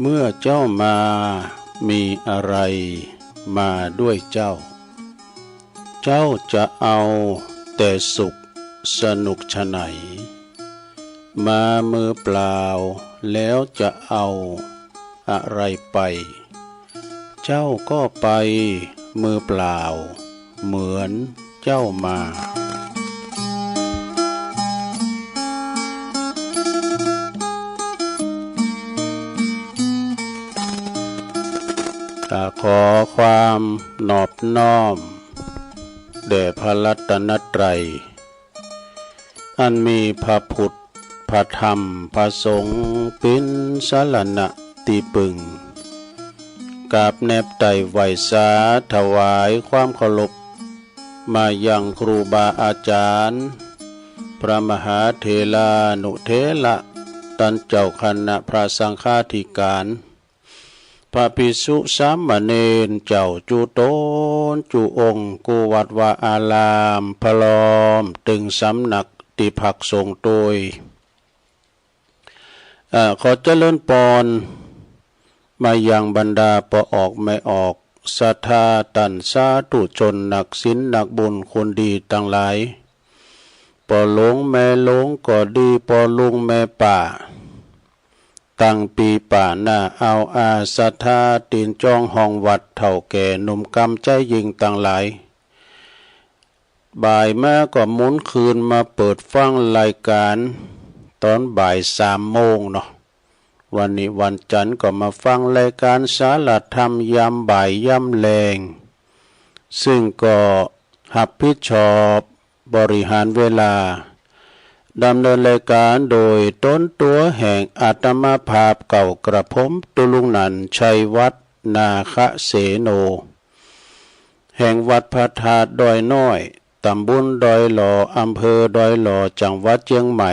เมื่อเจ้ามามีอะไรมาด้วยเจ้า เจ้าจะเอาแต่สุขสนุกฉะไหนมามือเปล่าแล้วจะเอาอะไรไป เจ้าก็ไปมือเปล่าเหมือนเจ้ามาขอความนอบน้อมแด่พระรัตนตรัยอันมีพระพุทธพระธรรมพระสงฆ์เป็นสรณะที่พึ่งกราบแนบไต่ไหวสาถวายความเคารพมายังครูบาอาจารย์พระมหาเถรานุเถระท่านเจ้าคณะพระสังฆาธิการพระภิกษุสามเณรเจ้าจุโตนจุองค์กุวัดวาอารามพลอมตึงสำนักติภักสงฆ์โดยขอเจริญพรมายังบรรดาปออกไม่ออกศรัทธาตันสาธุชนนักศีลนักบุญคนดีทั้งหลายปอหลงแม่หลงก็ดีปอลุงแม่ป่าตั้งปีป่าหน้าเอาอาศรัทธาตีนจองห้องวัดเท่าแก่หนุ่มกำใจยิงต่างหลายบ่ายแม่ก็หมุนคืนมาเปิดฟังรายการตอนบ่าย3 โมงเนาะวันนี้วันจันทร์ก็มาฟังรายการสาระธรรมยามบ่ายยามแลงซึ่งก็รับผิดชอบบริหารเวลาดำเนินรายการโดยต้นตัวแห่งอาตมาภาพเก่ากระผมตุลุงนันชัยวัฒนาคเสโนแห่งวัดพระธาตุดอยน้อยตำบลดอยหล่ออำเภอดอยหล่อจังหวัดเชียงใหม่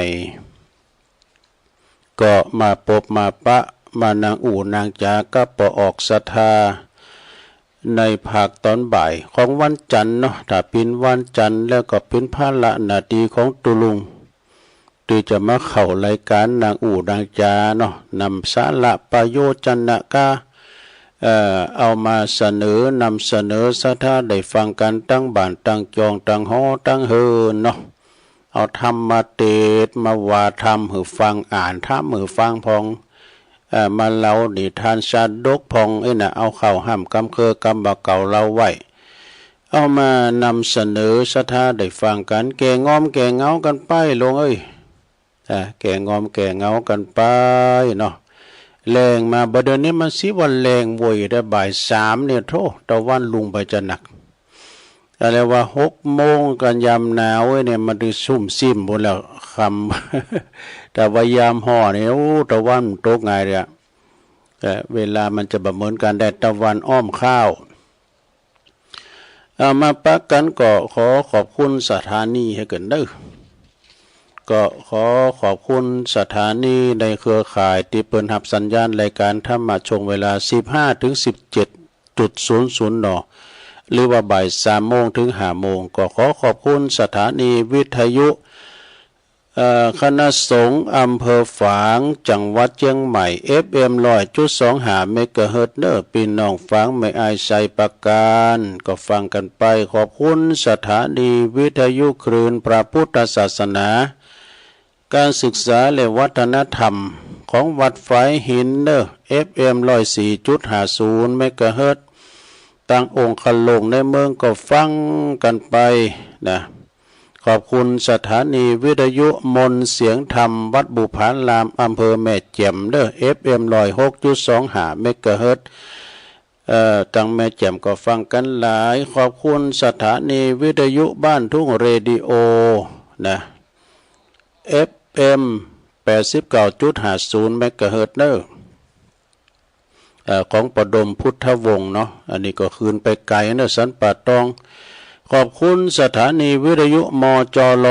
ก็มาพบมาปะมานางอู่นางจาก็ปออกศรัทธาในภาคตอนบ่ายของวันจันทร์เนาะถ้าเป็นวันจันทร์แล้วก็เป็นภาระหน้าที่ของตุลุงที่จะมาเข้ารายการนางอู่นางจาเนาะนำสาระประโยชน์จันนะกาเอามาเสนอนำเสนอศรัทธาได้ฟังกันตั้งบ้านตั้งจองตั้งหอตั้งเฮินเนาะเอาธรรมมาเทศมาว่าธรรมหือฟังอ่านธรรมหือฟังพองมาเล่านิทานชาดกพองน่ะเอาเข้าห้ามกำเคอกำบะเก่าเราไว้เอามานำเสนอศรัทธาได้ฟังกันแก่งอมแก่เงากันไปลงแก่งอมแก่เงากันไปเนาะแรงมาบัดนี้มันสิวันแรงโวยได้บ่าย3เนี่ยโธ่ตะวันลุงไปจะหนักอะไรว่า6 โมงกันยามหนาวเนี่ยมันดูซุ่มซิมหมดแล้วคำแต่ว่ายามห่อเนี่ยโอ้ตะวันตกไงเนี่ยเวลามันจะแบบเหมือนกันแดดตะวันอ้อมข้าวมาปักกันก็ขอขอบคุณสถานีให้เกิดเด้อก็ขอขอบคุณสถานีในเครือข่ายที่เปิดรับสัญญาณรายการธรรมะชงเวลา 15 ถึง 17.00 น.หรือว่าบ่าย3 โมงถึง5 โมงก็ขอขอบคุณสถานีวิทยุคณะสงฆ์อำเภอฝางจังหวัดเชียงใหม่ FM 100.25 เมกะเฮิรตซ์เนอพี่น้องฟังไม่อายใจประการก็ฟังกันไปขอบคุณสถานีวิทยุคลื่นพระพุทธศาสนาการศึกษาและวัฒนธรรมของวัดฝายหินเนอ FM 104.50 เมกะเฮิรตซ์ตั้งองค์ขลงในเมืองก็ฟังกันไปนะขอบคุณสถานีวิทยุมนต์เสียงธรรมวัดบุพารามอำเภอแม่แจ่มเด้อ FM 106.25 เมกะเฮิรตซ์จังแม่แจ่มก็ฟังกันหลายขอบคุณสถานีวิทยุบ้านทุ่งเรดิโอนะ FM 89.50 เมกะเฮิรตซ์เด้อของประดมพุทธวงศ์เนาะอันนี้ก็คืนไปไกลนะสันป่าตองขอบคุณสถานีวิทยุมจล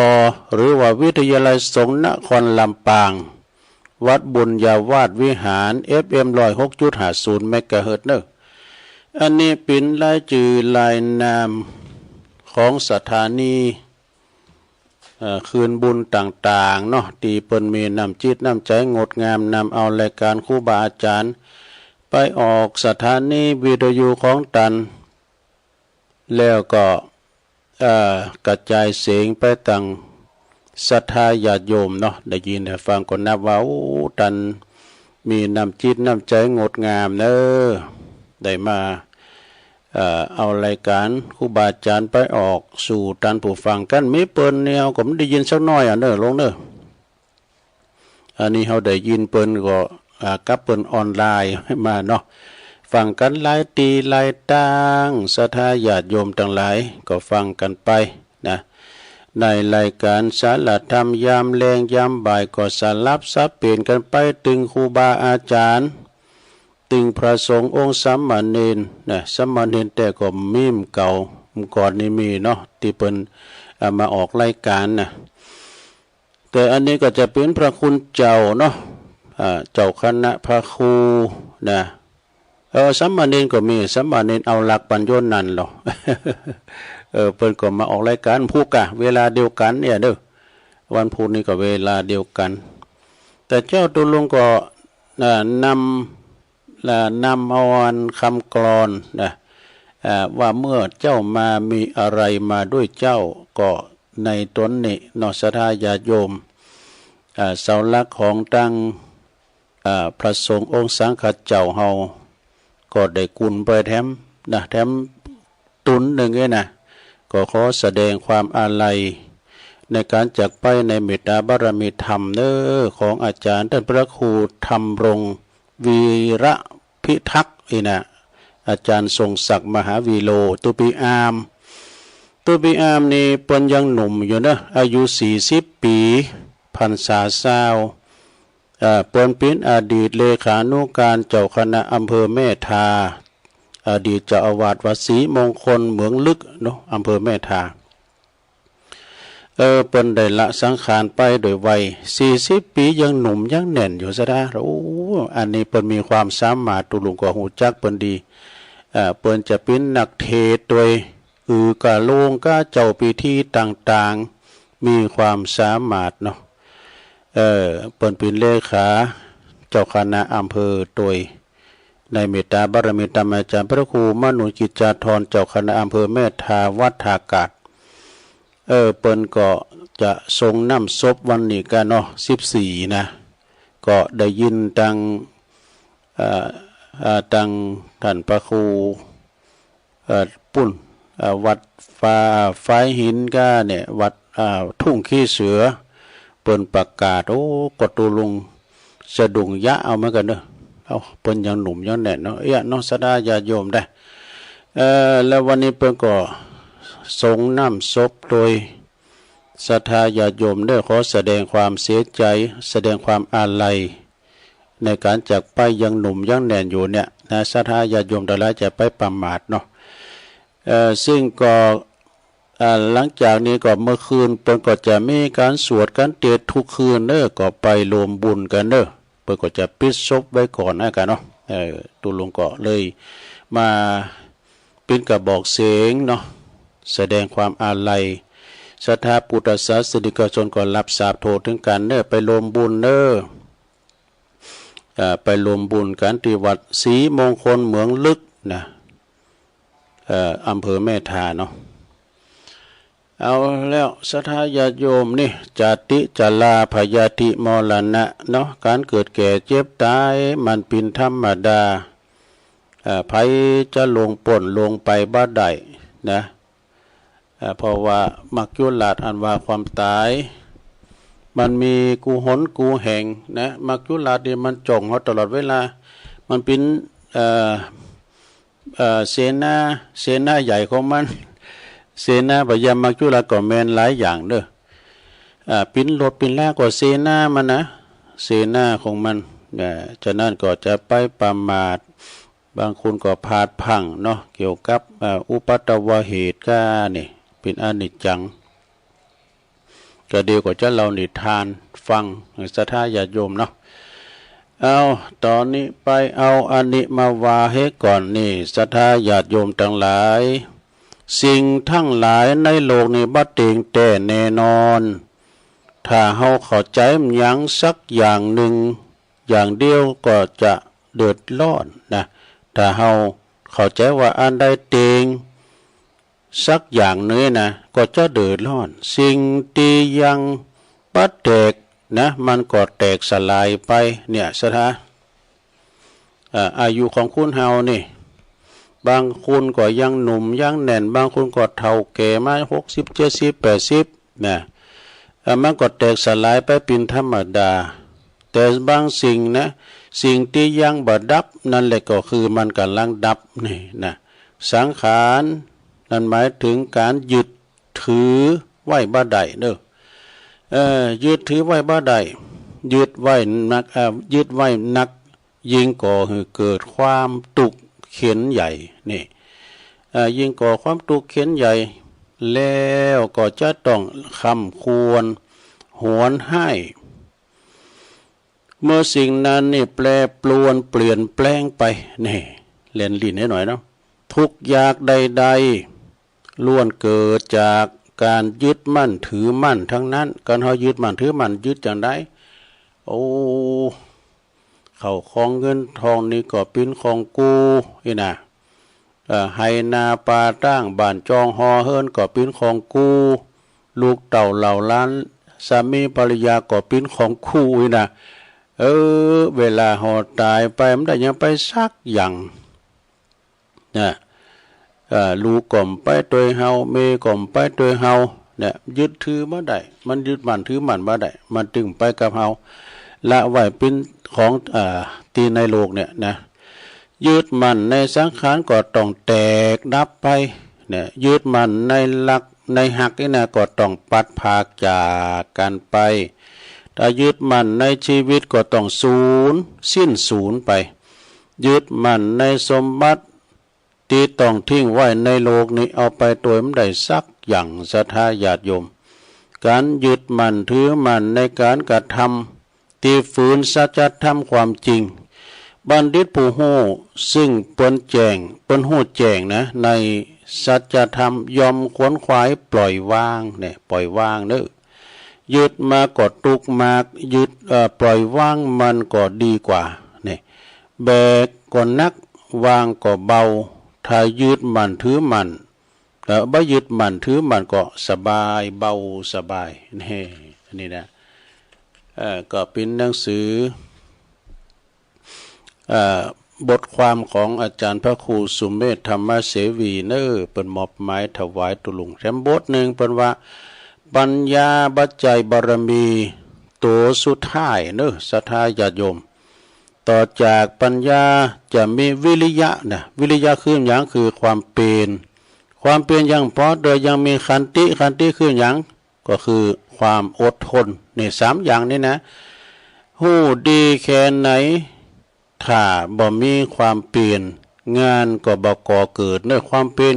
หรือว่าวิทยาลัยสงฆ์นครลำปางวัดบุญญาวาสวิหาร FM 106.50 เมกะเฮิรตซ์เนอะอันนี้เป็นรายชื่อรายนามของสถานี คืนบุญต่างๆเนาะที่เปิ้นมีน้ำจิตน้ำใจงดงามนำเอารายการครูบาอาจารย์ไปออกสถานีวิทยุของตันแล้วก็กระจายเสียงไปต่างศรัทธาญาติโยมเนาะได้ยินได้ฟังก็นับว่าโอ้ตันมีน้ำจิตน้ำใจงดงามเนอะได้มาเอารายการครูบาอาจารย์ไปออกสู่ตันผู้ฟังกันมีเปิ้นเนี่ยผมได้ยินสักน้อยเนอะลงเนอะอันนี้เขาได้ยินเปิ้นก็กับเปิ้นออนไลน์มาเนาะฟังกันหลายตีหลายต่างศรัทธาญาติโยมทั้งหลายก็ฟังกันไปนะในรายการสารธรรมยามแรงยามบ่ายก็สลับซับเปลี่ยนกันไปตึงครูบาอาจารย์ตึงพระสงฆ์องค์สามเณรนะสามเณรแต่ก็มีมเก่าก่อนนี้มีเนาะที่เปิ้นมาออกรายการนะแต่อันนี้ก็จะเป็นพระคุณเจ้าเนาะเจ้าคณะพระครูนะสามเณรก็มีสามเณรเอาหลักปัญญานั่นหรอ เพิ่นก็มาออกรายการพูกะเวลาเดียวกันเนี่ยเด้อวันพุธนี้ก็เวลาเดียวกันแต่เจ้าตุลงก็นำเอาอันคำกลอนนะว่าเมื่อเจ้ามามีอะไรมาด้วยเจ้าก็ในตนนี้นอศรัทธาญาติโยมเสาหลักของตั้งพระสงฆ์องค์สังฆเจ้าเฮาก็ได้กุลไปแถมตุนหนึ่งไงนะก็ขอแสดงความอาลัยในการจากไปในเมตตาบารมีธรรมเน้อของอาจารย์ท่านพระครูธรรมรงค์วีระพิทักษ์นะอาจารย์ทรงศักดิ์มหาวีโลตุปีอามนี่เปิ้นยังหนุ่มอยู่นะอายุ40 ปีพรรษาเศร้าเปิ้นเป็นอดีตเลขานุการเจ้าคณะอำเภอแม่ทาอดีตเจ้าอาวาสวัดศรีมงคลเหมืองลึกเนาะอำเภอแม่ทาเปิ้นได้ละสังขารไปโดยวัย40 ปียังหนุ่มยังแน่นอยู่ซะนะโอ้อันนี้เปิ้นมีความสามารถตุลุงก็ฮู้จักเปิ้นดีเปิ้นจะเป็นนักเทศน์โดยกะโลงกะเจ้าพิธีต่างๆมีความสามารถเนาะเปิ้นเป็นเลขาเจ้าคณะอำเภอโดยในเมตตาบารมีธรรมอาจารย์พระครูมนุกิจจาธรเจ้าคณะอำเภอแม่ทาวัดทากาศเปิ้นก็จะทรงน้ำศพวันนี้กันเนาะ14นะก็ได้ยินตังท่านพระครูปุ้นวัดฟ้าหินก็เนี่ยวัดทุ่งขี้เสือเปิ้นประกาศโอ้กตุลุงสะดุงยะเอาเหมือนกันเด้อเอาเปิ้นยังหนุ่มยังแน่นเนาะน้องศรัทธาญาติโยมได้แล้ววันนี้เปิ้นก็ทรงน้ำศพโดยศรัทธาญาติโยมได้ขอแสดงความเสียใจแสดงความอาลัยในการจากไปยังหนุ่มยังแน่นอยู่เนี่ยนะศรัทธาญาติโยมแต่ละจะไปประมาทเนาะซึ่งก็หลังจากนี้ก็เมื่อคืนเปิ้นก็จะมีการสวดการเทศน์ทุกคืนเด้อก็ไปรวมบุญกันเด้อเปิ้นก็จะปิดศพไว้ก่อนนะกันเนาะตุลุงก็เลยมาเป็นกระบอกเสียงเนาะแสดงความอาลัยศรัทธาพุทธศาสนิกชนก็รับทราบโทษถึงกันเด้อไปรวมบุญเด้อไปรวมบุญกันที่วัดศรีมงคลเหมืองลึกนะอำเภอแม่ทาเนาะเอาแล้วศรัทธาญาติโยมนี่จติจลาพยาธิมรณะเนาะการเกิดแก่เจ็บตายมันเป็นธรรมดาภัยจะลงป่นลงไปบ่ได้นะเพราะว่ามักยุลาดอันว่าความตายมันมีกูหนกูแห่งนะมักยุลาดนี่มันจ้องเฮาตลอดเวลามันเป็นเสนาใหญ่ของมันเสนาพยามักจุลาก็แมนหลายอย่างเด้อปิ้นรถปิ้นลากก็เสนามันนะเสนาของมันฉะนั้นก็จะไปประมาทบางคนก็พาดพังเนาะเกี่ยวกับอุปัตตวเหตุก็นี่เป็นอนิจจังก็เดียวก็จะเรานิทานฟังศรัทธาญาติโยมเนาะเอาตอนนี้ไปเอาอันนี้มาวาให้ก่อนนี่ศรัทธาญาติโยมทั้งหลายสิ่งทั้งหลายในโลกนี้บัดเต็งแต่แน่นอน ถ้าเฮาเข้าใจมันหยังสักอย่างหนึ่งอย่างเดียวก็จะเดือดร้อนนะถ้าเฮาเข้าใจว่าอันใดเตงสักอย่างนึงนะก็จะเดือดร้อนสิ่งที่ยังปัดแตกนะมันก็แตกสลายไปเนี่ยสถาอายุของคุณเฮานี่บางคนก็ยังหนุ่มยังแน่นบางคนก็เฒ่าแก่มา60 70 80นะมันก็แตกสลายไปเป็นธรรมดาแต่บางสิ่งนะสิ่งที่ยังบ่ดับนั่นแหละก็คือมันกำลังดับนี่นะสังขารนั่นหมายถึงการยึดถือไว้บ่ได้เด้อยึดถือไว้บ่ได้ยึดไว้นักยึดไว้นักยิ่งก่อให้เกิดความตุกเข็นใหญ่นี่ยิ่งก่อความตุกเข็นใหญ่แล้วก็จะต้องคำควรหวนให้เมื่อสิ่งนั้นนี่แปรปรวนเปลี่ยนแปลงไปนี่เล่นลิ้นให้หน่อยเนาะทุกอย่างใดๆล้วนเกิดจากการยึดมั่นถือมั่นทั้งนั้นการเฮายึดมั่นถือมั่นยึดจังได๋โอ้เข้าของเงินทองนี่ก็เป็นของกูนี่นะไฮนาปาตั้งบ้านจองฮอเฮิรนก็เป็นของกูลูกเต่าเหล่าล้านสามีภรรยาก็เป็นของกูนี่นะเวลาหอตายไปมันได้ยังไปสักอย่างนะลูกก่อมไปตัวเฮาเมก่อมไปตัวเฮาเนี่ยยึดถือบ่ได้มันยึดมั่นถือมั่นบ่ได้มันตึงไปกับเฮาละไว้เป็นของที่ในโลกเนี่ยนะยึดมั่นในสังขารก็ต้องแตกดับไปเนี่ยยึดมั่นในหลักในหักนี่นะก็ต้องปัดภาคจากกันไปถ้ายึดมั่นในชีวิตก็ต้องสูญสิ้นสูญไปยึดมั่นในสมบัติที่ต้องทิ้งไว้ในโลกนี้เอาไปตัวไม่ได้สักอย่างศรัทธาญาติโยมการยึดมั่นถือมั่นในการกระทำที่ฝืนสัจธรรมความจริงบัณฑิตผู้ฮู้ซึ่งเปิ้นแจ้งเปิ้นฮู้แจ้งนะในสัจธรรมยอมขวนขวายปล่อยวางเนี่ยปล่อยวางเด้อยึดมาก็ตุกมากยึดปล่อยวางมันก็ดีกว่าเนี่ยแบกก็นักวางก็เบาถ้ายึดมั่นถือมั่นแล้วบ่ยึดมั่นถือมั่นก็สบายเบาสบายนี่นะก็เป็นหนังสือบทความของอาจารย์พระครูสุเมธธรรมเสวีเน้อเป็นมอบหมายถวายตุลุงแถมบทหนึ่งเป็นว่าปัญญาปัจจัยบารมีตัวสุดท้ายเน้อศรัทธาญาติโยมต่อจากปัญญาจะมีวิริยะนะวิริยะคืออย่างคือความเป็นอย่างพอโดยยังมีขันติคืออย่างก็คือความอดทนนี่3อย่างนี้นะฮู้ดีแค่ไหนถ้าบ่มีความเปลี่ยนงานก็บ่ก่อเกิดเนอะความเปลี่ยน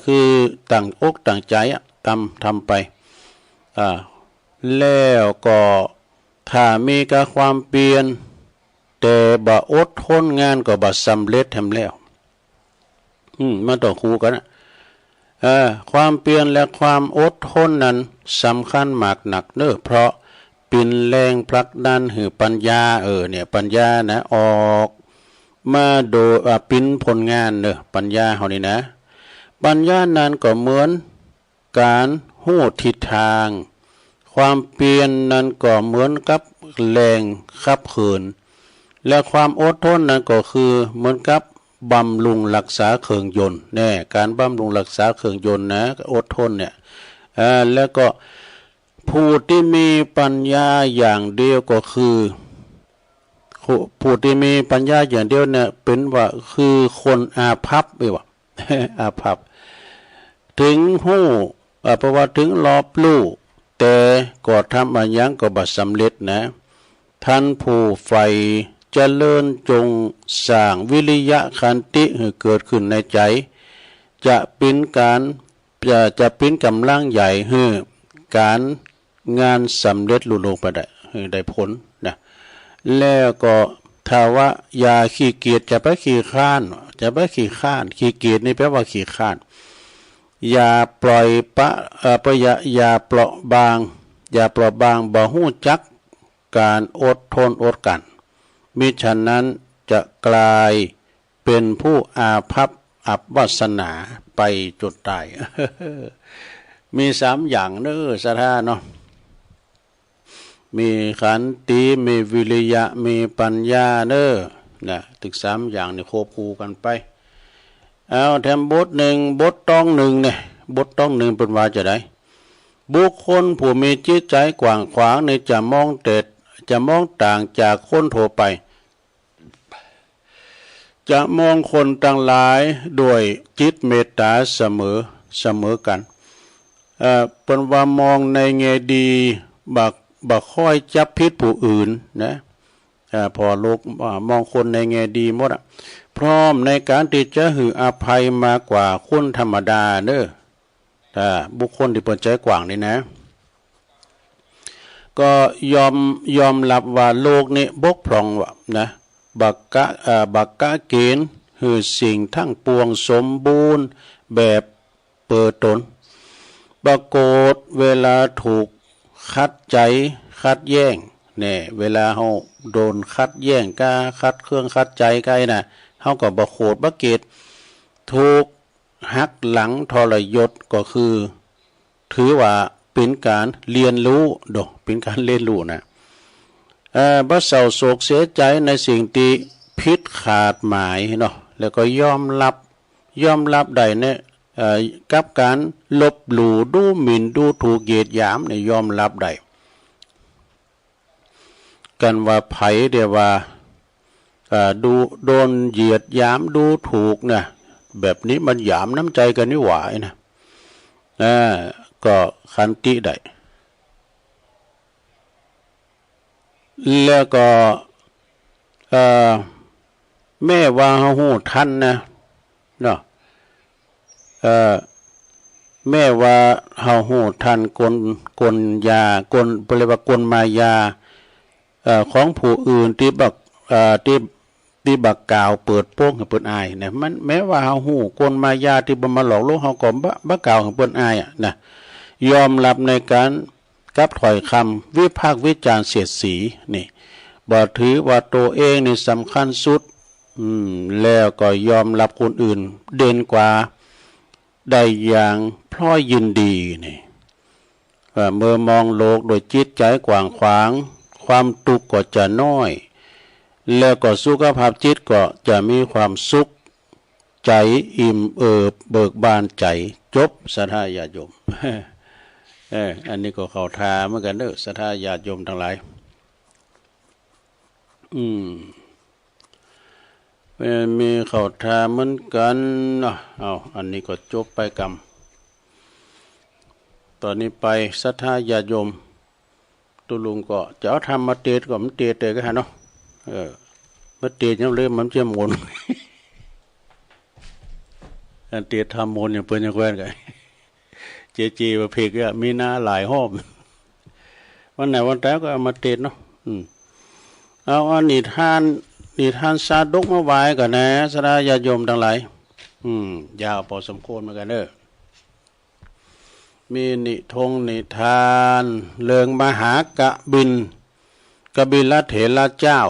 คือตั้งอกตั้งใจทำไปแล้วก็ถ้ามีกับความเปลี่ยนแต่บ่อดทนงานก็บ่สำเร็จทำแล้วมันต้องคู่กันนะความเปลี่ยนและความอดทนนั้นสำคัญมากหนักเนอะเพราะเป็นแรงผลักดันให้ปัญญาเนี่ยปัญญานะออกมาโดยเป็นผลงานเนอะปัญญาเฮานี่นะปัญญานั้นก็เหมือนการหู้ทิศทางความเปลี่ยนนั้นก็เหมือนกับแรงขับเขินและความอดทนนั้นก็คือเหมือนกับบำรุงรักษาเครื่องยนต์แน่การบำรุงรักษาเครื่องยนต์นะอดทนเนี่ยแล้วก็ผู้ที่มีปัญญาอย่างเดียวก็คือผู้ที่มีปัญญาอย่างเดียวเนี่ยเป็นว่าคือคนอาภัพว่า อาภัพถึงหู้เพราะว่าถึงรอบรู้แต่ก็ทำอะไรยังก็บ่สำเร็จนะท่านผู้ใฝ่เจริญจงสร้างวิริยะขันติให้เกิดขึ้นในใจจะเป็นกำลังใหญ่ให้การงานสำเร็จลุล่วงไปได้ผลนะแล้วก็ถ้าว่าอย่าขี้เกียจจะไปขี้ข้านขี้เกียจนี่แปลว่าขี้ข้านอย่าปล่อยอย่าเปราะบาง อย่าเปราะบางบ่ฮู้จักการอดทนอดกันมิฉะนั้นจะกลายเป็นผู้อาภัพอับวาสนาไปจนตาย มี3อย่างเน้อสถาเนาะมีขันติมีวิริยะมีปัญญาเน้อนะถึง3อย่างนี่ควบคู่กันไปเอาแถมบท1บทต้อง1เนี่ยบทต้อง1เป็นว่าจะได้บุคคลผู้มีจิตใจกว้างขวางในจะมองต่างจากคนทั่วไปจะมองคนต่างหลายด้วยจิตเมตตาเสมอกันเป็นว่ามองในแง่ดีบักค่อยจับผิดผู้อื่นนะพอโลกมองคนในแง่ดีหมดพร้อมในการที่จะหืออภัยมากกว่าคนธรรมดาเด้อบุคคลที่เปิดใจกว้างนี่นะก็ยอมรับว่าโลกนี้บกพร่องว่ะนะบักกะเกณฑ์คือสิ่งทั้งปวงสมบูรณ์แบบเปิดตนปรากฏเวลาถูกคัดใจคัดแย่งเนี่ยเวลาเฮาโดนคัดแย่งกาคัดเครื่องคัดใจใกล้น่ะเฮาก็บ่โคตรบ่เกตถูกหักหลังทรยศก็คือถือว่าเป็นการเรียนรู้เป็นการเรียนรู้นะบ่เศร้าโศกเสียใจในสิ่งที่ผิดขาดหมายเนาะแล้วก็ยอมรับได้เนี่ยกับการลบหลู่ดูหมิ่นดูถูกเหยียดหยามเนี่ยยอมรับได้กันว่าไผเดี๋ยวว่าดูโดนเหยียดหยามดูถูกเนี่ยแบบนี้มันหยามน้ำใจกันนี่หวายนะก็ขันติได้แล้วก็แม่ว่าเฮาฮู้ทันนะเนาะแม่ว่าเฮาฮู้ทันกลยากลเรียกว่ากลมายาของผู้อื่นที่บักกล่าวเปิดโป้งให้เปิ้นอายนะมันแม้ว่าเฮาฮู้กลมายาที่บ่มาหลอกลวงเฮาก็บ่กล่าวให้เปิ้นอายนะยอมรับในการกับถ้อยคำวิพากษ์วิจารณ์เสียดสีนี่บ่ถือว่าตัวเองนี่สำคัญสุดแล้วก็ยอมรับคนอื่นเด่นกว่าได้อย่างพลอยยินดีนี่เมื่อมองโลกโดยจิตใจกว้างขวางความทุกข์ก็จะน้อยแล้วก็สุขภาพจิตก็จะมีความสุขใจอิ่มเอิบเบิกบานใจจบศรัทธาญาติโยม อันนี้ก็เข้าทาเหมือนกันเด้อศรัทธาญาติโยมทั้งหลายมีเข้าทาเหมือนกันเอาอันนี้ก็จบไปกรรมตอนนี้ไปศรัทธาญาติโยมตุลุงก็จะเอาทำมาเตะก็มันเตะเตะกันเนาะมาเตะยังเลยมันจะหมุน อันเตะทำหมุนอย่างเปิ้นอย่างแควนกันเจว่าเพกก็มีหน้าหลายห้อมวันไหนวันแต่ก็เอามาเตะเนาะเอาอันนิทานสาดกมาไว้กันนะศรัทธาญาติโยมทั้งหลายยาวพอสมควรเหมือนกันเด้อมีนิทานเรื่องมหากบิลเถระเจ้า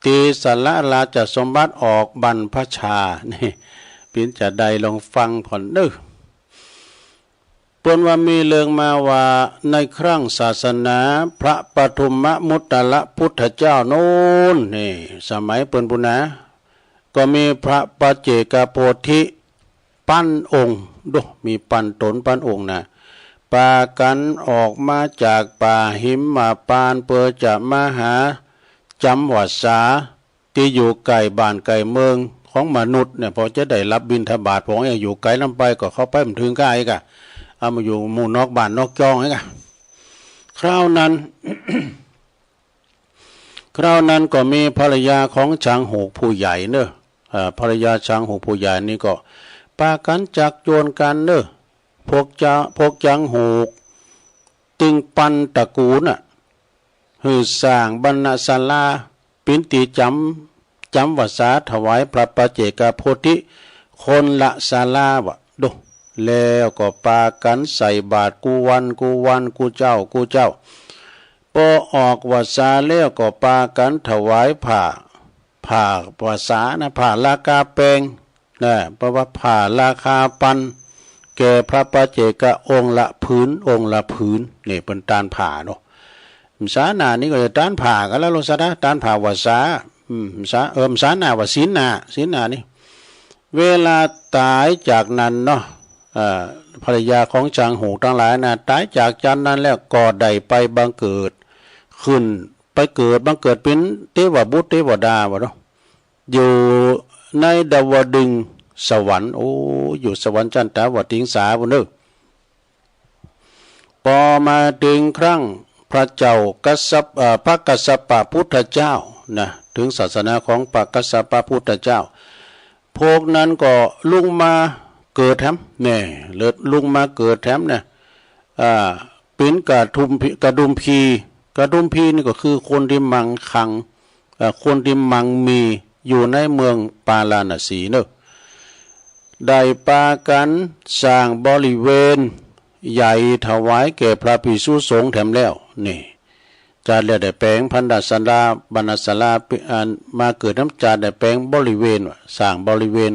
ตีสละราชสมบัติออกบรรพชานี่ปินจะได้ลองฟังผ่อนเด้อเปิ้นว่ามีเรื่องมาว่าในครั้งศาสนาพระปฐุมมุตตะพุทธเจ้าโน้นนี่สมัยเปิ้นปุณะก็มีพระปัจเจกโพธิปั้นองค์มีปั้นตนปั้นองค์นะปากันออกมาจากป่าหิมมาปานเพื่อจะมาหาจำวัดสาที่อยู่ไกลบ้านไกลเมืองของมนุษย์เนี่ยพอจะได้รับบิณฑบาตของอยู่ไกลลำไปก็เข้าไปมันถึงใกล้กะเอามาอยู่หมู่นอกบ้านนอกจองไอ้กะคราวนั้น ก็มีภรรยาของช้างหูกผู้ใหญ่เนอะภรรยาช้างหูกผู้ใหญ่นี่ก็ปากันจักโจรกันเนอะพวกจังหูกตึงปันตระกูลน่ะหือสร้างบรรณศาลาปินติจำวัดสาถวายพระปัจเจกโพธิคนละศาลาวะ แล้วก็ปากันใส่บาตรกูวันกูเจ้าพอออกวาสาแล้วก็ปากันถวายผ้าวาสานะผ้าราคาแพงนะเพราะว่าผ้าราคาปันแก่พระปัจเจกองค์ละผืนนี่เป็นตานผ่าเนาะสาหนานี่ก็จะตานผ่ากันแล้วลงซะนะตานผ่าวาสาสาหนาวาศีลนานี่เวลาตายจากนั้นเนาะภรรยาของจางหูทั้งหลายนะตายจากจันนั้นแล้วก็ได้ไปบังเกิดขึ้นไปเกิดบังเกิดเป็นเทวบุตรเทวดาวะเนาะอยู่ในดาวดึงสวรรค์อยู่สวรรค์จันทวติงสาบุญเด้อพอมาถึงครั้งพระเจ้าพระกัสสปะพุทธเจ้านะถึงศาสนาของพระกัสสปะพุทธเจ้าพวกนั้นก็ลุงมาเกิดแถมเนี่ยเลิศลุงมาเกิดแถมเนี่ยเป็นกระดุมพีนี่ก็คือคนที่มังคังคนที่มังมีอยู่ในเมืองปาลาณสีเนอะได้ปากันสร้างบริเวณใหญ่ถวายแก่พระภิกษุสงฆ์แถมแล้วนี่จาได้แปลงพันดาสลาบรรณสลามาเกิดน้ำจาได้แปลงบริเวณสร้างบริเวณ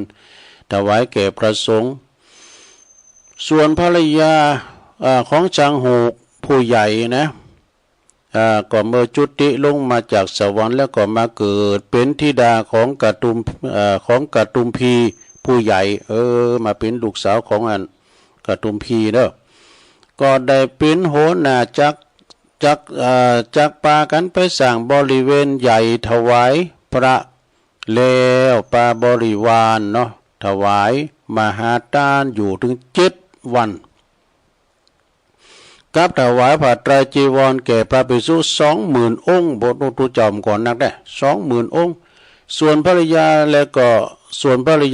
ถวายแก่พระสงฆ์ส่วนภรรยาของจางหูผู้ใหญ่นะก็เมื่อจุติลงมาจากสวรรค์แล้วก็มาเกิดเป็นธิดาของกตุมพีผู้ใหญ่มาเป็นลูกสาวของกตุมพีเด้อก็ได้เป็นโหราจักปากันไปสร้างบริเวณใหญ่ถวายพระแล้วปาบริวารเนาะถวายมหาทานอยู่ถึง7 วันกับถวายผ้าไตรจีวรแก่พระภิกษุ20,000 องค์บทตุจอมก่อนนักได้20,000 องค์ส่วนภริ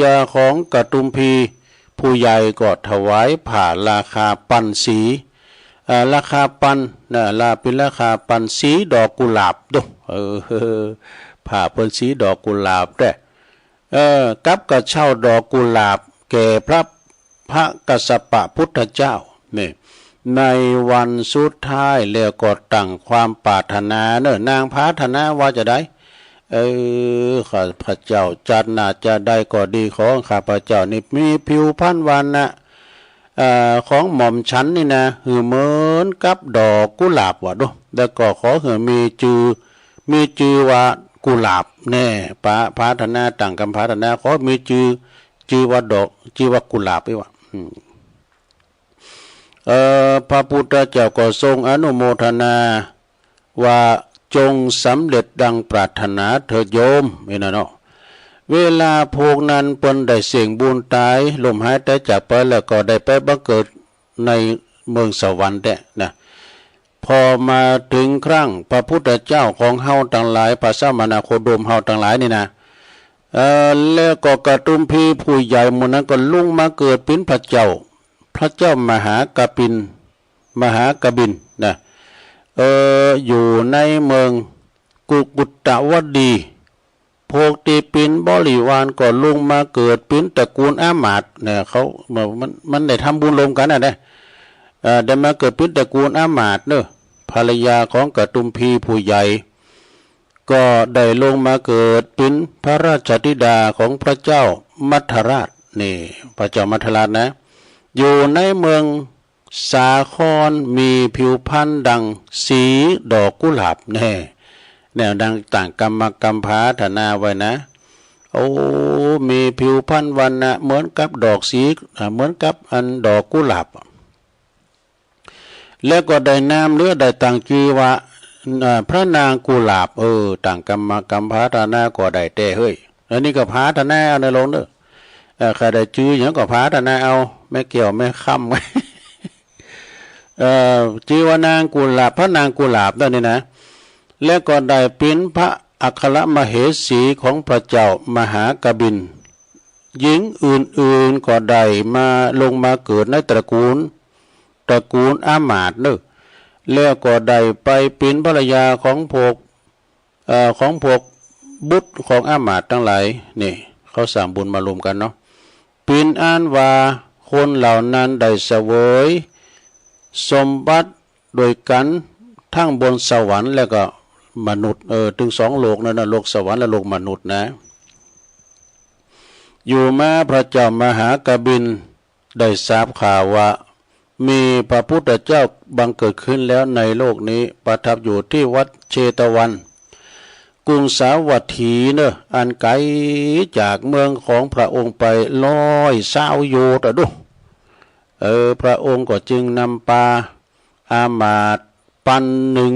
ยาของกตุมพีผู้ใหญ่ก็ถวายผ้าราคาปันสีราคาปันนะเป็นราคาปันสีดอกกุหลาบดูผ้าเปิ้นสีดอกกุหลาบได้กับกระเช่าดอกกุหลาบแก่พระกัสสปะพุทธเจ้านี่ในวันสุดท้ายแล้วก็ตั้งความปรารถนาเนอะนางปรารถนาว่าจะได้ข้าพระเจ้าจัดนาจะได้ก็ดีของข้าพระเจ้านี่มีผิวพรรณวันนะของหม่อมฉันนี่นะเหมือนกับดอกกุหลาบว่ะดูแล้วก็ขอมีจือว่ากุหลาบแน่ปรารถนาตั้งคำปรารถนาขอมีจือว่าดอกจือว่ากุหลาบไว้ว่ะพระพุทธเจ้าก็ทรงอนุโมทนาว่าจงสำเร็จดังปรารถนาเถิดโยมนี่นะเนาะเวลาพวกนั้นเปิ้นได้เสี่ยงบุญตายลมหายใจจากไปแล้วก็ได้ไปบังเกิดในเมืองสวรรค์นะพอมาถึงครั้งพระพุทธเจ้าของเฮาทั้งหลายพระสมณโคดมเฮาทั้งหลายนี่นะแล้วก็กตุมพีผู้ใหญ่หมู่นั้นก็ลุงมาเกิดเป็นพระเจ้ามหากบินนะอยู่ในเมืองกุตวดีพวกที่เป็นบริวารก็ลุงมาเกิดเป็นตระกูลอามาตย์เนี่ยเขามันได้ทำบุญรวมกันได้ได้มาเกิดเป็นตระกูลอามาตย์เนอะภรรยาของกตุมพีผู้ใหญ่ก็ได้ลงมาเกิดเป็นพระราชธิดาของพระเจ้ามัทราชนี่พระเจ้ามัทราชนะอยู่ในเมืองสาครมีผิวพรรณดังสีดอกกุหลาบแนวดังต่างกรรมพาธนาไว้นะมีผิวพรรณวรรณะเหมือนกับดอกสีเหมือนกับอันดอกกุหลาบแล้วก็ได้นามหรือได้ตั้งชื่อว่าพระนางกุหลาบต่างกรรมพาธนาก็ได้แต่เฮ้ยอันนี้ก็พาธนาเอาในลงเด้อใครได้ชื่ออย่างก็พาธนาเอาไม่เกี่ยวไม่ค้ำไว้ชื่อว่านางกุหลาบพระนางกุหลาบนั่นนี่นะแล้วก็ได้เป็นพระอัครมเหสีของพระเจ้ามหากบินหญิงอื่นๆก็ได้มาลงมาเกิดในตระกูลอามาตย์เนอะแล้วก็ได้ไปเป็นภรรยาของพวกบุตรของอามาตย์ทั้งหลายนี่เขาสามบุญมารวมกันเนาะเป็นอันว่า คนเหล่านั้นได้เสวยสมบัติโดยกันทั้งบนสวรรค์แล้วก็มนุษย์ถึงสองโลกนั่นนะโลกสวรรค์และโลกมนุษย์นะอยู่มาพระเจ้ามหากบิณได้ทราบข่าวว่ามีพระพุทธเจ้าบังเกิดขึ้นแล้วในโลกนี้ประทับอยู่ที่วัดเชตวันกรุงสาวัตถีเนอะอันไกลจากเมืองของพระองค์ไป120 โยชน์ดูพระองค์ก็จึงนำปาอามาตย์ปันหนึ่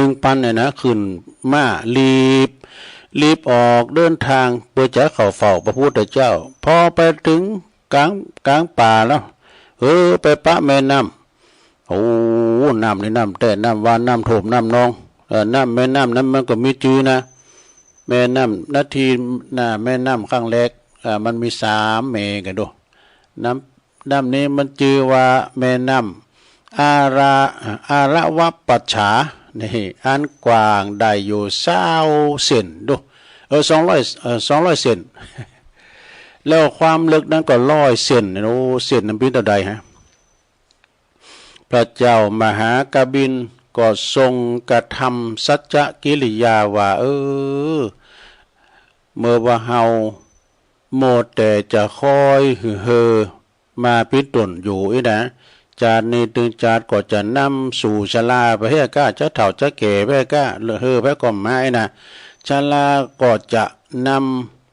งปันเนี่ยนะขึ้นม้ารีบออกเดินทางเพื่อจะเข้าเฝ้าพระพุทธเจ้าพอไปถึงกลางป่าแล้วไปปะแม่น้ำน้ำในน้ำแต่น้ำวานน้ำโถมน้ำนองน้ำแม่น้ำนั้นมันก็มีจื่อนะแม่น้ำนาทีแม่น้ำข้างแรกมันมี3 เมกันดูน้ำนี้มันจื่อว่าแม่น้ำอาระวะปัจฉานี่อันกว้างได้อยู่20 เซนดู200 เซนแล้วความลึกนั้นก็100 เซนเซนนั้นเป็นเท่าใดฮะพระเจ้ามหากบิณก็ทรงกระทำสัจจกิริยาว่าเมื่อว่าเฮาโมแต่จะคอยมาพิตนอยู่นะจาดนี้ตึงจาดก็จะนำสู่ชลาไปให้ก้าจะเฒ่าจะแก่ไปก้าไปก็ไม้นะชลาก็จะน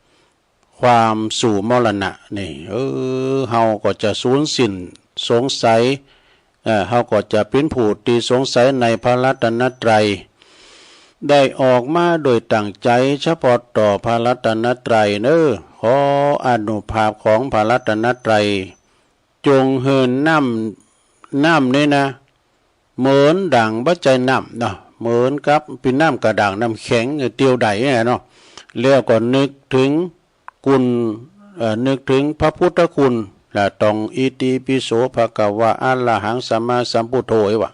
ำความสู่มรณะนี่เฮาก็จะสูญสิ้นสงสัยเฮาก็จะเป็นผู้ที่สงสัยในพระรัตนตรัยได้ออกมาโดยตั้งใจเฉพาะต่อพระรัตนตรัยขออนุภาพของพระรัตนตรัยจงเหินน้ำนี่นะเหมือนดั่งบัจจัยน้ำเนาะเหมือนกับเป็นน้ำกระด่างน้ำแข็งเตียวใดเนาะแล้วก็นึกถึงนึกถึงพระพุทธคุณและต้องอิติปิโสภะคะวะอะระหังสัมมาสัมพุทโธวะ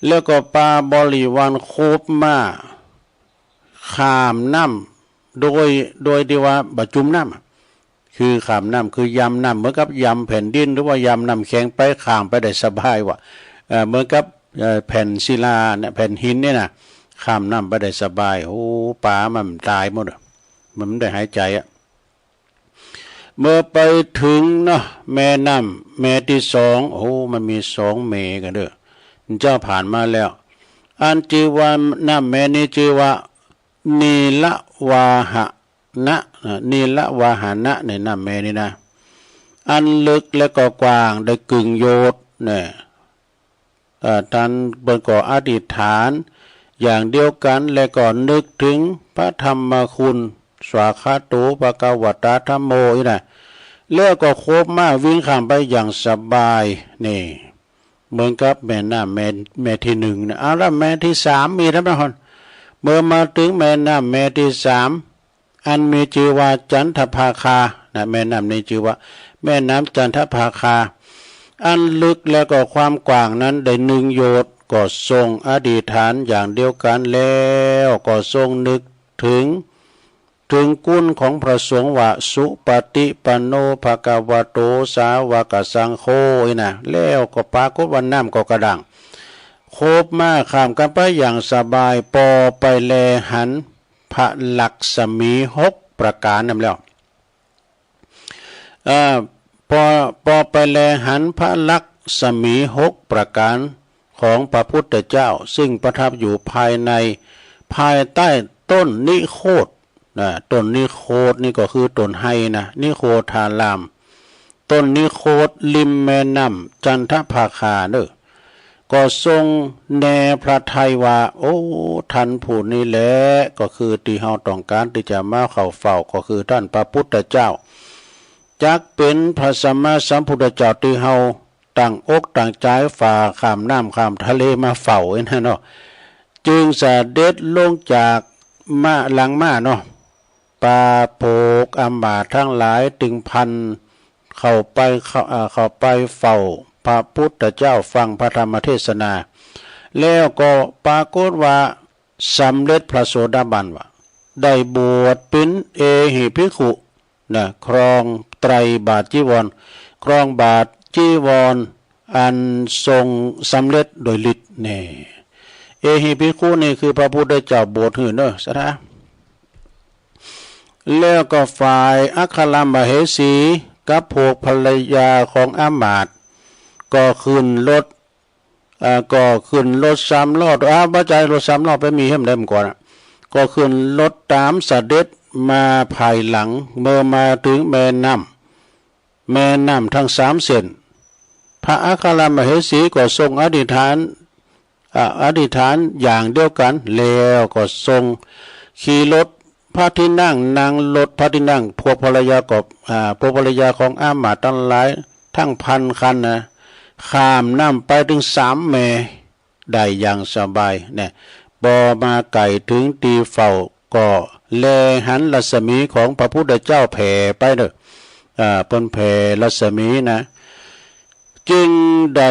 แล้วก็ปาบริวารโคบมาข้ามน้ำโดยที่ว่าบรรจุน้ำคือข้ามน้ำคือยำน้ำเหมือนกับยำแผ่นดินหรือว่ายำน้ำแข็งไปข้ามไปได้สบายวะเหมือนกับแผ่นศิลาเนี่ยแผ่นหินเนี่ยนะข้ามน้ำไปได้สบายปลามันตายหมดมันไม่ได้หายใจเมื่อไปถึงเนาะแม่น้ำแม่ที่2มันมี2 เมกันเด้อเจ้าผ่านมาแล้วอันชื่อว่าน้ำแม่นี้ชื่อว่านีละวาหะนะนีละวาหะนะในน้ำแม่นี้นะอันลึกและก็กว้างได้กึ่งโยชน์เนี่ยท่านเปิดก่ออธิษฐานอย่างเดียวกันและก็นึกถึงพระธรรมคุณสวาคาโตภะคะวะตาธัมโมนะแล้วก็โคบมาวิ่งข้ามไปอย่างสบายนี่เหมือนกับแม่น้ำแม่ที่1นะแล้วแม่ที่3มีทั้งหมดเมื่อมาถึงแม่น้ำแม่ที่3อันมีชื่อว่าจันทภาคานะแม่น้ำนี้ชื่อว่าแม่น้ำจันทภาคาอันลึกแล้วก็ความกว้างนั้นได้1 โยชน์ก็ทรงอธิษฐานอย่างเดียวกันแล้วก็ทรงนึกถึงกุณของพระสงฆ์ว่าสุปฏิปันโนภะคะวะโตสาวกสังโฆนะแล้วก็ปรากฏว่าน้ำก็กระดังโคบมาข้ามกันไปอย่างสบายปอไปแลหันพระลักษมี6 ประการนั่นแล้วพอไปแลหันพระลักษมี6 ประการของพระพุทธเจ้าซึ่งประทับอยู่ภายใต้ต้นนิโคธต้นนิโคธนี่ก็คือต้นไฮนะนิโคธารามต้นนิโคธริมแม่น้ำจันทภาคาก็ทรงแนพระทัยว่าท่านผู้นี้แหละก็คือที่เฮาต้องการที่จะมาเข้าเฝ้าก็คือท่านพระพุทธเจ้าจักเป็นพระสัมมาสัมพุทธเจ้าที่เฮาตั้งอกตั้งใจฝ่าข้ามน้ำข้ามทะเลมาเฝ้านะเนาะจึงเสด็จลงจากหลังม้าเนาะปาโภกอัมบาทั้งหลายถึงพันเข้าไปเฝ้าพระพุทธเจ้าฟังพระธรรมเทศนาแล้วก็ปรากฏว่าสำเร็จพระโสดาบันว่าได้บวชเป็นเอหิภิกขุครองไตรบาทจีวร ครองบาทจีวรอันทรงสำเร็จโดยฤทธิ์แน่เอหิภิกขุนี่คือพระพุทธเจ้าโบสถ์หื่นเด้อสถาแล้วก็ฝ่ายอัครมเหสีกับพวกภรรยาของอามาตย์ก็ขึ้นรถสามล้อบ่ใจรถสามล้อไปมีเฮ็มได้มก่อนก็ขึ้นรถตามเสด็จมาภายหลังเมื่อมาถึงแม่น้ำทั้ง3เส้นพระอัครมเหสีก็ทรงอธิษฐานอย่างเดียวกันแล้วก็ทรงขี่รถพระที่นั่งนางรถพระที่นั่งพวกภรรยาของอามาตย์ทั้งหลายทั้งพันคันนะข้ามน้ำไปถึง3 แม่ได้อย่างสบายเนี่ยบอมาไก่ถึงตีเฝ้าก็แลหันรัศมีของพระพุทธเจ้าแผ่ไปเด้อเปิ้นแผ่รัศมีนะจึงได้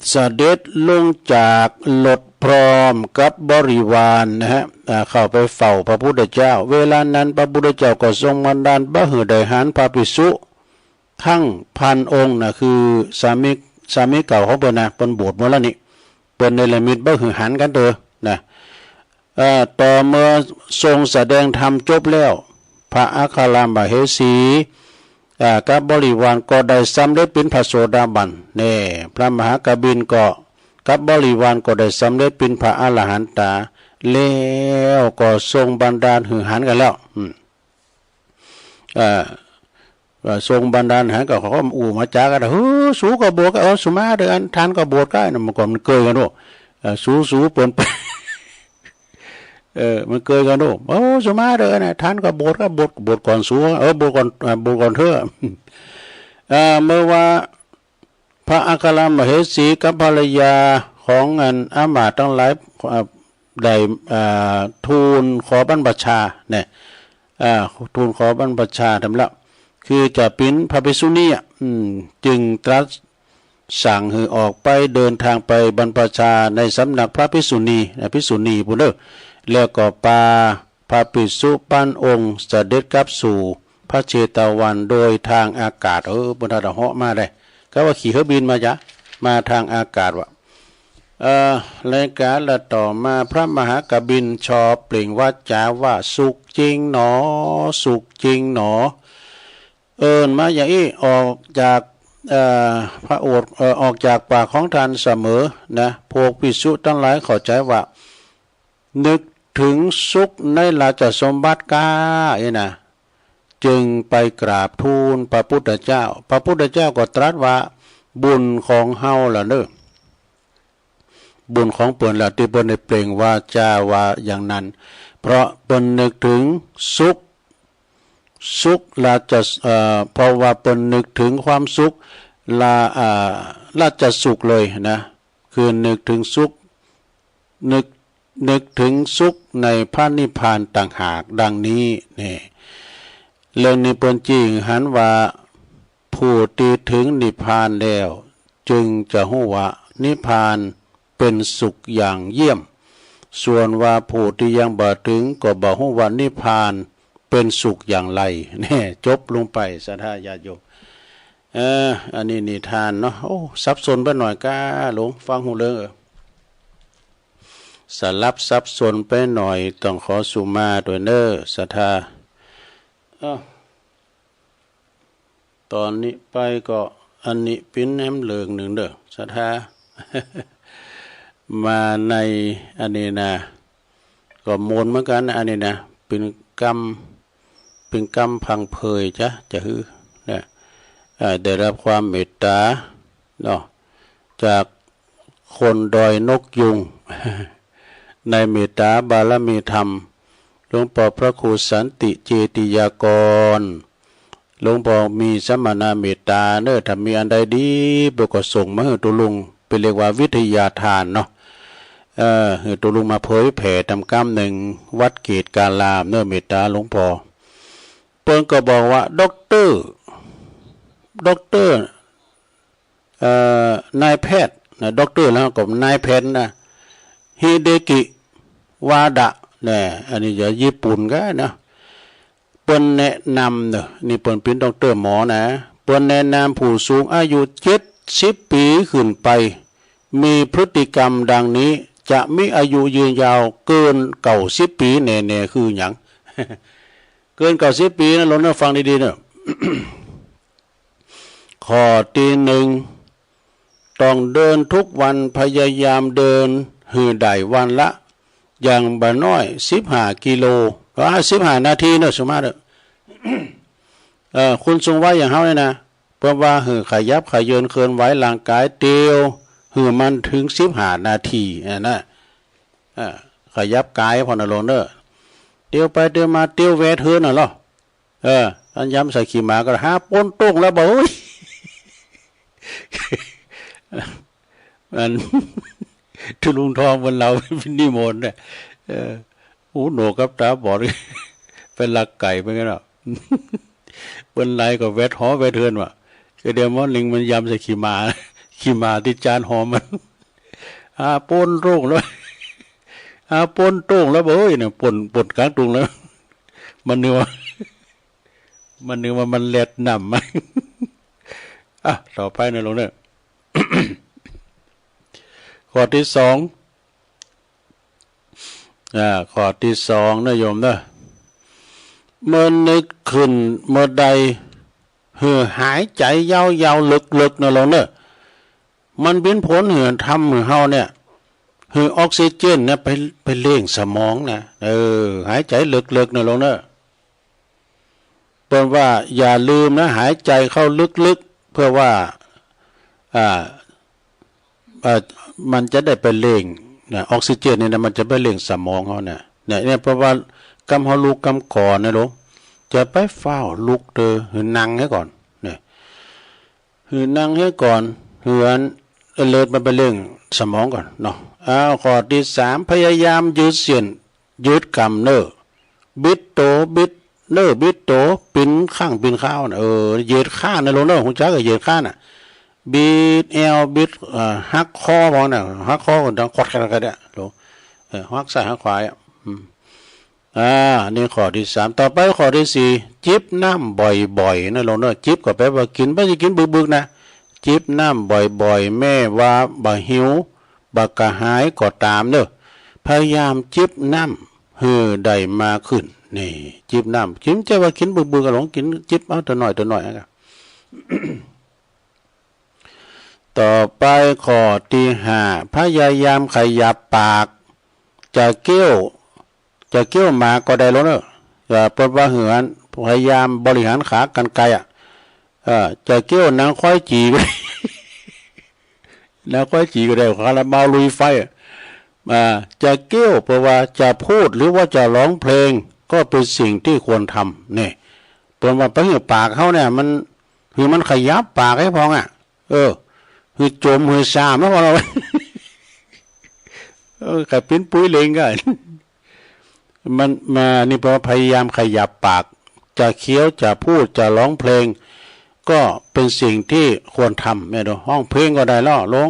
เสด็จลงจากรถพร้อมกับบริวารนะฮะเข้าไปเฝ้าพระพุทธเจ้าเวลานั้นพระพุทธเจ้าก็ทรงบันดาลบะหือได้หันพระภิกษุทั้ง1,000 องค์นะคือสามีเก่าของเพิ่นนะเพิ่นบวชหมดแล้วนี่เพิ่นในละมิตบะหือหันกันเด้อนะต่อเมื่อทรงแสดงธรรมจบแล้วพระอัครมเหสีกับบริวารก็ได้สำเร็จเป็นพระโสดาบันแน่พระมหากบิณก็กับบริวารก็ได้สำเร็จเป็นพระอรหันตาแล้วก็ทรงบันดาลหือหันกันแล้วทรงบันดาลหันก็เขาก็อู่มาจากกันสูก็บวชก็สุมาเดือนทานก็บวชก็นะมันก็มันเกยกันด้วยสูเปิ่นไปมันเกยกันด้วยสุมาเดือนนะทานก็บวชก่อนสูบวชก่อนเถอะเมื่อว่าพระอัครมเหสีกับภรรยาของอามาตย์ทั้งหลายได้ทูลขอบรรพชาเนี่ยทูลขอบรรพชาทำแล้วคือจะเป็นพระภิกษุณีจึงตรัสสั่งให้ออกไปเดินทางไปบรรพชาในสำนักพระภิกษุณีผู้เด้อแล้วก็พระภิกษุปั้นองค์เสด็จกลับสู่พระเชตวันโดยทางอากาศบนทางเหาะมาได้ก็ว่าขี่เครื่องบินมาทางอากาศว่ะรายการละต่อมาพระมหากบิณชอบเปล่งวาจาว่าสุขจริงหนอสุขจริงหนอมาอย่างนี้ออกจากพระโอษฐ์ออกจากปากของท่านเสมอนะพวกภิกษุทั้งหลายเข้าใจว่านึกถึงสุขในราชสมบัติกานะจึงไปกราบทูลพระพุทธเจ้าก็ตรัสว่าบุญของเฮาล่ะเด้อบุญของเปิ้นล่ะที่เปิ้นได้เปล่งวาจาว่าอย่างนั้นเพราะเปิ้นนึกถึงสุขราชเพราะว่าเปิ้นนึกถึงความสุขราชสุขเลยนะคือนึกถึงสุขนึกถึงสุขในพระนิพพานต่างหากดังนี้นี่เรื่องนี้เปิ้นจริงหันว่าผู้ที่ถึงนิพพานแล้วจึงจะรู้ว่านิพพานเป็นสุขอย่างเยี่ยมส่วนว่าผู้ที่ยังบ่ถึงก็บ่รู้ว่านิพพานเป็นสุขอย่างไรแน่จบลงไปศรัทธาญาติโยมอันนี้นิทานเนาะโอ้ซับซ้อนไปหน่อยก้าหลวงฟังหูเรื่องสลับซับซ้อนไปหน่อยต้องขอสุมาด้วยเน้อศรัทธาตอนนี้ไปก็อันนี้ปิ้นแหมเหลืองหนึ่งเด้อศรัทธามาในอันนี้นะก็โมนเหมือนกันอันนี้นะเป็นกรรมพังเพยจะฮือนะได้รับความเมตตาเนาะจากคนดอยนกยุงในเมตตาบารมีธรรมหลวงพ่อพระครูสันติเจติยากรหลวงพ่อมีสมณเมตตาเนอะถ้ามีอันใดดีเบิกก็ส่งมาให้ตุลุงเป็นเรียกว่าวิทยาทานเนาะให้ตุลุงมาเผยแผ่ทำกรรมหนึ่งวัดเกตกาลามเนอะเมตตาหลวงพ่อเปิ้นก็บอกว่าด็อกเตอร์นายแพทย์นะด็อกเตอร์แล้วก็นายแพทย์นะฮิเดกิวาดะเนี่ยอันนี้จะญี่ปุ่นก็นะเปิ้นแนะนำเนอะนี่เปิ้นเป็นด็อกเตอร์หมอนะ เปิ้นแนะนำผู้สูงอายุ70 ปีขึ้นไปมีพฤติกรรมดังนี้จะมีอายุยืนยาวเกิน90 ปีแน่ๆคือหยัง เกิน90 ปีนะลองนะฟังดีๆเนอะ ข้อที่หนึ่งต้องเดินทุกวันพยายามเดินหือได้วันละอย่างบ่น้อย15 กิโลก็15 นาทีเนอะสมมาเนอะคุณทรงไว้อย่างเฮาเนี่ยนะเพราะว่าหือขยับขยืนเคลื่อนไหวร่างกายเตียวหือมันถึง15 นาทีนะขยับกายพอนะลงเนอะเตียวไปเตียวมาเตียวแวะเฮือนน่ะเหรออันย้ำใส่ขี่ม้าก็หาปนต้งแล้วบ่เอ้ยมันทุลุงทองบนเราเป็นนิมนต์เนี่ยหูหนวกกับตาบอดเป็นลักไก่เป็นไงเนาะเป็นไรก็แวดหอแวดเทือนว่ะก็เดี๋ยวมอลิงมันยำใส่ขี่ม้าที่จานหอมมันปนโร่งแล้วปนโต้งแล้วเอ้ยเนี่ยปนกลางตรงแล้วมันนึกว่ามันเล็ดหนำมันต่อไปนะลงเนี่ย ข้อที่สองข้อที่สองนะโยมนะเมื่อนึกขึ้นเมื่อใดหายใจยาวๆลึกๆนะลงเนี่ยมันเป็นผลทำเฮาเนี่ยออกซิเจนเนี่ยไปเลี้ยงสมองนะหายใจลึกๆนะลงนะเปิ้นว่าอย่าลืมนะหายใจเข้าลึกๆเพื่อว่ามันจะได้ไปเลี้ยงนะออกซิเจนเนี่ยนะมันจะไปเลี้ยงสมองเขาเนี่ยเพราะว่ากำเฮาลุกกำก่อนนะลูกจะไปเฝ้าลุกนั่งให้ก่อนเนี่ยนั่งให้ก่อนเเลิศมันไปเลี้ยงสมองก่อนเนาะข้อที่สามพยายามยืดเส้นยืดกำเนอบิดโตบิดเนอบิดโตปินข้างปินข้าวนะยืดข้างนะลงเนอคุณจ้าก็ยืดข้างน่ะบิดเอวบิดหักคอพอน่ะหักคอคนดังคอดกันเนี่ยลงหักซ้ายหักขวานี่ข้อที่สามต่อไปข้อที่สี่จิบน้ำบ่อยๆนะลงเนอจิบก็แปลว่ากินไม่ใช่กินบึกๆนะจิบน้ำบ่อยๆแม่ว่าบ่หิวบ่กระหายก็ตามเนอะพยายามจิบน้ำได้มาขึ้นนี่จิบน้ำกินจะว่ากินบึกๆก็หลงกินจิบเอาตัวหน่อยนะครับ ต่อไปข้อที่ห้าพยายามขยับปากจะเกี้ยวหมาก็ได้แล้วเนอะเพราะว่าพยายามบริหารขากรรไกรจะเกี้ยวนางควายจีก็ได้ นางควายจีก็ได้คาราบาวลุยไฟจะเกี้ยวเพราะว่าจะพูดหรือว่าจะร้องเพลงก็เป็นสิ่งที่ควรทำเนี่ยเพราะว่าปากเขาเนี่ยมันขยับปากให้พองจมซามแล้วพอเรา กับปิ้นปุ้ยเลงกันมันมานี่เพราะพยายามขยับปากจะเคี้ยวจะพูดจะร้องเพลงก็เป็นสิ่งที่ควรทำไม่ดูห้องเพลงก็ได้ล่อลง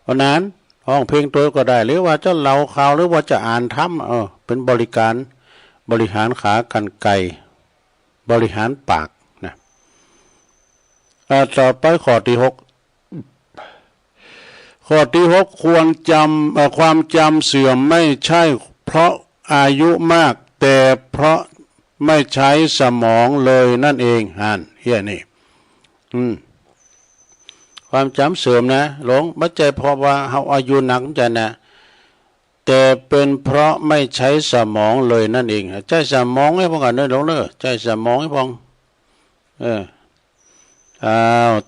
เพราะนั้นห้องเพลงตัวก็ได้หรือว่าจะเล่าข่าวหรือว่าจะอ่านธรรมเป็นบริหารขากรรไกรบริหารปากนะต่อไปข้อที่หกควรจำความจำเสื่อมไม่ใช่เพราะอายุมากแต่เพราะไม่ใช้สมองเลยนั่นเองเฮียนี่ความจำเสื่อมนะหลงไม่ใช่เพราะว่าเขาอายุหนักใจนะแต่เป็นเพราะไม่ใช้สมองเลยนั่นเองใช้สมองให้พองกันเนอะหลงเนอะใช้สมองให้พอง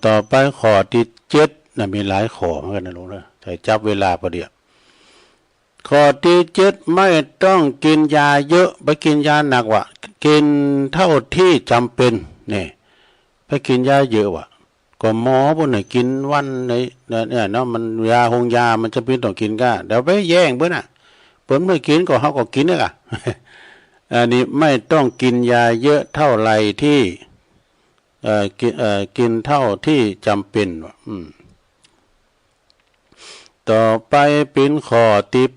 ต่อไปข้อที่7นะมีหลายข้อเหมือนกันนะหลงเนอะแต่จับเวลาพอดีข้อที่7ไม่ต้องกินยาเยอะไปกินยาหนักว่ะกินเท่าที่จำเป็นนี่ไปกินยาเยอะว่ะก็หมอพวกไหนกินวันเนี่ยเนาะมันยามันจะเป็นต้องกินก็เดี๋ยวไปแย่งเพื่อนเพิ่นไม่กินก็เขาก็กินเนี่ยอันนี้ไม่ต้องกินยาเยอะเท่าไรที่กินเท่าที่จำเป็นว่ะต่อไปเป็นข้อที่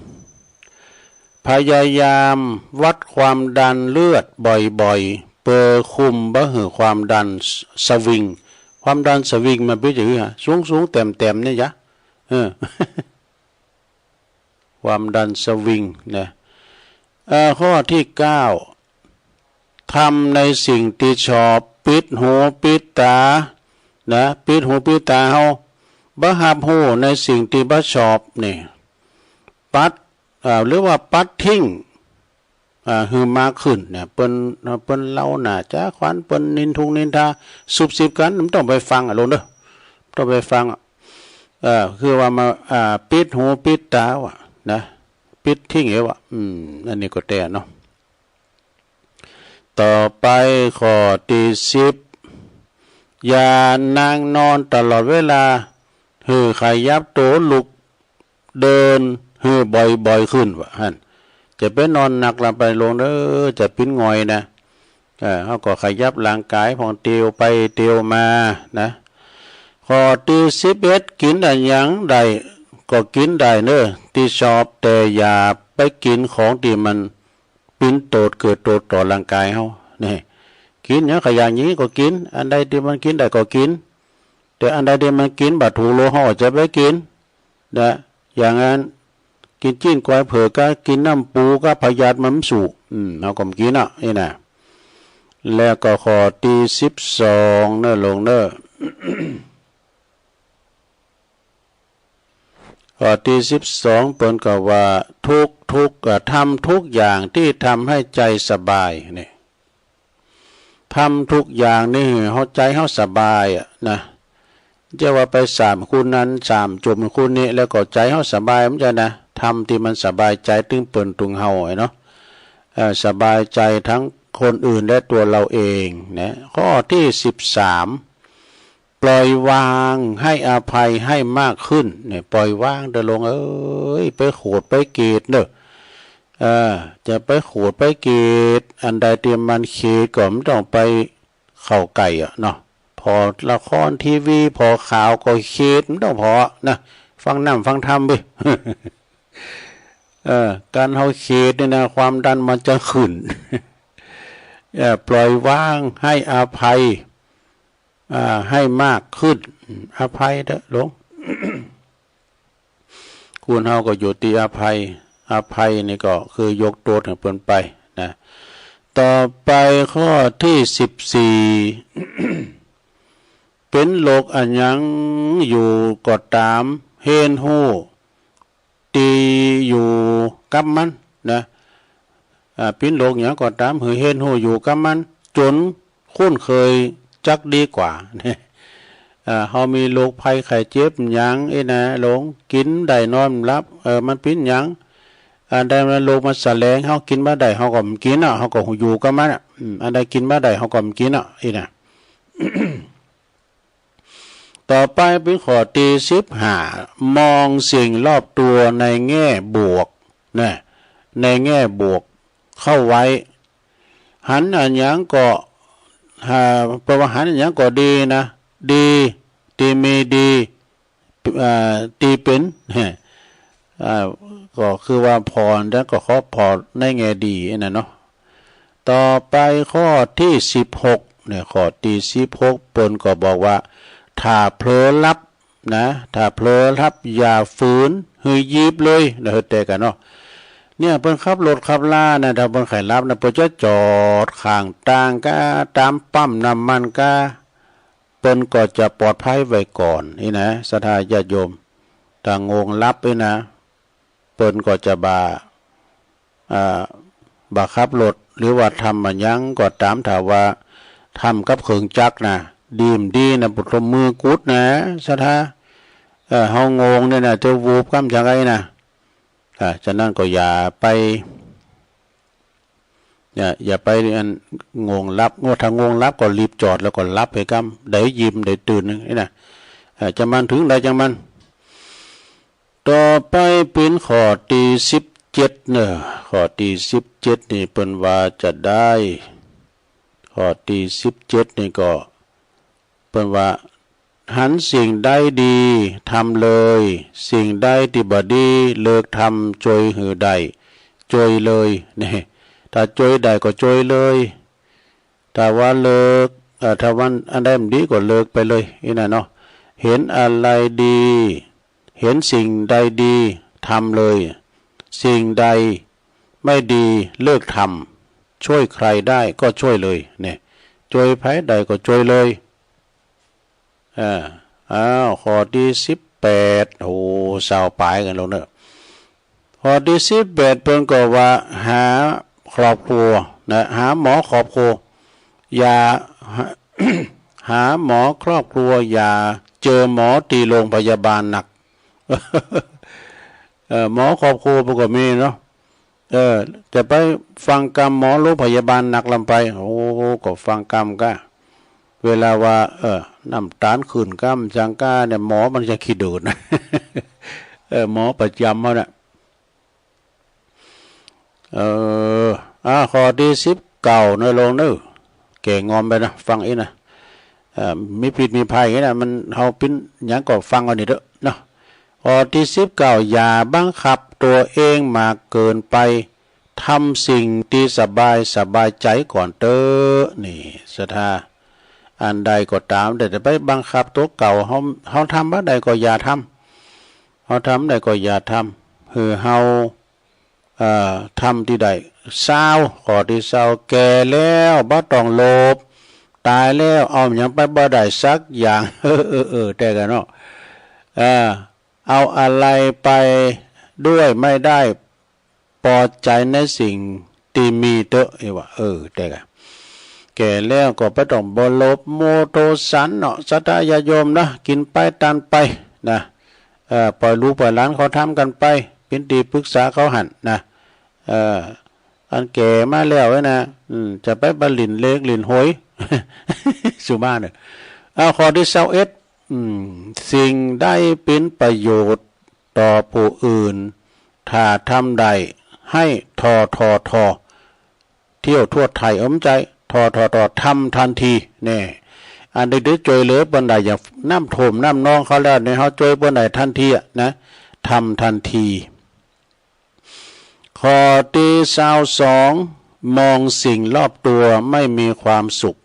8พยายามวัดความดันเลือดบ่อยๆ เปอร์คุมบ่หือความดันสวิงความดันสวิงมันเป็นอย่างนี้ฮะสูงเต็มเนี่ยยะความดันสวิงนะข้อที่9ทำในสิ่งที่ชอบปิดหูปิดตานะปิดหูปิดตาเฮาบ่หับหูในสิ่งที่บ่ชอบนี่ปัดหรือว่าปัดทิ้งหือมากขึ้นเนี่ยเปิ้นเล่าหน้าจ้าขวัญเปิ้นนินทาซุบซิบกันมันต้องไปฟังลงเด้อต้องไปฟังคือว่ามาปิดหูปิดตาว่ะนะปิดทิ้งว่ะอันนี้ก็แต่เนาะต่อไปข้อที่10อย่านั่งนอนตลอดเวลาหือขยับตัวลุกเดินหือบ่อยขึ้นว่ะหั่นจะไปนอนหนักลำไปลงเด้อจะปิ้นงอยนะเขาก็ขยับร่างกายของเตียวไปเตียวมานะข้อที่11กินอะไรอย่างใดก็กินได้เนอะที่ชอบแต่อย่าไปกินของที่มันปิ้นโตดเกิดโตดต่อร่างกายเขานี่กินอย่างขยันนี้ก็กินอันใดที่มันกินได้ก็กินแต่อันใดที่มันกินบาดถูโลห่อจะไปกินนะอย่างนั้นกินจิ้นกวายเผือกก็กินน้ำปูก็พยาธิมันสูเอาก็กินอ่ะนี่นะแล้วก็ข้อที่12เนอะลงเนอะ ข้อที่12เปิ้นก็ว่าทุกทำทุกอย่างที่ทำให้ใจสบายนี่ทำทุกอย่างนี่เฮาใจเฮาสบายนะจะว่าไป3คุณนั้น3จุ่มคุณนี้แล้วก็ใจเฮาสบายมันจะนะทำที่มันสบายใจตึงเปิ้นตุงเฮาเนาะสบายใจทั้งคนอื่นและตัวเราเองนะข้อที่13ปล่อยวางให้อภัยให้มากขึ้นเนี่ยปล่อยวางเด้อลงไปโขดไปเกลียดเด้อจะไปโขดไปเกลียดอันใดที่มันเขตก็ไม่ต้องไปเข้าไก่เนาะพอละครทีวีพอข่าวก็เขตไม่ต้องพอนะฟังน้ำฟังธรรมไป การเฮาเขตเนี่ยนะความดันมันจะขึ้น ปล่อยวางให้อภัยให้มากขึ้นอภัยเด้อหลวง คุณเฮาก็อยู่ที่อภัยนี่ก็คือยกตัวถึงเพิ่นไปนะต่อไปข้อที่14 เป็นโลกอันยังอยู่ก็ตามเห็นหู้ตีอยู่กับมันนะเป็นโลกอย่างก็ตามเห็นหู้อยู่กับมันจนคุ้นเคยจักดีกว่าเนี่ยเฮามีโรคภัยไข้เจ็บหยังนะหลงกินได้นอนหลับมันเป็นหยังอันใดมันโรคมันแสลงเฮากินบ่ได้เฮาก็บ่กินเฮาก็อยู่กับมันอันใดกินบ่ได้เฮาก็บ่กินนะ ต่อไปเป็นข้อที่15มองสิ่งรอบตัวในแง่บวกนะในแง่บวกเข้าไว้หันอันหยังก็ประวัติหันอันหยังก็ดีนะดีมีดีตีเป็นก็คือว่าพรแล้วก็ขอพรในแง่ดีนะเนาะต่อไปข้อที่16เนี่ยข้อที่16ปนก็บอกว่าถ้าเผลอรับนะถ้าเผลอรับอย่าฝืนหือยีบเลยนะเฮ็ดแต่กันเนาะเนี่ยเพิ่นขับรถขับลานะถ้าเพิ่นไขรับนะเพิ่นจะจอดข้างทางก็ตามปั๊มน้ำมันก็เพิ่นก็จะปลอดภัยไว้ก่อนนี่นะศรัทธาญาติโยมถ้างงรับนี่นะเปิ้นก็จะบาขับรถหรือว่าทำมันยังก็ตามถ้าว่าทำกับเครื่องจักรนะดีนะปุตตมือกุดนะศรัทธาเฮางงเนี่ยนะจะวูบกำจังไงนะฉะนั้นก็อย่าไปอย่าไปงงรับถ้างงรับก็รีบจอดแล้วก็รับไปกำได้ยิ้มได้ตื่นนี่นะจะมันถึงได้จังมันต่อไปเป็นข้อที่17เนอะข้อที่17นี่เปิ้นว่าจะได้ข้อที่17นี่ก็เปิ้นว่าหันสิ่งใดดีทำเลยสิ่งใดที่บ่ดีเลิกทำจอยหือใดจอยเลยนี่ถ้าจอยใดก็จอยเลย ถ้าว่าเลิกถ้าวันอันใดมันดีก็เลิกไปเลยนี่นะเนาะเห็นอะไรดีเห็นสิ่งใดดีทำเลยสิ่งใดไม่ดีเลิกทำช่วยใครได้ก็ช่วยเลยเนี่ยช่วยไผใดก็ช่วยเลยข้อที่18โอ้สาวปลายกันแล้วเนอะข้อที่18เพิ่นก็ว่าหาครอบครัวนะหาหมอครอบครัวอย่า หาหมอครอบครัวอย่าเจอหมอตีโรงพยาบาลหนัก หมอครอบครัวปกติมีเนาะจะไปฟังกรรมหมอโรงพยาบาลหนักลำไปโอ้ก็ฟังกรรมก็เวลาว่าน้ำตาลขึ้นกล้ามจังก้าเนี่ยหมอมันจะขี้ดูดนะ หมอประจำเขาเนี่ยข้อที่19ในลงนึกแก่งอมไปนะฟังอีกนะมีผิดมีภัยอย่างนี้นะมันเขาปิ้นอย่างก็ฟังเอานี่เด้อเนาะข้อที่19อย่าบังคับตัวเองมากเกินไปทำสิ่งที่สบายใจก่อนเต้อนี่ศรัทธาอันใดก็ตามแต่ไปบังคับตัวเก่าเขาทำอะไรก็อย่าทำเขาทำอะไรก็อย่าทำคือเขาทำที่ใดเศร้าขอที่เศร้าแก่แล้วบ่ต้องโลภตายแล้วเอาอย่างไปบ่ได้สักอย่างแต่กันเนาะเอาอะไรไปด้วยไม่ได้พอใจในสิ่งที่มีเตอะว่าแต่กันแก่แล้วก็ไปต้องบ่โลภโมโทสันเนาะสัตยาโยมนะกินไปตันไปนะปล่อยลูกปล่อยหลานเขาทำกันไปเป็นที่ปรึกษาเขาหันนะอันแก่มาแล้วนะจะไปบลินเล็กลินหอย สุมาเนี่ยข้อที่21สิ่งได้เป็นประโยชน์ต่อผู้อื่นถ้าทำได้ให้ทอเที่ยวทั่วไทยใจทอทำทันทีเนี่ยอันดึกๆจอยเหลือบนใดอย่างน้ำโถมน้ำนองเขาแล้วเนี่ยเขาจอยบนใดทันทีนะทำทันทีข้อที่22มองสิ่งรอบตัวไม่มีความสุข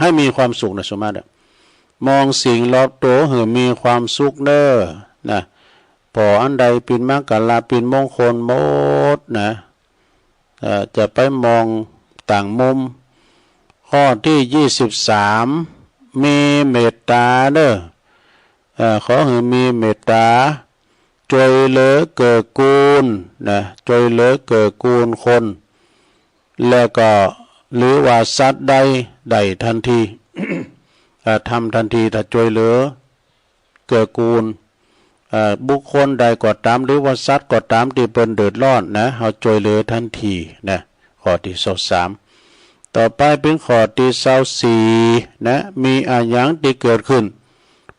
ให้มีความสุขนะสมมติมองสิ่งรอบตัวให้มีความสุขเด้อนะพออันใดเป็นมรรคลาเป็นมงคลหมดนะจะไปมองต่างมุมข้อที่23มีเมตตาเด้อขอให้มีเมตตาช่วยเหลือเกื้อกูลนะช่วยเหลือเกื้อกูลคนแล้วก็หรือว่าสัตว์ใดทันที ทำทันทีถ้าช่วยเหลือเกื้อกูลบุคคลใดก็ตามหรือว่าสัตว์ก็ตามที่เปิ้นเดือดร้อนนะเฮาช่วยเหลือทันทีนะข้อที่23ต่อไปเป็นข้อที่24นะมีอะไรอย่างที่เกิดขึ้น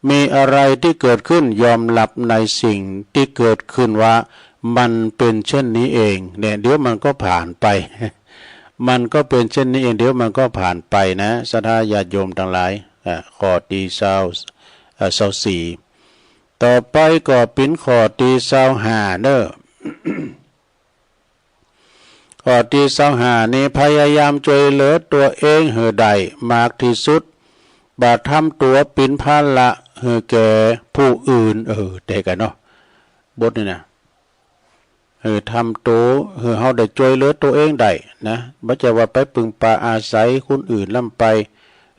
มีอะไรที่เกิดขึ้นยอมรับในสิ่งที่เกิดขึ้นว่ามันเป็นเช่นนี้เองเนี่ยเดี๋ยวมันก็ผ่านไป มันก็เป็นเช่นนี้เองเดี๋ยวมันก็ผ่านไปนะศรัทธาญาติโยมทั้งหลายข้อที่24ต่อไปก็เป็นข้อที่25เด้อ ข้อที่25นี้พยายามช่วยเหลือตัวเองให้ได้มากที่สุดบาทำตัวเป็นภาระให้แก่ผู้อื่นแต่กันเนาะบทนี่นะทำตัวให้เฮาได้ช่วยเหลือตัวเองได้นะบ่จะว่าไปพึ่งพาอาศัยคนอื่นลำไป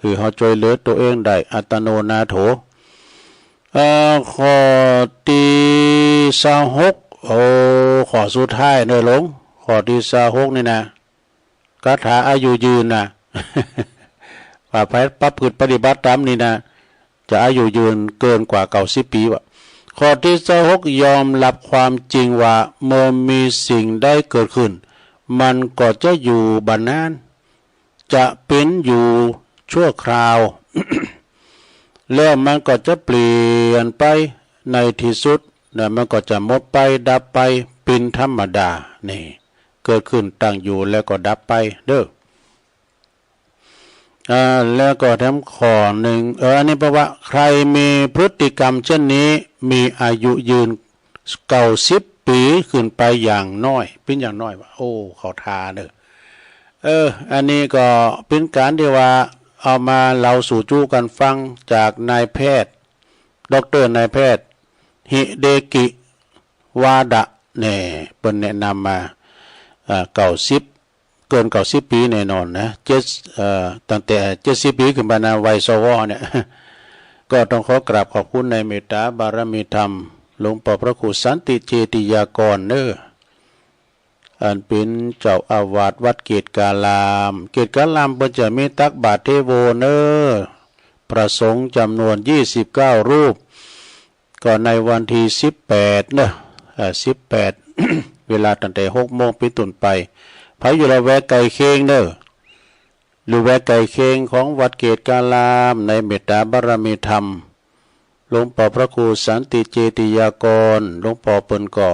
ให้เฮาช่วยเหลือตัวเองได้อัตโนนาโถข้อที่26ข้อสุดท้ายเด้อหลงข้อที่26นี่นะคาถาอายุยืนนะ ว่าไปประพฤติปฏิบัติตามนี่นะจะอายุยืนเกินกว่า90ปีว่ะข้อที่26ยอมรับความจริงว่าเมื่อมีสิ่งได้เกิดขึ้นมันก็จะอยู่บัดนานจะเป็นอยู่ชั่วคราว แล้วมันก็จะเปลี่ยนไปในที่สุดนะมันก็จะหมดไปดับไปเป็นธรรมดานี่เกิดขึ้นตั้งอยู่แล้วก็ดับไปเด้อแล้วก็ทำข้อหนึ่งอันนี้แปลว่าใครมีพฤติกรรมเช่นนี้มีอายุยืน90 ปีขึ้นไปอย่างน้อยเป็นอย่างน้อยว่าโอ้เขาทาเด้อ อันนี้ก็เป็นการที่ว่าเอามาเราสู่จู้กันฟังจากนายแพทย์ดร.นายแพทย์ฮิเดกิวาดะเนี่ยเป็นแนะนำมาเกิน90 ปีแน่นอนนะตั้งแต่70 ปีขึ้นไปนะวัยสวเนี่ยก็ต้องขอกราบขอบคุณในเมตตาบารมีธรรมหลวงพ่อพระครูสันติเจติยากรอันเป็นเจ้าอาวาสวัดเกตกาลามเพิ่นจะมีตักบาตรเทโวประสงค์จำนวน29 รูปก็ในวันที่18 18 เวลาตั้งแต่6 โมงเป็นต้นไปพายุระแวกไก่เค้งหรือแวกไก่เค้งของวัดเกตกาลามในเมตตาบารมีธรรมหลวงพ่อพระครูสันติเจติยากรหลวงพ่อเปิ้นก็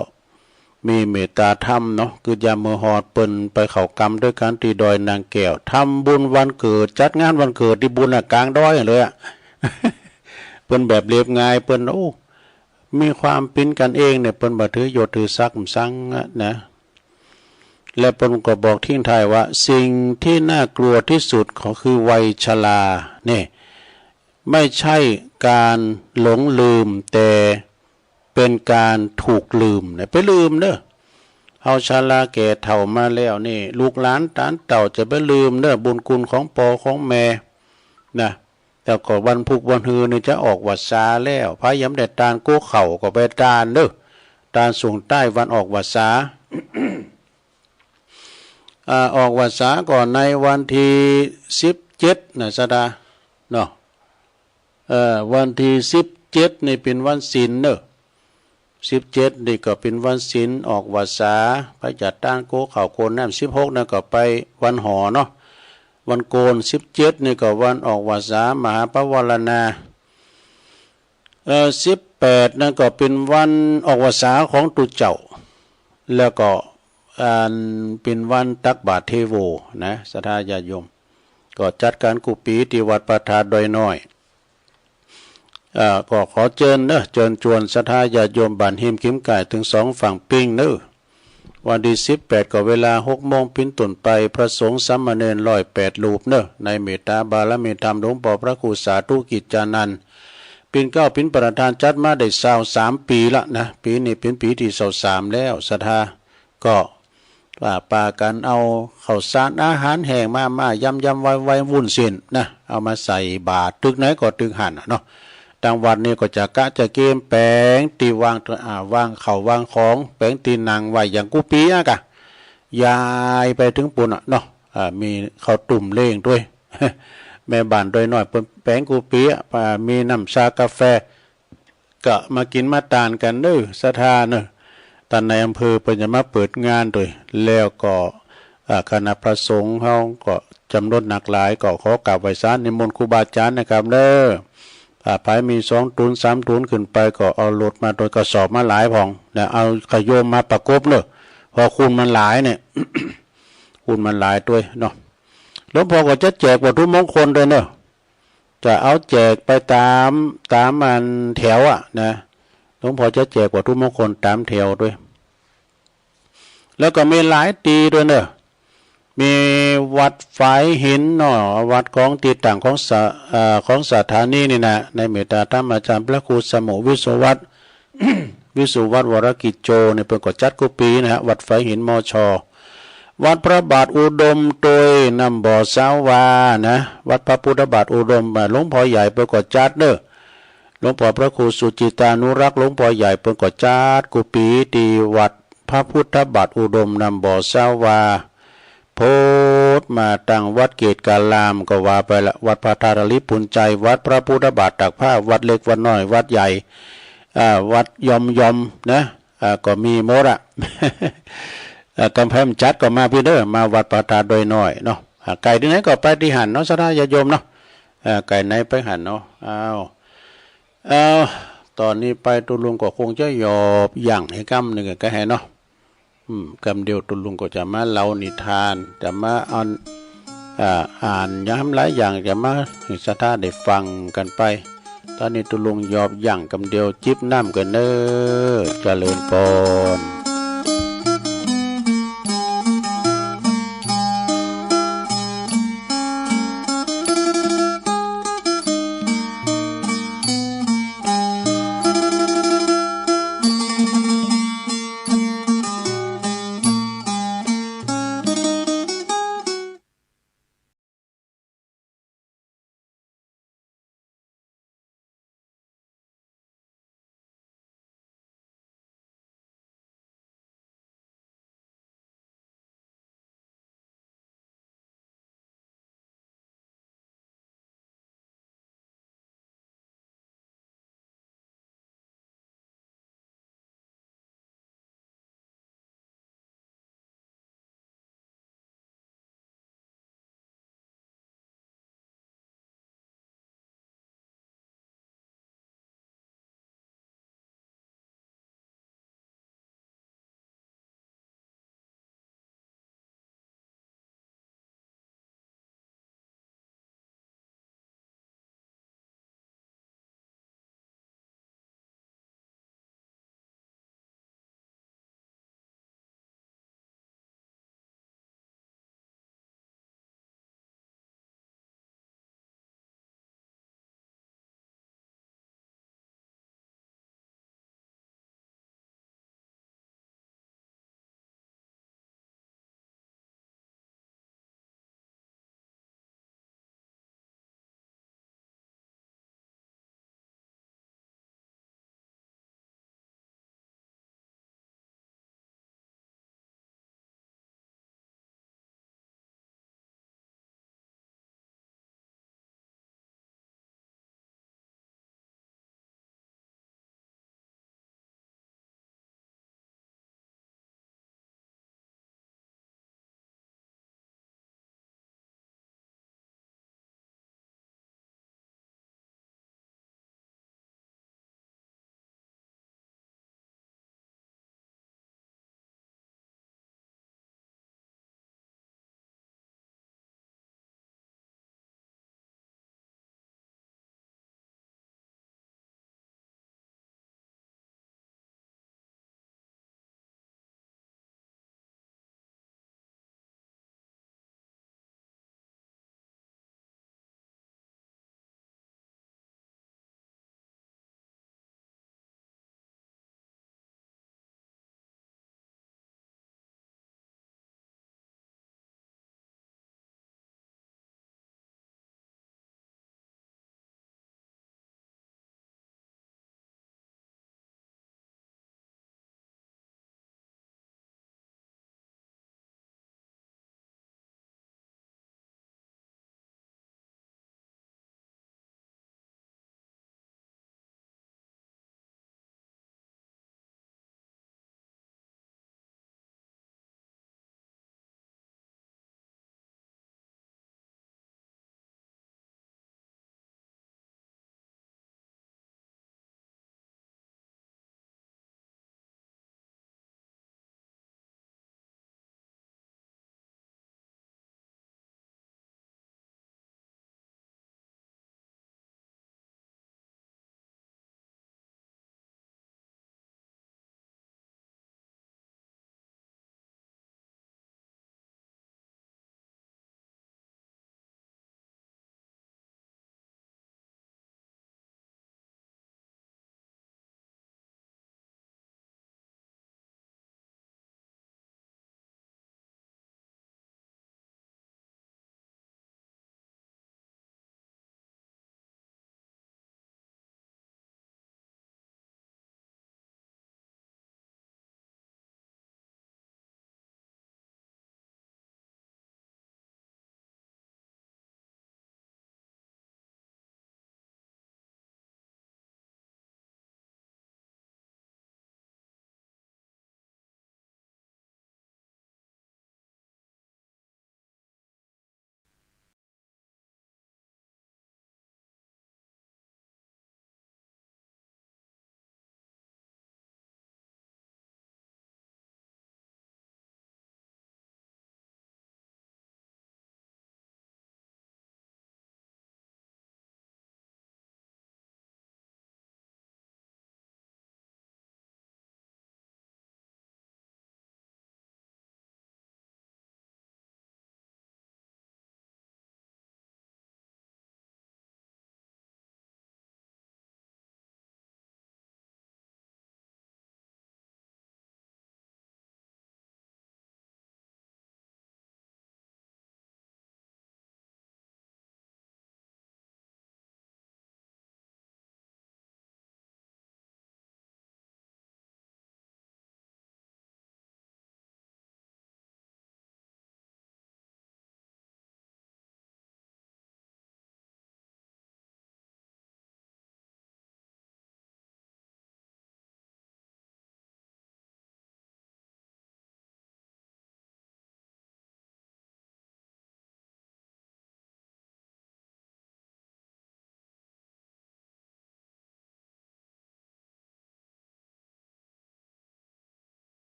มีเมตตาธรรมเนาะคือยามมือหอดเปิ้นไปเข้ากรรมด้วยการตีดอยนางแก้วทำบุญวันเกิดจัดงานวันเกิดที่บุญกลางดอยเลยอ่ะ เปิ้นแบบเรียบง่ายเปิ้นมีความเป็นกันเองเนี่ยเปิ้นบ่ถือโยถือซักซังนะและเปิ้นก็บอกทิ้งท้ายว่าสิ่งที่น่ากลัวที่สุดก็คือวัยชราเนี่ยไม่ใช่การหลงลืมแต่เป็นการถูกลืมเนี่ยไปลืมเอาชราแก่เฒ่ามาแล้วนี่ลูกหลานตานเต่าจะไปลืมบุญคุณของปอของแม่นะแต่ก็วันพุกวันฮือนี่จะออกวัดสาแล้วพายำแดดตาลโก้เข่าก็ไปตาลตาลสูงใต้วันออกวัดสา ออกวัดสาก่อนในวันที่17นะสดาเนาะวันที่17นี่เป็นวันศีล17นี่ก็เป็นวันศีลออกวัดสาไปจัดตั้งโกเข่าโคนน้ำ16นั่นก็ไปวันหอเนาะวันโกน17นี่ก็วันออกวัดสามหาปวารณา18นั่นก็เป็นวันออกวัดสาของตุเจ้าแล้วก็เป็นวันตักบาตรเทโวนะศรัทธาญาติโยมก็จัดการกุปีที่วัดประทาดอยน้อยก็ขอเชิญชวนศรัทธาญาติโยมบ้านหิมขิมไก่ถึง2 ฝั่งปิ้งวันที่18ก็เวลา6 โมงเป็นต้นไปพระสงฆ์สามเณร108 รูปในเมตตาบารมีธรรมหลวงพ่อพระครูสาธุกิจจานันท์เป็นประธานจัดมาได้23 ปีละนะปีนี้เป็นปีที่23แล้วศรัทธาก็ว่าปากันเอาข้าวสารอาหารแห้งมายำไว้วุ่นเส้นนะเอามาใส่บาตรตึกไหนก็ตึกหันเนาะทางวัดนี้ก็จะเกมแปลงตีวางข้าววางของแปลงตีนางไว้อย่างกุปีกะยายไปถึงปุ่นเนาะมีข้าวตุ่มเล้งด้วย แม่บ้านโดยน้อยแปลงกุปีมีน้ำชากาแฟก็มากินมาทานกันศรัทธาตอนในอำเภอเพิ่นจะมาเปิดงานด้วยแล้วก็คณะพระสงฆ์เฮาก็จำนวนหนักหลายก็ขอกราบไหว้ศาลนิมนต์ครูบาอาจารย์นะครับภายมี2 ตุน 3 ตุนขึ้นไปก็เอารถมาโดยกระสอบมาหลายพองแล้วเอาขยมมาประกบพอคุณมันหลายเนี่ย คุณมันหลายด้วยเนาะหลวงพ่อก็จะแจกวัตถุมงคลด้วยจะเอาแจกไปตามมันแถวนะหลวงพ่อจะแจกวัตถุมงคลตามแถวด้วยแล้วก็มีหลายตีด้วยมีวัดฝายหินวัดของตีต่างของสถานีนี่นะในเมตตาธรรมอาจารย์พระครูสมุวิสุวัต วิสุวัตวรกิจโจเนี่ยเป็นกจัดกุปีนะฮะวัดฝายหินมช.วัดพระบาทอุดมโดยนำบ่อสาวานะวัดพระพุทธบาทอุดมหลวงพ่อใหญ่เป็นกจัดหลวงพ่อพระครูสุจิตานุรักษ์หลวงพ่อใหญ่เป็นกจัดกุปีที่วัดพระพุทธบาทอุดมนำบ่อสาวาโพธมาตั้งวัดเกตกาลามก็ว่าไปละวัดพระธาตุลิปุญใจวัดพระพุทธบาทตักผ้าวัดเล็กวัดน้อยวัดใหญ่วัดยมนะก็มีหมดกำแพงจัดก็มาพี่มาวัดพระธาตุโดยน้อยเนาะไก่ที่ไหนก็ไปที่หันเนาะศรัทธาญาติโยมเนาะไก่ไหนไปหันเนาะตอนนี้ไปตุลุงก็คงจะยอบอย่างให้กำหนึ่งก็ให้เนาะกำเดียวตุลุงก็จะมาเล่านิทานจะมาอ่านย้ำหลายอย่างจะมาให้ศรัทธาได้ฟังกันไปตอนนี้ตุลุงยอบอย่างกำเดียวจิบน้ำกันเจริญพร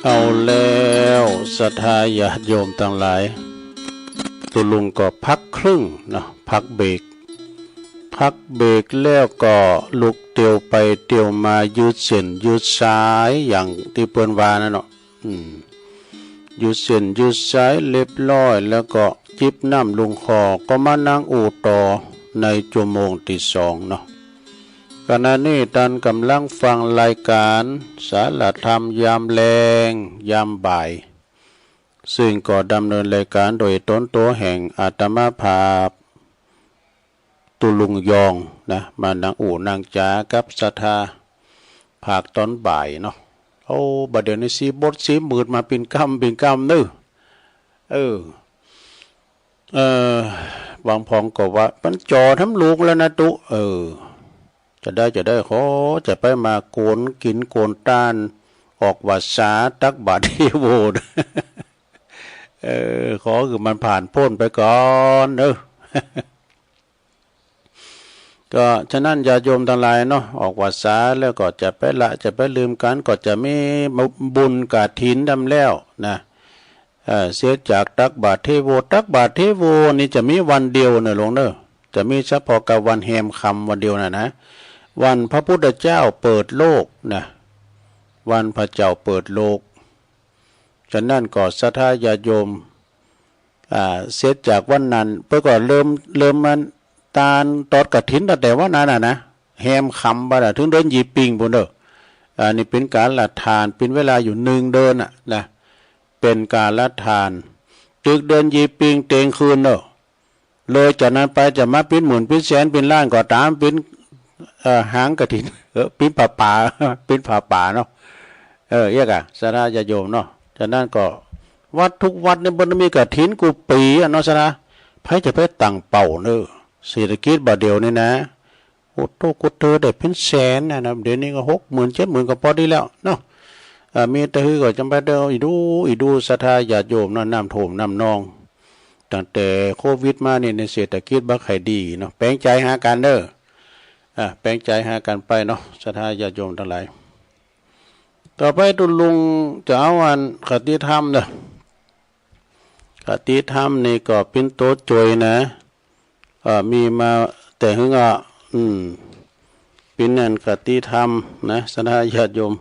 เอาแล้วศรัทธาญาติโยมทั้งหลายตุลุงก็พักครึ่งนะพักเบรกแล้วก็ลุกเตียวไปเตียวมายืดเส้นยืดสายอย่างที่เปิ้นว่านั่นเนาะยืดเส้นยืดสายเรียบร้อยแล้วก็จิบน้ำลงคอก็มานั่งอู่ต่อในชั่วโมงที่2เนาะขณะนี้ท่านกำลังฟังรายการสารธรรมยามแลงยามบ่ายซึ่งก็ดำเนินรายการโดยต้นโตแห่งอาตมาภาพตุลุงยองนะมานั่งอู่นั่งจากับศรัทธาภาคตอนบ่ายเนาะโอ้บัดเดี๋ยวนี้สีบทสีมืดมาเป็นกำนึบางพองก็ว่ามันจอทำลูกแล้วนะตุจะได้ขอจะไปมาโกนกินโกนต้านออกวาสาตักบาตรที่โวดขอคือมันผ่านพ้นไปก่อนก็ฉะนั้นญาติโยมทั้งหลายเนาะออกวาสาแล้วก็จะไปลืมกันก็จะไม่บุญกฐินดำแล้วนะเสียจากตักบาตรเทโวนี่จะมีวันเดียวเนอะหลวงเนอะจะมีเฉพาะกับวันแฮมค่ำวันเดียวนะวันพระพุทธเจ้าเปิดโลกนะวันพระเจ้าเปิดโลกฉะนั้นก็ศรัทธาญาติโยมเสียจากวันนั้นเพื่อก็เริ่มมันตาลตอดกฐินแต่ว่านั้นนะแฮมคำบ่ได้ถึงเดินยีปิงพุ่นเด้อนี่เป็นการละทานเป็นเวลาอยู่1เดือนนะเป็นการละทานตึกเดินยีปิงเตงคืนเด้อเลยจากนั้นไปจะมาเป็นหมื่นเป็นแสนเป็นล้านก็ตามเป็นหางกฐินเป็นผ้าป่าเนาะแยกศรัทธาญาติโยมเนาะฉะนั้นก็วัดทุกวัดเนี่ยบ่มีกฐินกูปีเนาะศรัทธาไผจะไปตั้งเป้าเด้อเศรษฐกิจบาดเดียวนี่นะโอ้โตกุเตอได้เป็นแสนนะเดี๋ยวนี้ก็60,000 70,000ก็พอดีแล้วเนาะมีแต่ฮือก็จำเป็นเด้ออีดูศรัทธาญาติโยมเนาะน้ำท่วมน้ำนองตั้งแต่โควิดมานี่ในเศรษฐกิจบ่ค่อยดีเนาะแปลงใจหากันเด้อแปลงใจหากันไปเนาะศรัทธาญาติโยมทั้งหลายต่อไปตุลุงจะเอาอันคติธรรมเด้อคติธรรมนี่ก็เป็นโตจอยนะมีมาแต่หึงเป็นนั่นคติธรรมนะศรัทธาญาติโยม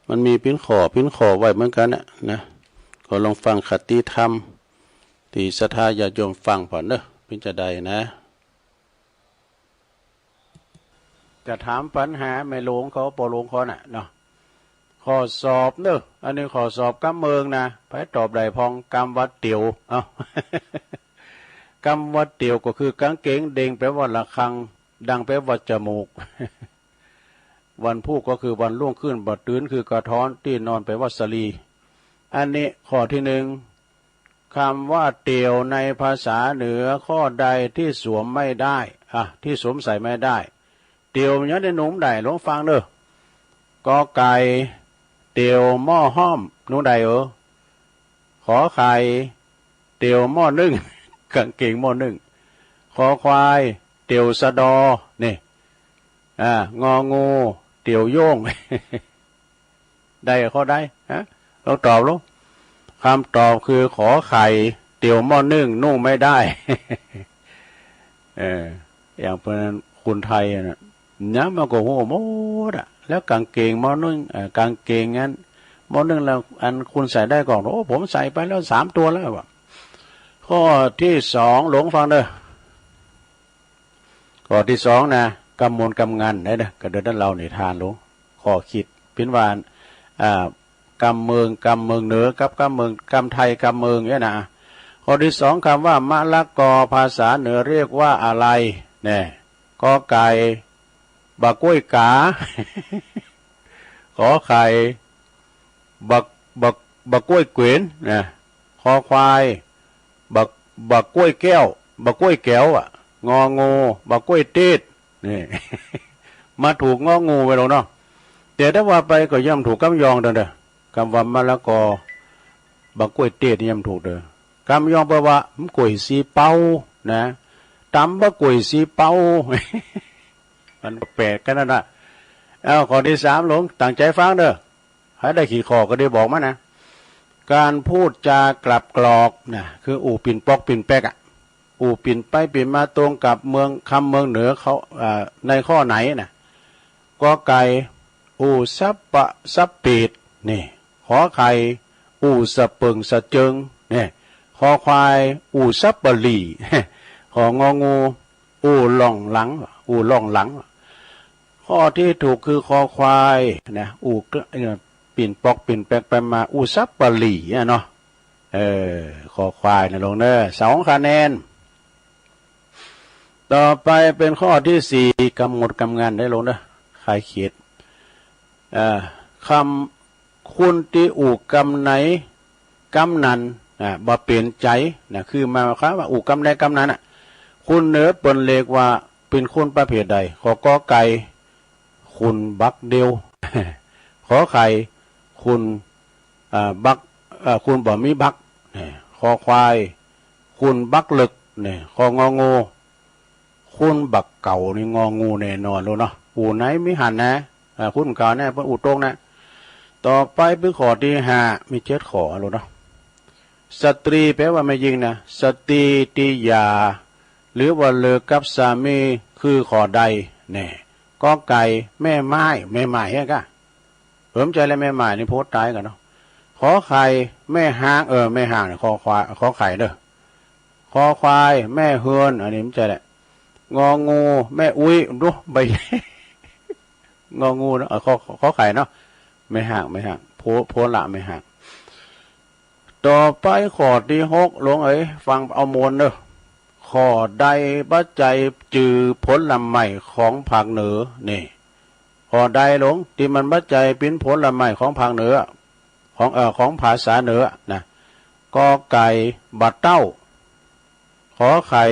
มันมีเป็นขอไว้เหมือนกันนะก็ลองฟังคติธรรมที่ศรัทธาญาติโยมฟังผ่อนเด้อเป็นจะได้นะจะถามปัญหาไม่หลงเขาปอหลงเขาน่ะเนาะข้อสอบเนอะอันนี้ข้อสอบกำเมืองนะไปตอบได้พองกำวัดเตียวกำวัดเตียวก็คือกางเกงเด้งแปลว่าระฆังดังแปลว่าจมูกวันพูกก็คือวันล่วงขึ้นบัดตื่นคือกระท้อนที่นอนแปลว่าสลีอันนี้ข้อที่1คำว่าเตียวในภาษาเหนือข้อใดที่สวมไม่ได้ที่สวมใส่ไม่ได้เตียวมันยังได้หนุ่มได้ลองฟังเด้อกอไก่เตียวหม้อห้อมหนุ่มได้ขอไข่เตียวหม้อนึ่งกางเกงหม้อนึ่งขอควายเตียวสะดอนี่งองูเตียวโย่ง ได้ข้อได้เราตอบลูกคำตอบคือขอไข่เตียวหม้อนึ่งนุ่งไม่ได้ อย่างเป็นคนไทยนะเนี่ยมันก็โหหมดแล้วกางเกงหม้อนึ่งกางเกงงั้นหม้อนึ่งแล้วอันคุณใส่ได้ก่อนโอ้ผมใส่ไปแล้ว3 ตัวแล้วว่ะข้อที่2หลงฟังเด้อ ข้อที่สองนะกำมลกำงานได้นะกระเดินเราในทานลงข้อคิดพินวานกำเมืองเหนือกับกำเมืองกำไทยกำเมืองเนี่ยนะข้อที่สองคำว่ามะละกอภาษาเหนือเรียกว่าอะไรเนี่ยกอไก่บักกล้วยกา ขอไข่บักกล้วยเกวียนนะคอควายบักกล้วยแก้วบักกล้วยแก้วอ่ะงองูบักกล้วยตีดนี่ มาถูกงองูไปแล้วเนาะแต่ถ้าว่าไปก็ย่ำถูกกำยองเด้อคำว่ามะละกอบักกล้วยตีดย่ำถูกเด้อกำยองแปลว่ามันกล้วยสีเป้านะตำบักกล้วยสีเป้า มันแปลกกันนั่นน่ะเอาข้อที่สามหลงตั้งใจฟังเด้อให้ได้ขี่คอก็ได้บอกมานะการพูดจากลับกรอกนะคืออู่ปิ่นปอกปิ่นแป๊กอ่ะอู่ปิ่นไปปิ่นมาตรงกับเมืองคำเมืองเหนือเขาในข้อไหนนะกอไก่อู่ซับปะซับปีดนี่ขอไข่อู่สะเปิงสะเจิงนี่ขอควายอู่ซับปะหลี่ขององูอู่ล่องหลังอู่ล่องหลังข้อที่ถูกคือคอควายนะอู่ปิ่นปอกปิ่นแปกไปมาอู่ซับปะหลี่เนาะคอควายนะลงเนอ2 คะแนนต่อไปเป็นข้อที่4กำหนดกำงานได้ลงเนอใครเขียนคำคุณที่อู่กำไหนกำนันบ่เปลี่ยนใจนะคือมาครับว่าอู่กำไหนกำนันคุณเนื้อเปิ่นเรียกว่าเป็นคุณประเภทใดขอกอไก่คุณบักเดียว ขอไข่คุณบักคุณบ่มีบักคอควายคุณบักลึกเนี่ยขององูคุณบักเก่านี่งองูแน่นอนเลยเนาะอู่ไหนไม่หันนะคุณเก่าแน่เพิ่นอู่ตรงนะต่อไปเป็นข้อที่5มี7 ข้อเลยเนาะสตรีแปลว่าไม่ยิงนะสตรีติยาหรือว่าเลิกกับสามีคือข้อใดเนี่ยกอไก่แม่ไม้เฮ้ยกะเพิ่มใจแล้วแม่ไม้นี่โพสต์ตายกันเนาะขอไข่แม่หางแม่หางเนี่ยคอควายขอไข่เด้อคอควายแม่เฮือนอันนี้มันใจแหละงองูแม่อุ้ยดูใบ งองูเนาะขอไข่เนาะไม่ห่างโพละไม่ห่างต่อไปข้อที่6ลงฟังเอามวลเด้อข้อใดปัจจัยจือผลลำไม้ของภาคเหนือนี่ข้อใดลงที่มันปัจจัยเป็นผลลำไม้ของภาคเหนือของภาษาเหนือนะกอไก่บัดเต้าขอไข่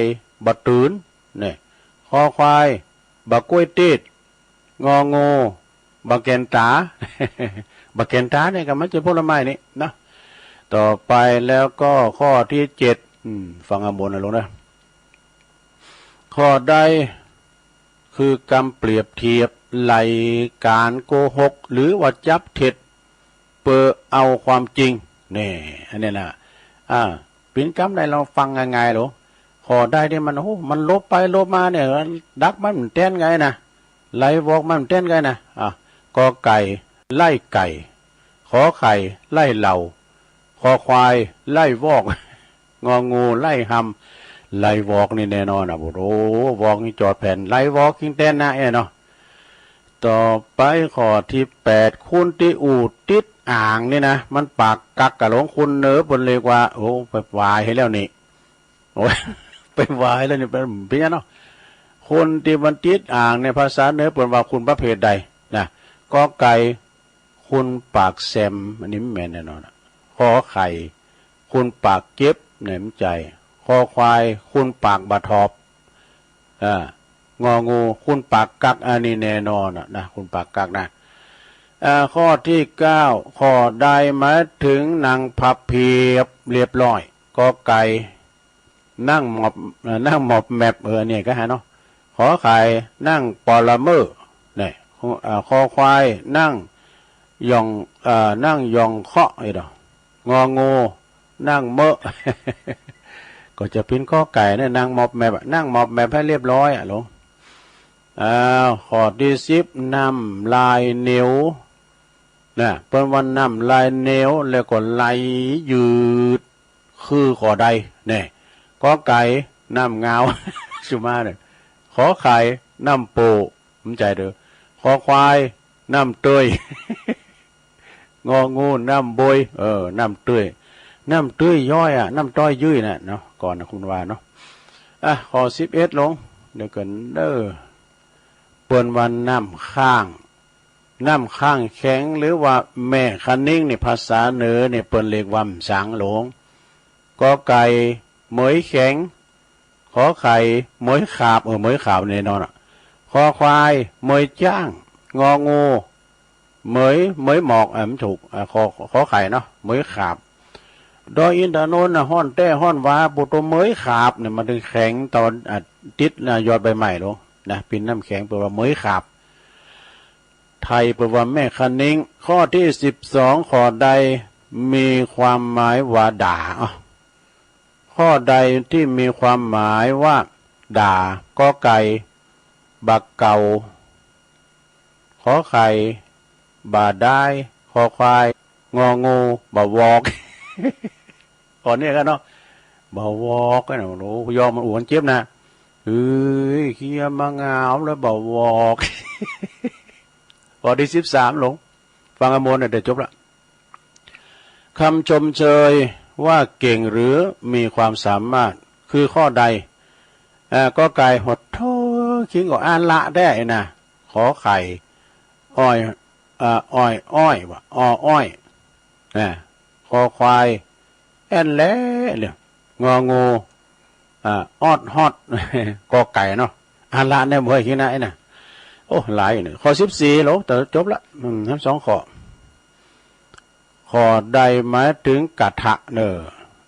บัดตื่นนี่คอควายบักกล้วยตีดงองูบักแกนตา บักแกนตาเนี่ยก็มันจะผลไม้นี่นะต่อไปแล้วก็ข้อที่7ฟังอมนนะลงนะข้อใดคือกำเปรียบเทียบไหลการโกหกหรือว่าจับเท็จเพื่อเอาความจริงนี่อันนี้นะเป็นกำใดเราฟังง่ายๆหรอข้อใดที่มันลบไปลบมาเนี่ยดักมันเต้นไงนะไหลวอกมันเต้นไงนะกอไก่ไล่ไก่ขอไข่ไล่เหล่าคอควายไล่วอกงองูไล่หำไล่วอกนี่แน่นอนโอ้โหวอกนี่จอดแผ่นไล่วอกกิ้งเต้นนะเนาะต่อไปข้อที่8คุณที่อูดติดอ่างนี่นะมันปากกักกะหลงคุณเนื้อบนเลยว่าโอ้ไปวายให้แล้วนี่โอ้ย ไปวายแล้วนี่เป็นยังเนาะคนที่มันติดอ่างในภาษาเหนือเปิดว่าคุณประเภทใดนะกอไก่คุณปากแซมอันนี้ไม่แม่นแน่นอนขอไข่คุณปากเก็บเนี่ยมันใจคอควายคุณปากบะทอบงองูคุณปากกักอันนี้แน่นอนนะคุณปากกักนะข้อที่9ข้อใดมาถึงนางพับเพียบเรียบร้อยกอไก่นั่งหมอบแมบเนี่ยก็หาเนาะขอไข่นั่งปอละเมอเนี่ยคอควายนั่งยองเคาะไอ้ดอกงองูนั่งเมอะ ก็จะเป็นข้อไก่เนี่ยนั่งหมอบแมบนั่งหมอบแมบให้เรียบร้อยลงข้อที่10น้ำลายเหนียวนะเป็นวันน้ำลายเหนียวแล้วก็ไหลยืดคือข้อใดเนี่ยกอไก่น้ำเงา ชุมาเนี่ยค ขอไข่น้ำปูผมใจเด้อขอควายน้ำเตย งองูน้ำบอยน้ำเตยย่อยน้ำต้อยยื้ยน่ะเนาะก่อนนะคุณว่าเนาะขอ11ลงเดี๋ยวกันเด้อเปิ้นวันน้ำข้างแข็งหรือว่าแม่คันนิ่งในภาษาเหนือเนี่ยเปิ้นเรียกว่าสางหลงกอไก่เหมยแข็งขอไข่เหมยขาบเหมยขาวแน่นอนคอควายเหมยจ้างงองูเหมยหมอกมันถูกขอไข่เนาะเหมยขาบดอยอินทนนท์ห้อนแต้ห้อนวาปุตเหมยขาบเนี่ยมันถึงแข็งตอนติดยอดใบใหม่ลงนะปินน้ำแข็งแปลว่าเหมยขาบไทยแปลว่าแม่คันนิ่งข้อที่12ข้อใดมีความหมายว่าด่าข้อใดที่มีความหมายว่าด่าก็ไก่บักเก่าขอไข่บาได้ขอควายงองูบ่าวอกก่อนนี้กันเนาะบ่าวอกกันเนาะยอมมันอ้วนเจ็บนะเขี้ยมางาวแล้วบ่าวอกข้อที่13ลงฟังอมนเดี๋ยวจบละคำชมเชยว่าเก่งหรือมีความสามารถคือข้อใดก็ไก่หดโทคิงก็อ่านละได้นะขอไข่อ้อยว่ะอ้อยคอควายแอนแล้เนี่ยงองูออดฮอดก็ไก่เนาะอ่านละเนี่ยบ่ให้คิดนะไอ้น่ะโอ้หลายเนี่ยข้อ14แล้วแต่จบละทั้ง2ข้อใดหมายถึงกระทะ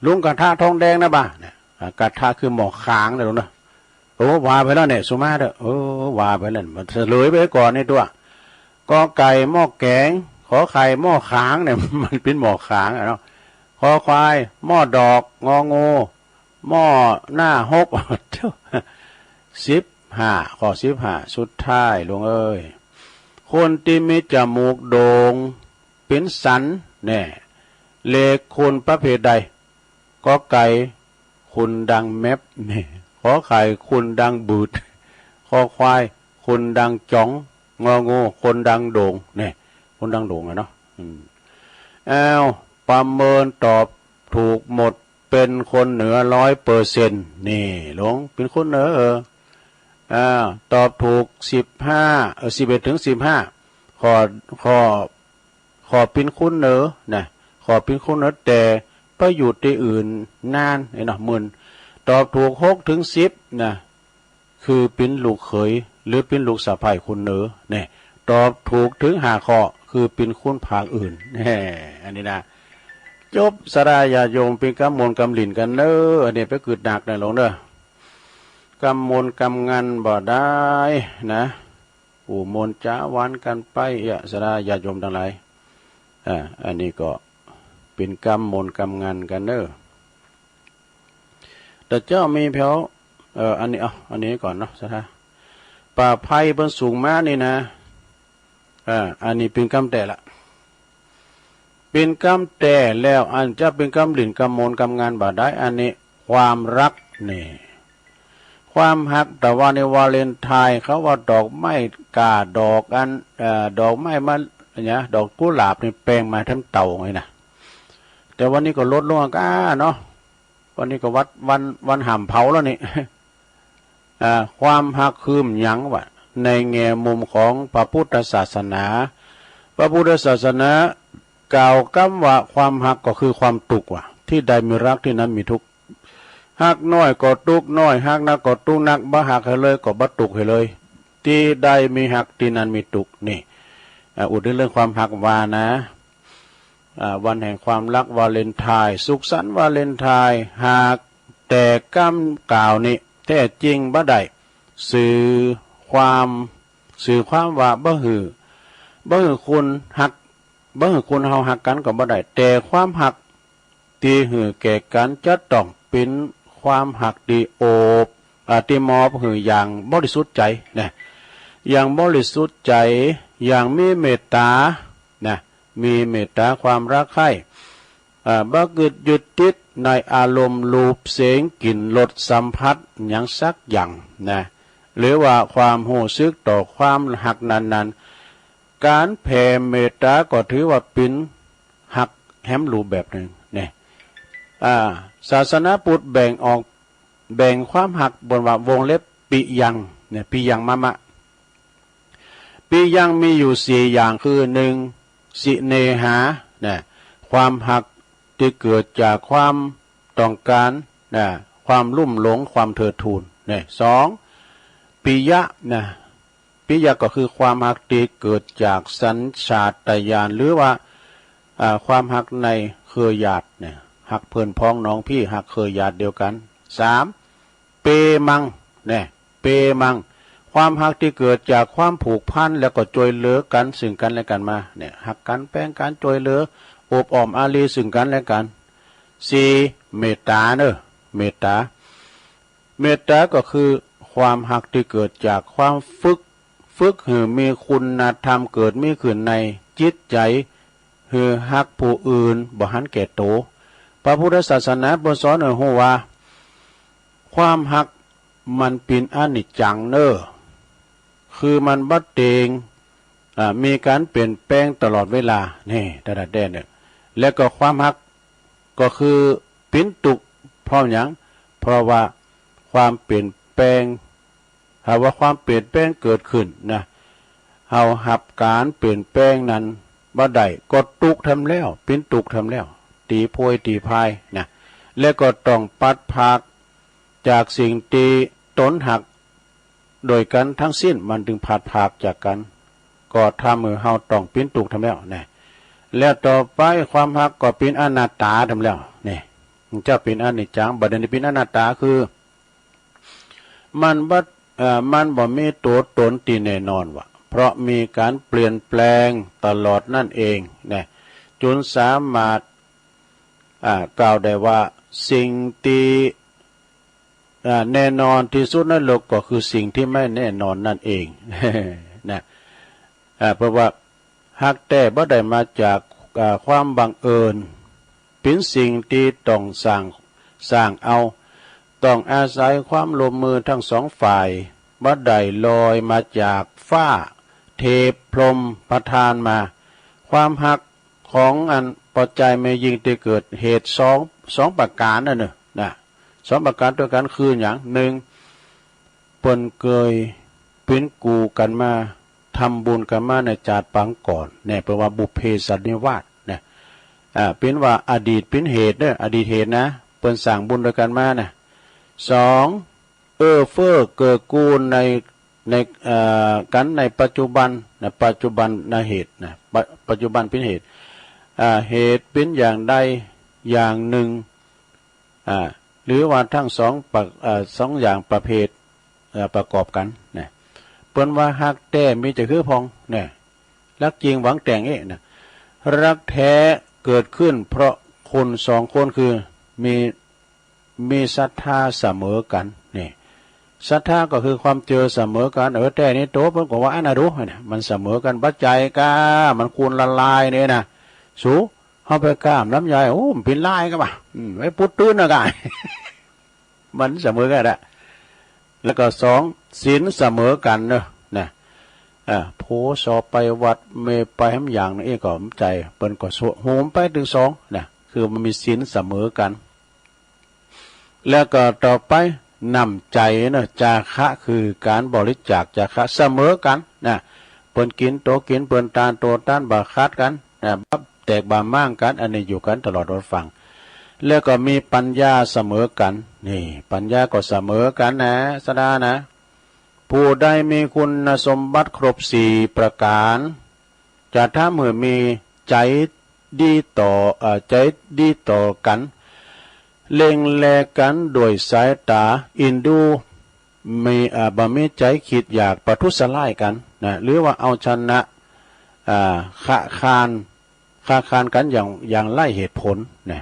ลุงกระทะทองแดงนะบ้าเนี่ยกระทะคือหมอกค้างเลยลุงนะว่าไปแล้วเนี่ยสุมาเด้อว่าไปแล้วมันเฉลยไปก่อนในตัวกอไก่หม้อแกงขอไข่หม้อค้างเนี่ยมันเป็นหม้อค้างเนาะขอควายหม้อดอกงองูหม้อหน้าฮก15ข้อ15สุดท้ายลุงเอ้ยคนที่มีจมูกโด่งเป็นสันเนี่ยเลขคุณประเภทใดก็ไก่คุณดังแมบเนี่ยขอไข่คุณดังบูดขอควายคุณดังจ้องงองูคนดังโด่งเนี่ยคนดังโด่งเนาะประเมินตอบถูกหมดเป็นคนเหนือ100%นี่หลงเป็นคนเหนือตอบถูก11ถึง15ขอเป็นคนเหนือนะขอเป็นคนเหนือแต่ไปอยู่ที่อื่นนานเนาะมึนตอบถูก6ถึง10นะคือเป็นลูกเขยหรือเป็นลูกสะใภ้คนเหนือเนี่ยตอบถูกถึง5ข้อคือเป็นคนภาคอื่นอันนี้นะจบสรายาโยมเป็นกำมลกำหลินกันเนอันนี้ไปกึดหนักนะหลงเด้อกำมลกำงานบ่ได้นะมนจ้าวันกันไปสรายาโยมทั้งหลายอันนี้ก็เป็นกำมลกำงานกันเนแต่เจ้ามีเพียวอันนี้ก่อนเนาะสถาป่าไผ่บนสูงมานี่นะอันนี้เป็นกำแต่ละเป็นกำแต่แล้วอันจะเป็นกำหลินกำมลกำงานบ่ได้อันนี้ความรักนี่ความหักแต่ว่าในวาเลนไทน์เขาว่าดอกไม้กาดอกดอกไม้มันเนี่ยดอกกุหลาบนี่แปลงมาทั้งเต่าไงนะแต่วันนี้ก็ลดลงเนาะวันนี้ก็วันห่ำเผาแล้วนี่ความหักคืมยังวะในแง่มุมของพระพุทธศาสนาพระพุทธศาสนากล่าวกำว่าความหักก็คือความทุกข์ว่ะที่ใดมีรักที่นั้นมีทุกข์หักน้อยก็ทุกข์น้อยหักนักก็ทุกข์นักบ่หักให้เลยก็บ่ทุกข์ให้เลยที่ใดมีหักที่นั้นมีทุกข์นี่อุทิศเรื่องความหักวานะวันแห่งความรักวาเลนไทน์สุขสันต์วาเลนไทน์หากแต่กำกล่าวนี้แท้จริงบ่ได้สื่อความว่าบ่หือคุณหักบ่หือคุณเฮาหักกันก็บ่ได้แต่ความหักที่หือแก่กันจะต้องเป็นความหักดีโอบที่มอบหืออย่างบริสุทธิ์ใจนะอย่างบริสุทธิ์ใจอย่างมีเมตตานะมีเมตตาความรักใคร่บ่กึดยึดติดในอารมณ์รูปเสียงกลิ่นรสสัมผัสอย่างสักอย่างนะ หรือว่าความรู้สึกต่อความหักนั้นๆการแผ่เมตตาก็ถือว่าเป็นหักแหมรูปแบบหนึ่งเนี่ยศาสนาพุทธแบ่งความหักบนว่าวงเล็บปิยังเนี่ยปิยังมะปิยังมีอยู่สี่อย่างคือหนึ่งสิเนหาเนี่ยความหักที่เกิดจากความต้องการนะความลุ่มหลงความเถิดทูนเนี่ยสองปิยะนะปิยะก็คือความหักที่เกิดจากสัญชาตญาณหรือว่าความหักในเครือญาติเนี่ยหักเพื่อนพ้องน้องพี่หักเครือญาติเดียวกันสามเปมังเนี่ยเปมังความหักที่เกิดจากความผูกพันแล้วก็ช่วยเหลือกันซึ่งกันและกันมาเนี่ยหักกันแป้งกันช่วยเหลือโอบอ้อมอารีซึ่งกันและกันสี่เมตตาเนอะเมตตาก็คือความหักที่เกิดจากความฝึกให้มีคุณธรรมเกิดมีขึ้นในจิตใจคือหักผู้อื่นบ่หันแก่โตพระพุทธศาสนาบ่สอนให้รู้ว่าความหักมันเป็นอนิจจังเนอะคือมันบ่เตงมีการเปลี่ยนแปลงตลอดเวลานี่แต่ละแดนเนี่ยแล้วก็ความหักก็คือเป็นตุกเพราะหยังเพราะว่าความเปลี่ยนแปลงหากว่าความเปลี่ยนแปลงเกิดขึ้นนะเฮาหับการเปลี่ยนแปลงนั้นบ่ได้ก็ตุกทำแล้วเป็นตุกทำแล้วตีโพยตีพายนะแล้วก็ต้องปัดภาคจากสิ่งที่ตนหักโดยกันทั้งสิ้นมันถึงผัดภาคจากกันก็ทำมือเฮาต้องเป็นตุกทำแล้วนะแล้วต่อไปความหักก็เป็นอนัตตาทำแล้วนี่มันจะเป็นอนิจจังบัดนี้เป็นอนัตตาคือมันบ่มีตัวตนที่แน่นอนว่ะเพราะมีการเปลี่ยนแปลงตลอดนั่นเองนะจนสามารถกล่าวได้ว่าสิ่งที่แน่นอนที่สุดในโลกก็คือสิ่งที่ไม่แน่นอนนั่นเอง นะเพราะว่าหักแต่บ่ได้มาจากความบังเอิญเป็นสิ่งที่ต้องสร้างเอาต้องอาศัยความร่วมมือทั้งสองฝ่ายบ่ได้ลอยมาจากฟ้าเทพพรหมประทานมาความหักของอันปัจจัยไม่ยิ่งที่เกิดเหตุสองประการนั่นน่ะนะสองประการด้วยกันคืออย่างหนึ่งเปิ้นเคยเป็นกูกันมาทำบุญกันมาในจาดปังก่อนเนี่ยแปลว่าบุพเพสันนิวาสเนี่ยเป็นว่าอดีตเป็นเหตุเด้ออดีตเหตุนะเปิ้นสร้างบุญด้วยกันมานะสองเฟ้อเกิดกูในกันในปัจจุบันนะปัจจุบันนะเหตุนะปัจจุบันเป็นเหตุเหตุเป็นอย่างใดอย่างหนึ่งหรือว่าทั้งสองอย่างประเภทประกอบกันนะเปิ้นว่าฮักแท้มีจะคือพองเนี่ยรักจริงหวังแต่งนะรักแท้เกิดขึ้นเพราะคนสองคนคือมีศรัทธาเสมอกันนี่ศรัทธาก็คือความเจอเสมอกันแต่นี้โตเพิ่นก็ว่าอันน่ะรู้เนี่ยมันเสมอกันปัจจัยกามันคูณละลายเนี่ยนะสูเฮาไปก้ามน้ำยายโอ้มันเป็นลายก็บ่ไว้ปุดตื้นน่ะกะ มันเสมอกันแหละแล้วก็สองศีลเสมอกันเนอะนะโพสอบไปวัดเมไปหำอย่างนี่ก็ใจเปิ้นก็โหมไปถึงสองนะคือมันมีศีลเสมอกันแล้วก็ต่อไปนำใจเนอะจาคะคือการบริจาคจาคะเสมอกันนะเปิ้นกินโตกินเปิ้นตานโตต้านบาคัดกันนะแตกบามั่งกันอันนี้อยู่กันตลอดรอดฟังแล้วก็มีปัญญาเสมอกันนี่ปัญญาก็เสมอกันนะสดานะผู้ใดมีคุณสมบัติครบสี่ประการจะถ้าเมื่อมีใจดีต่อกันเล็งแลกันโดยสายตาอินดูมีบ่มีใจคิดอยากประทุษร้ายกันนะหรือว่าเอาชนะค้าคานกันอย่างไร้เหตุผลนะ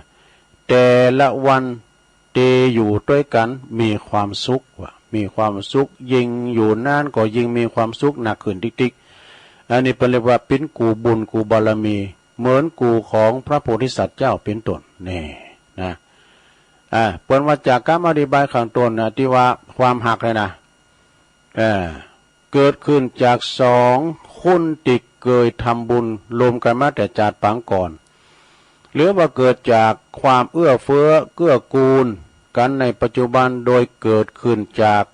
แต่ละวันเตอยู่ด้วยกันมีความสุขว่ะมีความสุขยิ่งอยู่นานก็ยิ่งมีความสุขหนักขึ้นติ๊กๆอันนี้เป็นเรียกว่าเป็นกูบุญกูบารมีเหมือนกูของพระโพธิสัตว์เจ้าเป็นต้นนี่นะเปิ้นว่าจากการอธิบายข้างต้นนะที่ว่าความหักเลยนะ เกิดขึ้นจากสองคนติดเกยทำบุญรวมกันมาแต่จาดปังก่อนหรือว่าเกิดจากความเอื้อเฟื้อเกื้อกูลกันในปัจจุบันโดยเกิดขึ้นจาก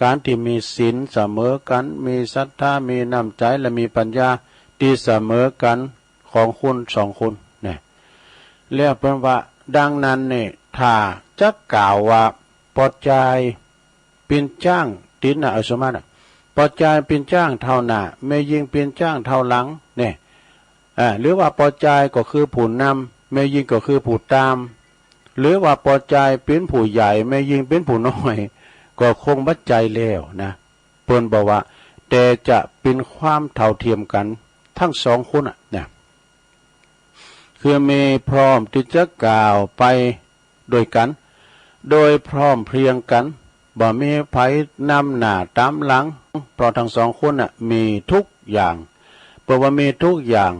การที่มีศีลเสมอกันมีศรัทธามีน้ำใจและมีปัญญาที่เสมอกันของคุณสองคนเนี่ยเรียกเป็นว่าดังนั้นเนี่ยถ้าจะกล่าวว่าปอใจเป็นจ้างตินนะเอาสมานะปอใจเป็นจ้างเท่าหน้าไม่ยิงเป็นจ้างเท่าหลังเนี่ยหรือว่าปอใจก็คือผู้นำไม่ยิงก็คือผู้ตามหรือว่าปอใจเป็นผู้ใหญ่ไม่ยิงเป็นผู้น้อยก็คงบัดใจแล้วนะเพิ่นบอกว่าแต่จะเป็นความเท่าเทียมกันทั้งสองคนเนี่ยคือมีพร้อมที่จะกล่าวไปโดยกันโดยพร้อมเพรียงกันบ่มีไผนำหน้าตามหลังเพราะทั้งสองคนมีทุกอย่างเพราะว่ามีทุกอย่าง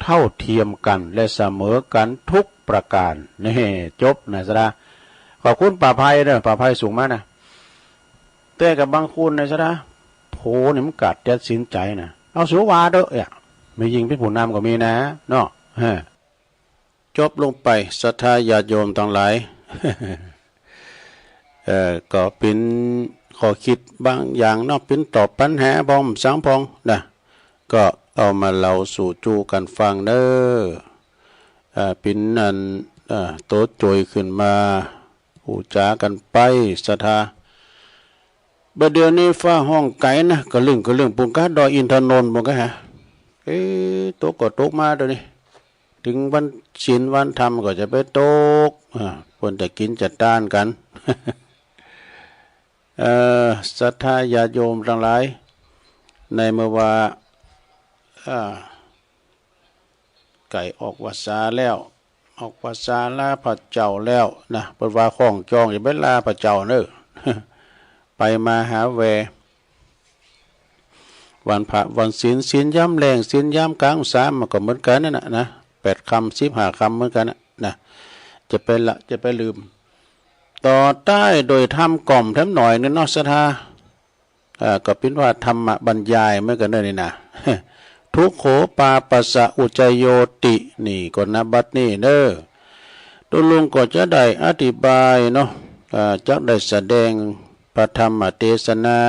เท่าเทียมกันและเสมอกันทุกประการนี่จบนะสระขอบคุณป่าภัยเด้อป่าภัยสูงมากนะแต่กับบางคนนะสระโผนี่มันกัดจะสินใจนะเอาสุวาเด้อไม่ยิงเป็นผู้นำก็มีนะเนาะจบลงไปศรัทธาญาติโยมทั้งหลาย ก็เป็นข้อคิดบางอย่างเนาะเป็นตอบปัญหาบอมสังพองนะก็เอามาเล่าสู่จูกันฟังเด้อเป็นนั่นโตโจยขึ้นมาหูจากันไปศรัทธาบัดเดี๋ยวนี้ฟ้าห้องไก่นะก็เรื่องปุ่นกาดอยอินทนนท์บ่ก็ฮะตกก็ตกมาเดี๋ยวนี้ถึงวันศีลวันธรรมก็จะไปตกคนจะกินจะต้านกันศรัทธาญาติโยมทั้งหลายในเมื่อว่าไก่ออกวาสาแล้วออกวาสาลาพระเจ้าแล้วนะเปิดว่าข้องจองอย่าไปลาพระเจ้าเนอะไปมาหาแววันพระวันศีลย้ำแรงศีลย้ำกลางสามมันก็เหมือนกันนั่นนะ8 คำ 15 คำเหมือนกันนะจะไปลืมต่อใต้โดยทำกล่อมแถมหน่อยนึงนอกศรัทธาก็เป็นว่าธรรมบรรยายเมื่อกันนี่นะ ทุกโขปาปัสสะอุจโยตินี่ก็นับบัดนี่เด้อตุลุงก็จะได้อธิบายเนาะจะได้แสดงพระธรรมเทศนา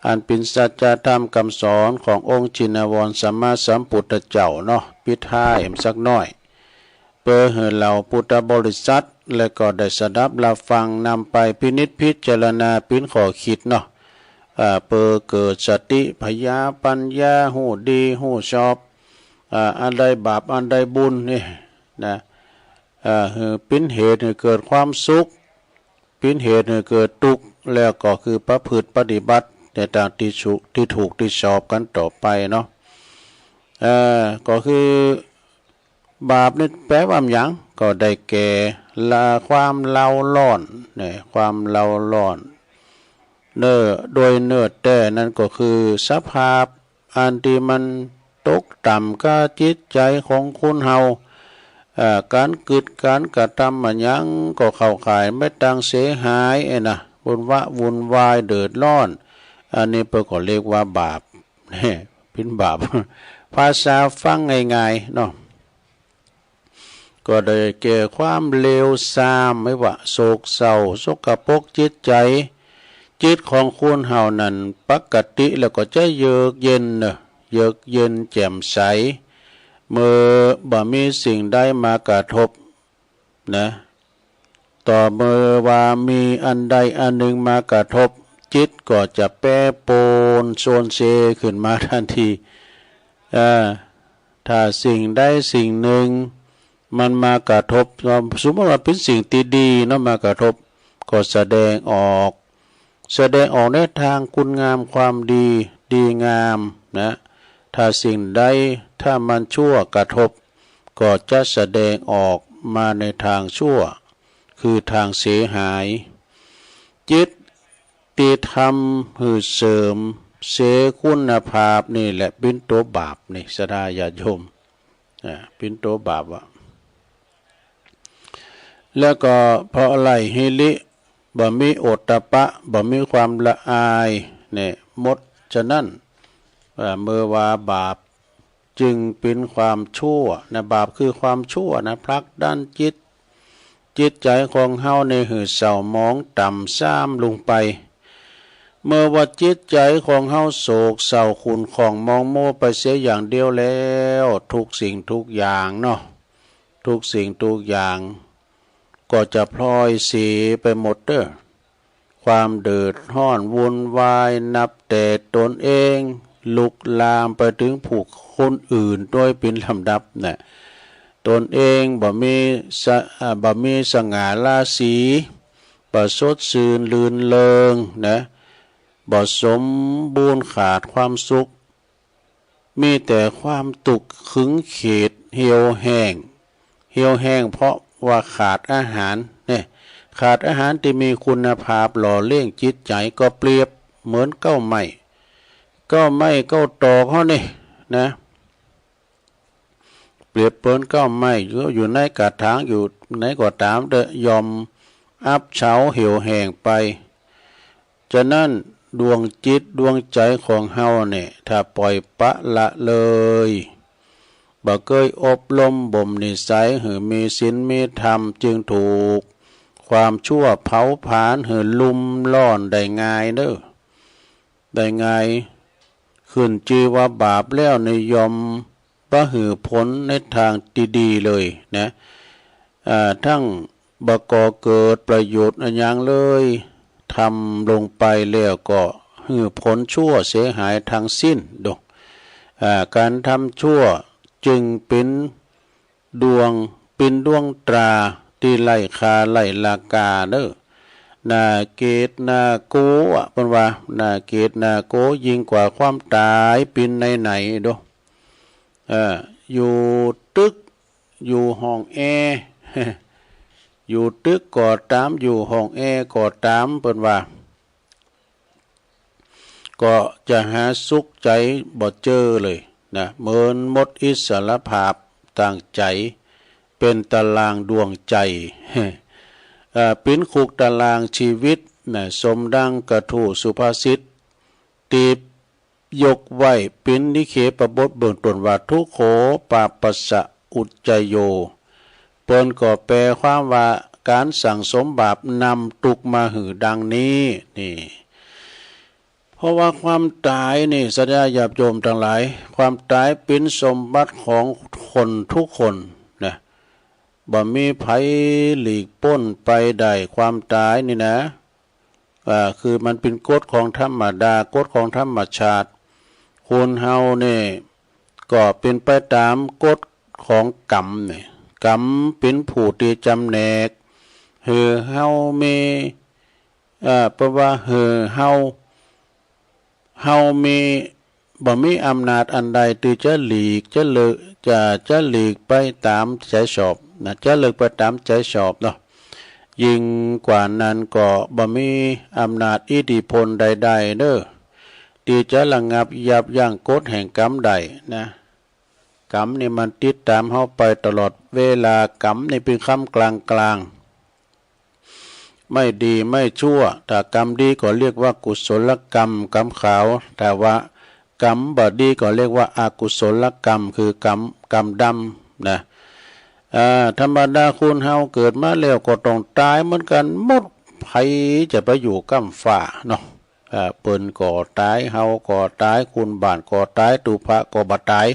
อันเป็นสัจธรรมคำสอนขององค์ชินวรสัมมาสัมพุทธเจ้าเนาะปิดท้ายสักน้อยเพื่อให้เราพุทธบริษัทและก็ได้สดับรับฟังนำไปพินิจพิจารณาปิ้นขอคิดเนาะเพื่อเกิดสติพยาปัญญาหูดีหูชอบอันใดบาปอันใดบุญนี่นะปิ้นเหตุให้เกิดความสุขปิ้นเหตุให้เกิดทุกข์แล้วก็คือประพฤติปฏิบัติในทางที่ถูกที่ชอบกันต่อไปเนาะก็คือบาปนี่แปลว่าหยังก็ได้แก่ละความเล่าร้อนเนี่ยความเล่าร้อนโดยเนื้อแต่นั้นก็คือสภาพอันที่มันตกต่ำกับจิตใจของคุณเฮาการกึดการกระทำมันยังก็เข้าข่ายไม่ต่างเสียหายนะวุ่นวายเดือดร้อนอันนี้เพื่อก็เรียกว่าบาปเนี่ยเป็นบาป ภาษาฟังง่ายๆเนาะก็ได้แก่ความเลวทรามไม่ว่าโศกเศร้าสกปรกจิตใจจิตของคุณเฮานั้นปกติแล้วก็จะเยือกเย็นแจ่มใสเมื่อบ่มีสิ่งใดมากระทบนะต่อเมื่อว่ามีอันใดอันหนึ่งมากระทบจิตก็จะแปรปรวนโซนเซขึ้นมาทันทีถ้าสิ่งใดสิ่งหนึ่งมันมากระทบสมมติว่าเป็นสิ่งที่ดีเนาะมากระทบก็แสดงออกในทางคุณงามความดีงามนะถ้าสิ่งใดถ้ามันชั่วกระทบก็จะแสดงออกมาในทางชั่วคือทางเสียหายจิตที่ทำให้เสริมเสียคุณภาพนี่แหละเป็นตัวบาปนี่ศรัทธาญาติโยมเป็นตัวบาปแล้วก็เพราะอะไรฮิริ บ่มีโอตตะปะบ่มีความละอายเนี่ยหมดฉะนั้นเมื่อว่าบาปจึงเป็นความชั่วนะบาปคือความชั่วนะพลักดันจิตใจของเฮาในหือเศร้าหมองต่ำซ้ำลงไปเมื่อว่าจิตใจของเฮาโศกเศร้าขุ่นของมองโม่ไปเสียอย่างเดียวแล้วทุกสิ่งทุกอย่างเนาะทุกสิ่งทุกอย่างก็จะพลอยเสียไปหมดเด้อความเดือดร้อนวุ่นวายนับแต่ตนเองลุกลามไปถึงผู้คนอื่นโดยเป็นลำดับน่ะตนเองบ่มีสง่าราศีบ่สดชื่นลื่นเริงนะบ่สมบูรณ์ขาดความสุขมีแต่ความตุกขึงขีดเหี่ยวแห้งเพราะว่าขาดอาหารเนี่ยขาดอาหารที่มีคุณภาพหล่อเลี้ยงจิตใจก็เปรียบเหมือนเก้าไม้เก้าตอกเขานี่นะเปรียบเหมือนเก้าไม้อยู่ในกระถางอยู่ไหนก็ตามเด้อยอมอับเฉาเหี่ยวแห้งไปฉะนั้นดวงจิตดวงใจของเฮาเนี่ยถ้าปล่อยปะละเลยบ่เคยอบรมบ่มนิสัยหือมีศีลมีธรรมจึงถูกความชั่วเผาผลาญหือลุ่มล่อนได้ง่ายเด้อได้ง่ายขึ้นชื่อว่าบาปแล้วในยอมบ่หือผลในทางดีๆเลยนะทั้งบ่ก่อเกิดประโยชน์อันยังเลยทำลงไปแล้วก็หือผลชั่วเสียหายทั้งสิ้นดอกการทำชั่วจึงเป็นดวงตราที่ไล่คาไล่ลากาเด้อนาเกตนาโกเพิ่นว่านาเกตนาโกยิ่งกว่าความตายเป็นไหนๆดอกอยู่ตึกอยู่ห้องแอร์ อยู่ตึกก็ตามอยู่ห้องแอร์ก็ตามเพิ่นว่าก็จะหาสุขใจบ่เจอเลยนะเหมือนหมดอิสรภาพต่างใจเป็นตารางดวงใจเป็นคุกตารางชีวิตนะสมดังกระทูสุภาษิตตีบยกไว้เป็นนิเคปบทเบื้องต้นว่าทุกโขปาปัสสะอุจจโยเปิ้นก็แปลความว่าการสั่งสมบาปนำตุกมาหือดังนี้นี่เพราะว่าความตายนี่สัญญาญาติโยมทั้งหลายความตายเป็นสมบัติของคนทุกคนนะบ่มีไผหลีกพ้นไปได้ความตายนี่นะคือมันเป็นกฎของธรรมดากฎของธรรมชาติคนเฮาเนี่ยก็เป็นไปตามกฎของกรรมเนี่ยกรรมเป็นผู้ที่จำแนกเฮามีเพราะว่าเฮามีบ่มีอำนาจอันใดที่จะหลีกจะหลีกไปตามใจชอบนะจะเลิกไปตามใจชอบเนาะยิ่งกว่านั้นก็บ่มีอำนาจอิทธิพลใดๆเด้อที่จะระงับยับยั้งกฎแห่งกรรมใดนะกรรมนี่มันติดตามเฮาไปตลอดเวลากรรมนี่เป็นคำกลางไม่ดีไม่ชั่วถ้ากรรมดีก็เรียกว่ากุศลกรรมกรรมขาวแต่ว่ากรรมบดีก็เรียกว่าอกุศลกรรมคือกรรมดำนะธรรมดาคุณเฮาเกิดมาแล้วก็ต้องตายเหมือนกันหมดไผจะไปอยู่กำฝ่าเนาะเปิ้นก็ตายเฮาก็ตายคุณบ้านก็ตายตุภะก็บ่ตาย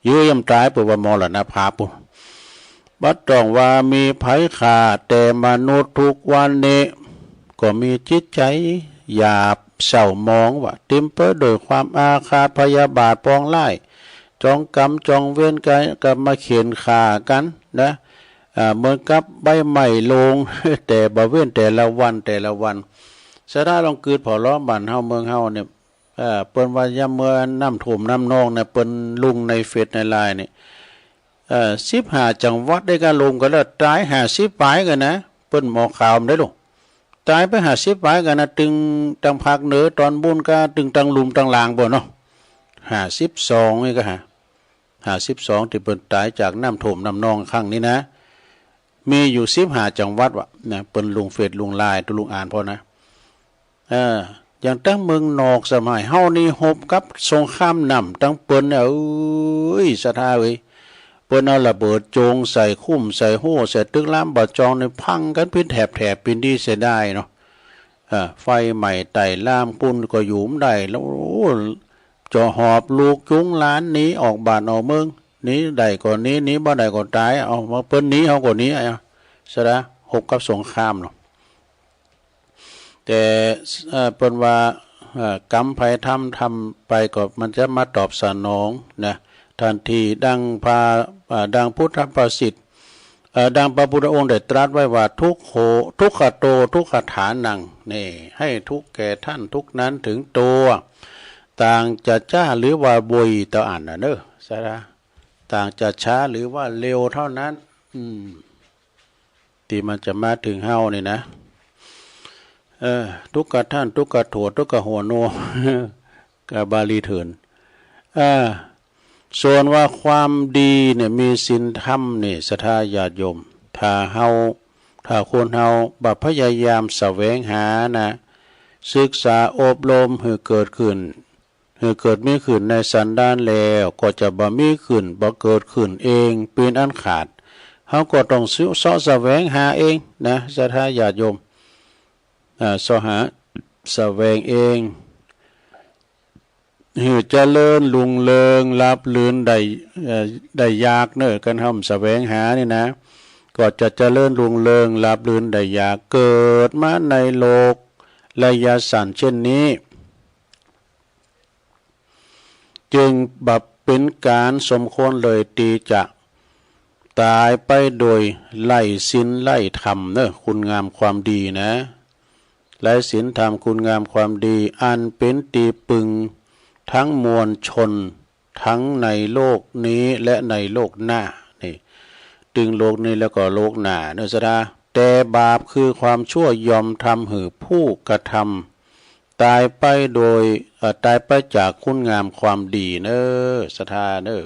ยื้อยำตายเปิดว่ามรณภาพปุ่นบัดต้องว่ามีไผขาดแต่มนุษย์ทุกวันนี้ก็มีจิตใจหยาบเศร้ามองว่าเต็มไปด้วยความอาฆาตพยาบาทปองไล่จองกรรมจองเวรกันกับมาเขียนฆ่ากันนะเหมือนกับใบไม้ลง แต่บ่เว้นแต่ละวันสะดาลองเกิดพอล้อบ้านเฮาเมืองเฮาเนี่ยเปิ้นว่ายามเมื่อน้ำท่วมน้ำนองเนี่ยเปิ้นลุงในเฟซในไลน์นี่15จังหวัดได้การลงกันแล้วตาย50ปลายกันนะเปิ้นหมอข่าวได้ลูกตายไป50ปลายกันนะตึงทางภาคเหนือตอนบนก็ตึงทางลุ่มทางล่างบ่เนาะ52นี่ก็52ที่เปิ้นตายจากน้ำท่วมน้ำนองครั้งนี้นะ มีอยู่15จังหวัดวะนะเปิ้นลุงเฟซลุงไลน์ตัวลุงอ่านพอนะอย่างตั้งเมืองนอกสมัยเฮานี่ฮบกับสงครามนำตั้งเปิ้นเอ้ยสะท้าเว้ยเปิ้นเอาระเบิดโจงใส่คุ้มใส่โห่ใส่ตึกล้ามบ่จองในพังกันเป็นแถบๆเป็นที่เสียได้เนาะไฟใหม่ไต่ล่ามปุ่นก็หยุมได้แล้วจอหอบลูกจุงล้านนี้ออกบ้านออกเมืองนี้ได้ก่อนนี้บ่ได้ก็ตายเอามาเปิ้นนี้เฮาก็นี้ซะนะฮบกับสงครามเนาะแต่เปิ้นว่ากรรมภัยทำไปก็มันจะมาตอบสนองนะทันทีดังพุทธประสิทธิ์ดังพระพุทธองค์ได้ตรัสไว้ว่าทุกขโตทุกขฐานังนี่ให้ทุกแก่ท่านทุกนั้นถึงตัวต่างจะจ้าหรือว่าบุยต่ออ่านนะเนอะสาระต่างจะช้าหรือว่าเร็วเท่านั้นที่มันจะมาถึงเฮานี่นะทุกขท่านทุกขโถทุกขหัวโนกาบาลีเถินส่วนว่าความดีเนี่ยมีศีลธรรมเนี่ยศรัทธาญาติโยมถ้าคนเฮาบัพยายามแสวงหานะศึกษาอบรมให้เกิดขึ้นมีขึ้นในสันดานแล้วก็จะบ่มีขึ้นบ่เกิดขึ้นเองเป็นอันขาดเฮาก็ต้องแสวงหาเองนะศรัทธาญาติโยมหาแสวงเองหือเจริญลุงเริงรับลื่นได้ยากเนอะกันทำแสวงหานี่นะก็จะเจริญลุงเริงรับลื่นได้ยากเกิดมาในโลกระยะสั้นเช่นนี้จึงบับเป็นการสมควรเลยตีจะตายไปโดยไล่ศีลไล่ธรรมเนอะคุณงามความดีนะไล่ศีลธรรมคุณงามความดีอันเป็นตีปึงทั้งมวลชนทั้งในโลกนี้และในโลกหน้านี่ตึงโลกนี้แล้วก็โลกหน้าเนอะสดาแต่บาปคือความชั่วยอมทำหือผู้กระทำตายไปจากคุณงามความดีเนอะสดาเนอะ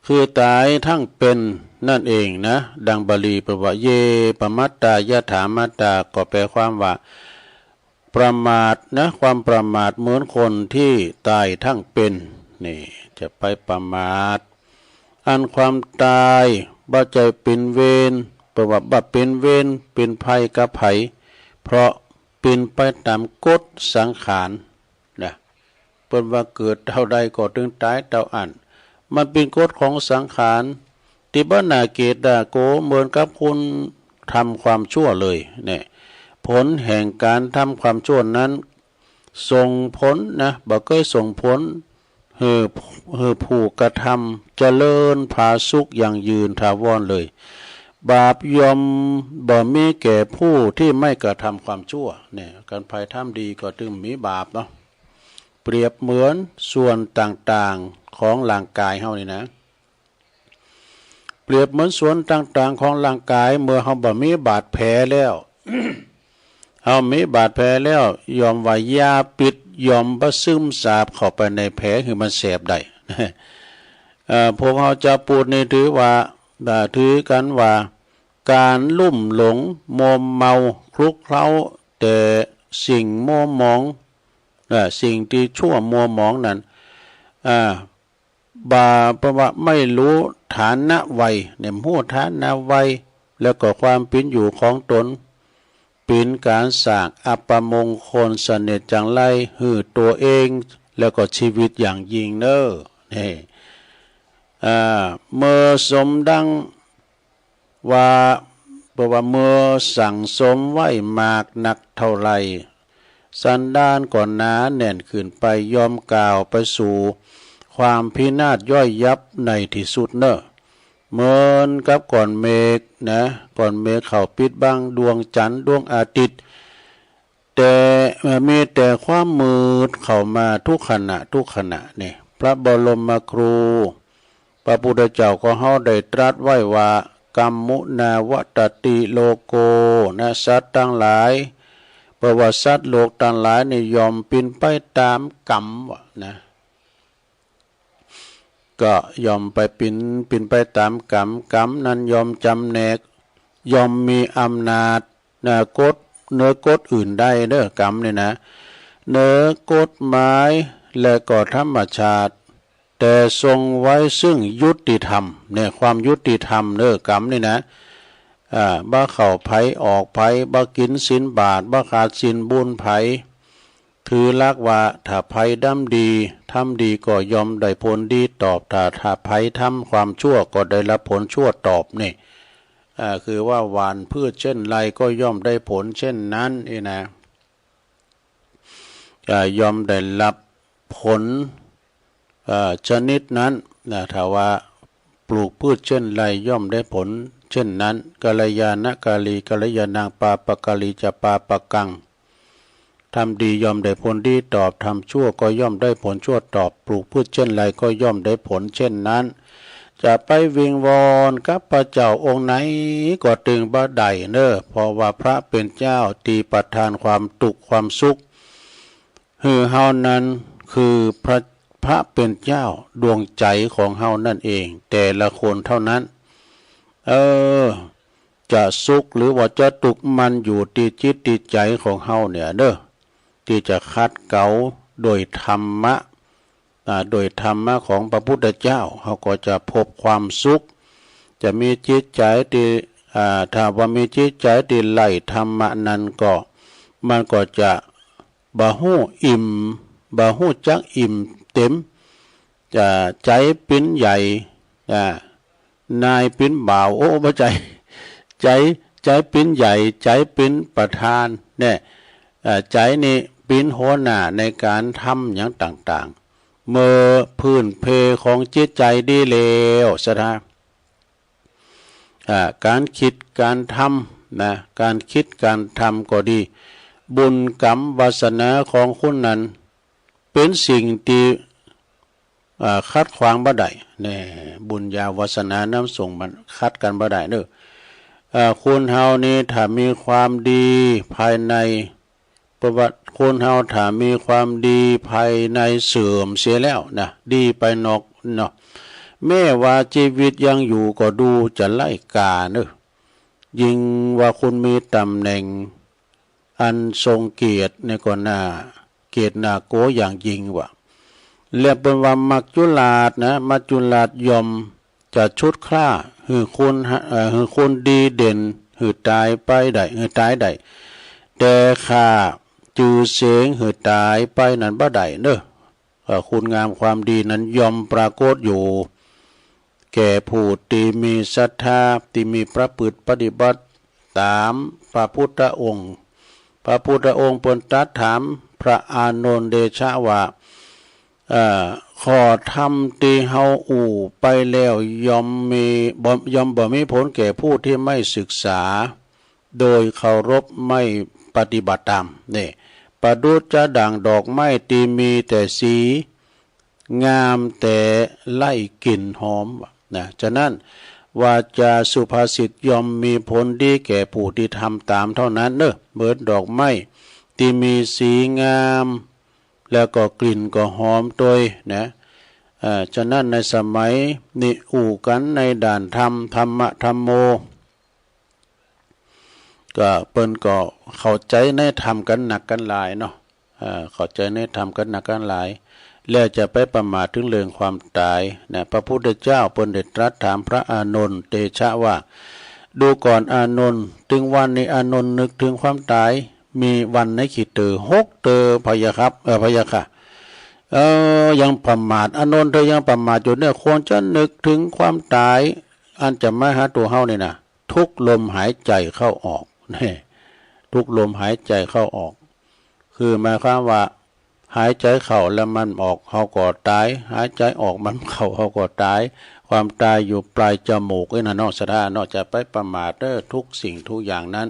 คือตายทั้งเป็นนั่นเองนะดังบาลีแปลว่าเยปมัตตายะถามัตตาก็แปลความว่าประมาทนะความประมาทเหมือนคนที่ตายทั้งเป็นนี่จะไปประมาทอันความตายบ่ใจเป็นเวรประว่าบ่เป็นเวรเป็นภัยกับไผเพราะเป็นไปตามกฎสังขารนะเปิ้นว่าเกิดเท่าใดก็ถึงตายเท่าอันมันเป็นกฎของสังขารที่บ่น่าเกตด่าโกเหมือนกับคุณทำความชั่วเลยเนี่ยผลแห่งการทำความชั่วนั้นส่งผลนะบ่เคยส่งผลผู้กระทำเจริญผาสุขอย่างยืนถาวรเลยบาปยอมบ่มีแก่ผู้ที่ไม่กระทำความชั่วเนี่ยการภัยทำดีก็ถึงมีบาปเนาะเปรียบเหมือนส่วนต่างๆของร่างกายเฮานี่นะเปรียบเหมือนส่วนต่างๆของร่างกายเมื่อเฮาบ่มีบาดแผลแล้ว เอามีบาดแผลแล้วยอมว่ายาปิดยอมบ่ซึมซาบเข้าไปในแผลคือมันแสบได้ พวกเราจะพูดนี่ถือกันว่าการลุ่มหลงมัวเมาคลุกเคล้าแต่สิ่งมัวหมองสิ่งที่ชั่วมัวหมองนั้นเพราะว่าไม่รู้ฐานะวัยเนี่ยหู้ฐานะวัยแล้วก็ความเป็นอยู่ของตนเป็นการสร้างอัปมงคลเสน่ห์จังไรหือตัวเองแล้วก็ชีวิตอย่างยิ่งเนอนี่เมื่อสมดังว่าเพราะว่าเมื่อสั่งสมไว้มากนักเท่าไรสันดานก่อนหนาแน่นขึ้นไปยอมกล่าวไปสู่ความพินาศย่อยยับในที่สุดเนอะเหมือนกับก่อนเมฆนะก่อนเมฆเข้าปิดบังดวงจันทร์ดวงอาทิตย์แต่มีแต่ความมืดเข้ามาทุกขณะนี่พระบรมครูพระพุทธเจ้าก็เฮาได้ตรัสไว้ว่ากัมมุนาวัตติโลโกนะสัตว์ทั้งหลายประวัติสัตว์โลกทั้งหลายนี่ยอมเป็นไปตามกรรมวะนะ ก็ยอมไปปินไปตามกรรมนั้นยอมจำแนกยอมมีอำนาจกฎเนื้อกฎอื่นได้เด้อกรรมเนี่ยนะเนื้อกฎหมายและก็ธรรมชาติแต่ทรงไว้ซึ่งยุติธรรมเนี่ยความยุติธรรมเด้อกรรมนี่นะบ้าเข่าไผออกไผบ้ากินศีลบาทบ้าขาดศีลบุญไผถือลักว่าถ้าไผดำดีทำดีก็ยอมได้ผลดีตอบถ้าไผทำความชั่วก็ได้รับผลชั่วตอบนี่คือว่าหวานพืชเช่นไรก็ย่อมได้ผลเช่นนั้นนะยอมได้รับผลชนิดนั้นถ้าว่าปลูกพืชเช่นไรย่อมได้ผลเช่นนั้นกัลยาณกาลีกัลยาณังปาปกาลีจะปาปกังทำดีย่อมได้ผลดีตอบทำชั่วก็ย่อมได้ผลชั่วตอบปลูกพืชเช่นไรก็ย่อมได้ผลเช่นนั้นจะไปวิงวอนกับพระเจ้าองค์ไหนก็ตึงบ่ได้เน้อเพราะว่าพระเป็นเจ้าตีประทานความตุกความสุขเฮานั้นคือพระเป็นเจ้าดวงใจของเฮานั่นเองแต่ละคนเท่านั้นจะสุขหรือว่าจะตุกมันอยู่ที่จิตที่ใจของเฮาเนี่ยเด้อที่จะคัดเกลาโดยธรรมะโดยธรรมะของพระพุทธเจ้าเขาก็จะพบความสุขจะมีจิตใจที่ถ้าว่ามีจิตใจที่ไหลธรรมะนั้นก็มันก็จะบ่ฮู้อิ่มบ่ฮู้จักอิ่มเต็มจะใจปิ้นใหญ่นายปิ้นบ่าวโอ้บ่ใจปิ้นใหญ่ใจปิ้นประธานเนี่ยใจนี่ปิ้นหัวหน้าในการทำอย่างต่างๆเมื่อพื้นเพของจิตใจดีแล้วสถาการคิดการทำนะการคิดการทำก็ดีบุญกรรมวาสนาของคุณนั้นเป็นสิ่งที่คัดขวางบ่ได้เนี่ยบุญญาวาสนาน้ำส่งมันคัดกันบ่ได้เด้อคุณเฮานี่ถ้ามีความดีภายในประวัติคนเฮาถ้ามีความดีภายในเสื่อมเสียแล้วนะดีไปนอกเนาะแม้ว่าชีวิตยังอยู่ก็ดูจะไล่กาเนอะยิ่งว่าคุณมีตำแหน่งอันทรงเกียรติในก่อนหน้าเกียรติหน้าโกอย่างยิ่งว่ะเรียกเป็นว่ามัจจุราชนะมัจจุราชยอมจะชุดคล้าหือคนดีเด่นหือตายไปได้หือตายได้แต่ข้าจือเสียงหือตายไปนั้นบ่ได้เนอะคุณงามความดีนั้นยอมปรากฏอยู่แก่ผู้ที่มีศรัทธาที่มีพระพฤติปฏิบัติตามพระพุทธองค์เปิ้นตรัสถามพระอานนท์เดชะว่าขอทำที่เฮาอู่ไปแล้วย่อมบ่มีผลแก่ผู้ที่ไม่ศึกษาโดยเคารพไม่ปฏิบัติตามนี่ประดุจจะด่างดอกไม้ที่มีแต่สีงามแต่ไล่กลิ่นหอมนะฉะนั้นวาจาสุภาษิตย่อมมีผลดีแก่ผู้ที่ทำตามเท่านั้นเนอะเหมือนดอกไม้ที่มีสีงามแล้วก็กลิ่นก็หอมโดยนะฉะนั้นในสมัยนี้อู่กันในด่านธรรมะธรรมโมก็เปิ้นก็เข้าใจในธรรมกันหนักกันหลายเนาะเข้าใจในธรรมกันหนักกันหลายแล้วจะไปประมาทถึงเรื่องความตายนะพระพุทธเจ้าเปิ้นได้ตรัสถามพระอานนท์เตชะว่าดูก่อนอานนท์ถึงวันนี้อานนท์นึกถึงความตายมีวันในขีดเตอ6 เตอพะยะครับพะยะค่ะยังประมาทอานนท์เธอยังประมาทอยู่เนี่ยควรจะนึกถึงความตายอันจะมาหาตัวเฮานี่นะทุกลมหายใจเข้าออกนี่ทุกลมหายใจเข้าออกคือหมายความว่าหายใจเข้าแล้วมันออกเฮาก็ตายหายใจออกมันเข้าเฮาก็ตายความตายอยู่ปลายจมูกไอ้น่ะเนาะสถานเนาะจะไปประมาททุกสิ่งทุกอย่างนั้น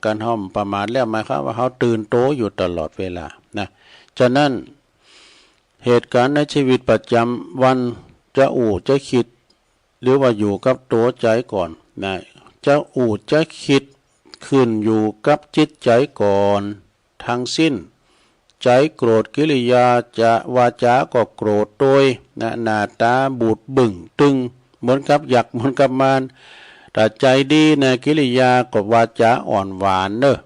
การห้อมประมาทแล้วหมายความว่าเฮาตื่นโตอยู่ตลอดเวลานะฉะนั้นเหตุการณ์ในชีวิตประจำวันจะจะคิดหรือว่าอยู่กับตัวใจก่อนนะจะจะคิดขึ้นอยู่กับจิตใจก่อนทั้งสิ้น ใจโกรธกิริยาจะวาจาก็โกรธโดยนะหน้าตาบูดบึ่งตึงเหมือนกับหยักเหมือนกับมารถ้าใจดีนะกิริยาก็วาจาอ่อนหวานเนอะ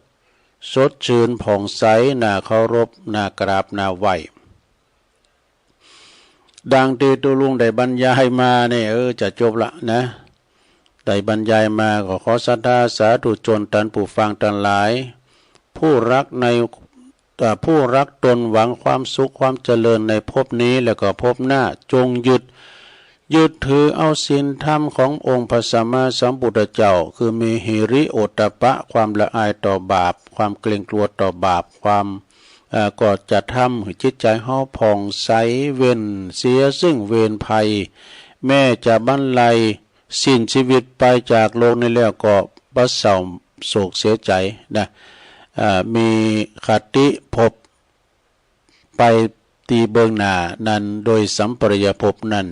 สดชื่นผ่องใสน่าเคารพน่ากราบน่าไหวดังที่ตุลุงได้บรรยายมาเนี่ยจะจบละนะได้บรรยายมาก็ขอศรัทธาสาธุชนท่านผู้ฟังทั้งหลายผู้รักตนหวังความสุขความเจริญในภพนี้แล้วก็ภพหน้าจงยึดถือเอาศีลธรรมขององค์พระสัมมาสัมพุทธเจ้าคือมีหิริโอตตัปปะความละอายต่อบาปความเกรงกลัวต่อบาปความก็จะทำให้จิตใจเฮาผ่องใสเว้นเสียซึ่งเวรภัยแม้จะบรรลัยสิ้นชีวิตไปจากโลกนี้แล้วก็บ่เศร้าโศกเสียใจนะมีคติภพไปตีเบื้องหน้านั้นโดยสัมปรายภพนั้น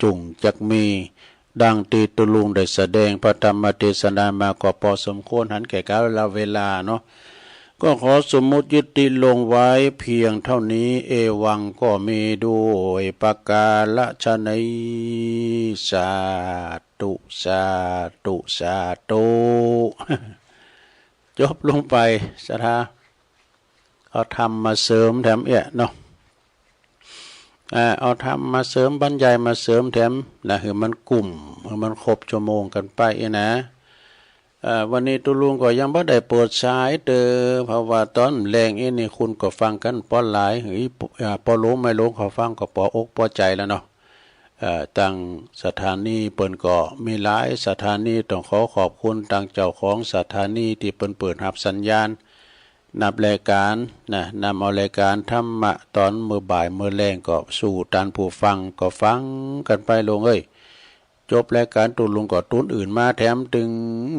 จุงจักมีดังตีตุลุงได้แสดงพระธรรมเทศนามาก็พอสมควรหันแก่กาลเวลาเนาะก็ขอสมมุติยุติลงไว้เพียงเท่านี้เอวังก็มีด้วยประกาศนัยสาธุสาธุสาธุจบลงไปสถาเอาธรรมมาเสริมแถมเนาะเอาธรรมมาเสริมบรรยายมาเสริมแถมนะคือมันกลุ่มมันครบชั่วโมงกันไปนะวันนี้ตุลุงก็ยังบ่ได้โปรดสายเพราะว่าตอนแรงนี่คุณก็ฟังกันป้อนหลายพอรู้ไม่รู้เขาฟังก็ปออกปอใจแล้วเนาะตั้งสถานีเปิ่นก็มีหลายสถานีต้องขอขอบคุณตั้งเจ้าของสถานีที่เปิดรับสัญญาณนับรายการนะนำเอารายการธรรมะตอนมื้อบ่ายมื้อแลงก็สู่ท่านผู้ฟังก็ฟังกันไปลงจบรายการตุลุงก็ตุนอื่นมาแถมถึง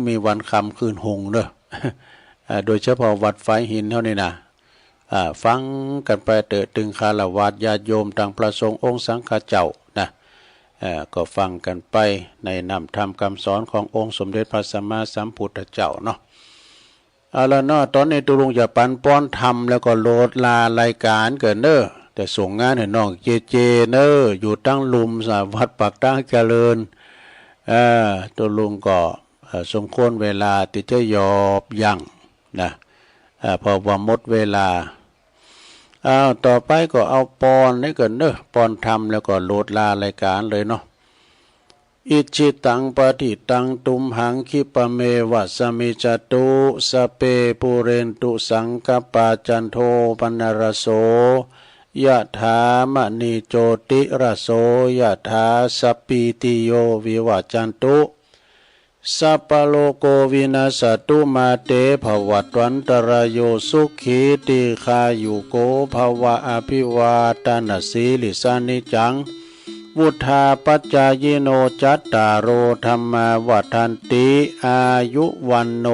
มีวันคำคืนหงเนอะโดยเฉพาะวัดไฟหินเท่านี้นะฟังกันไปเตอตึงคารวะญาติโยมทางพระสงฆ์องค์สังฆเจ้านะก็ฟังกันไปในนำธรรมคำสอนขององค์สมเด็จพระสัมมาสัมพุทธเจ้าเนาะเอาละเนาะตอนนี้ตุลุงจะปันป้อนธรรมแล้วก็โหลดลารายการเกินเนอะแต่ส่งงานให้น้องเจเนอะอยู่ตั้งลุมสาวัดปากตั้งเจริญตุลุงก็สมควรเวลาที่จะยอบยั่งนะพอว่าหมดเวลาต่อไปก็เอาปอนให้เกินเนอะปอนธรรมแล้วก็โหลดลารายการเลยเนาะอิจิตังปฏิตังตุมหังคิปะเมวะสมิจตุสเปปุเรนตุสังกปาจันโทปนรโสยะถามณีโจติระโสยะถาสัพพิติโยวิวัจจันตุสัพพโลโกวินาสตุมาเตภวัตวันตรายโยสุขีติคายุโกภวะอภิวาทนาสีลิสานิจังวุธาปัจจายโนจัตตารโอธรรมาวัฏันติอายุวันโน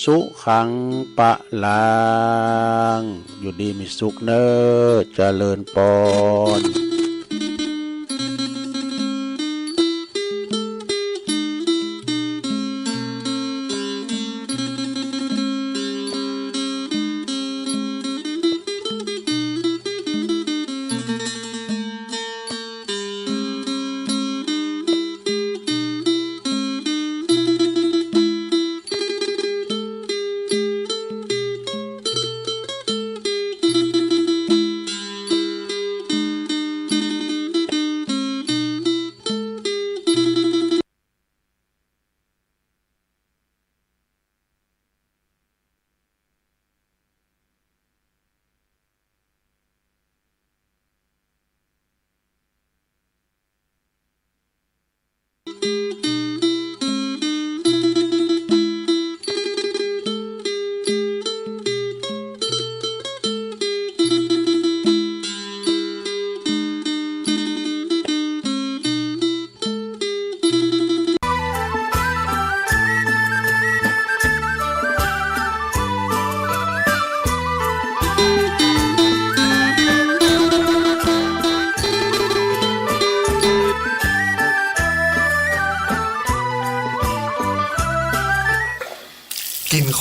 สุขังปะลังอยู่ดีมีสุขเนอเจริญปอน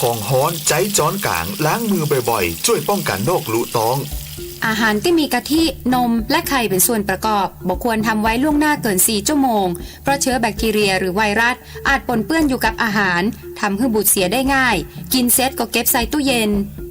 ของฮ้อนใจจ้อนกลางล้างมือบ่อยๆช่วยป้องกันโรคลุตองอาหารที่มีกะทินมและไข่เป็นส่วนประกอบบ่ควรทำไว้ล่วงหน้าเกิน4ชั่วโมงเพราะเชื้อแบคทีเรียหรือไวรัสอาจปนเปื้อนอยู่กับอาหารทำให้บูดเสียได้ง่ายกินเสร็จก็เก็บใส่ตู้เย็น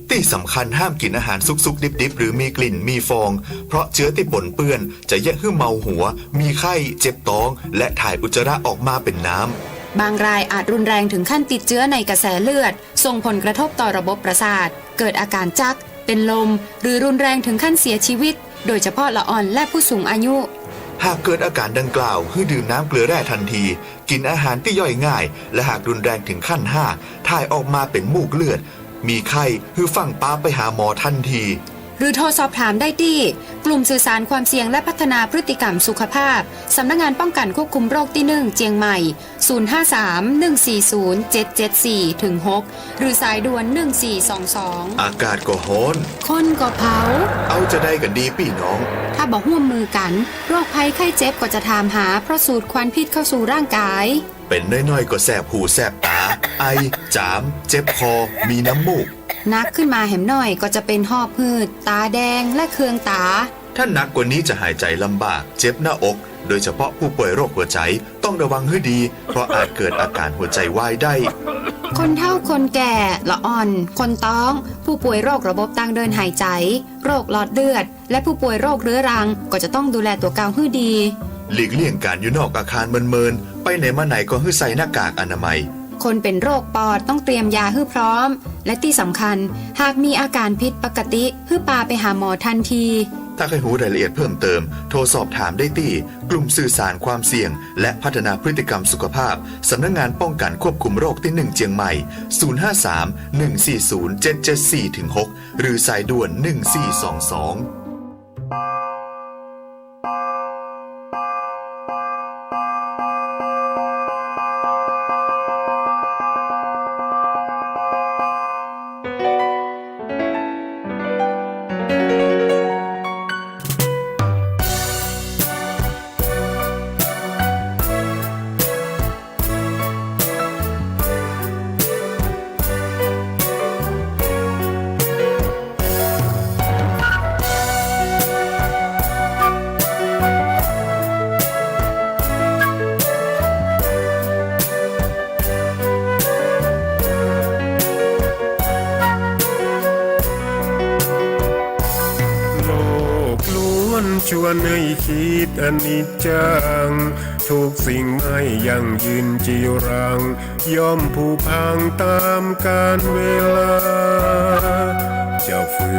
ที่สำคัญห้ามกินอาหารสุกๆดิบๆหรือมีกลิ่นมีฟองเพราะเชื้อที่ปนเปื้อนจะแยกให้เมาหัวมีไข้เจ็บท้องและถ่ายอุจจาระออกมาเป็นน้ำบางรายอาจรุนแรงถึงขั้นติดเชื้อในกระแสเลือดส่งผลกระทบต่อระบบประสาทเกิดอาการจักเป็นลมหรือรุนแรงถึงขั้นเสียชีวิตโดยเฉพาะละอ่อนและผู้สูงอายุหากเกิดอาการดังกล่าวให้ดื่มน้ำเกลือแร่ทันทีกินอาหารที่ย่อยง่ายและหากรุนแรงถึงขั้น5ถ่ายออกมาเป็นมูกเลือดมีไข้ให้ฟังป้าไปหาหมอทันทีหรือโทรสอบถามได้ที่กลุ่มสื่อสารความเสี่ยงและพัฒนาพฤติกรรมสุขภาพสำนักงานป้องกันควบคุมโรคที่1เจียงใหม่053-140-774-6หรือสายด่วน1422อากาศก็ร้อนคนก็เผาเอาจะได้กันดีพี่น้องถ้าบอกร่วมมือกันโรคภัยไข้เจ็บก็จะถามหาเพราะสูดควันพิษเข้าสู่ร่างกายเป็นน้อยๆก็แสบหูแสบตาไอจามเจ็บคอมีน้ำมูกนักขึ้นมาแหมหน่อยก็จะเป็นหอบหืดตาแดงและเคืองตาถ้าหนักกว่านี้จะหายใจลำบากเจ็บหน้าอกโดยเฉพาะผู้ป่วยโรคหัวใจต้องระวังให้ดีเพราะอาจเกิดอาการหัวใจวายได้คนเฒ่าคนแก่ละอ่อนคนท้องผู้ป่วยโรคระบบทางเดินหายใจโรคหลอดเลือดและผู้ป่วยโรคเรื้อรังก็จะต้องดูแลตัวเก่าให้ดีหลีกเลี่ยงการอยู่นอกอาคารเมินๆไปไหนมาไหนก็ให้ใส่หน้ากากอนามัยคนเป็นโรคปอดต้องเตรียมยาให้พร้อมและที่สำคัญหากมีอาการผิดปกติให้พาไปหาหมอทันทีถ้าใครรู้รายละเอียดเพิ่มเติมโทรสอบถามได้ที่กลุ่มสื่อสารความเสี่ยงและพัฒนาพฤติกรรมสุขภาพสำนักงานป้องกันควบคุมโรคที่1เจียงใหม่053-140-774-6หรือสายด่วน1422ชวนให้คิดอนิจจังทุกสิ่งไม่ยั่งยืนจีรังย่อมผุพังตามกาลเวลาจะฝื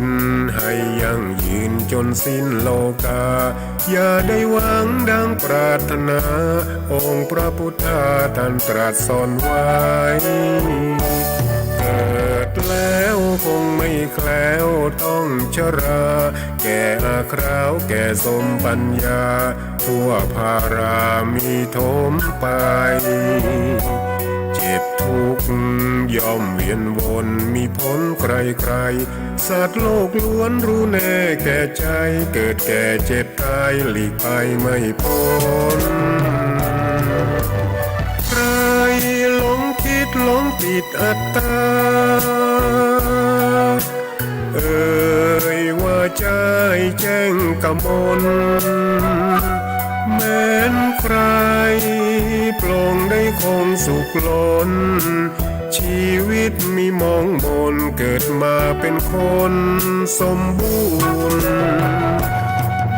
นให้ยั่งยืนจนสิ้นโลกาอย่าได้หวังดังปรารถนาองค์พระพุทธาท่านตรัสสอนไว้เกิดแล้วคงไม่แคล้วต้องชราแก่อาคราวแก่สมปัญญาทั่วภารามีโถมไปเจ็บทุกข์ย่อมเวียนวนมีพ้นใครๆสัตว์โลกล้วนรู้แน่แก่ใจเกิดแก่เจ็บตายหลีกไปไม่พ้นใครหลงคิดหลงติดอัตตาว่าใจแจ้งกมลแม้นใครปลงได้คงสุขล้นชีวิตมีมองมนเกิดมาเป็นคนสมบูรณ์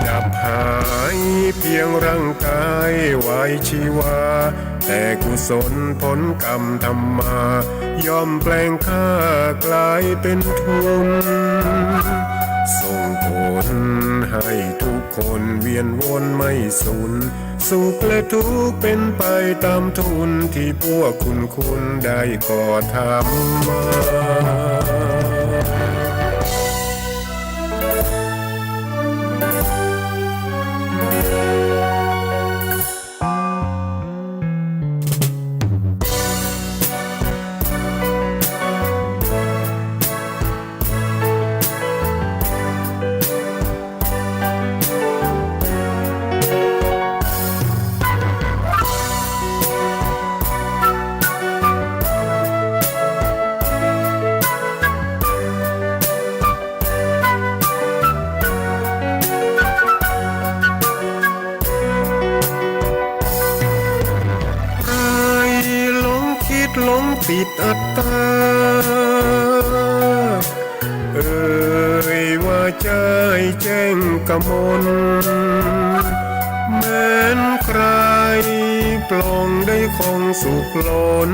ดับหายเพียงร่างกายไว้ชีวาแต่กุศลผลกรรมทำมาย่อมแปลงค่ากลายเป็นทุนส่งผลให้ทุกคนเวียนวนไม่สูญสุขและทุกข์เป็นไปตามทุนที่พวกคุณได้ก่อทำมา ติดอัตตาเอ่ยว่าใจแจ้งกมลแม้นใครปลงได้คงสุขล้น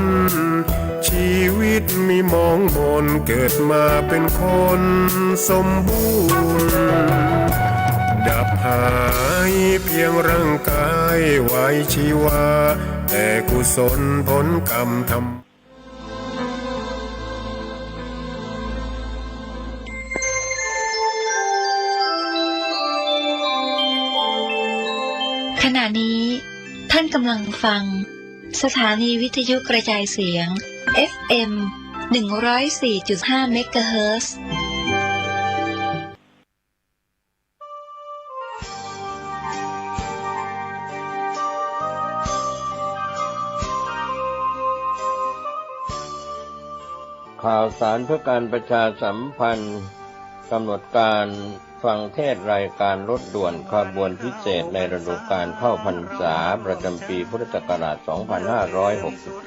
ชีวิตมีมองมนเกิดมาเป็นคนสมบูรณ์ดับหายเพียงร่างกายไว้ชีวาแต่กุศลผลกรรมทำขณะนี้ท่านกำลังฟังสถานีวิทยุกระจายเสียง FM 104.5 เมกะเฮิรตซ์ข่าวสารเพื่อการประชาสัมพันธ์กำหนดการฟังเทศรายการรถด่วนขบวนพิเศษในฤดูกาลเข้าพรรษาประจำปีพุทธศักราช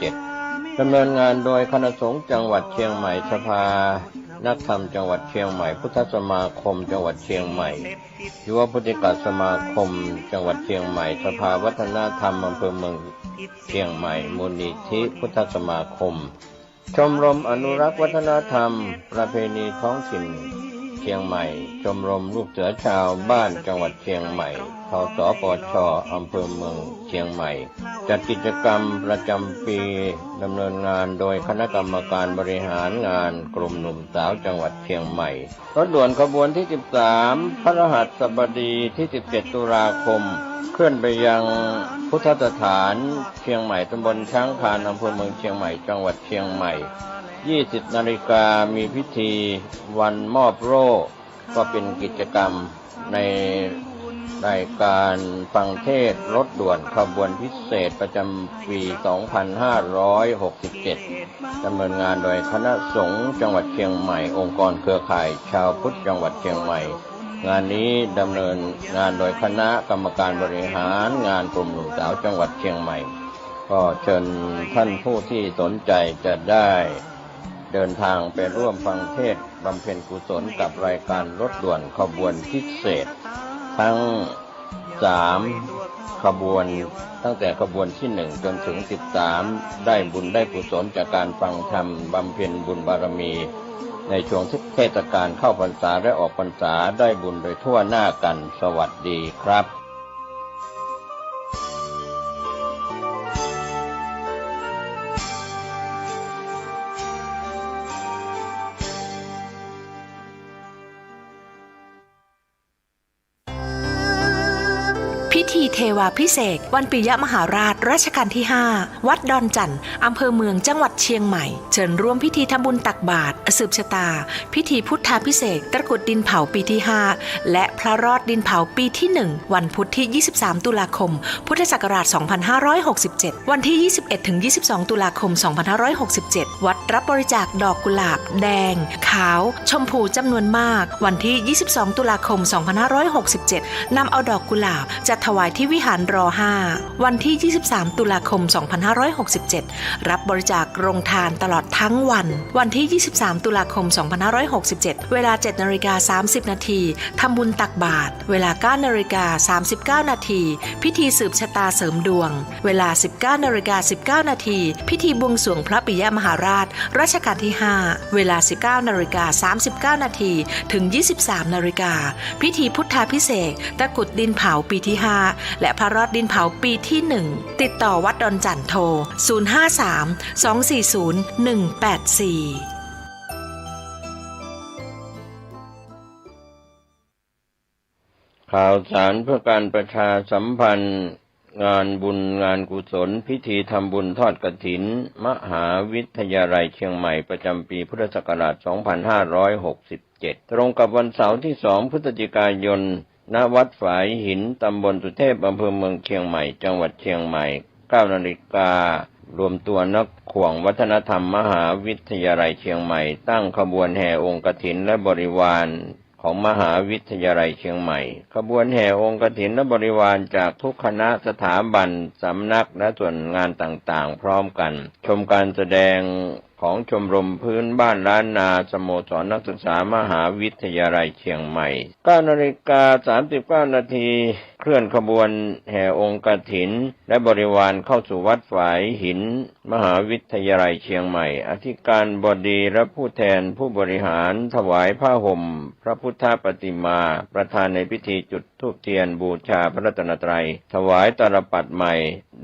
2567 ดำเนินงานโดยคณะสงฆ์จังหวัดเชียงใหม่สภานักธรรมจังหวัดเชียงใหม่พุทธสมาคมจังหวัดเชียงใหม่ยุวพุทธิกสมาคมจังหวัดเชียงใหม่สภาวัฒนธรรมอำเภอเมืองเชียงใหม่มูลนิธิพุทธสมาคมชมรมอนุรักษ์วัฒนธรรมประเพณีท้องถิ่นเชียงใหม่ชมรมลูกเสือชาวบ้านจังหวัดเชียงใหม่ทสปช.อำเภอเมืองเชียงใหม่จัดกิจกรรมประจำปีดำเนินงานโดยคณะกรรมการบริหารงานกลุ่มหนุ่มสาวจังหวัดเชียงใหม่รถด่วนขบวนที่ 13 พฤหัสบดีที่ 17 ตุลาคมเคลื่อนไปยังพุทธสถานเชียงใหม่ตำบลช้างคานอำเภอเมืองเชียงใหม่จังหวัดเชียงใหม่ 20 นาฬิกามีพิธีวันมอบโล่ก็เป็นกิจกรรมในรายการฟังเทศรถด่วนขบวนพิเศษประจำปี 2567 ดำเนินงานโดยคณะสงฆ์จังหวัดเชียงใหม่องค์กรเครือข่ายชาวพุทธจังหวัดเชียงใหม่งานนี้ดำเนินงานโดยคณะกรรมการบริหารงานกลุ่มหนุ่มสาวจังหวัดเชียงใหม่ก็เชิญท่านผู้ที่สนใจจะได้เดินทางไปร่วมฟังเทศน์บำเพ็ญกุศลกับรายการรถด่วนขบวนพิเศษทั้ง3ขบวนตั้งแต่ขบวนที่1จนถึง13ได้บุญได้กุศลจากการฟังธรรมบำเพ็ญบุญบารมีในช่วงเทศกาลเข้าพรรษาและออกพรรษาได้บุญโดยทั่วหน้ากันสวัสดีครับพิธีเทวาภิเษกวันปิยมหาราชรัชกาลที่ 5 วัดดอนจันทร์อำเภอเมืองจังหวัดเชียงใหม่เชิญร่วมพิธีทำบุญตักบาตรสืบชะตาพิธีพุทธาภิเษกตะกรุดดินเผาปีที่ 5 และพระรอดดินเผาปีที่ 1 วันพุธที่ 23 ตุลาคม พุทธศักราช 2567 วันที่ 21-22 ตุลาคม 2567 วัดรับบริจาคดอกกุหลาบแดงขาวชมพูจำนวนมากวันที่ 22 ตุลาคม 2567 นำเอาดอกกุหลาบจัดถวายที่วิหารร5วันที่ 23 ตุลาคม 2567 รับบริจาคโรงทานตลอดทั้งวันวันที่ 23 ตุลาคม 2567 เวลา 7:30 น.ทำบุญตักบาตรเวลา 9:39 น.พิธีสืบชะตาเสริมดวงเวลา 19:19 น.พิธีบวงสรวงพระปิยมหาราชรัชกาลที่ 5 เวลา 19:39 น.ถึง 23:00 น.พิธีพุทธาภิเษกตะกรุดดินเผาปีที่ 5 และพระรอดดินเผาปีที่ 1 ติดต่อวัดดอนจันทร์โทร 053-240-184ข่าวสารเพื่อการประชาสัมพันธ์งานบุญงานกุศลพิธีทำบุญทอดกฐินมหาวิทยาลัยเชียงใหม่ประจำปีพุทธศักราช 2567 ตรงกับวันเสาร์ที่ 2 พฤศจิกายนณวัดฝายหินตำบลสุเทพอำเภอเมืองเชียงใหม่จังหวัดเชียงใหม่ 9 นาฬิการวมตัวนักขว่งวัฒนธรรมมหาวิทยาลัยเชียงใหม่ตั้งขบวนแห่องค์กฐินและบริวาร ของมหาวิทยาลัยเชียงใหม่ขบวนแห่องค์กฐินและบริวารจากทุกคณะสถาบันสำนักและส่วนงานต่างๆพร้อมกันชมการแสดงของชมรมพื้นบ้านล้านนาสโมสรนักศึกษามหาวิทยาลัยเชียงใหม่ 9:39 นาทีเคลื่อนขบวนแห่องค์กฐินและบริวารเข้าสู่วัดฝายหินมหาวิทยาลัยเชียงใหม่อธิการบดีและผู้แทนผู้บริหารถวายผ้าห่มพระพุทธปฏิมาประธานในพิธีจุดธูปเทียนบูชาพระรัตนตรัยถวายตาลปัตรใหม่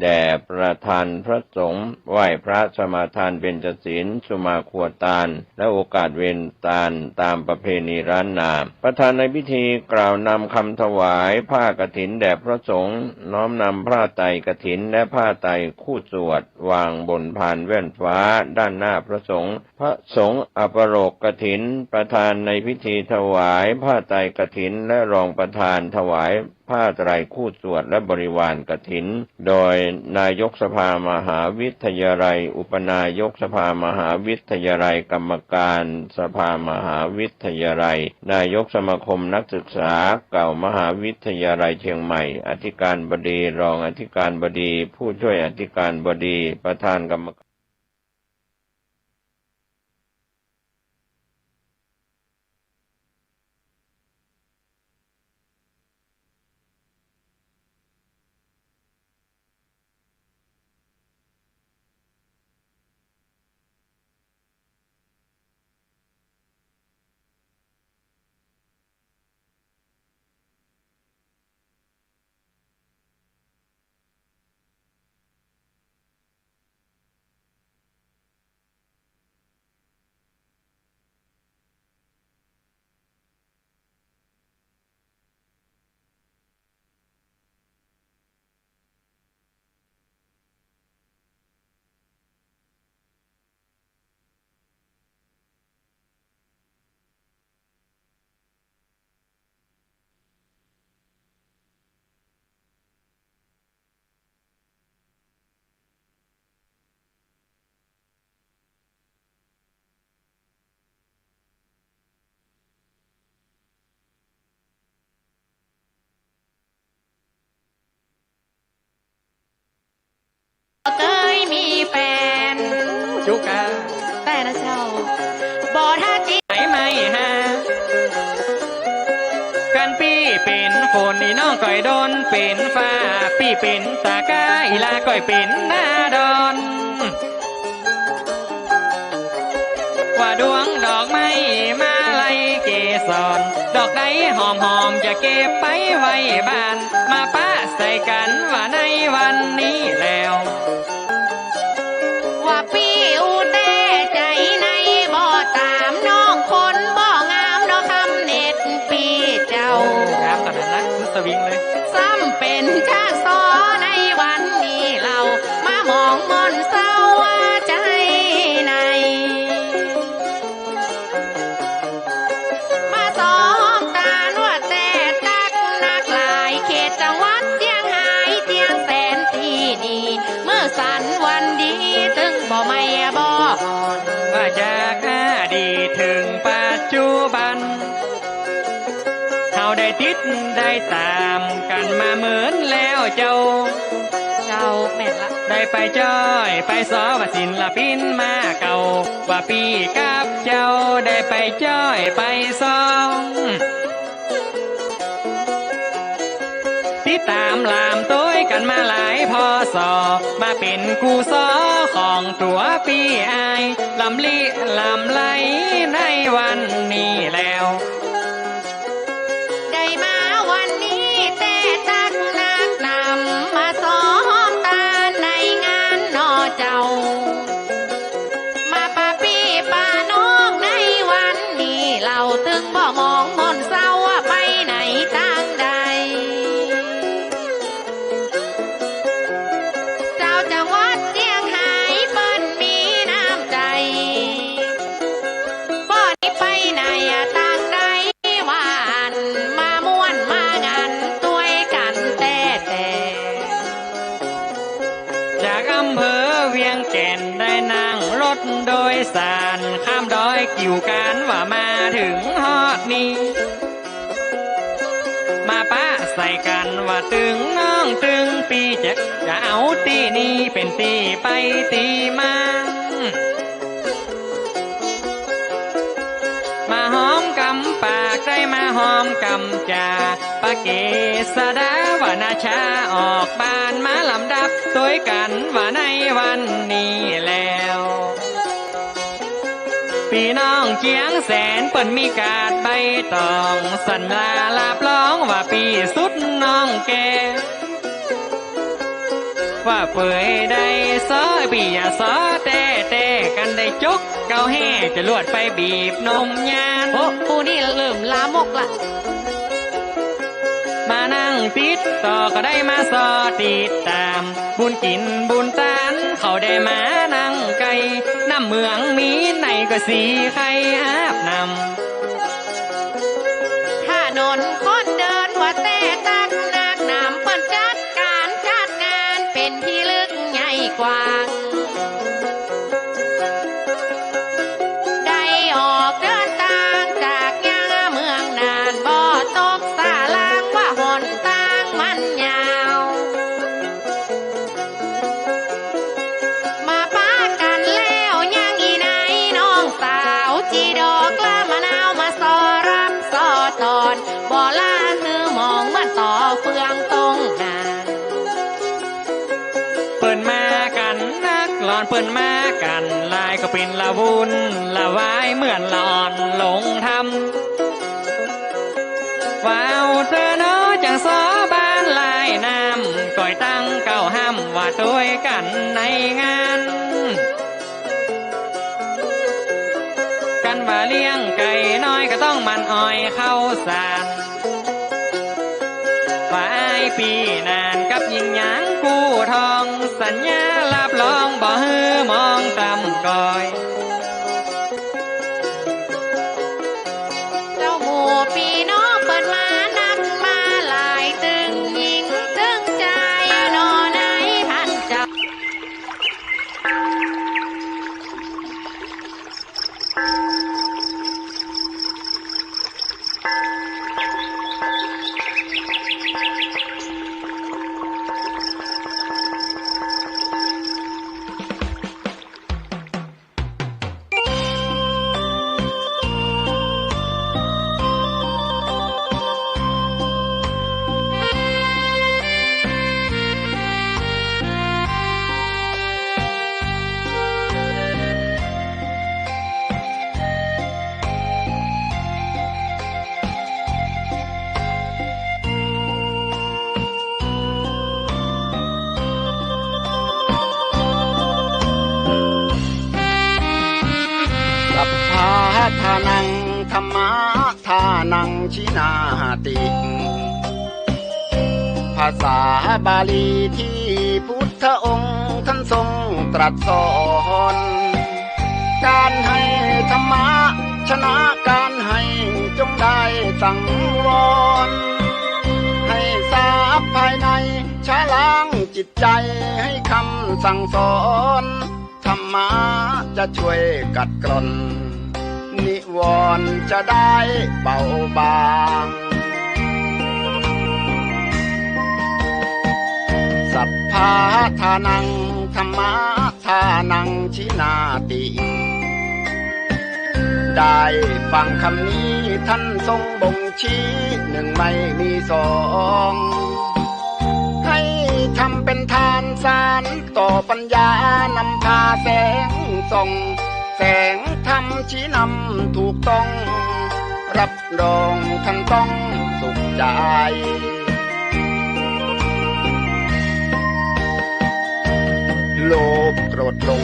แด่ประธานพระสงฆ์ไหว้พระสมาทานเบญจศีลสุมาครัวตาลและโอกาสเวนตาลตามประเพณีล้านนาประธานในพิธีกล่าวนำคำถวายผ้ากฐินแด่พระสงฆ์น้อมนำผ้าไตรกฐินและผ้าไตรคู่สวดวางบนพานแว่นฟ้าด้านหน้าพระสงฆ์พระสงฆ์อัปโรกฐินประธานในพิธีถวายผ้าไตรกฐินและรองประธานถวายผ้าไตรคู่สวดและบริวารกฐินโดยนายกสภามหาวิทยาลัยอุปนายกสภามหาวิทยาลัยกรรมการสภามหาวิทยาลัยนายกสมาคมนักศึกษาเก่ามหาวิทยาลัยเชียงใหม่อธิการบดีรองอธิการบดีผู้ช่วยอธิการบดีประธานกรรมการเคยมีแฟนจุกาแต่ละเจ้าบ่ท่าจีไหนไม่หากันพี่เป็นคนนี่น้องก่อยโดนเป็นฟ้าพี่เป็นตากาอีลาก่อยเป็นหน้าดอนว่าดวงดอกไม้มาไล่เกสรดอกใดหอมหอมจะเก็บไปไว้บ้านมาป้าใส่กันว่าในวันนี้แล้วว่าพี่อูแต่ใจในบ่ตามน้องคนบ่งามดอกคำเน็ตพี่เจ้างามขนาดนั้นสวิงเลยซ้ำเป็นชาซอในวันนี้เรามามองมนเศร้าใจในมาสองตาหนวดแต่ตักนักลายเขตจังหวัดเชียงรายเตียงแสนที่ดีเมื่อสันวันดีตึงบ่ไม่บ่ว่าจากอดีตถึงปัจจุบันเขาได้ติดได้ตามกันมาเหมือนแล้วเจ้าแม่นละได้ไปจ้อยไปสอว่าศิลปินมาเก่าว่าปีกับเจ้าได้ไปจ้อยไปสองที่ตามลามต้วยกันมาหลายพอสอมาเป็นคู่ซอของตัวพี่อายลำลิลำไหลในวันนี้แล้วได้มาวันนี้แต่ตักนักนำมาซ้อมตาในงานนอเจ้ามาป้าพี่ป้าน้องในวันนี้เราตึงบ่มองมนเศร้าไปไหนตั้งใดเจ้าจังหวัดเชียงรายเปิ้นมีน้ำใจบ่ได้ไปไหนตั้งใดหวานมาม่วนมางานต้วยกันแต่จากอำเภอเวียงแก่นได้นั่งรถโดยสารข้ามดอยกิ่วการว่ามาถึงฮอดนี้ ป้าใส่กันว่าตึงน้องตึงปีจะเอาตีนี้เป็นตีไปตีมามาหอมกำปากได้มาหอมกำจาปะเกษดาวานาชาออกบ้านมาลำดับตัวกันว่าในวันนี้แล้วพี่น้องเจียงแสนเปิ้นมีกาดใบตองสัญญาลาบร้องว่าปีสุดน้องแกว่าเปื่อยได้ซอยปีอย่าซอแต่กันได้จกเกาแห่จะลวดไปบีบนมยานโอ้ปูนี่เริ่มลามกละมานั่งติดต่อก็ได้มาสอติดตามบุญกินบุญตานเขาได้มานั่งไก่น้ำเมืองมีไหนก็สีใครอาบนำถ้านนคนเดินว่าแต่ตักนักน้ำเปิ้นจัดงานเป็นที่ลึกใหญ่กว้างได้ออกเดินทางจากยังเมืองนานบ่ตกสาลางว่าหนทางมันยาวมาป้ากันแล้วยังอีไหนน้องสาวจีดอกละมะนาวมาสอรับสอตอนบ่ล่าคือมองเหมือนต่อเฟืองตรงหน้าเปิ้นมากันนักหลอนเปิ้นมากันลายก็เป็นละวุนละวายเหมือนหลอนหลงทำว้าวเธอเนาะจังซอบ้านลายน้ำก่อยตั้งเก้าห้ำว่าตัวกันในงานกันว่าเลี้ยงไก่น้อยก็ต้องมันอ้อยเข้าสารฝ่ายปีนานกับยิงหยางกู้ทองสัญญารับรองบ่ฮือมองตำก้อยเจ้าหมู่ปีน้องเปิดมานักมาหลายตึงยิงตึงใจนอไหนพันเจ้าทานังธรรมะทานังชินาติภาษาบาลีที่พุทธองค์ท่านทรงตรัสสอนการให้ธรรมะชนะการให้จงได้สังวรให้ทราบภายในชะล้างจิตใจให้คำสั่งสอนธรรมะจะช่วยกัดกร่อนนิวรณ์จะได้เบาบางสัพพะทานังธรรมะทานังชินาติได้ฟังคำนี้ท่านทรงบ่งชี้หนึ่งไม่มีสองให้ทำเป็นทานสารต่อปัญญานำพาแสงส่องแสงธรรมชี้นำถูกต้องรับรองท่านต้องสุขใจโลภโกรธหลง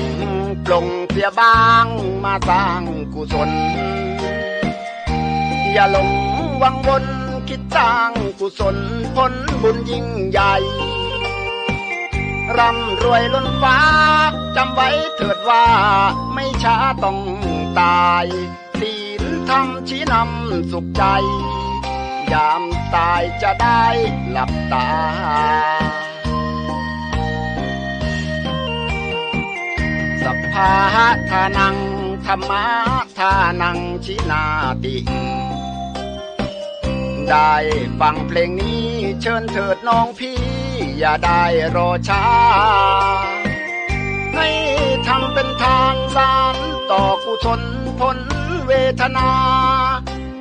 ปลงเสียบ้างมาสร้างกุศลอย่าหลงวังวนคิดสร้างกุศลผลบุญยิ่งใหญ่ร่ำรวยล้นฟ้าจำไว้เถิดว่าไม่ช้าต้องตายศีลธรรมชี้นำสุขใจยามตายจะได้หลับตาสัพพะทานังธรรมะทานังชินาติ ได้ฟังเพลงนี้เชิญเถิดน้องพี่อย่าได้รอช้าให้ทำเป็นทานสานต่อกุศลผลเวทนา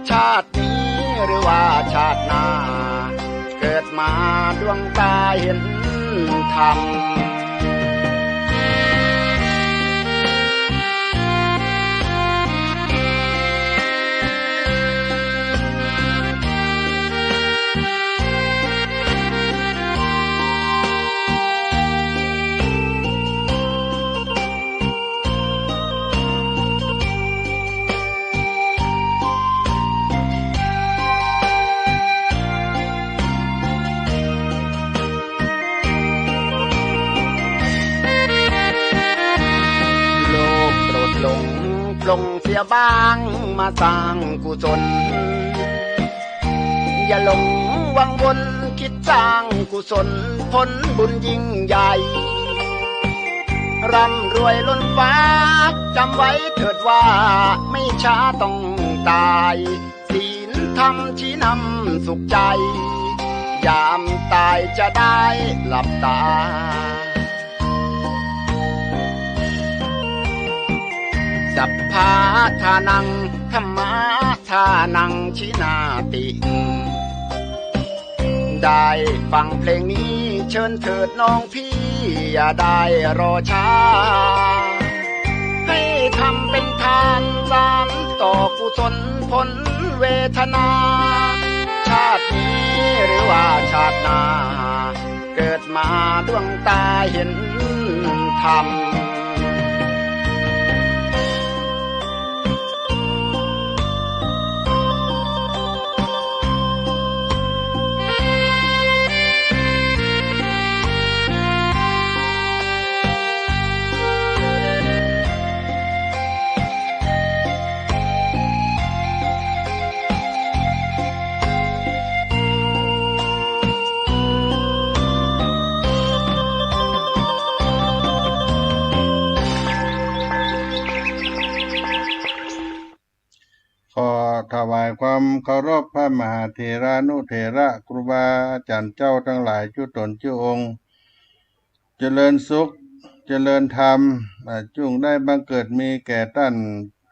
ชาตินี้หรือว่าชาติหน้าเกิดมาดวงตาเห็นธรรมปลงเสียบ้างมาสร้างกุศลอย่าหลงวังวนคิดสร้างกุศลผลบุญยิ่งใหญ่ร่ำรวยล้นฟ้าจำไว้เถิดว่าไม่ช้าต้องตายศีลธรรมชี้นำสุขใจยามตายจะได้หลับตาสัพพะทานังธรรมะทานังชินาติได้ฟังเพลงนี้เชิญเถิดน้องพี่อย่าได้รอช้าให้ทำเป็นทานสานต่อกุศลผลเวทนาชาตินี้หรือว่าชาติหน้าเกิดมาดวงตาเห็นธรรมขอถวายความเคารพพระมหาเถรานุเถระครูบาอาจารย์เจ้าทั้งหลายจุตนจุองค์เจริญสุขเจริญธรรมจุงได้บังเกิดมีแก่ท่าน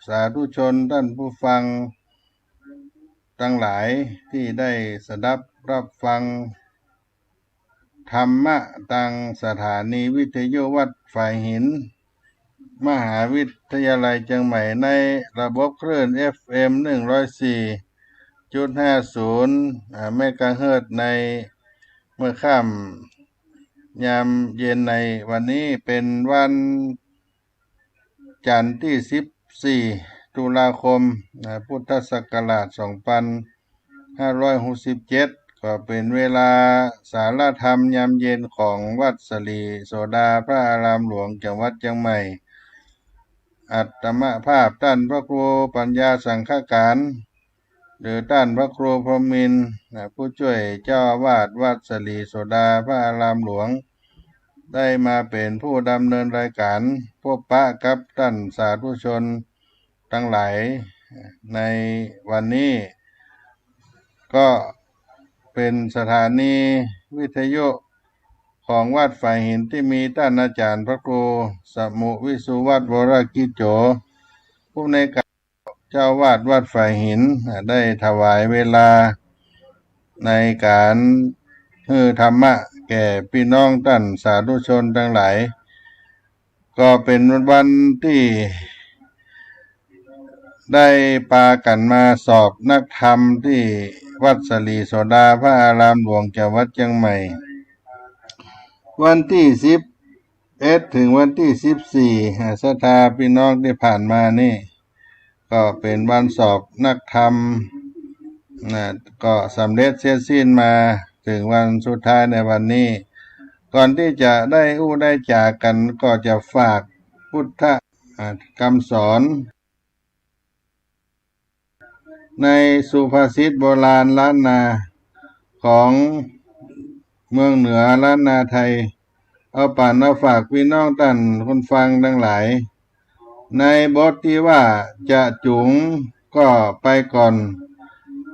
สาธุชนท่านผู้ฟังทั้งหลายที่ได้สดับรับฟังธรรมะตังสถานีวิทยุวัดฝ่ายหินมหาวิทยาลัยเชียงใหม่ในระบบคลื่น FM 104.50 เมกะเฮิรตซ์ในเมื่อค่ำยามเย็นในวันนี้เป็นวันจันทร์ที่14ตุลาคมพุทธศักราช2567ก็เป็นเวลาสารธรรมยามเย็นของวัดสลีโสดาพระอารามหลวงจังหวัดเชียงใหม่อัตมภาพท่านพระครูปัญญาสังฆการหรือท่านพระครูพรหมินทร์ผู้ช่วยเจ้าอาวาสวัดสลีโสดาพระอารามหลวงได้มาเป็นผู้ดำเนินรายการพบปะกับท่านสาธุชนทั้งหลายในวันนี้ก็เป็นสถานีวิทยุของวัดฝ่ายหินที่มีท่านอาจารย์พระครูสมุวิสุวัฒน์วรกิจโจผู้ในการเจ้าวาดวัดฝ่ายหินได้ถวายเวลาในการให้ธรรมะแก่พี่น้องท่านสาธุชนทั้งหลายก็เป็นวันที่ได้ปากันมาสอบนักธรรมที่วัดสลีโสดาพระอารามหลวงจังหวัดเชียงใหม่วันที่11ถึงวันที่14ศรัทธาพี่น้องที่ผ่านมานี่ก็เป็นวันสอบนักธรรมก็สำเร็จเสร็จสิ้นมาถึงวันสุดท้ายในวันนี้ก่อนที่จะได้ได้จากกันก็จะฝากพุทธคำสอนในสุภาษิตโบราณล้านนาของเมืองเหนือล้านนาไทยเอาป่านเอาฝากพี่น้องท่านคนฟังทั้งหลายในบทที่ว่าจะจุงก็ไปก่อน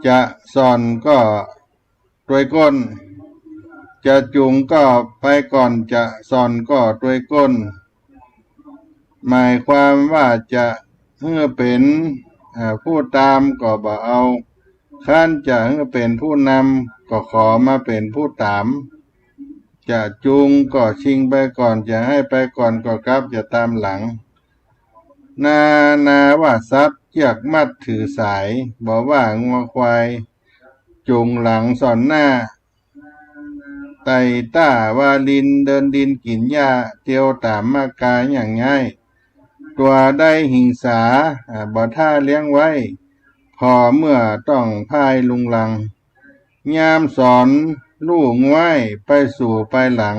จะสอนก็ด้วยก้นจะจูงก็ไปก่อนจะสอนก็ด้วยก้นหมายความว่าจะเพื่อเป็นผู้ตามก็บ่เอาขั้นจะเพื่อเป็นผู้นำก็ขอมาเป็นผู้ตามจะจูงก็ชิงไปก่อนจะให้ไปก่อนก็กลับจะตามหลังนาว่าสัตว์เชือกมัดถือสายบอกว่างัวควายจูงหลังสอนหน้าไต่ต้าวาลินเดินดินกินหญ้าเตียวตามมากาอย่างง่ายตัวได้หิงสาบ่ท่าเลี้ยงไว้พอเมื่อต้องพายลุงลังยามสอนลูกไว้ไปสู่ไปหลัง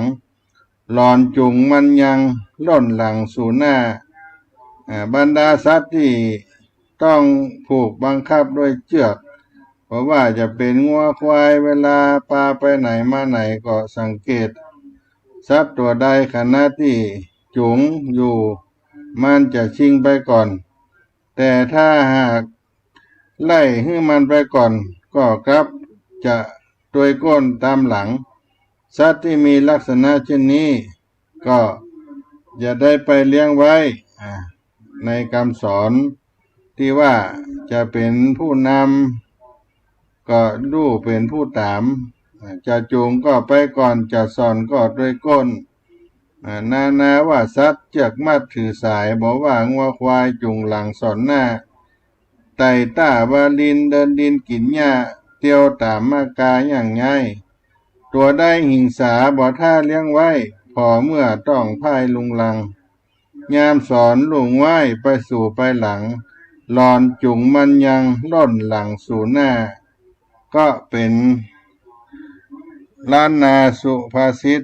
หลอนจุงมันยังล่นหลังสู่หน้าบรรดาสัตว์ที่ต้องผูกบังคับด้วยเชือกเพราะว่าจะเป็นงัวควายเวลาปลาไปไหนมาไหนก็สังเกตสัตว์ตัวใดขณะที่จุงอยู่มันจะชิงไปก่อนแต่ถ้าหากไล่ให้มันไปก่อนก็กลับจะตัวยก้นตามหลังสัตว์ที่มีลักษณะเช่นนี้ก็จะได้ไปเลี้ยงไว้ในคำสอนที่ว่าจะเป็นผู้นำก็ดูเป็นผู้ตามจะจูงก็ไปก่อนจะสอนก็ด้วยก้นนาว่าสัตว์เชือกมัดถือสายบอกว่างัวควายจุงหลังสอนหน้าไต่ต้าวาลินเดินดินกินหญ้าเตียวตามมากาอย่างง่ายตัวได้หิงสาบ่ท่าเลี้ยงไว้พอเมื่อต้องพายลุงลังยามสอนลุงไว้ไปสู่ไปหลังหลอนจุงมันยังล่นหลังสู่หน้าก็เป็นล้านนาสุภาษิต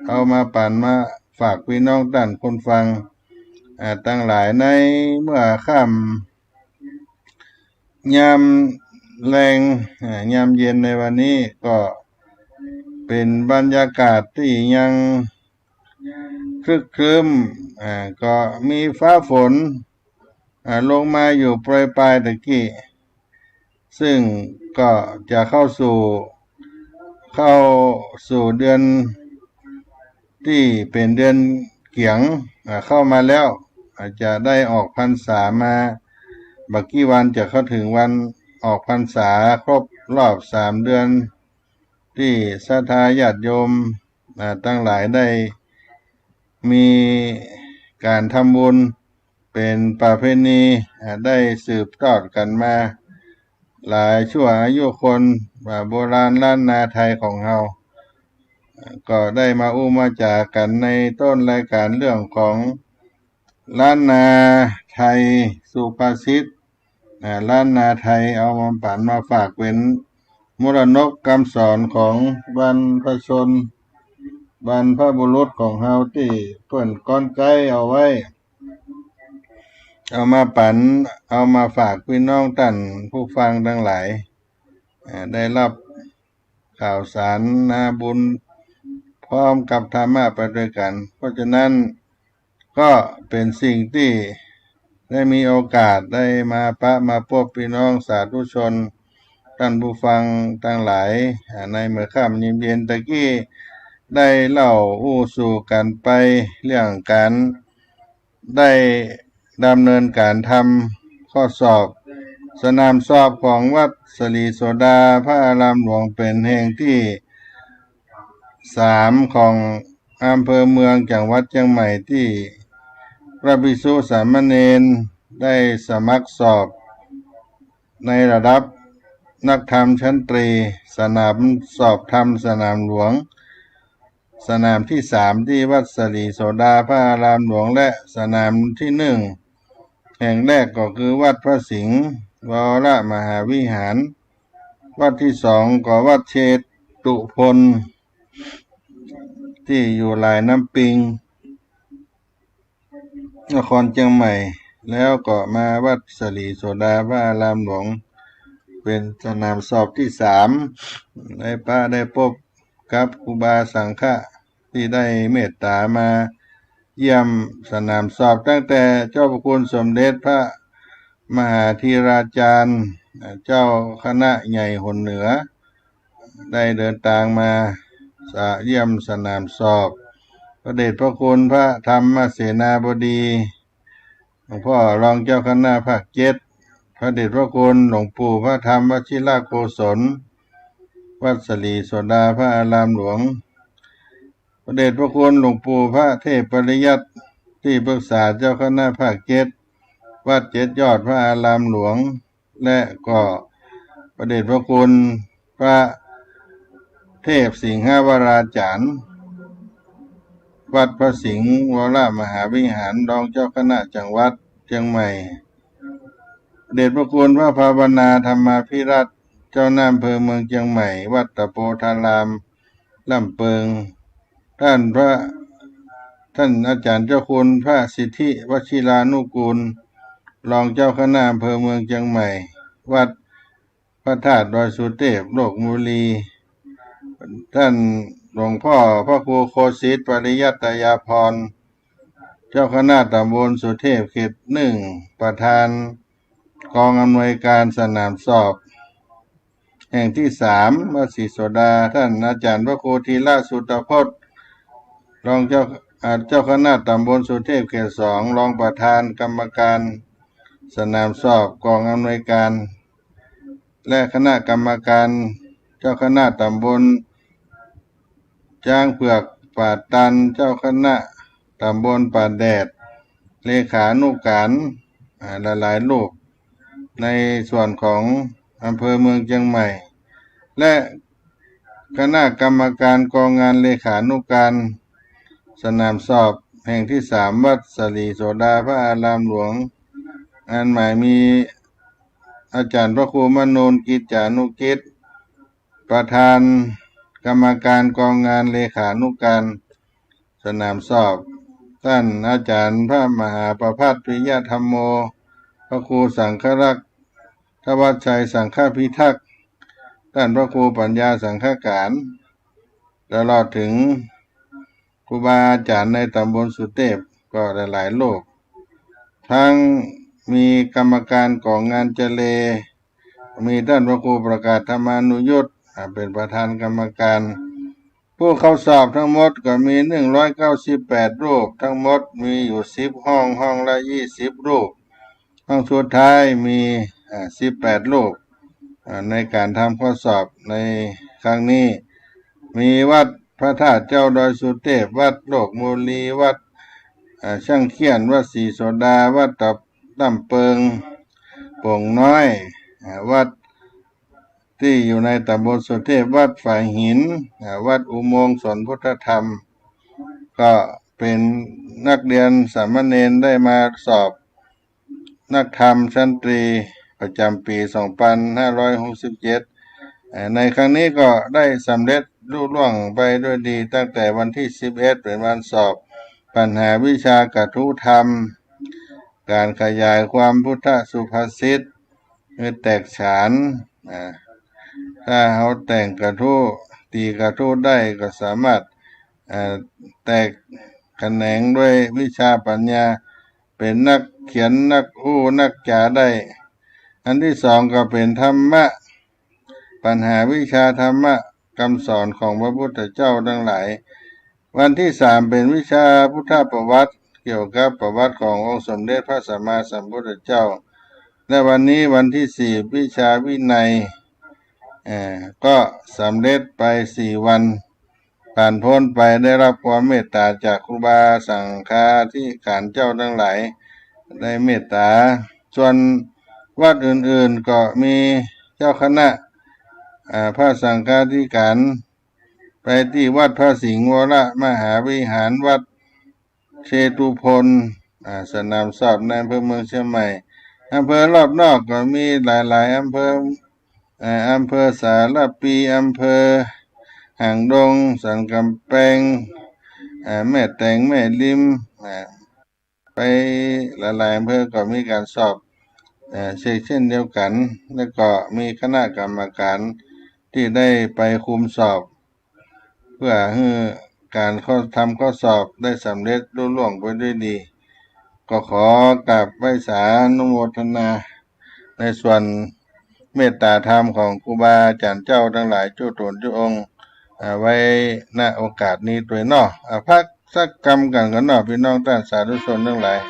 เอามาปั่นมาฝากพี่น้องท่านคนฟังตั้งหลายในเมื่อค่ำยามแรงยามเย็นในวันนี้ก็เป็นบรรยากาศที่ยังครึกครึ้มก็มีฟ้าฝนลงมาอยู่ปลายตะกี้ซึ่งก็จะเข้าสู่เดือนที่เป็นเดือนเกียงเข้ามาแล้วอาจจะได้ออกพรรษามาบักกี่วันจะเข้าถึงวันออกพรรษาครบรอบ3 เดือนที่ศรัทธาญาติโยมตั้งหลายได้มีการทำบุญเป็นประเพณีได้สืบทอดกันมาหลายชั่วอายุคนโบราณล้านนาไทยของเราก็ได้มามาจากันในต้นรายการเรื่องของล้านนาไทยสุภาษิตล้านนาไทยเอามาปั่นมาฝากเป็นมรดกคำสอนของบรรพชนบรรพบุรุษของเราที่เพิ่นก้อนไก่เอาไว้เอามาปั่นเอามาฝากพี่น้องท่านผู้ฟังทั้งหลายได้รับข่าวสารนาบุญพร้อมกับธรรมะไปด้วยกันเพราะฉะนั้นก็เป็นสิ่งที่ได้มีโอกาสได้มาพบพี่น้องสาธุชนท่านผู้ฟังทั้งหลายในเมื่อค่ำเย็นตะกี้ได้เล่าสู่กันไปเรื่องการได้ดำเนินการทำข้อสอบสนามสอบของวัดสลีโสดาพระอารามหลวงเป็นแห่งที่3ของอำเภอเมืองจังหวัดเชียงใหม่ที่พระภิกษุสามเณรได้สมัครสอบในระดับนักธรรมชั้นตรีสนามสอบธรรมสนามหลวงสนามที่3ที่วัดสลีโสดาพระอารามหลวงและสนามที่1แห่งแรกก็คือวัดพระสิงห์วรมหาวิหารวัดที่2ก็วัดเชตุพนที่อยู่หลายน้ำปิงนครเชียงใหม่แล้วก็มาวัดสลีโสดาพระอารามหลวงเป็นสนามสอบที่3ได้พบกับครูบาสังฆะที่ได้เมตตามาเยี่ยมสนามสอบตั้งแต่เจ้าพระคุณสมเด็จพระมหาธีราจารย์ เจ้าคณะใหญ่หนเหนือได้เดินทางมาเยี่ยมสนามสอบพระเดชพระคุณพระธรรมเสนาบดีหลวงพ่อรองเจ้าคณะภาค7พระเดชพระคุณหลวงปู่พระธรรมวชิรโกศลวัดสลีโสดาพระอารามหลวงพระเดชพระคุณหลวงปู่พระเทพปริยัติที่ปรึกษาเจ้าคณะภาค7วัด7 ยอดพระอารามหลวงและก็พระเดชพระคุณพระเทพสิงหวราจารย์วัดพระสิงห์วรมหาวิหารรองเจ้าคณะจังหวัดเชียงใหม่เดชพระคุณพระภาวนาธรรมาภิรัตน์เจ้าหน้าอำเภอเมืองเชียงใหม่วัดตะโพธารามลำเปิงท่านอาจารย์เจ้าคุณพระสิทธิวชิรานุกูลรองเจ้าคณะอำเภอเมืองเชียงใหม่วัดพระธาตุดอยสุเทพโลกมุลีท่านหลวงพ่อพระครูโคสิทธิ์ปริยัตยาภรณ์เจ้าคณะตำบลสุเทพเขต1ประธานกองอำนวยการสนามสอบแห่งที่3วัดศรีโสดาท่านอาจารย์พระครูธีระสุตพจน์รองเจ้าคณะตำบลสุเทพเขต2รองประธานกรรมการสนามสอบกองอำนวยการและคณะกรรมการเจ้าคณะตำบลจ้างเผือกป่าตันเจ้าคณะตำบลป่าแดดเลขานุการหลายๆรูปในส่วนของอำเภอเมืองเชียงใหม่และคณะกรรมการกองงานเลขานุการสนามสอบแห่งที่3วัดสลีโสดาพระอารามหลวงงานหมายมีอาจารย์พระครูมโนนกิจจานุกิจประธานกรรมการกองงานเลขานุการสนามสอบท่านอาจารย์พระมหาประภัตปิยธรรมโมพระครูสังฆรักษ์ทวัชชัยสังฆพิทักษ์ท่านพระครูปัญญาสังฆการตลอดถึงครูบาอาจารย์ในตำบลสุเทพก็หลายๆโลกทั้งมีกรรมการของงานเจเลมีท่านพระครูประกาศธรรมานุยุตเป็นประธานกรรมการผู้เข้าสอบทั้งหมดก็มี198รูปทั้งหมดมีอยู่10ห้องละ20รูปห้องสุดท้ายมี18รูปในการทำข้อสอบในครั้งนี้มีวัดพระธาตุเจ้าดอยสุเทพวัดโลกมุลีวัดช่างเขียนวัดศรีโสดาวัดลำเปิงโป่งน้อยวัดที่อยู่ในตำบลสุเทพวัดฝ่ายหินวัดอุโมงค์สวนพุทธธรรมก็เป็นนักเรียนสามเณรได้มาสอบนักธรรมชั้นตรีประจำปี2567ในครั้งนี้ก็ได้สำเร็จลุล่วงไปด้วยดีตั้งแต่วันที่11เป็นวันสอบปัญหาวิชากทุธรรมการขยายความพุทธสุภาษิตคือแตกฉานถ้าเขาแต่งกระทู้ตีกระทู้ได้ก็สามารถแตกแขนงด้วยวิชาปัญญาเป็นนักเขียนนักนักจาได้อันที่2ก็เป็นธรรมะปัญหาวิชาธรรมะคำสอนของพระพุทธเจ้าทั้งหลายวันที่3เป็นวิชาพุทธประวัติเกี่ยวกับประวัติขององค์สมเด็จพระสัมมาสัมพุทธเจ้าและวันนี้วันที่4วิชาวินัยก็สำเร็จไป4วันผ่านพ้นไปได้รับความเมตตาจากครูบาสังฆาธิการเจ้าทั้งหลายได้เมตตาส่วนวัดอื่นๆก็มีเจ้าคณะพระสังฆาธิการไปที่วัดพระสิงห์วรมหาวิหารวัดเชตุพนสนามสอบในอำเภอเมืองเชียงใหม่อำเภอรอบนอกก็มีหลายๆอำเภอสารปีอำเภอหางดงสันกำแพงแม่แตงแม่ริมไปหลายๆอำเภอก็มีการสอบเช่นเดียวกันแล้วก็มีคณะกรรมการที่ได้ไปคุมสอบเพื่อให้การทำข้อสอบได้สำเร็จรุ่ล่วงไปด้วยดีก็ขอกราบไหว้สาธุโมทนาในส่วน เมตตาธรรมของครูบาอาจารย์เจ้าทั้งหลายจุตนจุองค์ไว้ณโอกาสนี้ตัวยเนาะพักสักกรรมกันเนาะพี่น้องท่านสาธุชนทั้งหลาย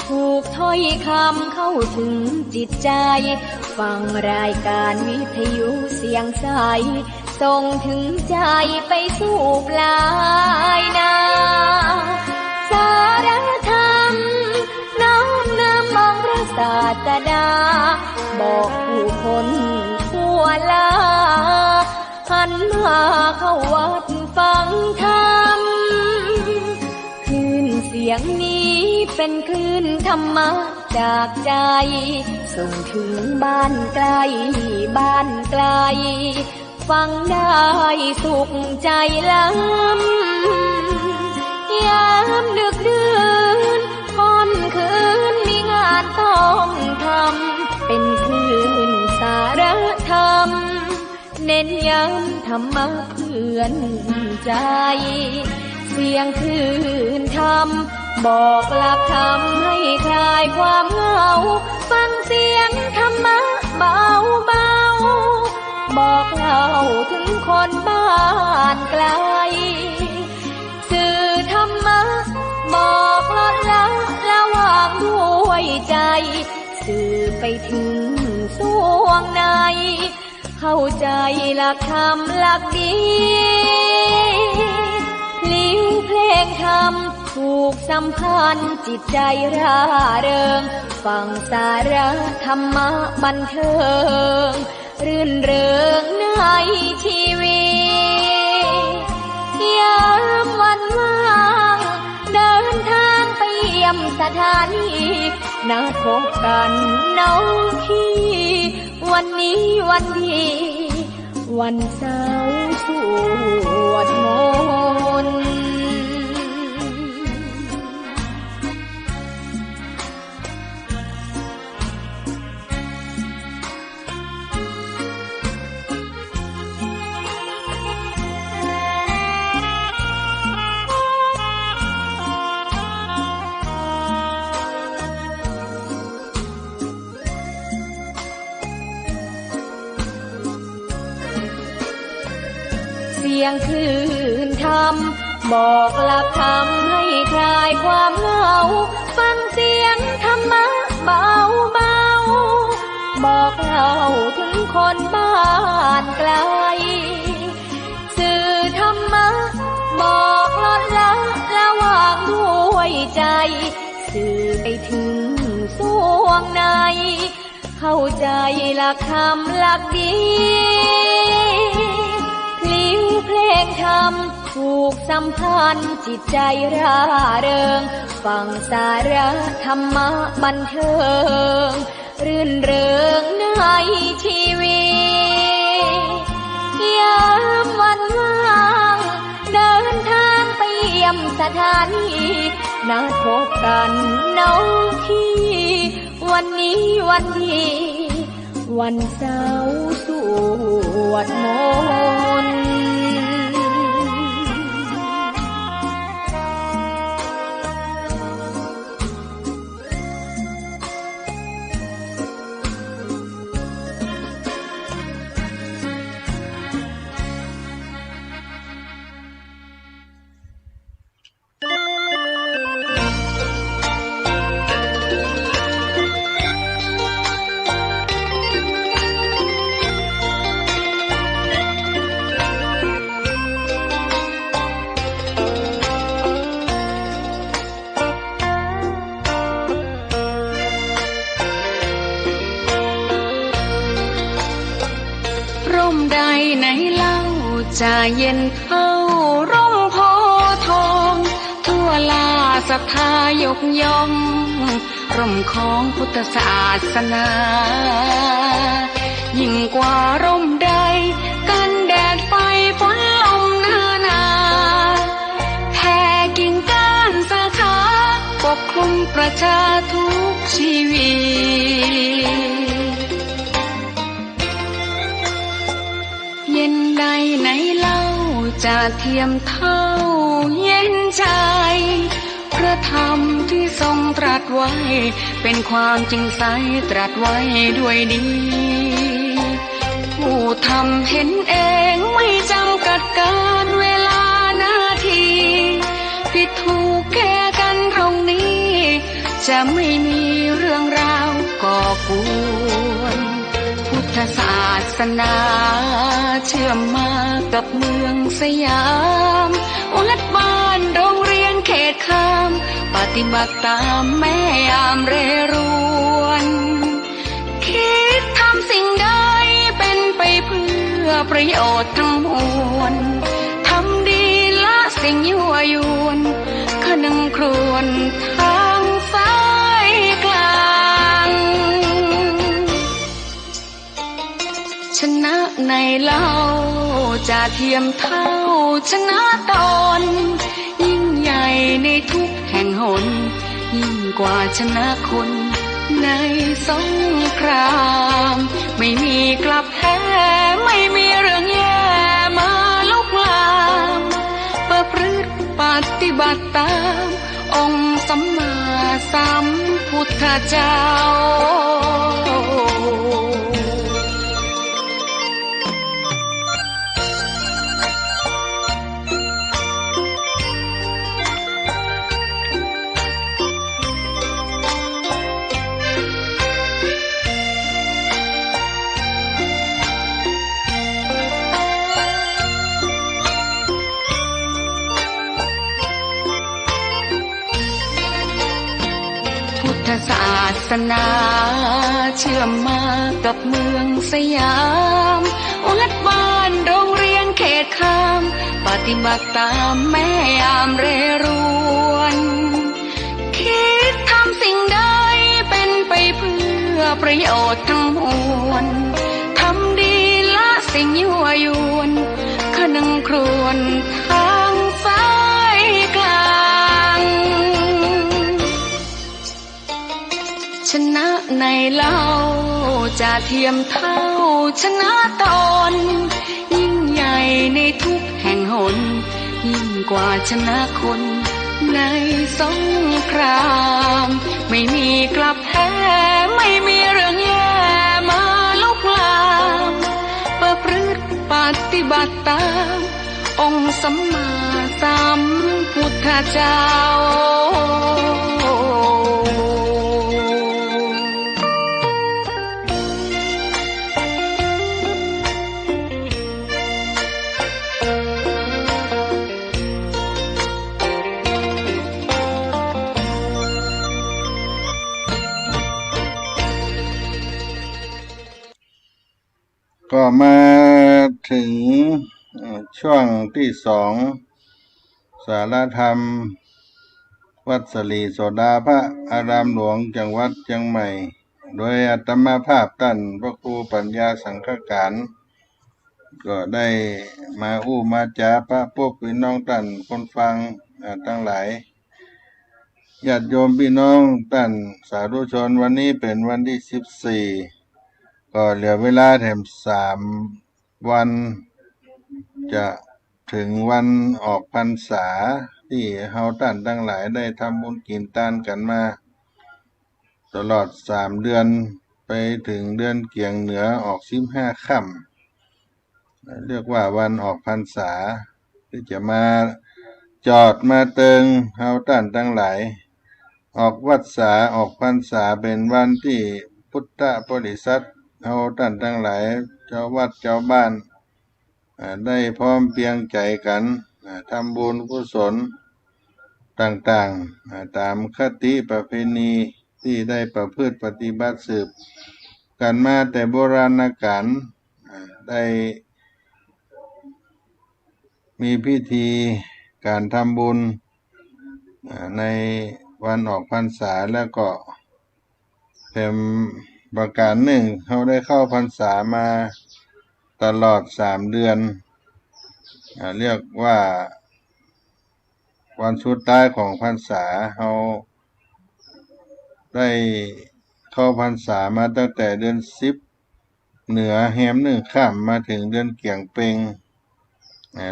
ถูกถ้อยคำเข้าถึงจิตใจฟังรายการวิทยุเสียงใสส่งถึงใจไปสู่ปลายนาสารธรรมน้อมนำมองพระศาสดาบอกผู้คนทั่วลาหันมาเข้าวัดฟังธรรมคลื่นเสียงนี้เป็นคลื่นธรรมะจากใจส่งถึงบ้านไกลบ้านไกลฟังได้สุขใจล้ำยามดึกดื่นค่ำคืนมีงานต้องทำเป็นคลื่นสารธรรมเน้นย้ำธรรมะเพื่อนใจเสียงคลื่นธรรมบอกหลักธรรมให้คลายความเหงาฟังเสียงธรรมะเบาเบาบอกเล่าถึงคนบ้านไกลสื่อธรรมะบอกลดละระหว่างด้วยใจสื่อไปถึงสวงในเข้าใจหลักธรรมหลักดีลิ้วเพลงธรรมผูกสัมพันธ์จิตใจร่าเริงฟังสาระธรรมะบันเทิงรื่นเริงในชีวิตยามวันว่างเดินทางไปเยี่ยมสถานีนัดพบกันน้องพี่วันนี้วันดีวันเสาร์สวดมนต์เสียงคลื่นธรรมบอกหลักธรรมให้คลายความเหงาฟังเสียงธรรมะเบาเบาบอกเล่าถึงคนบ้านไกลสื่อธรรมะบอกลดละระหว่างด้วยใจสื่อไปถึงสวงในเข้าใจหลักธรรมหลักดีลิ้วเพลงธรรมผูกสัมพันธ์จิตใจร่าเริงฟังสาระธรรมะบันเทิงรื่นเริงในชีวิตยามวันว่างเดินทางไปเยี่ยมสถานีนัดพบกันน้องพี่วันนี้วันดีวันเสาร์สวดมนต์ จะเย็นเท่าร่มโพทองทั่วลาศรัทธายกย่องร่มของพุทธศาสนา ยิ่งกว่าร่มใดกันแดดไฟฝนลมหน้าหนาแผ่กิ่งก้านสาขาปกคลุมประชาทุกชีวิตเย็นใดไหนเล่าจะเทียมเท่าเย็นใจพระธรรมที่ทรงตรัสไว้เป็นความจริงใสตรัสไว้ด้วยดีผู้ทำเห็นเองไม่จำกัดการเวลานาทีผิดถูกแค่กันตรงนี้จะไม่มีเรื่องราวก่อกวนพุทธศาสนาเชื่อมมากับเมืองสยามวัดบ้านโรงเรียนเขตคามปฏิบัติตามแม่ยามเรรวนคิดทำสิ่งใดเป็นไปเพื่อประโยชน์ทั้งมวลทำดีละสิ่งยั่วยวนขนึงครวญทางสายกลางชนะในเล่าจะเทียมเท่าชนะตนยิ่งใหญ่ในทุกแห่งหนยิ่งกว่าชนะคนในสงครามไม่มีกลับแพ้ไม่มีเรื่องแย่มาลุกลามประพฤติปฏิบัติตามองค์สัมมาสัมพุทธเจ้าศาสนาเชื่อมมากับเมืองสยามวัดบ้านโรงเรียนเขตคามปฏิบัติตามแม่ยามเรรวนคิดทำสิ่งใดเป็นไปเพื่อประโยชน์ทั้งมวลทำดีละสิ่งยั่วยวนขนึงครวญทางสายกลางชนะในเล่าจะเทียมเท่าชนะตนยิ่งใหญ่ในทุกแห่งหนยิ่งกว่าชนะคนในสงครามไม่มีกลับแพ้ไม่มีเรื่องแย่มาลุกลามประพฤติปฏิบัติตามองค์สัมมาสัมพุทธเจ้าก็มาถึงช่วงที่สองสารธรรมวัดสลีโสดาพระอารามหลวงจังหวัดเชียงใหม่โดยอาตมาภาพท่านพระครูปัญญาสังฆการก็ได้มามาจาพระพวกพี่น้องท่านคนฟังทั้งหลายญาติโยมพี่น้องท่านสาธุชนวันนี้เป็นวันที่14ก็เหลือเวลาแถม3 วันจะถึงวันออกพรรษาที่เฮาท่านทั้งหลายได้ทำบุญกินทานกันมาตลอด3 เดือนไปถึงเดือนเกี่ยงเหนือออก15 ค่ำเรียกว่าวันออกพรรษาที่จะมาจอดมาเติงเฮาท่านทั้งหลายออกวัดษาออกพรรษาเป็นวันที่พุทธบริษัทเฮาท่านทั้งหลายเจ้าวัดเจ้าบ้านได้พร้อมเพรียงใจกันทำบุญกุศลต่างๆตามคติประเพณีที่ได้ประพฤติปฏิบัติสืบกันมาแต่โบราณกาลได้มีพิธีการทำบุญในวันออกพรรษาแล้วก็เป็น ประการหนึ่งเขาได้เข้าพรรษามาตลอด3 เดือนเรียกว่าวันสุดท้ายของพรรษาเขาได้เข้าพรรษามาตั้งแต่เดือน10เหนือแฮม1ค่ำมาถึงเดือนเกี่ยงเพ็ง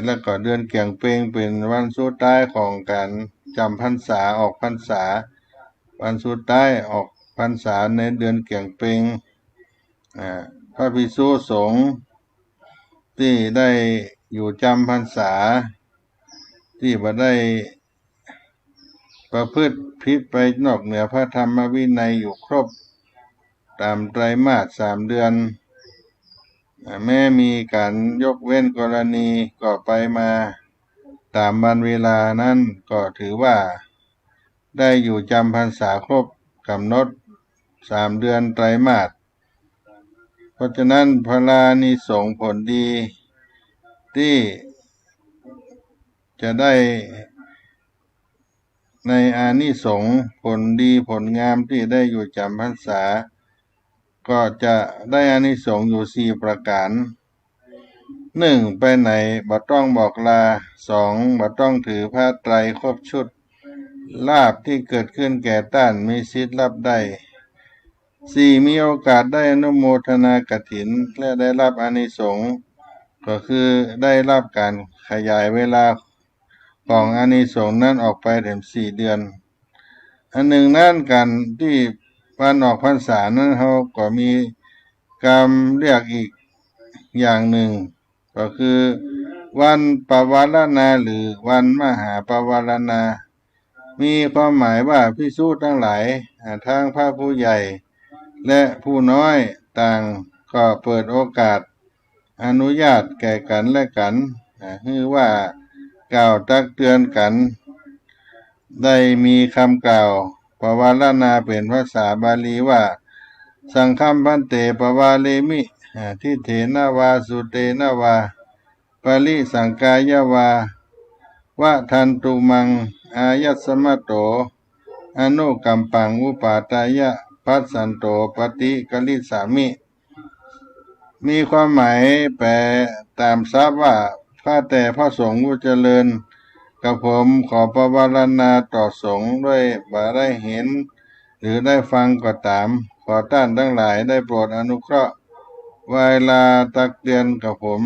แล้วก็เดือนเกี่ยงเพ็งเป็นวันสุดท้ายของการจำพรรษาออกพรรษาวันสุดท้ายออกพรรษาในเดือนเกี่ยงเพ็งพระภิกษุสงฆ์ที่ได้อยู่จำพรรษาที่บ่ได้ประพฤติผิดไปนอกเหนือพระธรรมวินัยอยู่ครบตามไตรมาส3 เดือนแม้มีการยกเว้นกรณีก็ไปมาตามวันเวลานั้นก็ถือว่าได้อยู่จำพรรษาครบกำหนด3 เดือนไตรมาสเพราะฉะนั้นพลานิสงส์ผลดีที่จะได้ในอานิสงส์ผลดีผลงามที่ได้อยู่จำพรรษาก็จะได้อานิสงส์อยู่4 ประการ 1. ไปไหนบ่ต้องบอกลา 2. บ่ต้องถือผ้าไตรครบชุดลาภที่เกิดขึ้นแก่ท่านมีสิทธิ์รับได้ 4. มีโอกาสได้อนุโมทนากฐินและได้รับอานิสงส์ก็คือได้รับการขยายเวลาของอานิสงส์นั้นออกไปถึง4 เดือนอันหนึ่งนั้นการที่วันออกพรรษานั้นเขาก็มีกรรมเรียกอีกอย่างหนึ่งก็คือวันปวารณาหรือวันมหาปวารณามีความหมายว่าภิกษุทั้งหลายทั้งพระผู้ใหญ่และผู้น้อยต่างก็เปิดโอกาสอนุญาตแก่กันและกันคือว่ากล่าวตักเตือนกันได้มีคำกล่าวปวารณาเป็นภาษาบาลีว่าสังฆัมพันเตปวาเลมิทิเถนะวาสุเตนะวาปริสังกายวาวะทันตุมังอายัสสมะโตอนุกัมปังอุปาทายะปัสสันโตปฏิกลิสามิมีความหมายแปลตามทรัพย์ว่าข้าแต่พระสงฆ์ผู้เจริญกับผมขอปวารณาต่อสงฆ์ด้วยบ่ได้เห็นหรือได้ฟังก็ตามขอท่านทั้งหลายได้โปรดอนุเคราะห์เวลาตักเตือนกับผม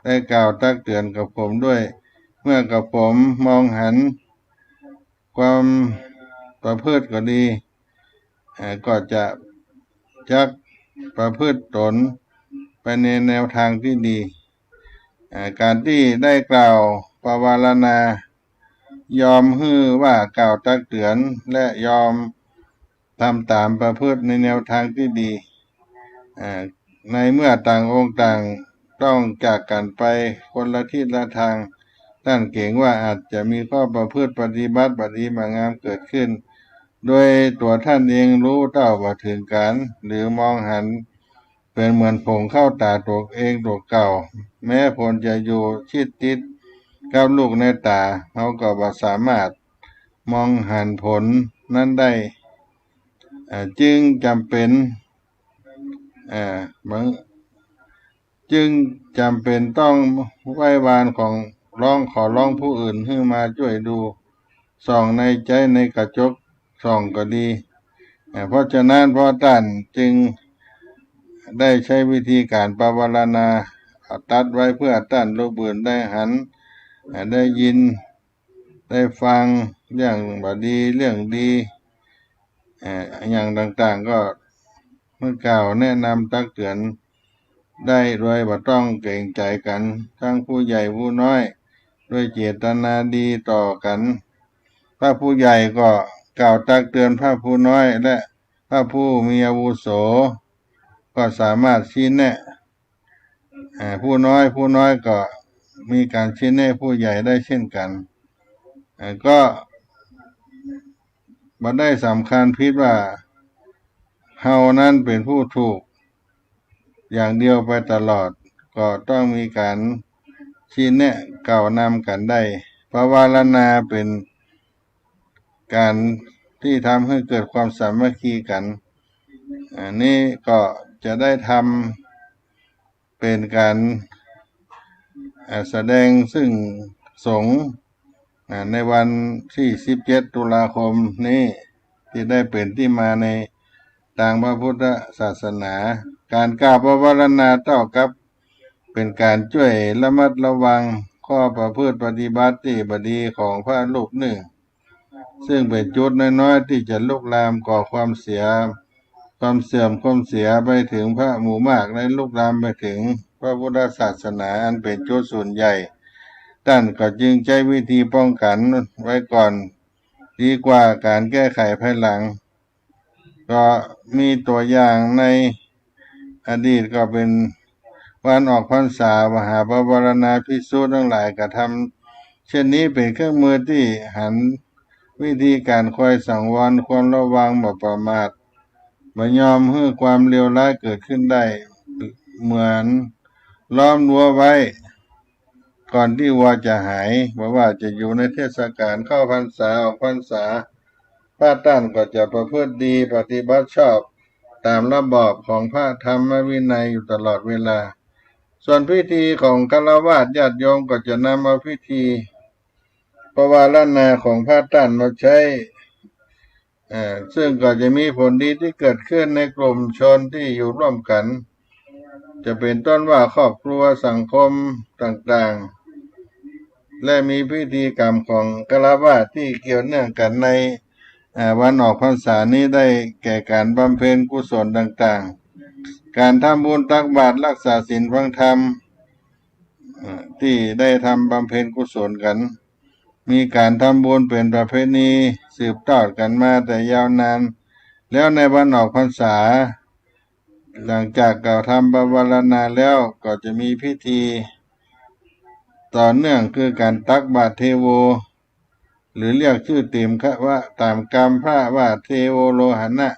ได้กล่าวตักเตือนกับผมด้วยเมื่อกับผมมองหันความประพฤติก็ดีก็จะจักประพฤติตนไปในแนวทางที่ดีการที่ได้กล่าวปวารณายอมฮื้อว่ากล่าวตักเตือนและยอมทำตามประพฤติในแนวทางที่ดีในเมื่อต่างองค์ต่างต้องจากกันไปคนละทิศละทางท่านเก่งว่าอาจจะมีข้อประพฤติปฏิบัติงามเกิดขึ้นโดยตัวท่านเองรู้เท่าบ่ถึงการหรือมองหันเป็นเหมือนผงเข้าตาตัวเองตัวเก่าแม้ผลจะอยู่ชิดติดกับลูกในตาเขาก็บ่สามารถมองหันผลนั้นได้จึงจำเป็นต้องไหว้วานของขอร้องผู้อื่นให้มาช่วยดูส่องในใจในกระจกส่องก็ดีเพราะฉะนั้นพ่อท่านจึงได้ใช้วิธีการปวารณาตัดไว้เพื่อท่านลูกอื่นได้หันได้ยินได้ฟังเรื่องบดีเรื่องดีอย่างต่างๆก็เมื่อกล่าวแนะนำตักเตือนได้โดยบ่ต้องเกรงใจกันทั้งผู้ใหญ่ผู้น้อยด้วยเจตนาดีต่อกันพระผู้ใหญ่ก็กล่าวตักเตือนพระผู้น้อยและพระผู้มีอาวุโสก็สามารถชี้แนะผู้น้อยก็มีการชี้แนะผู้ใหญ่ได้เช่นกันก็บ่ได้สำคัญพิดว่าเฮานั้นเป็นผู้ถูกอย่างเดียวไปตลอดก็ต้องมีการชี้แนะกล่าวนำกันได้ปวารณาเป็นการที่ทำให้เกิดความสามัคคีกัน อันนี้ก็จะได้ทำเป็นการแสดงซึ่งสงฆ์ในวันที่17 ตุลาคมนี้ที่ได้เป็นที่มาในทางพระพุทธศาสนา การกล่าวปวารณาเท่ากับเป็นการช่วยระมัดระวังข้อประพฤติปฏิบัติที่บดีของพระรูปหนึ่งซึ่งเป็นจุดน้อยๆที่จะลุกลามก่อความเสื่อมความเสียไปถึงพระหมู่มากและลุกลามไปถึงพระพุทธศาสนาอันเป็นจุดส่วนใหญ่ท่านก็จึงใช้วิธีป้องกันไว้ก่อนดีกว่าการแก้ไขภายหลังก็มีตัวอย่างในอดีตก็เป็นวันออกพรรษามหาปวารณาภิกษุทั้งหลายกระทำเช่นนี้เป็นเครื่องมือที่หันวิธีการคอยสังวรควรระวังบ่ประมาทบ่ยอมให้ความเลวร้ายเกิดขึ้นได้เหมือนล้อมรั้วไว้ก่อนที่วัวจะหายเพราะว่าจะอยู่ในเทศกาลเข้าพรรษาออกพรรษาพระท่านก็จะประพฤติดีปฏิบัติชอบตามระบอบของพระธรรมวินัยอยู่ตลอดเวลาส่วนพิธีของฆราวาสญาติโยมก็จะนำเอาพิธีปวารณาของพระท่านมาใช้ซึ่งก็จะมีผลดีที่เกิดขึ้นในกลุ่มชนที่อยู่ร่วมกันจะเป็นต้นว่าครอบครัวสังคมต่างๆและมีพิธีกรรมของฆราวาสที่เกี่ยวเนื่องกันในวันออกพรรษานี้ได้แก่การบำเพ็ญกุศลต่างๆการทำบุญตักบาตรรักษาศีลฟังธรรมที่ได้ทำบำเพ็ญกุศลกันมีการทำบุญเป็นประเพณีสืบทอดกันมาแต่ยาวนานแล้วในวันออกพรรษาหลังจากกล่าวทำปวารณาแล้วก็จะมีพิธีต่อเนื่องคือการตักบาตรเทโวหรือเรียกชื่อเต็มว่าตามกรรมพระว่าเทโวโลหณะ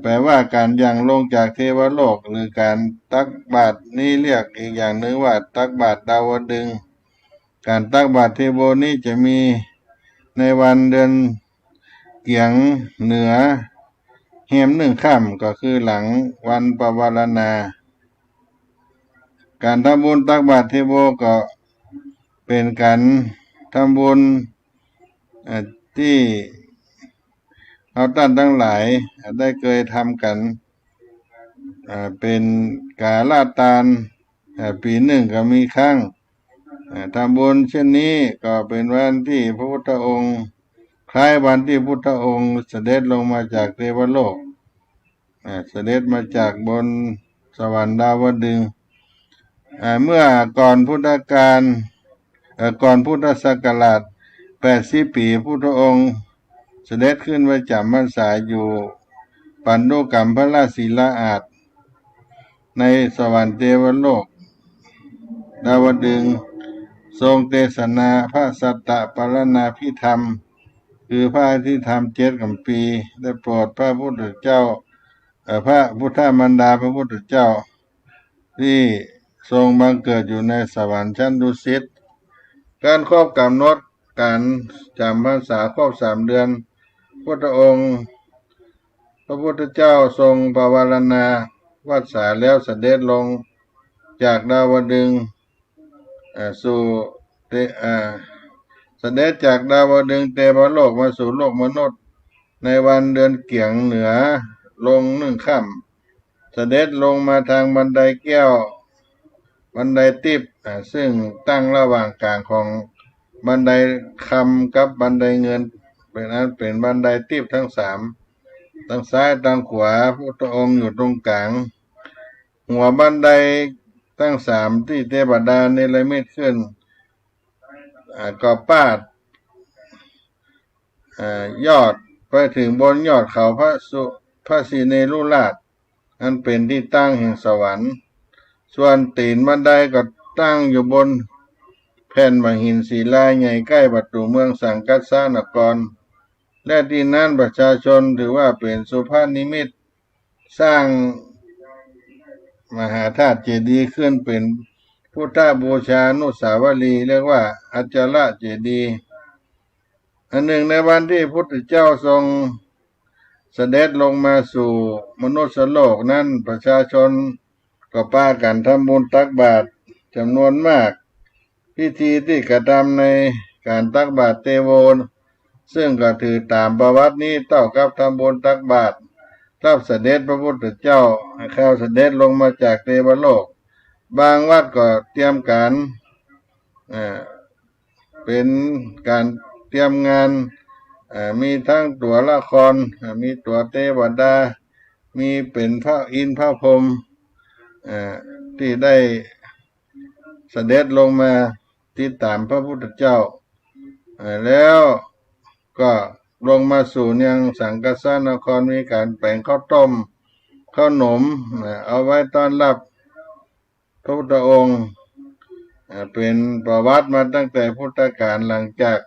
แปลว่าการยังลงจากเทวโลกหรือการตักบาตรนี้เรียกอีกอย่างหนึ่งว่าตักบาตรดาวดึงส์การตักบาตรเทโวนี้จะมีในวันเดือนเกียงเหนือแฮม1 ค่ำก็คือหลังวันปวารณาการทำบุญตักบาตรเทโวก็เป็นการทำบุญที่เราท่านทั้งหลายได้เคยทำกันเป็นกาลาตานปีหนึ่งก็มีครั้งทำบุญเช่นนี้ก็เป็นวันที่พระพุทธองค์คล้ายวันที่พุทธองค์เสด็จลงมาจากเทวโลกเสด็จมาจากบนสวรรค์ดาวดึงส์เมื่อก่อนพุทธกาลก่อนพุทธศักราช80 ปีพุทธองค์เสด็จขึ้นมาจำพรรษาอยู่ปันดุกัมพราศิลาอาสน์ในสวรรค์เทวโลกดาวดึงส์ทรงเทศนาพระสัตตปรณาภิธรรมคือพระอภิธรรม7 กัมปีได้โปรดพระพุทธเจ้าพระพุทธมารดาพระพุทธเจ้าที่ทรงบังเกิดอยู่ในสวรรค์ชั้นดุสิตการครอบกำหนดการจำพรรษาครบ3 เดือนพุทธองค์พระพุทธเจ้าทรงปวารณาวัฏฏาแล้วเสด็จลงจากดาวดึงส์สู่เสด็จจากดาวดึงส์เทวโลกมาสู่โลกมนุษย์ในวันเดือนเกียงเหนือลง1 ค่ำเสด็จลงมาทางบันไดแก้วบันไดทิพย์ซึ่งตั้งระหว่างกลางของบันไดคำกับบันไดเงินเป็นบันไดทิพย์ทั้ง3ทางซ้ายทางขวาพระพุทธองค์อยู่ตรงกลางหัวบันไดทั้ง3ที่เทวดาเนรมิตขึ้นก็ปาดยอดไปถึงบนยอดเขาพระศรีเนรุราชอันเป็นที่ตั้งแห่งสวรรค์ส่วนตีนบันไดก็ตั้งอยู่บนแผ่นมหินศิลาใหญ่ใกล้ประตูเมืองสังกัสสานครและที่นั้นประชาชนถือว่าเป็นสุภาพนิมิตสร้างมหาธาตุเจดีย์ขึ้นเป็นพุทธบูชานุสาวรีย์เรียกว่าอัจฉระเจดีย์อันหนึ่งในวันที่พุทธเจ้าทรง เสด็จลงมาสู่มนุษย์โลกนั้นประชาชนก็พากันทำบุญตักบาตรจำนวนมากพิธีที่กระทำในการตักบาตรเทโวซึ่งก็ถือตามประวัตินี้เท่ากับทำบุญตักบาตรรับเสด็จพระพุทธเจ้าเข้าเสด็จลงมาจากเทวโลกบางวัดก็เตรียมการเป็นการเตรียมงานมีทั้งตัวละครมีตัวเทวดามีเป็นพระอินทร์พระพรหมที่ได้เสด็จลงมาติดตามพระพุทธเจ้าแล้วก็ลงมาสู่ยังสังกัสสนครมีการแบ่งข้าวต้มข้าวหนมเอาไว้ต้อนรับพระพุทธองค์เป็นประวัติมาตั้งแต่พุทธกาลหลังจาก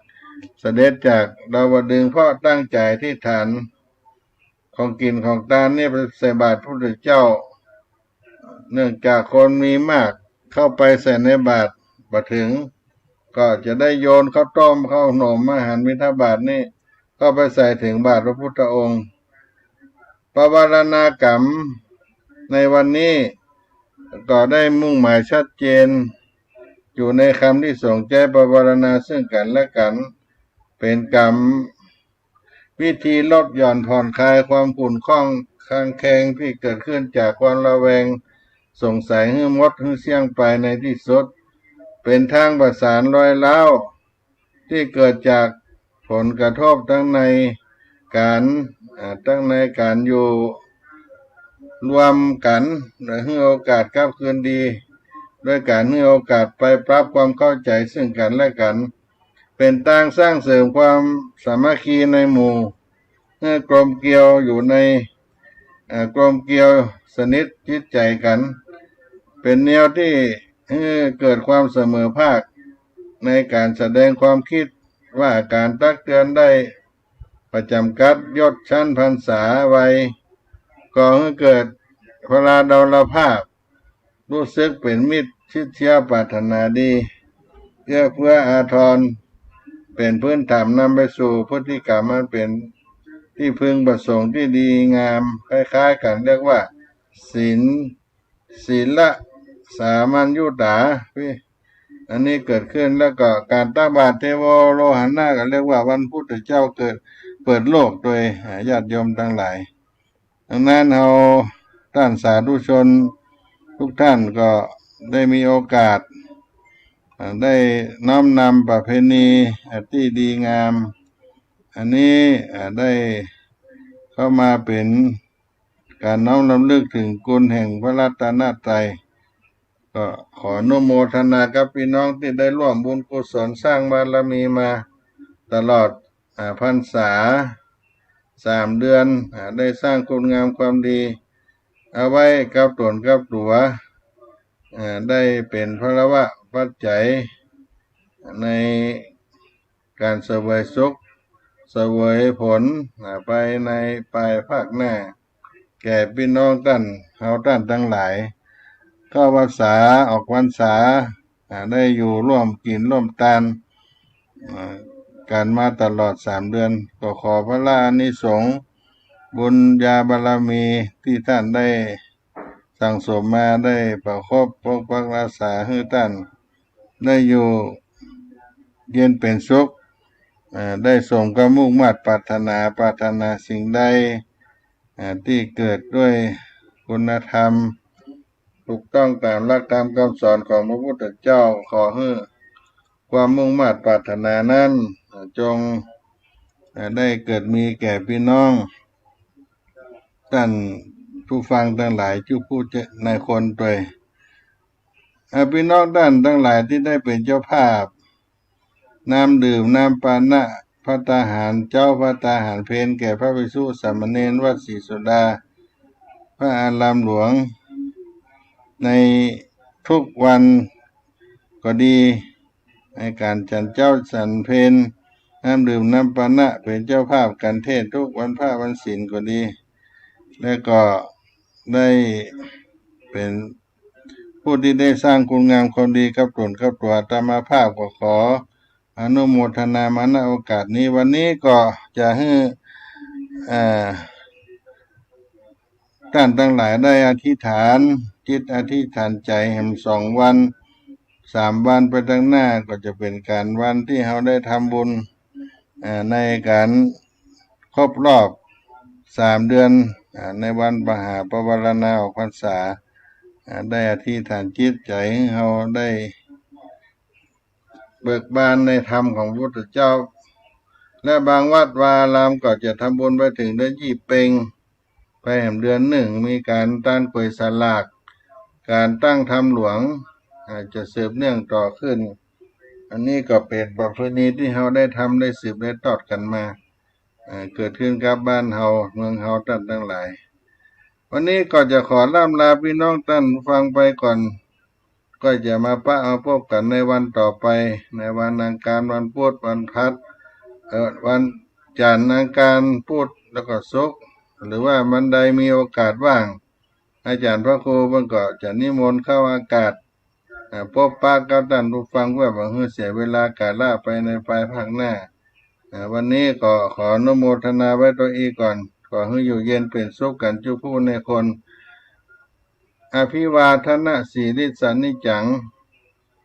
เสด็จจากดาวดึงส์เพราะตั้งใจที่ฐานของกินของทานนี่ไปใส่บาตรพระพุทธเจ้าเนื่องจากคนมีมากเข้าไปใส่ในบาตรมาถึงก็จะได้โยนข้าวต้มข้าวหนมอาหารมิถบาทนี่ก็ไปใส่ถึงบาตรพระพุทธองค์ปวารณากรรมในวันนี้ก็ได้มุ่งหมายชัดเจนอยู่ในคำที่ส่งใจปวารณาซึ่งกันและกันเป็นกรรมวิธีลดหย่อนผ่อนคลายความขุ่นข้องค้างแข็งที่เกิดขึ้นจากความระแวงสงสัยหื้อมดหื้อเสี่ยงไปในที่สุดเป็นทางประสานรอยร้าวที่เกิดจากผลกระทบทั้งในการอยู่รวมกันและให้โอกาสกลับคืนดีด้วยการให้โอกาสไปปรับความเข้าใจซึ่งกันและกันเป็นทางสร้างเสริมความสามัคคีในหมู่ให้กลมเกลียวอยู่ในกลมเกลียวสนิทจิตใจกันเป็นแนวที่เกิดความเสมอภาคในการแสดงความคิดว่าการตักเตือนได้ประจำกัดยศชั้นพรรษาไว้ก่อให้เกิดพลาดลภาพรู้สึกเป็นมิตรชิดเชื้อปรารถนาดีเพื่ออาทรเป็นพื้นฐานนำไปสู่พฤติกรรมมันเป็นที่พึงประสงค์ที่ดีงามคล้ายๆกันเรียกว่าศีลสามัญยุตาอันนี้เกิดขึ้นแล้วก็การตักบาตรเทโวโลหันหน้าก็เรียกว่าวันพุทธเจ้าเปิดโลกโดยญาติโยมทั้งหลายดังนั้นเราท่านสาธุชนทุกท่านก็ได้มีโอกาสได้น้อมนำประเพณีที่ดีงามอันนี้ได้เข้ามาเป็นการน้อมรำลึกถึงคุณแห่งพระรัตนตรัยก็ขออนุโมทนากับพี่น้องที่ได้ร่วมบุญกุศลสร้างบารมีมาตลอดพรรษา3 เดือนได้สร้างคุณงามความดีเอาไว้กับตนกับตัวได้เป็นพลวะปัจจัยในการเสวยสุขเสวยผลไปในภายภาคหน้าแก่พี่น้องท่านทั้งหลายก็พรรษาออกพรรษาได้อยู่ร่วมกินร่วมทานการมาตลอด3 เดือนก็ขอพระอานิสงส์บุญญาบารมีที่ท่านได้สั่งสมมาได้ประคบปกปักรักษาให้ท่านได้อยู่เย็นเป็นสุขได้สมกับมุ่งมั่นปรารถนาสิ่งใดที่เกิดด้วยคุณธรรมถูกต้องตามหลักธรรมคำสอนของพระพุทธเจ้าขอให้ความมุ่งมั่นปรารถนานั้นจงได้เกิดมีแก่พี่น้องท่านผู้ฟังทั้งหลายผู้ในคนด้วยพี่น้องท่านทั้งหลายที่ได้เป็นเจ้าภาพน้ำดื่มน้ำปานะพระตาหารเจ้าพระตาหารเพลแก่พระภิกษุสามเณรวัดศรีสุดาพระอารามหลวงในทุกวันก็ดีในการจันเจ้าสันเพลน้ำดื่มน้ำปานะเป็นเจ้าภาพการเทศทุกวันพระวันศีลก็ดีและก็ได้เป็นผู้ที่ได้สร้างคุณงามความดีกับตนกับตัวอาตมาภาพก็ขออนุโมทนามาณโอกาสนี้วันนี้ก็จะให้ ท่านทั้งหลายได้อธิษฐานจิตอธิษฐานใจแห่ง2 วัน 3 วันไปข้างหน้าก็จะเป็นการวันที่เราได้ทำบุญในการครบรอบ3 เดือนในวันมหาปวารณาออกพรรษาได้อธิษฐานจิตใจให้เราได้เบิกบานในธรรมของพระพุทธเจ้าและบางวัดวาอารามก็จะทำบุญไปถึงเดือนยี่เพ็งไปแห่งเดือน1มีการต้านป่วยสลากการตั้งธรรมหลวงจะสืบเนื่องต่อขึ้นอันนี้ก็เป็นประเพณีที่เราได้ทำได้สืบได้ทอดกันมาเกิดขึ้นกับบ้านเราเมืองเราท่านทั้งหลายวันนี้ก็จะขอล่ำลาพี่น้องท่านฟังไปก่อนก็จะมาพบกันในวันต่อไปในวันอังคารวันพุธวันพฤหัสวันจันทร์อังคารพุธแล้วก็ศุกร์หรือว่าวันใดมีโอกาสว่างอาจารย์พระครูเพิ่นก็จะนิมนต์เข้าอากาศพบปะกับท่านผู้ฟังเพื่อบ่ให้เสียเวลากาลไปในภายภาคหน้าวันนี้ก็ขออนุโมทนาไว้ตัวอีกก่อนขอให้อยู่เย็นเป็นสุขกันทุกผู้ในคนอภิวาทนะสีริสันนิจัง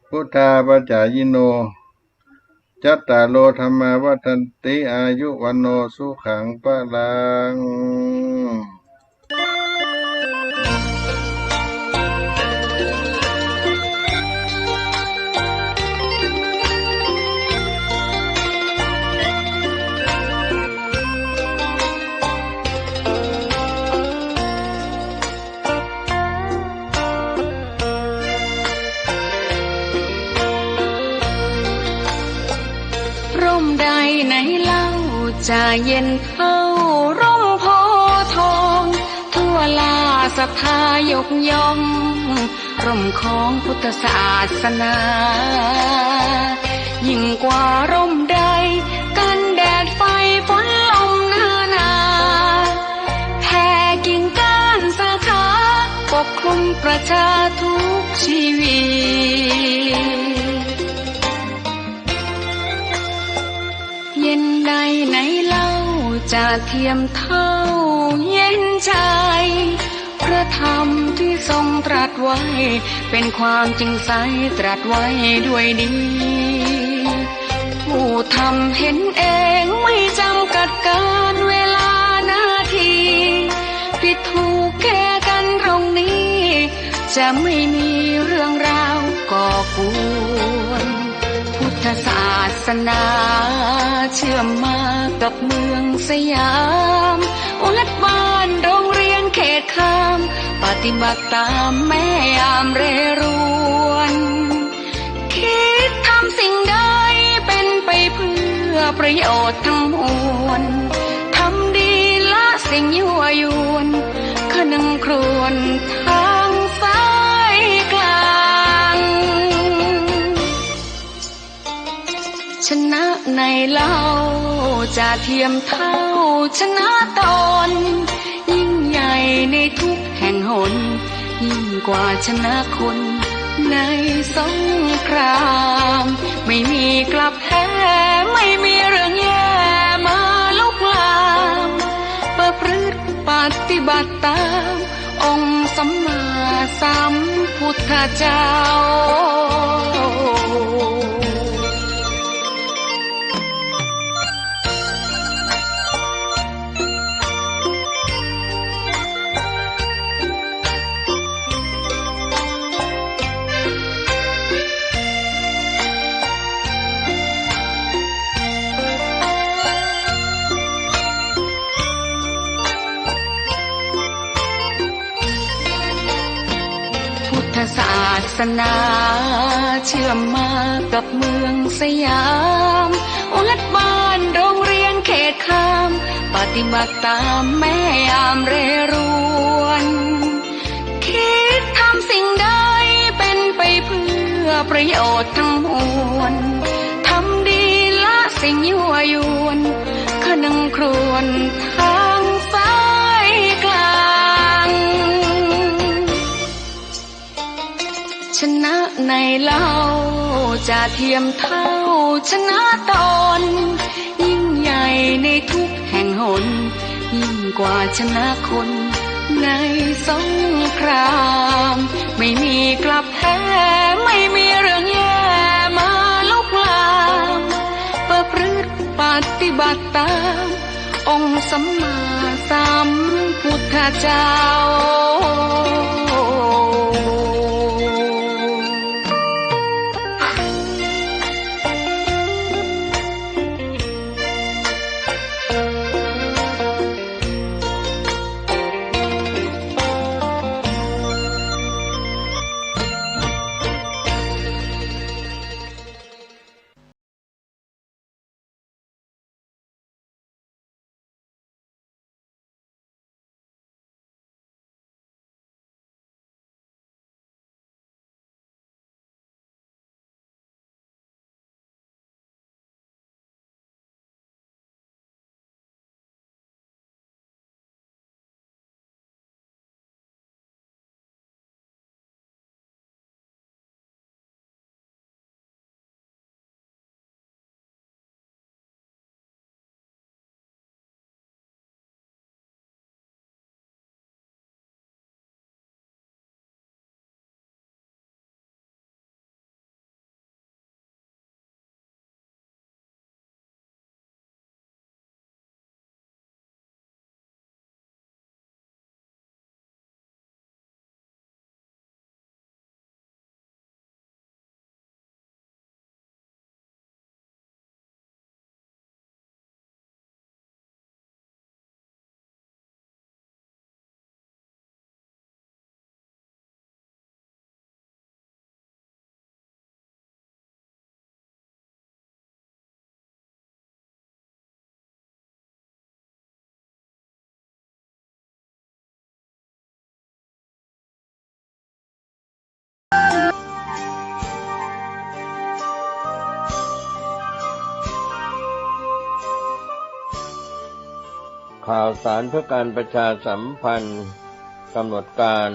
พุทธาปัจจายโนจัตตาโลธรรมาวัฏันติอายุวันโนสุขังพลังไหนเล่าจะเย็นเท่าร่มโพทองทั่วลาศรัทธายกย่องร่มของพุทธศาสนายิ่งกว่าร่มใดกันแดดไฟฝนลมนาแผ่กิ่งก้านสาขาปกคลุมประชาทุกชีวิตเย็นใดไหนเล่าจะเทียมเท่าเย็นใจพระธรรมที่ทรงตรัสไว้เป็นความจริงใสตรัสไว้ด้วยดีผู้ทำเห็นเองไม่จำกัดการเวลานาทีผิดถูกแก้กันตรงนี้จะไม่มีเรื่องราวก่อกวนพุทธศาสนาเชื่อมมากับเมืองสยามวัดบ้านโรงเรียนเขตคามปฏิบัติตามแม่ยามเรรวนคิดทำสิ่งใดเป็นไปเพื่อประโยชน์ทั้งมวลทำดีละสิ่งยั่วยวนขนึงครวญทางสายกลางชนะในเล่าจะเทียมเท่าชนะตนยิ่งใหญ่ในทุกแห่งหนยิ่งกว่าชนะคนในสงครามไม่มีกลับแพ้ไม่มีเรื่องแย่มาลุกลามประพฤติปฏิบัติตามองค์สัมมาสัมพุทธเจ้าศาสนาเชื่อมมากับเมืองสยามวัดบ้านโรงเรียนเขตคามปฏิบัติตามแม่ยามเรรวนคิดทำสิ่งใดเป็นไปเพื่อประโยชน์ทั้งมวลทำดีละสิ่งยั่วยวนขนึงครวญทางสายกลางชนะในเล่าจะเทียมเท่าชนะตนยิ่งใหญ่ในทุกแห่งหนยิ่งกว่าชนะคนใน ในสงครามไม่มีกลับแพ้ไม่มีเรื่องแย่มาลุกลามประพฤติปฏิบัติตามองค์สัมมาสัมพุทธเจ้าข่าวสารเพื่อการประชาสัมพันธ์กำหนดการ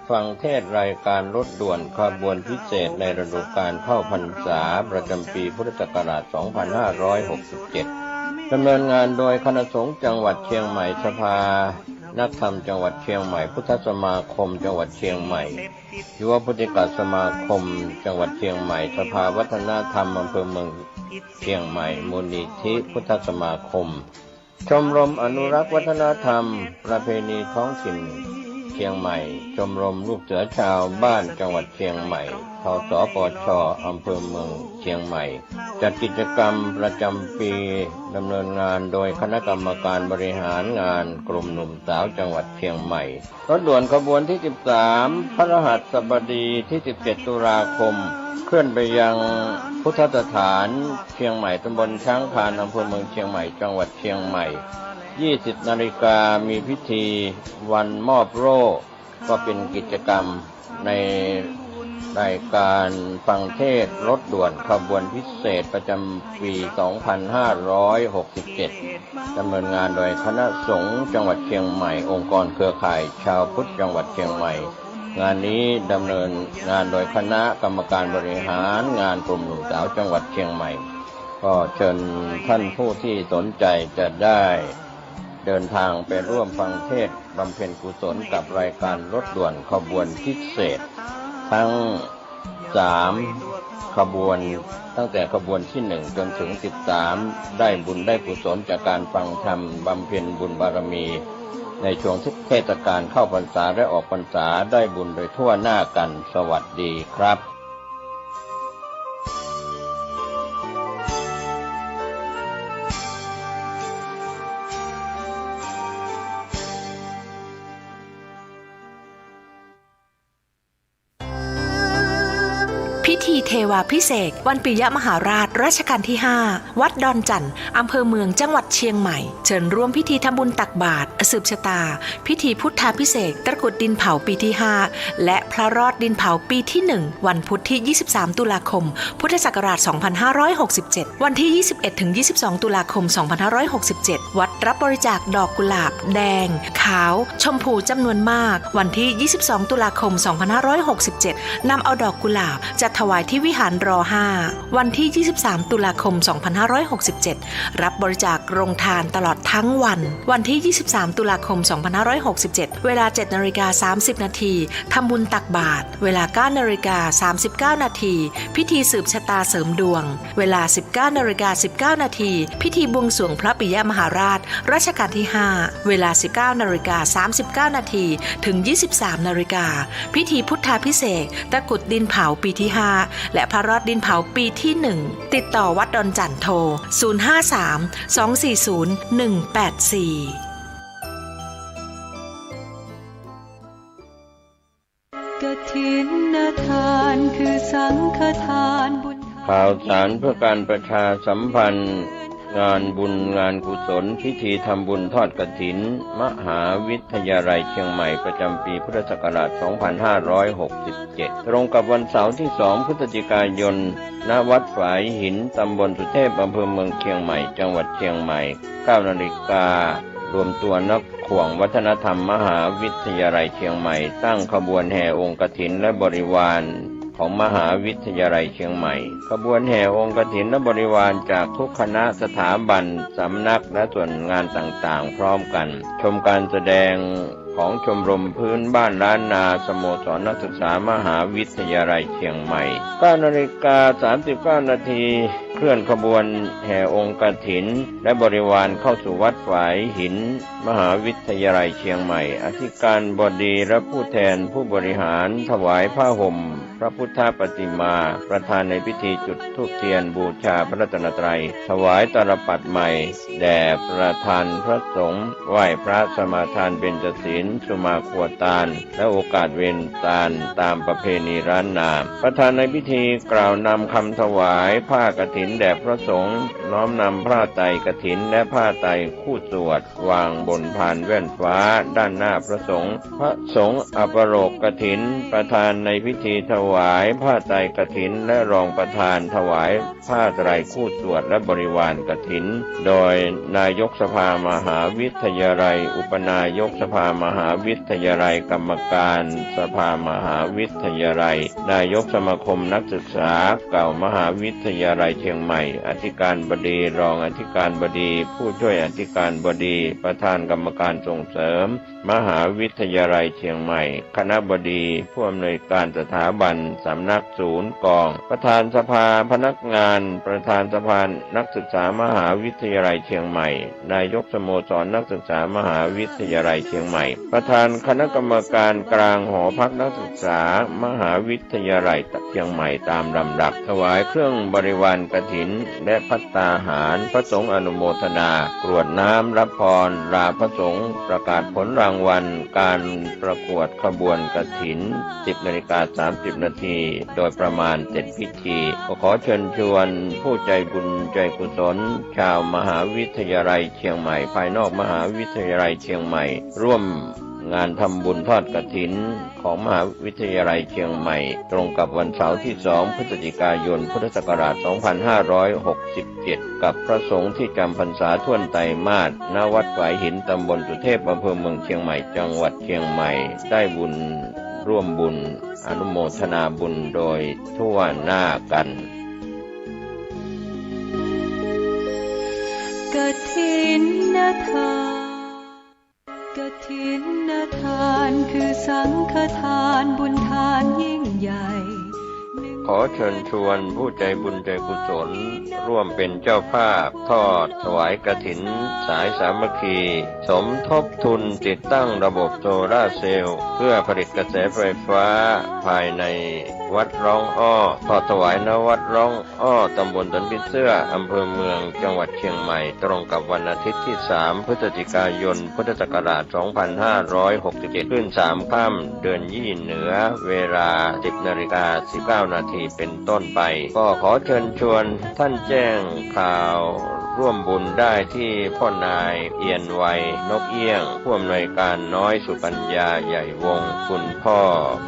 ฟังเทศรายการรถด่วนขบวนพิเศษในฤดูกาลเข้าพรรษาประจำปีพุทธศักราช 2567 ดำเนินงานโดยคณะสงฆ์จังหวัดเชียงใหม่สภานักธรรมจังหวัดเชียงใหม่พุทธสมาคมจังหวัดเชียงใหม่ยุวพุทธิกสมาคมจังหวัดเชียงใหม่สภาวัฒนธรรมอำเภอเมืองเชียงใหม่มูลนิธิพุทธสมาคมชมรมอนุรักษ์วัฒนธรรมประเพณีท้องถิ่นเชียงใหม่ชมรมลูกเสือชาวบ้านจังหวัดเชียงใหม่ทสปช.อำเภอเมืองเชียงใหม่จัดกิจกรรมประจำปีดำเนินงานโดยคณะกรรมการบริหารงานกลุ่มหนุ่มสาวจังหวัดเชียงใหม่รถด่วนขบวนที่ 13 พฤหัสบดีที่ 17 ตุลาคมเคลื่อนไปยังพุทธสถานเชียงใหม่ตำบลช้างคานอำเภอเมืองเชียงใหม่จังหวัดเชียงใหม่ 20 นาฬิกามีพิธีวันมอบโล่ก็เป็นกิจกรรมในรายการฟังเทศรถด่วนขบวนพิเศษประจำปี 2567 ดำเนินงานโดยคณะสงฆ์จังหวัดเชียงใหม่องค์กรเครือข่ายชาวพุทธจังหวัดเชียงใหม่งานนี้ดำเนินงานโดยคณะกรรมการบริหารงานกลุ่มหนุ่มสาวจังหวัดเชียงใหม่ก็เชิญท่านผู้ที่สนใจจะได้เดินทางไปร่วมฟังเทศน์บำเพ็ญกุศลกับรายการรถด่วนขบวนพิเศษทั้ง3ขบวนตั้งแต่ขบวนที่1จนถึง13ได้บุญได้กุศลจากการฟังธรรมบำเพ็ญบุญบารมีในช่วงเทศกาลเข้าพรรษาและออกพรรษาได้บุญโดยทั่วหน้ากันสวัสดีครับพิธีเทวาพิเศษกวันปิยมหาราชรัชกาลที่ 5 วัดดอนจันทร์อำเภอเมืองจังหวัดเชียงใหม่เชิญร่วมพิธีทำบุญตักบาตรสืบชะตาพิธีพุทธาภิเษกตะกรุดดินเผาปีที่ 5 และพระรอดดินเผาปีที่ 1 วันพุธที่ 23 ตุลาคม พุทธศักราช 2567 วันที่ 21-22 ตุลาคม 2567 วัดรับบริจาคดอกกุหลาบแดงขาวชมพูจำนวนมากวันที่ 22 ตุลาคม 2567 นำเอาดอกกุหลาบจัดถ วายที่วิหารร5วันที่ 23 ตุลาคม 2567 รับบริจาคโรงทานตลอดทั้งวันวันที่ 23 ตุลาคม 2567 เวลา 7:30 น.ทำบุญตักบาตรเวลา 9:39 น.พิธีสืบชะตาเสริมดวงเวลา 19:19 น.พิธีบวงสรวงพระปิยมหาราชรัชกาลที่5เวลา 19:39 น.ถึง 23:00 น.พิธีพุทธาภิเษกตะกรุดดินเผาปีที่5และพระรอดดินเผาปีที่1ติดต่อวัดดอนจันทร์โทร 053-240-184กฐินทานคือสังฆทานบุญข่าวสารเพื่อการประชาสัมพันธ์งานบุญงานกุศลพิธีทำบุญทอดกฐินมหาวิทยาลัยเชียงใหม่ประจำปีพุทธศักราช 2567 ตรงกับวันเสาร์ที่ 2 พฤศจิกายน ณ วัดฝายหิน ตำบลสุเทพ อำเภอเมืองเชียงใหม่ จังหวัดเชียงใหม่ 9 นาฬิการวมตัวนักข่วงวัฒนธรรมมหาวิทยาลัยเชียงใหม่ตั้งขบวนแห่องค์กฐินและบริวารของมหาวิทยาลัยเชียงใหม่ขบวนแห่องค์กฐินและบริวารจากทุกคณะสถาบันสำนักและส่วนงานต่างๆพร้อมกันชมการแสดงของชมรมพื้นบ้านล้านนาสโมสรนักศึกษามหาวิทยาลัยเชียงใหม่ 9:39 น.เคลื่อนขบวนแห่องค์กฐินและบริวารเข้าสู่วัดฝายหินมหาวิทยาลัยเชียงใหม่อธิการบดีและผู้แทนผู้บริหารถวายผ้าห่มพระพุทธปฏิมาประธานในพิธีจุดธูปเทียนบูชาพระรัตนตรัยถวายตาลปัตรใหม่แด่ประธานพระสงฆ์ไหว้พระสมาทานเบญจศีลสุมาครัวตาลและโอกาสเวนตาลตามประเพณีล้านนาประธานในพิธีกล่าวนำคำถวายผ้ากฐินแด่พระสงฆ์น้อมนำผ้าไตรกฐินและผ้าไตรคู่สวดวางบนพานแว่นฟ้าด้านหน้าพระสงฆ์พระสงฆ์อัปโรกกฐินประธานในพิธีถวายผ้าไตรกฐินและรองประธานถวายผ้าไตรคู่สวดและบริวารกฐินโดยนายกสภามหาวิทยาลัยอุปนายกสภามหาวิทยาลัยกรรมการสภามหาวิทยาลัยนายกสมาคมนักศึกษาเก่ามหาวิทยาลัยเชียงใหม่อธิการบดีรองอธิการบดีผู้ช่วยอธิการบดีประธานกรรมการส่งเสริมมหาวิทยาลัยเชียงใหม่คณบดีผู้อำนวยการสถาบันสำนักศูนย์กองประธานสภาพนักงานประธานสภานักศึกษามหาวิทยาลัยเชียงใหม่นายกสโมสรนักศึกษามหาวิทยาลัยเชียงใหม่ประธานคณะกรรมการกลางหอพักนักศึกษามหาวิทยาลัยเชียงใหม่ตามลำดับถวายเครื่องบริวารกฐินและภัตตาหารพระสงฆ์อนุโมทนากรวดน้ำรับพรลาพระสงฆ์ประกาศผลรางวัลการประกวดขบวนกฐิน 10:30 น.โดยประมาณเสร็จพิธีขอเชิญชวนผู้ใจบุญใจกุศลชาวมหาวิทยาลัยเชียงใหม่ภายนอกมหาวิทยาลัยเชียงใหม่ร่วมงานทำบุญทอดกฐินของมหาวิทยาลัยเชียงใหม่ตรงกับวันเสาร์ที่ 2 พฤศจิกายน พุทธศักราช 2567 กับพระสงฆ์ที่จำพรรษาท่วนไตรมาสณวัดฝายหินตำบลสุเทพอำเภอเมืองเชียงใหม่จังหวัดเชียงใหม่ได้บุญร่วมบุญอนุโมทนาบุญโดยทั่วหน้ากันกฐินทานกฐินทานคือสังฆทานบุญทานยิ่งใหญ่ขอเชิญชวนผู้ใจบุญใจกุศลร่วมเป็นเจ้าภาพทอดถวายกฐินสายสามัคคีสมทบทุนติดตั้งระบบโซล่าร์เซลล์เพื่อผลิตกระแสไฟฟ้าภายในวัดร้องอ้อทอดถวายณวัดร้องอ้อตำบลตันพิเสื้ออำเภอเมืองจังหวัดเชียงใหม่ตรงกับวันอาทิตย์ที่ 3 พฤศจิกายน พุทธศักราช 2567 ขึ้น 3 ค่ำเดือนยี่เหนือเวลา 10:19 น.เป็นต้นไปก็ขอเชิญชวนท่านแจ้งข่าวร่วมบุญได้ที่พ่อนายเอียนไวนกเอี้ยงผู้อำนวยการน้อยสุปัญญาใหญ่วงศ์คุณพ่อ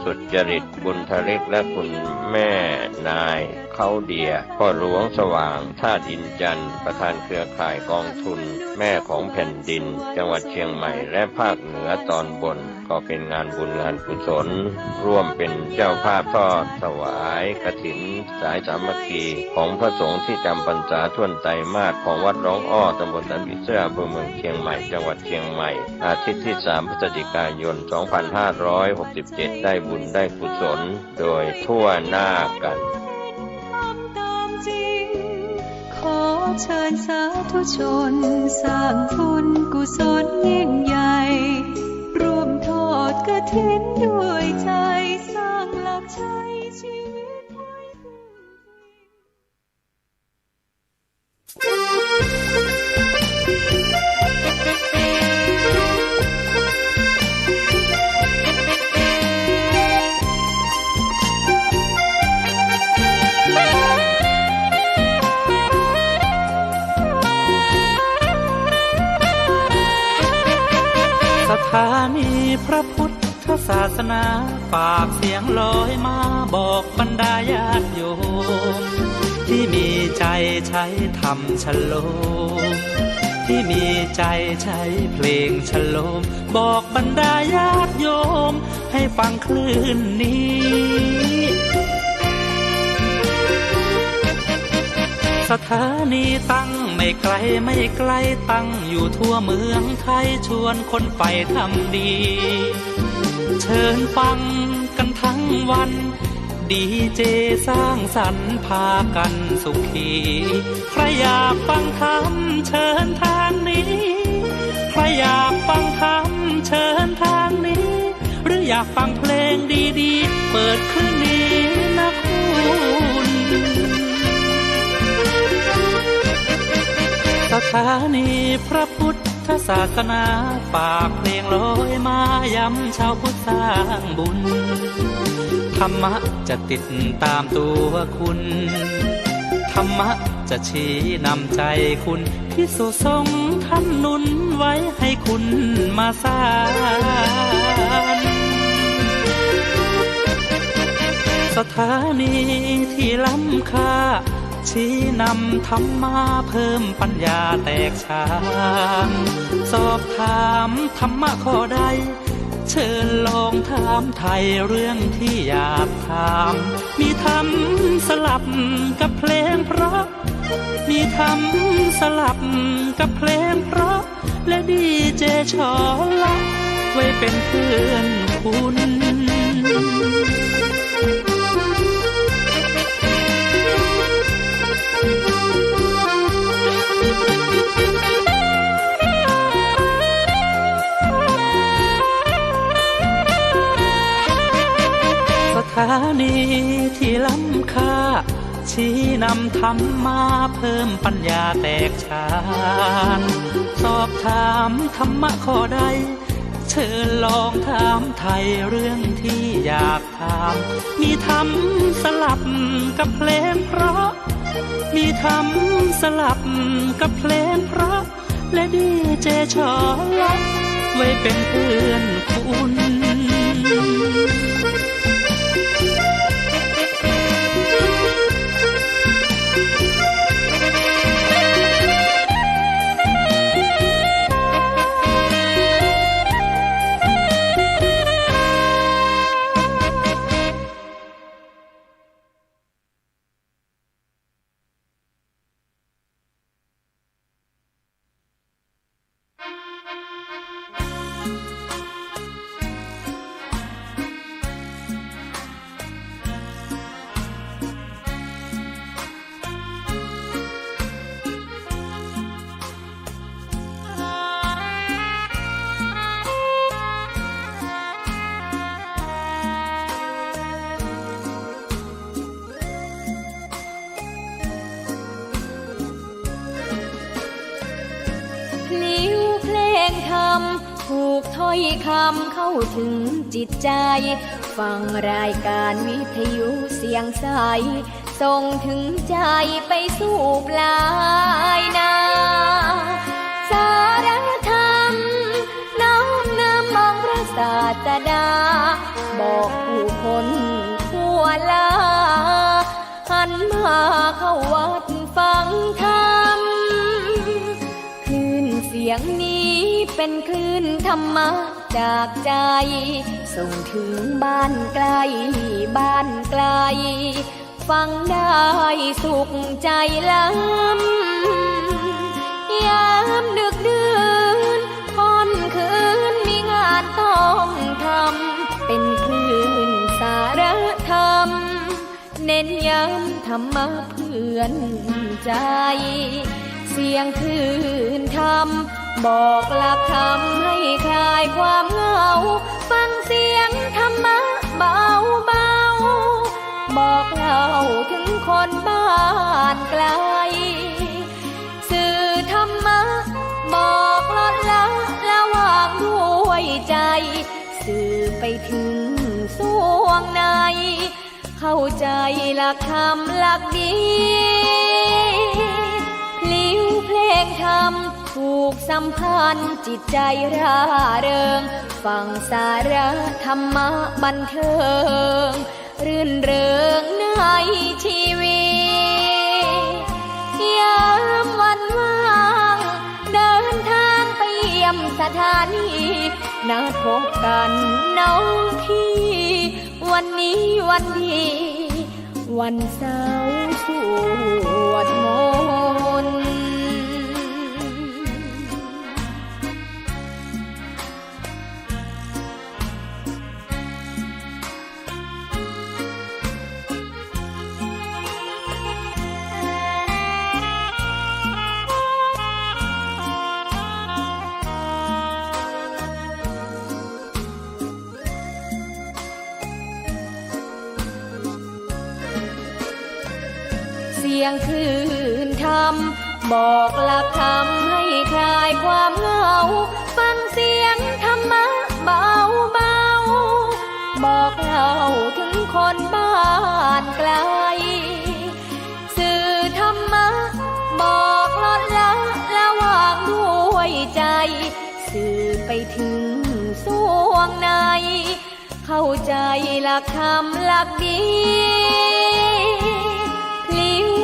สุจริตบุญทริกและคุณแม่นาย เขาเดียพ่อหลวงสว่างธาตุอินจันทร์ประธานเครือข่ายกองทุนแม่ของแผ่นดินจังหวัดเชียงใหม่และภาคเหนือตอนบนก็เป็นงานบุญงานกุศลร่วมเป็นเจ้าภาพทอดถวายกฐินสายสามัคคีของพระสงฆ์ที่จำพรรษาท่วนไตรมาสของวัดร้องอ้อตำบลตันผีเสื้ออำเภอเมืองเชียงใหม่จังหวัดเชียงใหม่อาทิตย์ที่3 พฤศจิกายน 2567ได้บุญได้กุศลโดยทั่วหน้ากันขอเชิญสาธุชนสร้างบุญกุศลยิ่งใหญ่ร่วมทอดกฐินด้วยใจสร้างหลักชัยชีวิตให้ถึงสถานีพระพุทธศาสนาฝากเสียงลอยมาบอกบรรดาญาติโยมที่มีใจใช้ธรรมฉโลมที่มีใจใช้เพลงฉโลมบอกบรรดาญาติโยมให้ฟังคลื่นนี้สถานีตั้งไม่ไกลไม่ไกลตั้งอยู่ทั่วเมืองไทยชวนคนไปทำดีเชิญฟังกันทั้งวันดีเจสร้างสรรค์พากันสุขีใครอยากฟังธรรมเชิญทางนี้ใครอยากฟังธรรมเชิญทางนี้หรืออยากฟังเพลงดีๆเปิดคืนนี้นะคุณสถานีพระพุทธศาสนาฝากเพลงลอยมาย้ำชาวพุทธสร้างบุญธรรมะจะติดตามตัวคุณธรรมะจะชี้นำใจคุณภิกษุสงฆ์ท่านหนุนไว้ให้คุณมาสร้างสถานีที่ล้ำค่าชี้นำธรรมะเพิ่มปัญญาแตกฉานสอบถามธรรมะข้อใดเชิญลองถามไทยเรื่องที่อยากถามมีธรรมสลับกับเพลงเพราะมีธรรมสลับกับเพลงเพราะและดีเจชอละไว้เป็นเพื่อนคุณสถานีที่ล้ำค่าชี้นำธรรมะเพิ่มปัญญาแตกฉานสอบถามธรรมะข้อใดเชิญลองถามไทยเรื่องที่อยากถามมีธรรมสลับกับเพลงเพราะมีธรรมสลับกับเพลงเพราะและดีเจชอละไว้เป็นเพื่อนคุณถูกถ้อยคำเข้าถึงจิตใจฟังรายการวิทยุเสียงใสส่งถึงใจไปสู่ปลายนาสารธรรมน้อมนำมองพระศาสดาบอกผู้คนทั่วลาหันมา เข้าวัดฟังธรรมคลื่นเสียงนี้เป็นคลื่นธรรมะจากใจส่งถึงบ้านไกลบ้านไกลฟังได้สุขใจล้ำยามดึกดื่นค่ำคืนมีงานต้องทำเป็นคลื่นสารธรรมเน้นย้ำธรรมะเพื่อนใจเสียงคลื่นธรรมบอกหลักธรรมให้คลายความเหงาฟังเสียงธรรมะเบาเบาบอกเล่าถึงคนบ้านไกลสื่อธรรมะบอกลดละละวางด้วยใจสื่อไปถึงสวงในเข้าใจหลักธรรมหลักดีพลิ้วเพลงธรรมผูกสัมพันธ์จิตใจร่าเริงฟังสาระธรรมะบันเทิงรื่นเริงในชีวิตยามวันว่างเดินทางไปเยี่ยมสถานีนัดพบกันน้องพี่วันนี้วันดีวันเสาร์สวดมนต์เสียงคลื่นธรรมบอกหลักธรรมให้คลายความเหงาฟังเสียงธรรมะเบาเบาบอกเล่าถึงคนบ้านไกลสื่อธรรมะบอกลดละละวางด้วยใจสื่อไปถึงสวงในเข้าใจหลักธรรมหลักดี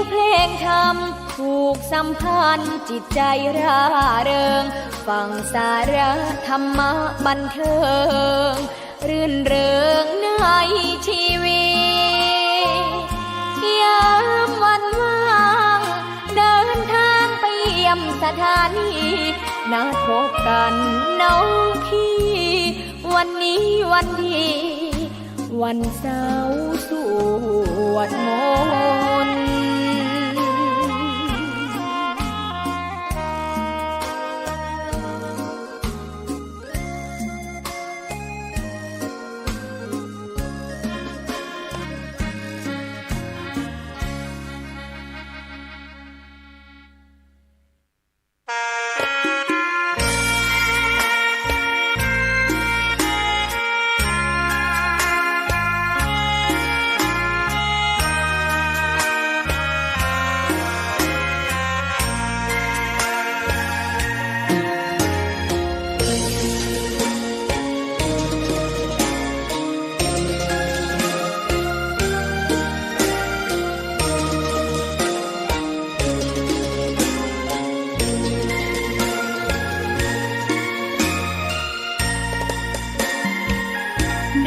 เพลงธรรมผูกสัมพันธ์จิตใจร่าเริงฟังสาระธรรมะบันเทิงรื่นเริงในชีวิตยามวันว่างเดินทางไปเยี่ยมสถานีนัดพบกันน้องพี่วันนี้วันดีวันเสาร์สวดมนต์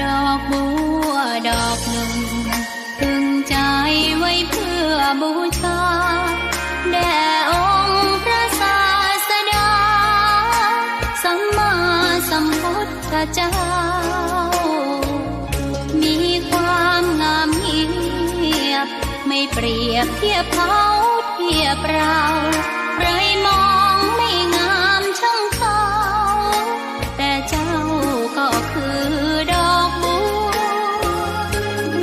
ดอกบัวดอกหนึ่งพึงใจไว้เพื่อบูชาแด่องค์พระศาสดาสัมมาสัมพุทธเจ้ามีความงามเงียบไม่เปรียบเทียบเขาเทียบเราใครมองไม่งามช่างเขาแต่เจ้าก็คือดอกบัว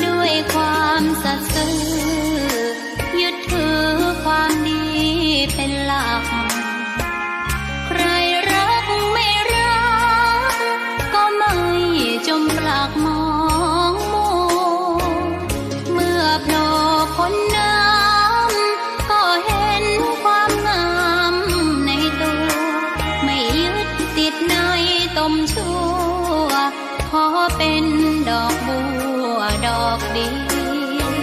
ด้วยความสัตย์ซื่อยึดถือความดีเป็นหลักใครรักไม่รักก็ไม่จมปลักมองมัวเมื่อโผล่พ้นน้ำก็เห็นความงามในตัวไม่ยึดติดในตมชั่วขอเป็นดอกบัวดอกเดียว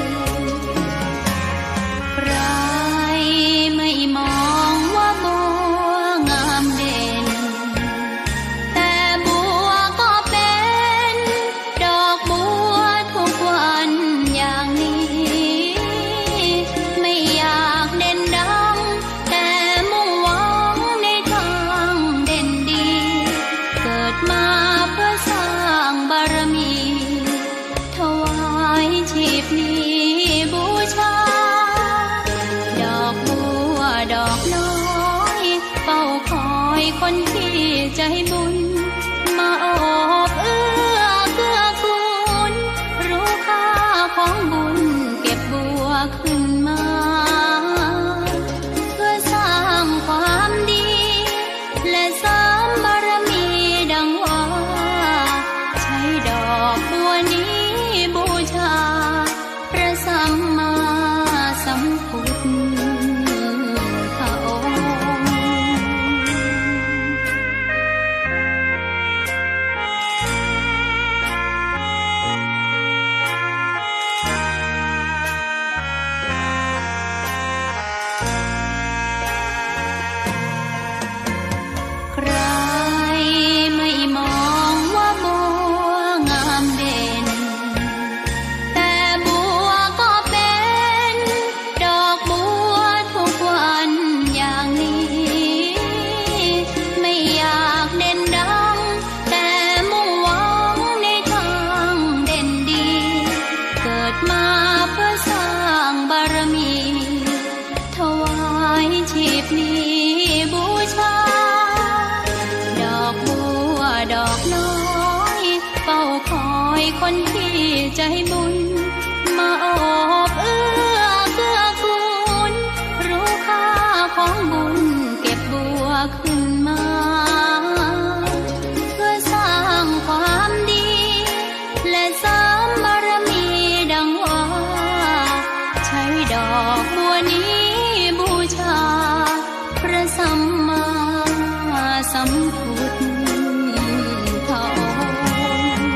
อกน้อยเฝ้าคอยคนที่ใจบุญมาโอบเอื้อเกื้อกูลรู้ค่าของบุญเก็บบัวขึ้นมาเพื่อสร้างความดีและเสริมบารมีดังว่าใช้ดอกบัวนี้บูชาพระสัมมาสัมพุทธพระองค์ ใครไม่มองว่าบัวงามเด่นแต่บัวก็เป็นดอกบัวทุกวันอย่างนี้ไม่อยากเด่นดังแต่มุ่งหวังในทางเด่นดีเกิดมาเพื่อสร้างบารมีถวายชีพนี้บูชาดอกบัวดอกน้อยเฝ้าคอยคนที่ใจบุญมาโอบเอื้อเกื้อกูลรู้ค่าของบุญเก็บบัวขึ้นมาเพื่อสร้างความดีและเสริมบารมีดังว่าใช้ดอกบัวนี้บูชาพระสัมมาสัมพุทธพระองค์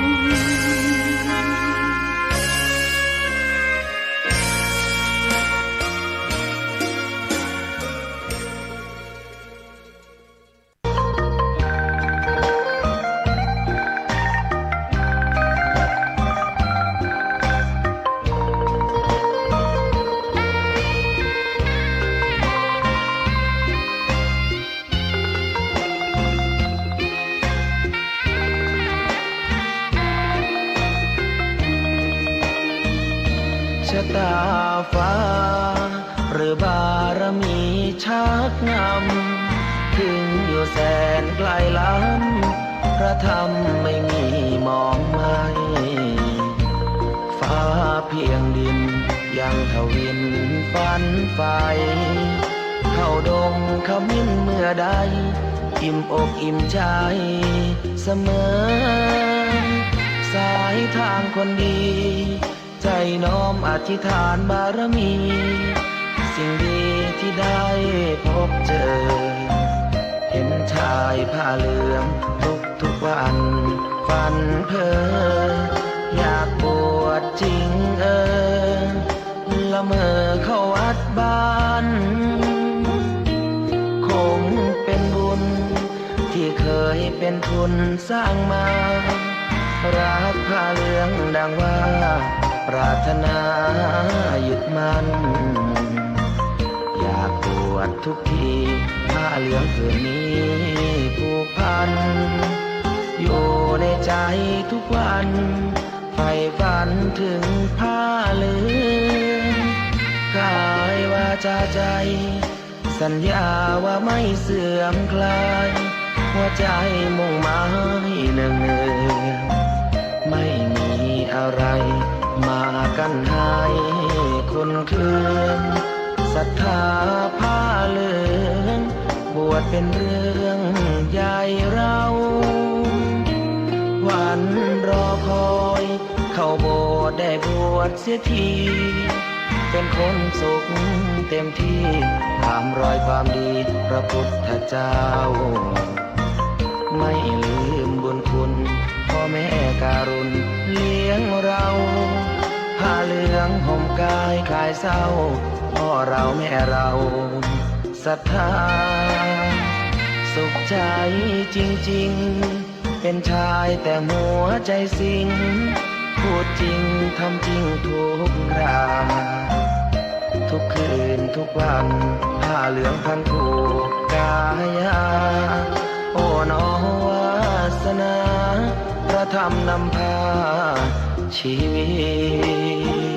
ชะตาฟ้าหรือบารมีชักนำถึงอยู่แสนไกลล้ำพระธรรมไม่มีมองไม่ฟ้าเพียงดินยังทวินฝันไฟเข้าดงขมิ้นเมื่อใดอิ่มอกอิ่มใจเสมอสายทางคนดีใจน้อมอธิษฐานบารมี สิ่งดีที่ได้พบเจอ เห็นชายผ้าเหลืองทุกวันฝันเพ้ออยากบวชจริงละเมอเข้าวัดบ้านคงเป็นบุญที่เคยเป็นทุนสร้างมารักผ้าเหลืองดังว่าปรารถนายึดมั่นอยากบวชทุกทีผ้าเหลืองผืนนี้ผูกพันอยู่ในใจทุกวันใฝ่ฝันถึงผ้าเหลืองกายวาจาใจสัญญาว่าไม่เสื่อมคลายหัวใจมุ่งหมายเนืองๆไม่มีอะไรมากันให้คนคืนศรัทธาผ้าเหลืองบวชเป็นเรื่องใหญ่เราวันรอคอยเข้าโบสถ์ได้บวชเสียทีเป็นคนสุขเต็มที่ตามรอยความดีพระพุทธเจ้าไม่ลืมบุญคุณพ่อแม่การุณเลี้ยงเราผ้าเหลืองห่มกายคลายเศร้าพ่อเราแม่เราศรัทธาสุขใจจริงๆเป็นชายแต่หัวใจสิงพูดจริงทำจริงทุกคราทุกคืนทุกวันผ้าเหลืองพันผูกกายาโอ้น้อวาสนาพระธรรมนำพาชีวิต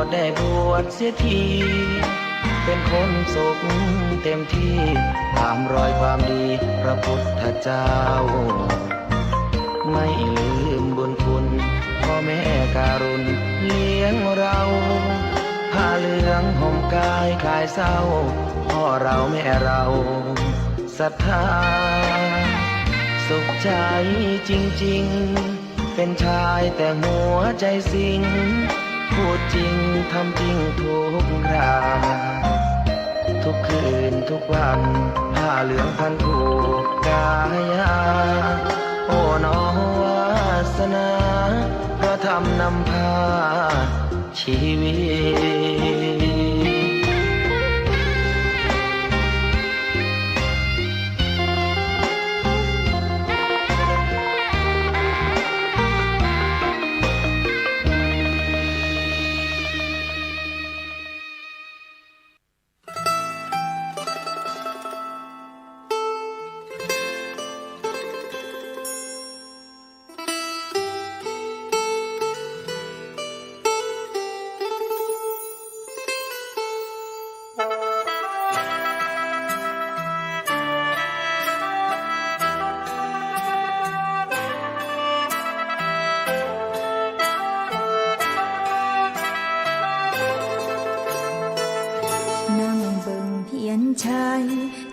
ดได้บวชเสียทีเป็นคนสุขเต็มที่ตามรอยความดีพระพุทธเจ้าไม่ลืมบุญคุณพ่อแม่การุณเลี้ยงเราผ้าเหลืองห่มกายคลายเศร้าพ่อเราแม่เราศรัทธาสุขใจจริงๆเป็นชายแต่หัวใจสิงพูดจริงทำจริงทุกคราทุกคืนทุกวันผ้าเหลืองพันผูกกายาโอ้น้อวาสนาพระธรรมนำพาชีวิต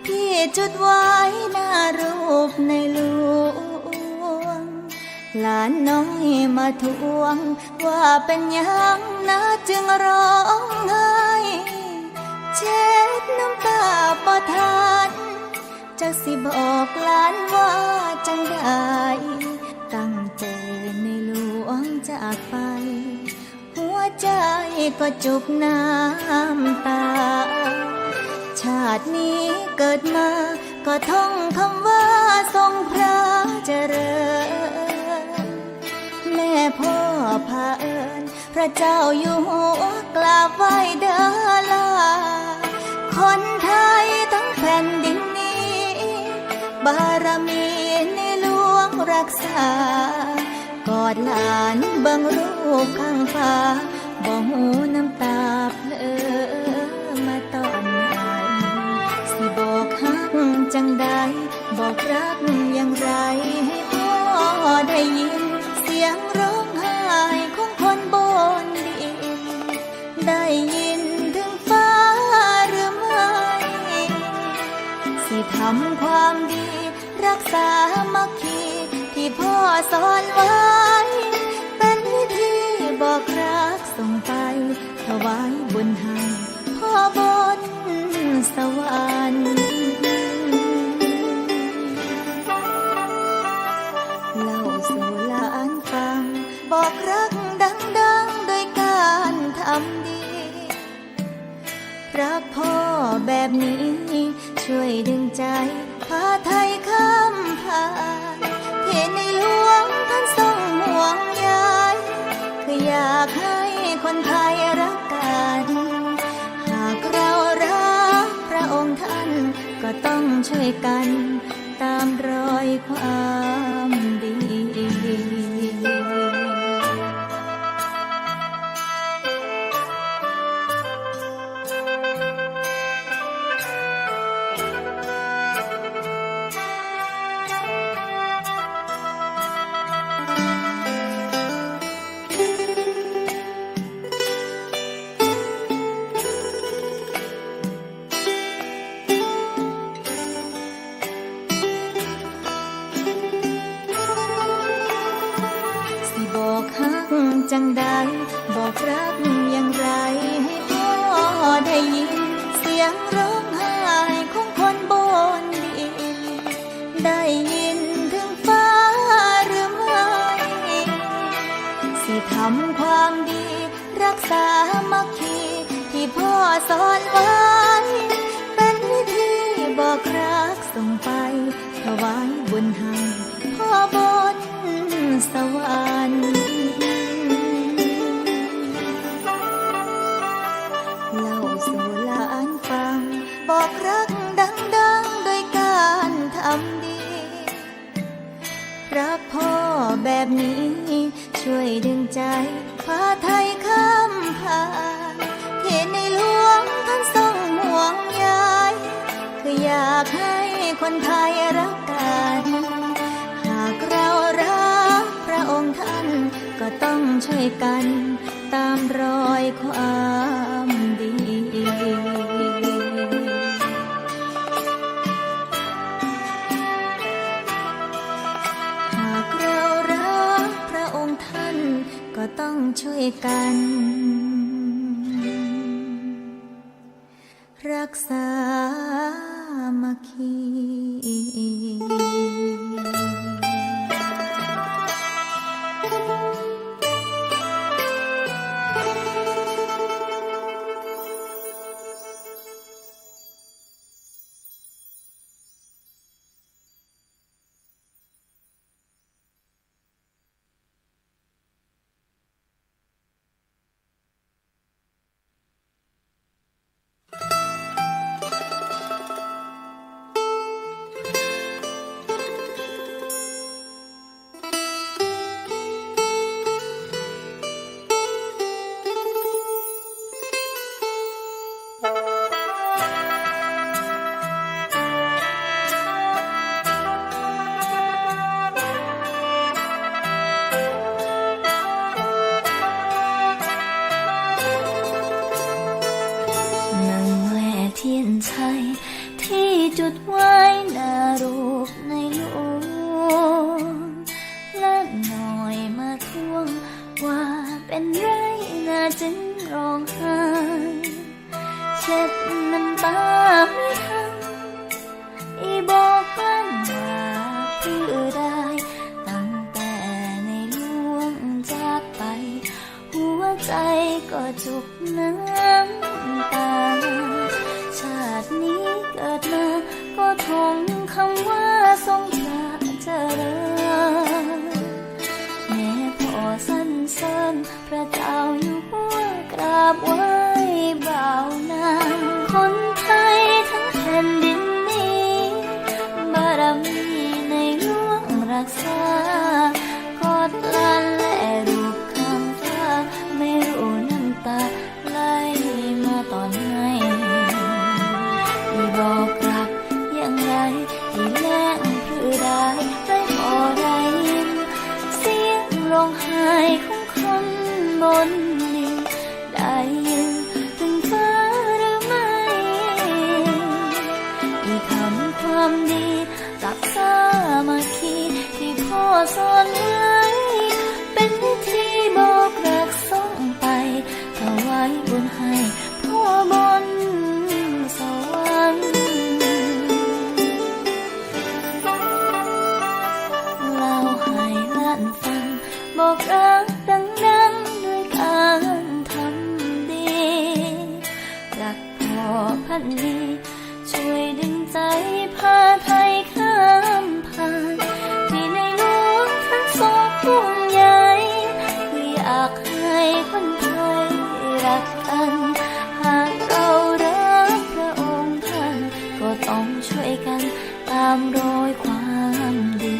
ที่จุดไว้หน้ารูปในหลวงหลานน้อยมาทวงว่าเป็นยังนะจึงร้องไห้เช็ดน้ำตาบ่ทันจักสิบอกหลานว่าจังได้ตั้งแต่ในหลวงจากไปหัวใจก็จุกน้ำตาชาตินี้เกิดมาก็ท่องคำว่าทรงพระเจริญแม่พ่อพาเอิญพระเจ้าอยู่หัวกราบไหว้เด้อลาคนไทยทั้งแผ่นดินนี้บารมีในหลวงรักษากอดหลานเบิ่งรูปข้างฟ้าบ่หูน้ำตาเพลอมาตอนสิบอกฮักจังใดบอกรักอย่างไรให้พ่อได้ยินเสียงร้องไห้ของคนบนดินได้ยินถึงฟ้าหรือไม่สิทำความดีรักษามัคคีที่พ่อสอนไว้เป็นวิธีบอกรักส่งไปถวายบุญให้พ่อบนสวรรค์เล่าสู่หลานฟังบอกรักดังๆโดยการทำดีรักพ่อแบบนี้ช่วยดึงใจพาไทยข้ามผ่านที่ในหลวงท่านทรงห่วงใยคืออยากให้คนไทยรักกันหากเรารักพระองค์ท่านก็ต้องช่วยกันตามรอยความดีจังใดบอกรักอย่างไรให้พ่อได้ยินเสียงร้องไห้ของคนบนดินได้ยินถึงฟ้าหรือไม่สิทำความดีรักษามัคคีที่พ่อสอนไว้เป็นวิธีบอกรักส่งไปถวายบุญให้พ่อบนสวรรค์บอกรักดังๆโดยการทำดีรักพ่อแบบนี้ช่วยดึงใจพาไทยข้ามผ่าน หลวงท่านทรงห่วงใยคืออยากให้คนไทยรักกันหากเรารักพระองค์ท่านก็ต้องช่วยกันตามรอยความดีหากเรารักพระองค์ท่านก็ต้องช่วยกันรักษามัคคีที่จุดไว้หน้ารูปในหลวงและหน่อยมาทวงว่าเป็นไรน่าจึงร้องไห้เช็ดน้ำตาไม่ทันอีบอกกันว่าเพื่อได้ตั้งแต่ในหลวงจากไปหัวใจก็จุกน้ำตาชาตินี้เกิดมาก็ท่องคำว่าทรงพระเจริญแม้พอสั้นเสินพระเจ้าอยู่หัวกราบไหว้บ่าวนางคนไทยทั้งแผ่นดินนี้บารมีในหลวงรักษากอดลานและรูปคำฟ้าไม่รู้น้ำตาไหลมาตอนไหนบอกรักอย่างไรที่แล้งพรือได้ไม่พอได้ยินเสียงร้องไห้ของคนบนดินได้ยินถึงฟ้าหรือไม่อีกคำความดีรักษามัคคีที่พ่อสอนไว้เป็นวิธีบอกรักส่งไปถวายบุญให้พ่อบนสวรรค์เล่าให้หลานฟังบอกรักดังๆด้วยการทำดีรักพ่อพันดีช่วยดึงใจพาไทยข้ามผ่านที่ในหลวงท่านทรงห่วงใยคืออยากให้คนไทยรักกันหากเรารักพระองค์ท่านก็ต้องช่วยกันตามรอยความดี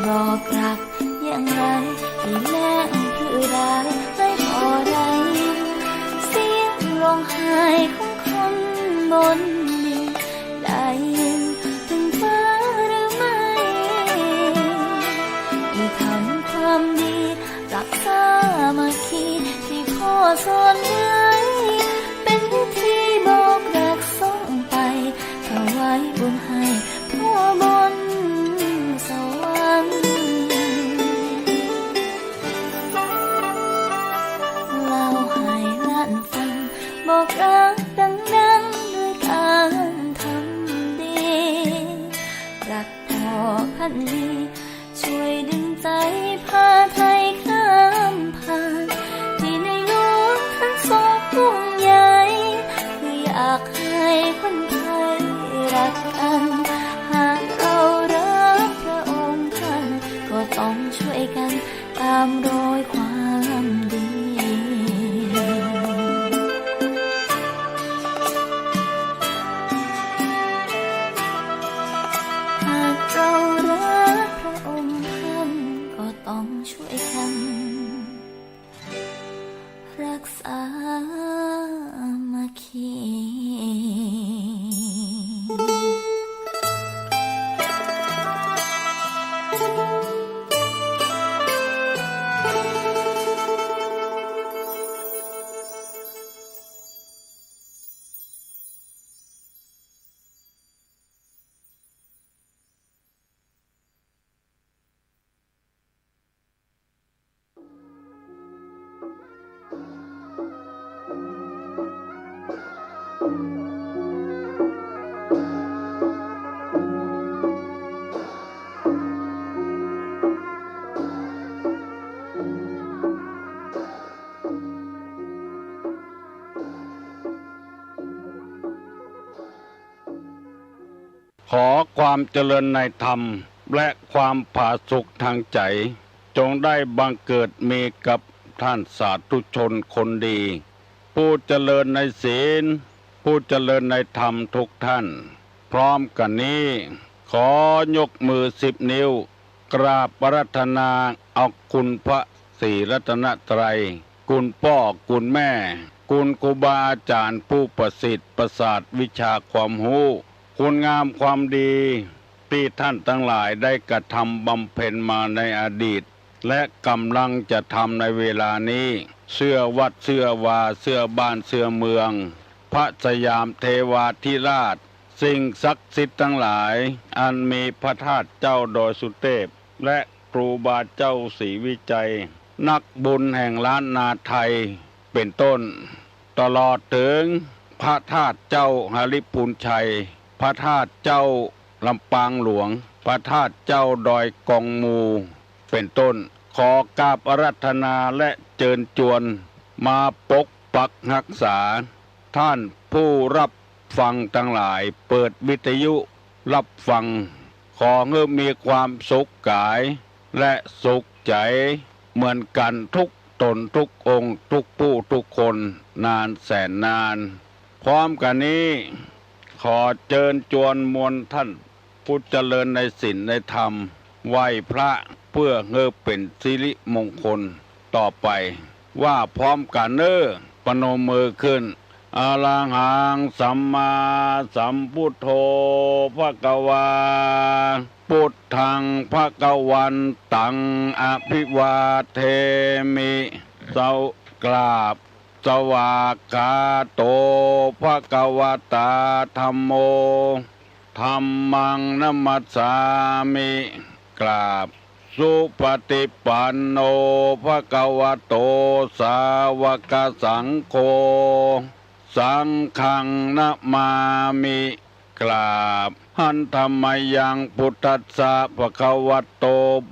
บอกรักอย่างไรที่แล้งพรือได้ไม่พอได้ยินเสียงร้องไห้ของคนบนดินได้ยินถึงฟ้าหรือไม่อีกคำความดีรักษามัคคีที่พ่อสอนไว้เป็นวิธีบอกรักส่งไปถวายบุญให้พ่อบนสวรรค์เล่าให้หลานฟังบอกรักดังๆด้วยการทำดีรักพ่อพันดีช่วยดึงใจพาไทยข้ามผ่านที่ในหลวง คนไทยรักกันหากเรารักพระองค์ท่านก็ต้องช่วยกันตามรอยความดีหากเรารักพระองค์ท่านก็ต้องช่วยกันรักษามาคี ขอความเจริญในธรรมและความผาสุกทางใจจงได้บังเกิดมีกับท่านสาธุชนคนดีผู้เจริญในศีลผู้เจริญในธรรมทุกท่านพร้อมกันนี้ขอยกมือ10 นิ้วกราบอาราธนาเอาคุณพระศรีรัตนตรัยคุณพ่อคุณแม่คุณครูบาอาจารย์ผู้ประสิทธิ์ประสาทวิชาความรู้คุณงามความดีที่ท่านทั้งหลายได้กระทำบำเพ็ญมาในอดีตและกำลังจะทำในเวลานี้เสื้อวัดเสื้อวาเสื้อบ้านเสื้อเมืองพระสยามเทวาธิราชสิ่งศักดิ์สิทธิ์ทั้งหลายอันมีพระธาตุเจ้าดอยสุเทพและครูบาเจ้าศรีวิจัยนักบุญแห่งล้านนาไทยเป็นต้นตลอดถึงพระธาตุเจ้าหฤปุญชัยพระธาตุเจ้าลำปางหลวงพระธาตุเจ้าดอยกองมูเป็นต้นขอกราบอาราธนาและเชิญชวนมาปกปักรักษาท่านผู้รับฟังทั้งหลายเปิดวิทยุรับฟังขอให้มีความสุขกายและสุขใจเหมือนกันทุกตนทุกองค์ทุกผู้ทุกคนนานแสนนานพร้อมกันนี้ขอเชิญชวนมวลท่านผู้เจริญในศีลในธรรมไหว้พระเพื่อให้เป็นสิริมงคลต่อไปว่าพร้อมกันปนมมือขึ้นอะระหังสัมมาสัมพุทโธภควาพุทธังภวันตังอภิวาเทมิเจ้ากราบสวากขาโตภควตาธัมโมธัมมังนัมมัสสามิกราบสุปฏิปันโนภควโตสาวกสังโฆสังฆังนะมามิกราบหันธรรมยังพุทธัสสะภควโต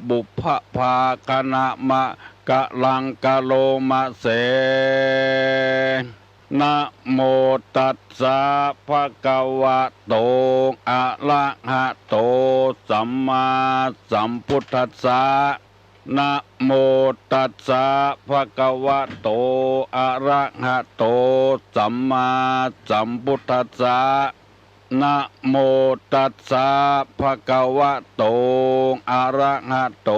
บุพภาคณะมะกะลังกะโลมะเสนะโมตัสสะภะคะวะโตอะระหะโตสัมมาสัมพุทธัสสะนะโมตัสสะภะคะวะโตอะระหะโตสัมมาสัมพุทธัสสะนะโมตัสสะภะคะวะโตอะระหะโต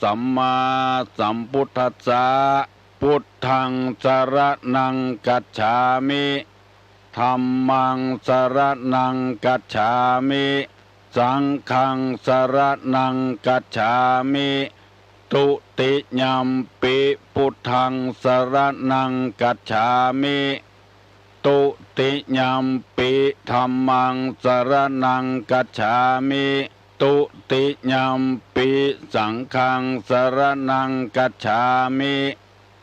สัมมาสัมพุทธัสสะพุทธังสรณังกัจฉามิธัมมังสรณังกัจฉามิสังฆังสรณังกัจฉามิตุติยัมปิพุทธังสรณังกัจฉามิตุติยัมปิธัมมังสรณังกัจฉามิตุติยัมปิสังฆังสรณังกัจฉามิ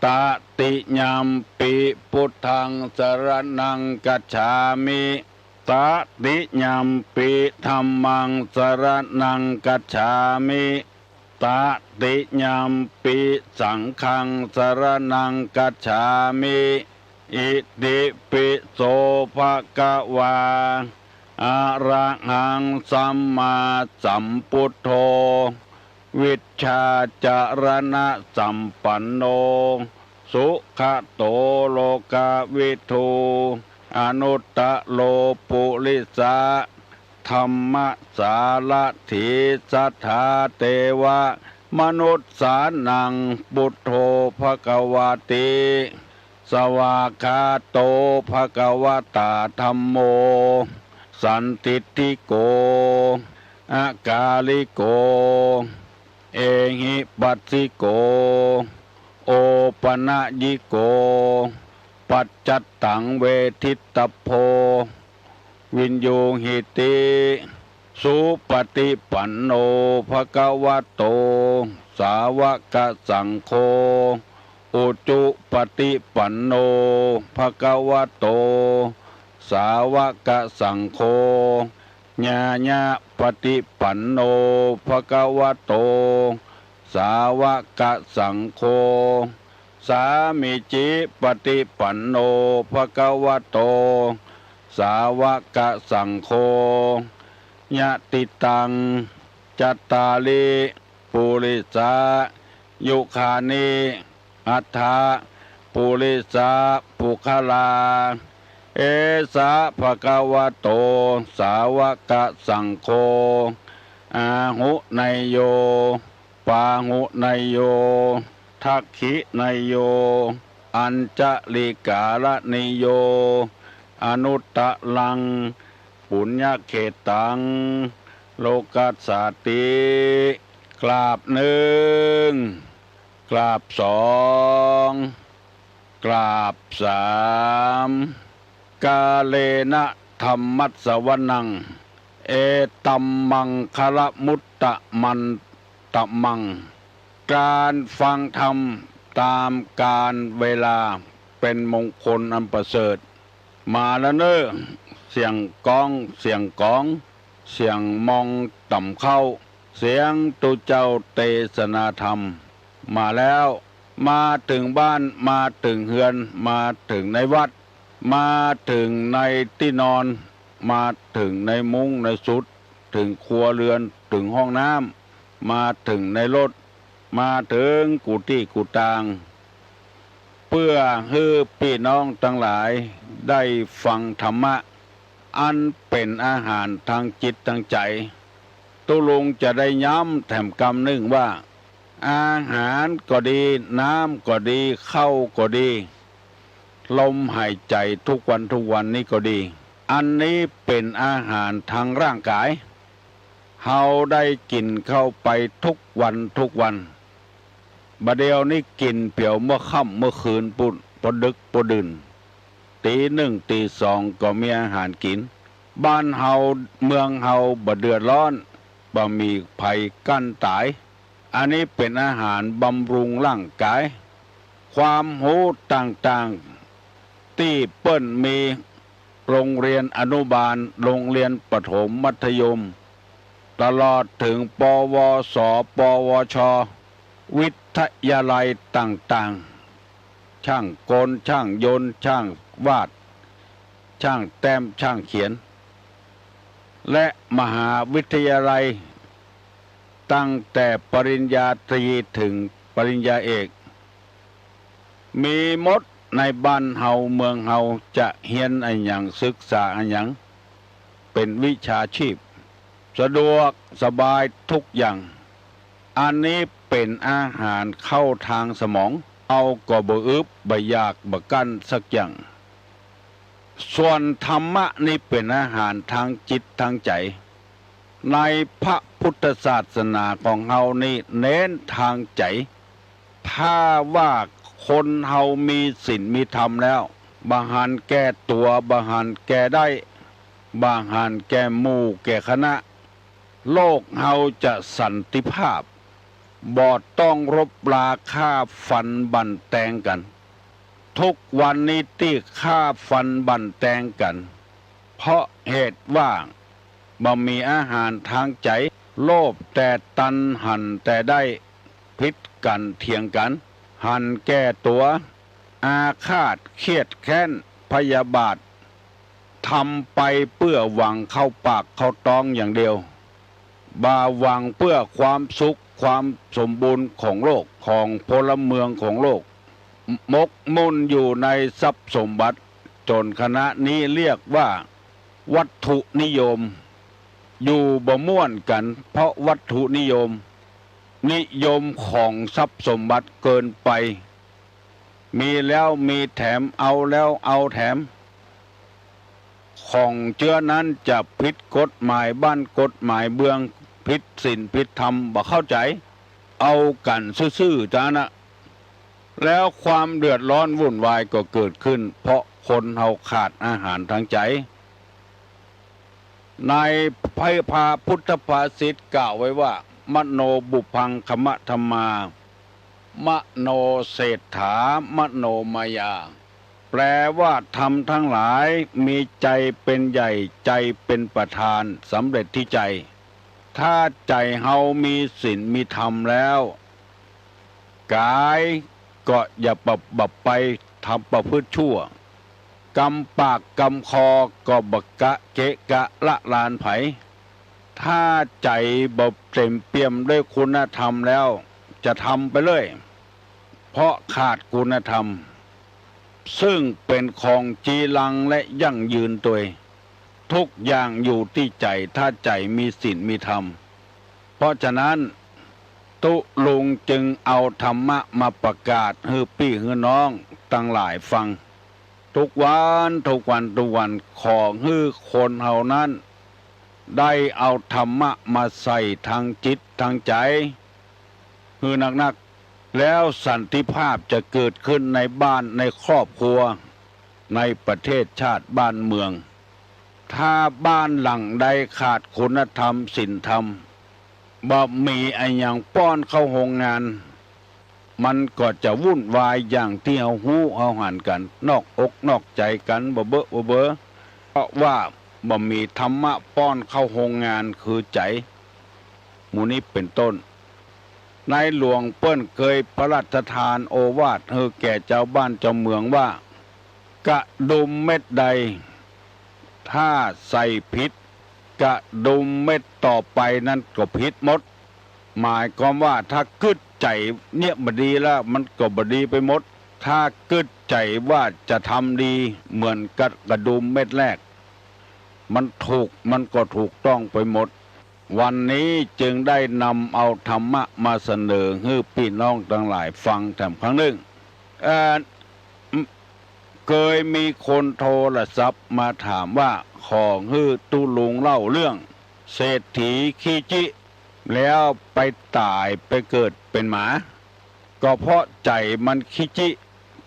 ตติยัมปิพุทธังสรณังกัจฉามิตติยัมปิธัมมังสรณังกัจฉามิตติยัมปิสังฆังสรณังกัจฉามิ อิติปิโสภะคะวาอะระหังสัมมาสัมพุทโธวิชชาจารณะสัมปันโนสุขโตโลกวิทูอนุตตะโลปุริสะธรรมสารถีสัทธาเทวะมนุษย์สานังพุทโธภควาติสวากขาโตภควตาธัมโมสันติติโกอากาลิโกเอหิปัสสิโกโอปนะยิโกปัจจัตตังเวทิตโพวินโยหิติสุปฏิปันโนภควโตสาวกสังโฆอุจุปฏิปันโนภควโตสาวกสังโฆญาญาปฏิปันโนภควโตสาวกสังโฆสามิจิปฏิปันโนภควโตสาวกสังโฆญาติตังจัตตาลิปุริสายุคานิอัฏฐาปุริสาปุคลาเอสะภะคะวะโตสาวกสังโฆอาหุไนโยปาหุไนโยทักขิไนโยอัญจลิกาลนิโยอนุตตะลังปุญญเขตังโลกัสสติกราบหนึ่งกราบสองกราบสามกาเลนะธรรมัสสวนังเอตัมมังคละมุตตะมันตะมังการฟังธรรมตามการเวลาเป็นมงคลอันประเสริฐมาแล้วเนอะเสียงก้องเสียงก้องเสียงมองต่ำเข้าเสียงตุเจ้าเทศนาธรรมมาแล้วมาถึงบ้านมาถึงเฮือนมาถึงในวัดมาถึงในที่นอนมาถึงในมุ้งในสุดถึงครัวเรือนถึงห้องน้ำมาถึงในรถมาถึงกุฏิกุฏางเพื่อให้พี่น้องทั้งหลายได้ฟังธรรมะอันเป็นอาหารทางจิตทางใจตุลุงจะได้ย้ำแถมคำหนึ่งว่าอาหารก็ดีน้ำก็ดีข้าวก็ดีลมหายใจทุกวันนี้ก็ดีอันนี้เป็นอาหารทางร่างกายเฮาได้กินเข้าไปทุกวันบัดเดียวนี้กินเปี่ยวเมื่อค่ำเมื่อคืนปุ่นพอดึกพอดื่นตีหนึ่งตีสองก็มีอาหารกินบ้านเฮาเมืองเฮาบ่เดือดร้อนบ่มีภัยกั้นตายอันนี้เป็นอาหารบำรุงร่างกายความรู้ต่างๆที่เปิ้นมีโรงเรียนอนุบาลโรงเรียนประถมมัธยมตลอดถึงปวสปวชวิทยาลัยต่างๆช่างกลช่างยนต์ช่างวาดช่างแต้มช่างเขียนและมหาวิทยาลัยตั้งแต่ปริญญาตรีถึงปริญญาเอกมีหมดในบ้านเฮาเมืองเฮาจะเรียนอันหยังศึกษาอันหยังเป็นวิชาชีพสะดวกสบายทุกอย่างอันนี้เป็นอาหารเข้าทางสมองเอาก็บ่อึบบ่อยากบ่กั้นสักอย่างส่วนธรรมะนี่เป็นอาหารทางจิตทางใจในพระพุทธศาสนาของเฮานี่เน้นทางใจถ้าว่าคนเฮามีศีลมีธรรมแล้วบางหันแก้ตัวบางหันแก้ได้บางหันแก้หมู่แก้คณะโลกเฮาจะสันติภาพบ่ต้องรบราฆ่าฟันบั่นแตงกันทุกวันนี้ที่ฆ่าฟันบั่นแตงกันเพราะเหตุว่าบ่มีอาหารทางใจโลภแต่ตัณหันแต่ได้พิษกันเถียงกันหันแก้ตัว อาฆาตเครียดแค้นพยาบาททำไปเพื่อหวังเข้าปากเข้าท้องอย่างเดียวบาหวังเพื่อความสุขความสมบูรณ์ของโลกของพลเมืองของโลกมกมุ่นอยู่ในทรัพย์สมบัติจนคณะนี้เรียกว่าวัตถุนิยมอยู่บ่ม่วนกันเพราะวัตถุนิยมของทรัพย์สมบัติเกินไปมีแล้วมีแถมเอาแล้วเอาแถมของเชื้อนั้นจะผิดกฎหมายบ้านกฎหมายเบืองผิดศีลผิดธรรมบ่เข้าใจเอากันซื่อๆจ้านะแล้วความเดือดร้อนวุ่นวายก็เกิดขึ้นเพราะคนเฮาขาดอาหารทางใจในพระพุทธภาษิตกล่าวไว้ว่ามโนบุพังคมะธรรมามโนเศรษฐามโนมายาแปลว่าธรรมทั้งหลายมีใจเป็นใหญ่ใจเป็นประธานสำเร็จที่ใจถ้าใจเฮามีศีลมีธรรมแล้วกายก็อย่าบับไปทำประพฤติชั่วกำปากกำคอก็บกกะเกะกะละลานไผถ้าใจบบเต็มเปี่ยมด้วยคุณธรรมแล้วจะทำไปเลยเพราะขาดคุณธรรมซึ่งเป็นของจีรังและยั่งยืนตัวทุกอย่างอยู่ที่ใจถ้าใจมีศีลมีธรรมเพราะฉะนั้นตุลุงจึงเอาธรรมะมาประกาศให้พี่ให้น้องตั้งหลายฟังทุกวันของให้คนเฮานั้นได้เอาธรรมะมาใส่ทางจิตทางใจคือนักๆแล้วสันติภาพจะเกิดขึ้นในบ้านในครอบครัวในประเทศชาติบ้านเมืองถ้าบ้านหลังใดขาดคุณธรรมศีลธรรมบ่มีไอ้อย่างป้อนเข้าโรงงานมันก็จะวุ่นวายอย่างที่เฮาฮู้เฮาหันกันนอกอกนอกใจกันบ่เบ้อเพราะว่าบ่มีธรรมะป้อนเข้าโรงงานคือใจหมู่นี้เป็นต้นในหลวงเปิ้นเคยพระราชทานโอวาทให้แก่เจ้าบ้านเจ้าเมืองว่ากระดุมเม็ดใดถ้าใส่ผิดกระดุมเม็ดต่อไปนั้นก็ผิดหมดหมายความว่าถ้ากึดใจเนี่ยบดีแล้วมันก็บดีไปหมดถ้ากึดใจว่าจะทำดีเหมือนกระดุมเม็ดแรกมันถูกมันก็ถูกต้องไปหมดวันนี้จึงได้นำเอาธรรมะมาเสนอให้พี่น้องทั้งหลายฟังแต่ครั้งหนึ่งเคยมีคนโทรศัพท์มาถามว่าขอให้ตุลุงเล่าเรื่องเศรษฐีขี้จิแล้วไปตายไปเกิดเป็นหมาก็เพราะใจมันขี้จิ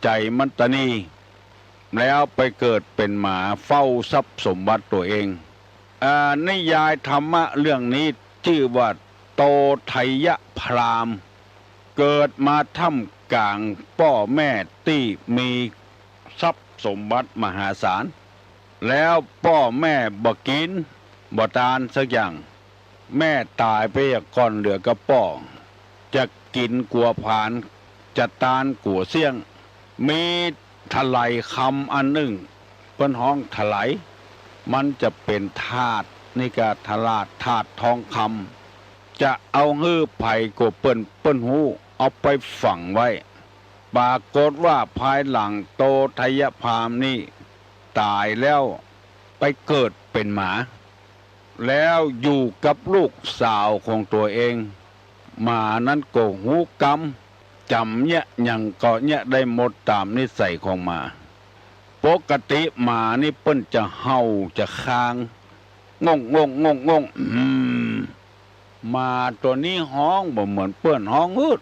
ใจมันตนีแล้วไปเกิดเป็นหมาเฝ้าทรัพย์สมบัติตัวเองนิยายธรรมะเรื่องนี้ชื่อว่าโตไทยพรามเกิดมาท่ามกลางพ่อแม่ที่มีทรัพย์สมบัติมหาศาลแล้วพ่อแม่บ่กินบ่ทานสักอย่างแม่ตายไปก่อนเหลือกับพ่อจะกินกัวผานจะตานกัวเสี่ยงมีถลายคำอันหนึ่งเปิ้นห้องถลายมันจะเป็นธาตุนี่ก็ถาดทองคำจะเอาฮื้อไผ่ก็เปิ้นหูเอาไปฝังไว้ปรากฏว่าภายหลังโตไทยพรามนี่ตายแล้วไปเกิดเป็นหมาแล้วอยู่กับลูกสาวของตัวเองหมานั้นก็หูกำจำเนี่ยยังก็เนี่ยได้หมดตามนิสัยของหมาปกติหมานี่เปิ้นจะเห่าจะคางงงหมาตัวนี้ห้องบ่เหมือนเปิ้นห้องงืด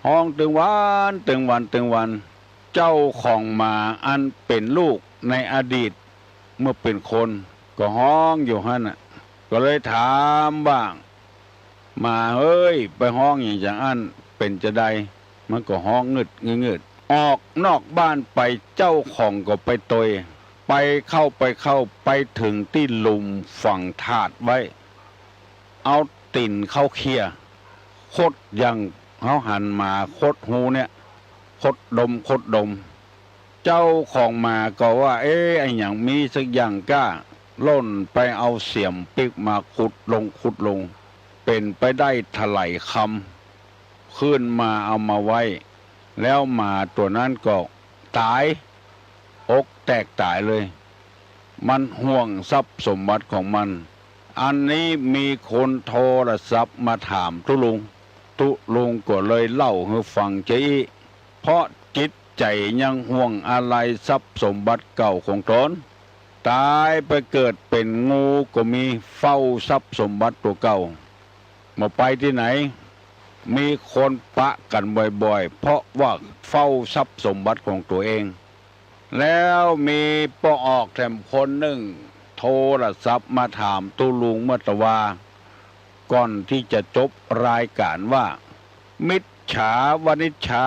ห้องตึงวันเจ้าของหมาอันเป็นลูกในอดีตเมื่อเป็นคนก็ห้องอยู่หั่นน่ะก็เลยถามบ้างมาเฮ้ยไปห้องอย่างจังอันเป็นจะใดมันก็ห้องงึดออกนอกบ้านไปเจ้าของก็ไปตยไปเข้าไปถึงที่หลุมฝังถาดไว้เอาติ่นเข้าเคลียคดยังเขาหันมาคดหูเนี่ย คดดมเจ้าของมาก็ว่าไอ้อย่างมีสักอย่างก้าล่นไปเอาเสียมปิกมาขุดลงเป็นไปได้ถลายคำขึ้นมาเอามาไว้แล้วหมาตัวนั้นก็ตายอกแตกตายเลยมันห่วงทรัพย์สมบัติของมันอันนี้มีคนโทรศัพท์มาถามตุลุงก็เลยเล่าให้ฟังจีเพราะจิตใจยังห่วงอะไรทรัพย์สมบัติเก่าของตนตายไปเกิดเป็นงูก็มีเฝ้าทรัพย์สมบัติตัวเก่ามาไปที่ไหนมีคนปะกันบ่อยๆเพราะว่าเฝ้าทรัพย์สมบัติของตัวเองแล้วมีปออกแถมคนหนึ่งโทรศัพท์มาถามตุลุงเมื่อตะวาก่อนที่จะจบรายการว่ามิจฉาวณิชชา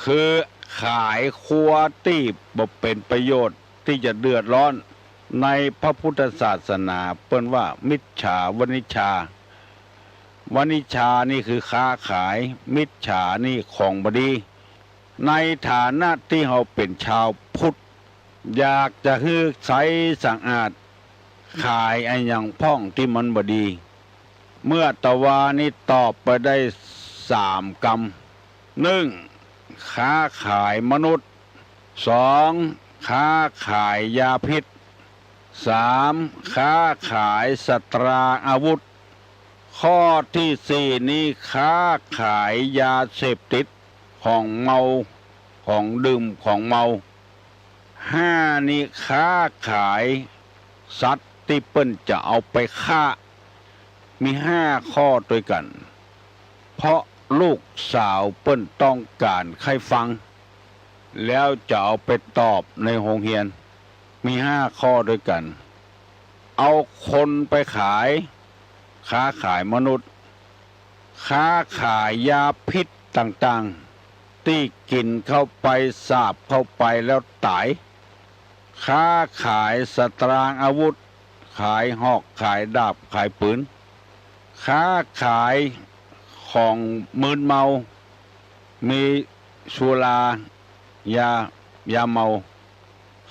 คือขายครัวตีบเป็นประโยชน์ที่จะเดือดร้อนในพระพุทธศาสนาเปิ้นว่ามิจฉาวณิชชาวณิชชานี่คือค้าขายมิจฉานี่ของบดีในฐานะที่เราเป็นชาวพุทธอยากจะให้ใสสะอาดขายไอ้อย่างพ่องที่มันบดีเมื่อตะวานี่ตอบไปได้3 กรรม 1. ค้าขายมนุษย์ 2. ค้าขายยาพิษ 3. ค้าขายสตราอาวุธข้อที่ 4นี้ค้าขายยาเสพติดของเมาของดื่มของเมา 5. นี้ค้าขายสัตว์ที่เปิ้นจะเอาไปฆ่ามี5 ข้อด้วยกันเพราะลูกสาวเปิ้นต้องการใครฟังแล้วจะเอาไปตอบในโรงเรียนมี5 ข้อด้วยกันเอาคนไปขายค้าขายมนุษย์ค้าขายยาพิษต่างๆที่กินเข้าไปสาบเข้าไปแล้วตายค้าขายสตรางอาวุธขายหอกขายดาบขายปืนค้าขายของมึนเมามีสุรายาเมา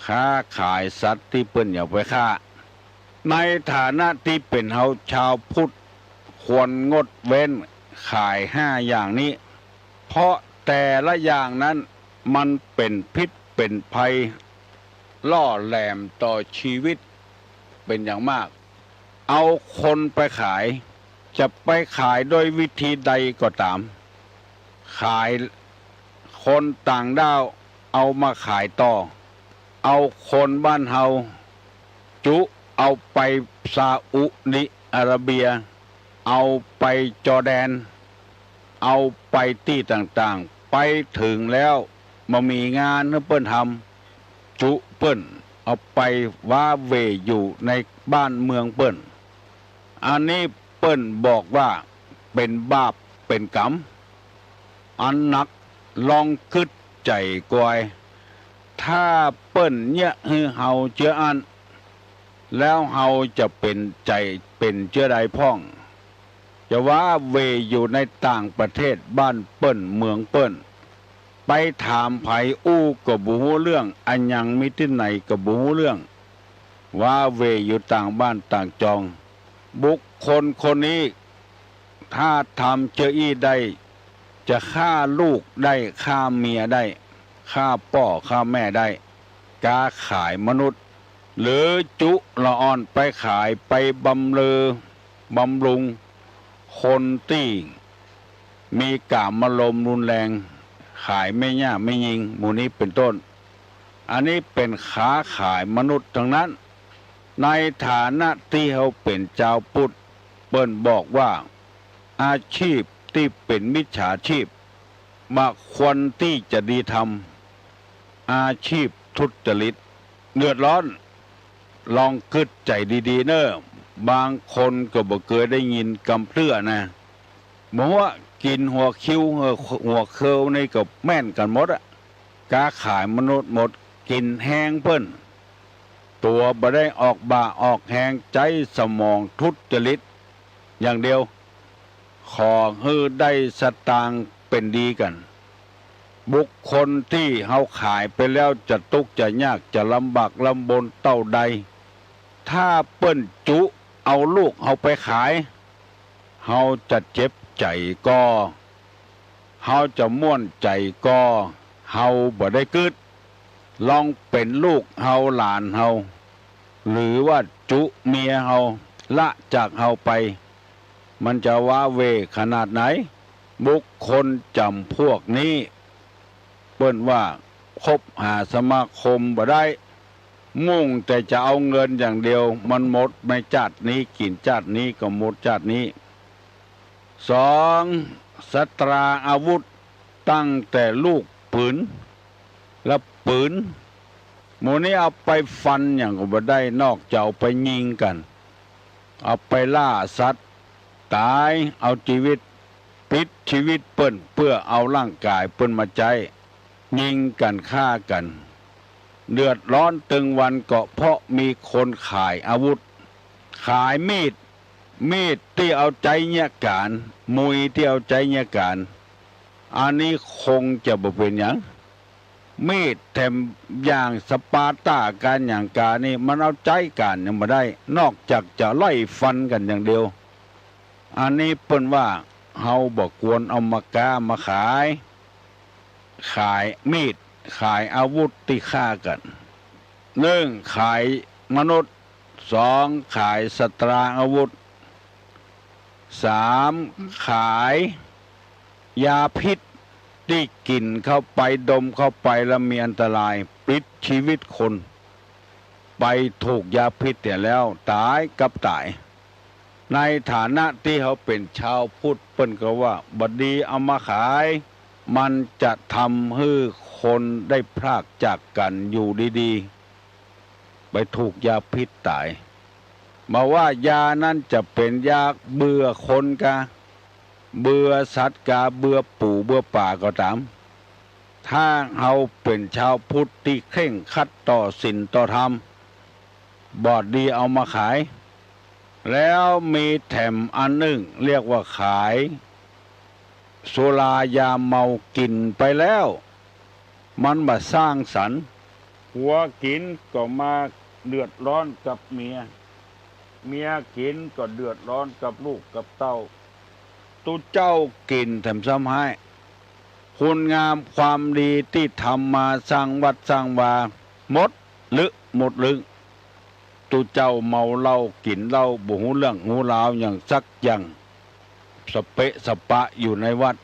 ค้าขายสัตว์ที่เปิ้นอย่าไปฆ่าในฐานะที่เป็นเฮาชาวพุทธควรงดเว้นขาย5 อย่างนี้เพราะแต่ละอย่างนั้นมันเป็นพิษเป็นภัยล่อแหลมต่อชีวิตเป็นอย่างมากเอาคนไปขายจะไปขายโดยวิธีใดก็ตามขายคนต่างด้าวเอามาขายต่อเอาคนบ้านเฮาจุเอาไปซาอุดิอาระเบียเอาไปจอร์แดนเอาไปที่ต่างๆไปถึงแล้วมามีงานเปิ้นทำจุเปิ้นเอาไปว่าเวอยู่ในบ้านเมืองเปิ้นอันนี้เปิ้นบอกว่าเป็นบาปเป็นกรรมอันหนักลองคิดใจกวยถ้าเปิ้นเนี่ยฮือเฮาเจออันแล้วเฮาจะเป็นใจเป็นเชื้อใดพ่องจะว่าเวอยู่ในต่างประเทศบ้านเปิ้นเมืองเปิ้นไปถามไผอู้ก็บ่ฮู้เรื่องอันยังมีที่ไหนก็บ่ฮู้เรื่องว่าเวอยู่ต่างบ้านต่างจองบุคคลคนนี้ถ้าทำเจออี้ได้จะฆ่าลูกได้ฆ่าเมียได้ฆ่าพ่อฆ่าแม่ได้กาขายมนุษย์หรือจุละอ่อนไปขายไปบำรุงคนที่มีกามอารมณ์รุนแรงขายไม่ย่าไม่ยิงหมู่นี้เป็นต้นอันนี้เป็นค้าขายมนุษย์ทั้งนั้นในฐานะที่เขาเป็นเจ้าพุทธเปิ้นบอกว่าอาชีพที่เป็นมิจฉาชีพมาควรที่จะดีทำอาชีพทุจริตเดือดร้อนลองคิดใจดีๆเนอะบางคนก็บ่เคยได้ยินกำเพื่อนะบอกว่ากินหัวคิ้วหัวเคิลในกับแม่นกันหมดอะกาขายมนุษย์หมดกินแห้งเพิ่นตัวบ่ได้ออกบ่าออกแหงใจสมองทุจริตอย่างเดียวขอให้ได้สตางค์เป็นดีกัน บุคคลที่เฮาขายไปแล้วจะทุกข์จะยากจะลำบากลำบนเต้าใดถ้าเปิ้นจุเอาลูกเฮาไปขายเฮาจะเจ็บใจก็เฮาจะม่วนใจก็เฮาบ่ได้กึดลองเป็นลูกเฮาหลานเฮาหรือว่าจุเมียเฮาละจากเฮาไปมันจะว้าเวขนาดไหนบุคคลจำพวกนี้เปิ้นว่าคบหาสมาคมบ่ได้มุ่งแต่จะเอาเงินอย่างเดียวมันหมดในชาตินี้กินชาตินี้ก็หมดชาตินี้สองสตราอาวุธตั้งแต่ลูกปืนและปืนหมู่นี้เอาไปฟันอย่างก็บ่ได้นอกจากเอาไปยิงกันเอาไปล่าสัตว์ตายเอาชีวิตปิดชีวิตเปิ้นเพื่อเอาร่างกายเปิ้นมาใจยิงกันฆ่ากันเดือดร้อนตึงวันก็เพราะมีคนขายอาวุธขายมีดที่เอาใจเนี่ยการมุยที่เอาใจเนี่ยการอันนี้คงจะบ่เป็นหยังมีดแถมอย่างสปาร์ตาการอย่างกานี่มันเอาใจกันยังบ่ได้นอกจากจะไล่ฟันกันอย่างเดียวอันนี้เปิ้นว่าเฮาบ่ควรเอามากามาขายมีดขายอาวุธที่ฆ่ากัน1ขายมนุษย์2ขายสตราอาวุธ3ขายยาพิษที่กินเข้าไปดมเข้าไปแล้วมีอันตรายปิดชีวิตคนไปถูกยาพิษแต่แล้วตายกับตายในฐานะที่เขาเป็นชาวพุทธเปิ้นก็ว่าบัดดีเอามาขายมันจะทำให้คนได้พรากจากกันอยู่ดีๆไปถูกยาพิษตายมาว่ายานั้นจะเป็นยาเบื่อคนกะเบื่อสัตว์กะเบื่อปู่เบื่อป่าก็ตามถ้าเราเป็นชาวพุทธที่เคร่งครัดต่อศีลต่อธรรมบอดดีเอามาขายแล้วมีแถมอันหนึ่งเรียกว่าขายสุรายาเมากินไปแล้วมันมาสร้างสรรค์หัวกินก็มาเดือดร้อนกับเมียกินก็เดือดร้อนกับลูกกับเต้าตุเจ้ากินแถมซ้ำให้คุณงามความดีที่ทำมาสร้างวัดสร้างวาหมดลึกตุเจ้าเมาเหล้ากินเหล้าบ่ฮู้เรื่องฮู้ราวอย่างสักอย่างสเปะสปะอยู่ในวัด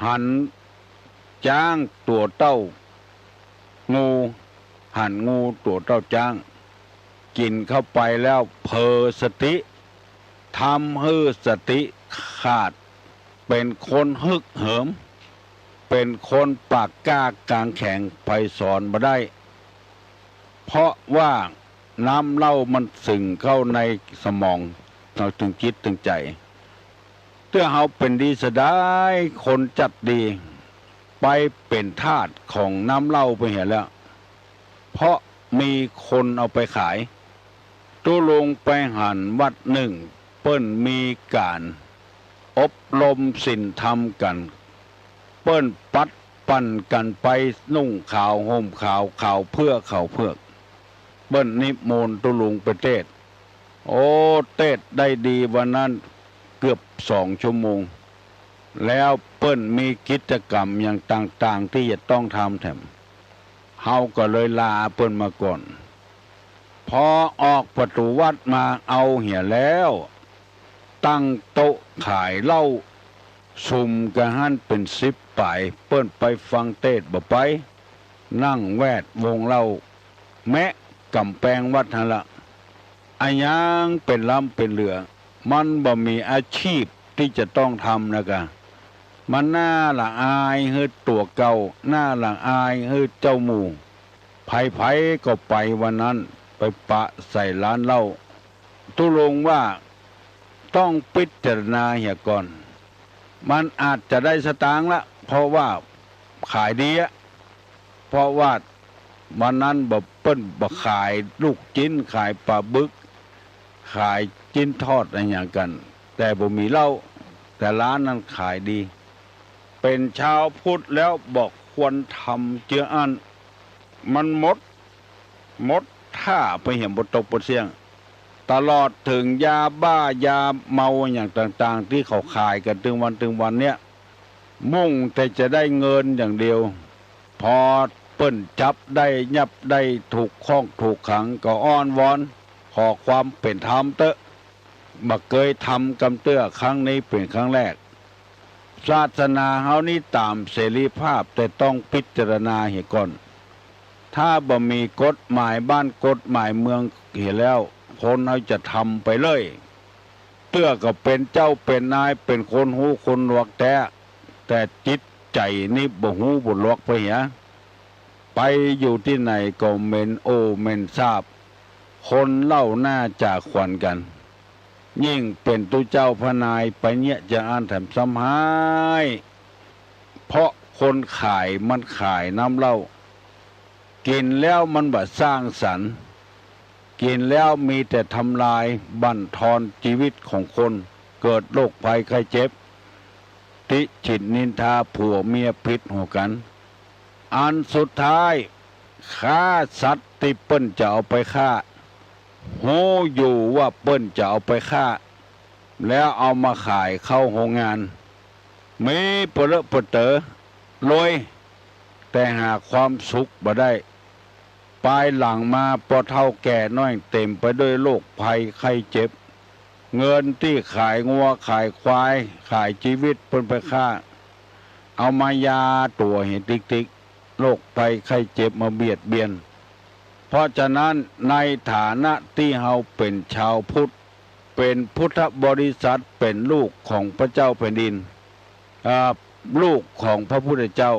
หันจ้างตัวเต้างูหันงูตัวเต้าจ้างกินเข้าไปแล้วเพอสติทำให้สติขาดเป็นคนฮึกเหิมเป็นคนปากกล้ากลางแข็งไปสอนบ่ได้เพราะว่าน้ำเหล้ามันซึมเข้าในสมองเราถึงจิตถึงใจเพื่อเขาเป็นดีสดายคนจัดดีไปเป็นทาสของน้ำเหล้าไปเห็นแล้วเพราะมีคนเอาไปขายตู้ลงไปหันวัดหนึ่งเปิ้นมีการอบรมศีลธรรมกันเปิ้นปัดปั่นกันไปนุ่งขาวห่มขาวเพื่อเปิ้นนิมนต์ตุลุงไปเทศโอ้เทศได้ดีวันนั้นเกือบ2 ชั่วโมงแล้วเปิ้นมีกิจกรรมอย่างต่างๆที่จะต้องทำแถมเฮาก็เลยลาเปิ้นมาก่อนพอออกประตูวัดมาเอาเหี่ยแล้วตั้งโต๊ะขายเหล้าซุ่มกะหันเป็น10 ป่ายเปิ้นไปฟังเทศบ่ไปนั่งแวดวงเหล้าแมะกำแพงวัดหั่นละอันยังเป็นลำเป็นเรือมันบ่มีอาชีพที่จะต้องทำนะกะมันน่าละอายเฮือตัวเก่าน่าละอายเฮือเจ้าหมู่ไผก็ไปวันนั้นไปปะใส่ร้านเหล้าตุลงว่าต้องพิจารณาเหี่ยก่อนมันอาจจะได้สตางค์ละเพราะว่าขายดีอะเพราะว่าวันนั้นบ่เปิ้นบ่ขายลูกจิ้นขายปลาบึกขายจิ้นทอดอะไรอย่างกันแต่บ่มีเหล้าแต่ร้านนั้นขายดีไป เป็นชาวพุทธแล้วบอกควรทำเจืออันมันหมดท่าไปเห็นบทตกบทเสียงตลอดถึงยาบ้ายาเมาอย่างต่างๆที่เขาขายกันถึงวันเนี้ยมุ่งแต่จะได้เงินอย่างเดียวพอเปิ้นจับได้ยับได้ถูกข้องถูกขังก็อ้อนวอนขอความเป็นธรรมเตอะมาเคยทำกำเตื้อครั้งนี้เป็นครั้งแรกศาสนาเฮานี่ตามเสรีภาพแต่ต้องพิจารณาเหตุก่อนถ้าบ่มีกฎหมายบ้านกฎหมายเมืองเห็นแล้วคนเขาจะทำไปเลยเตื้อก็เป็นเจ้าเป็นนายเป็นคนหูคนหลวกแต่จิตใจนี่บ่หูบ่หลวกไปเหียไปอยู่ที่ไหนก็เมนโอเมนทราบคนเล่าหน้าจากขวัญกันยิ่งเป็นตุเจ้าพนายไปเนี่ยจะอ่านแถมซ้ำหายเพราะคนขายมันขายน้ำเหล้ากินแล้วมันบ่สร้างสรรค์กินแล้วมีแต่ทำลายบั่นทอนชีวิตของคนเกิดโรคภัยไข้เจ็บติฉินนินทาผัวเมียพิษหัวกันอันสุดท้ายฆ่าสัตว์ที่เปิ้นจะเอาไปฆ่าโหอยู่ว่าเปิ้นจะเอาไปฆ่าแล้วเอามาขายเข้าโรงงานมีเปรอะเปเตอรวยแต่หาความสุขบ่ได้ปลายหลังมาพอเท่าแก่น้อยเต็มไปด้วยโรคภัยไข้เจ็บเงินที่ขายงัวขายควายขายชีวิตเปิ้นไปฆ่าเอามายาตัวเห็นติ๊กโรคภัยไข้เจ็บมาเบียดเบียนเพราะฉะนั้นในฐานะที่เฮาเป็นชาวพุทธเป็นพุทธบริษัทเป็นลูกของพระเจ้าแผ่นดินลูกของพระพุทธเจ้า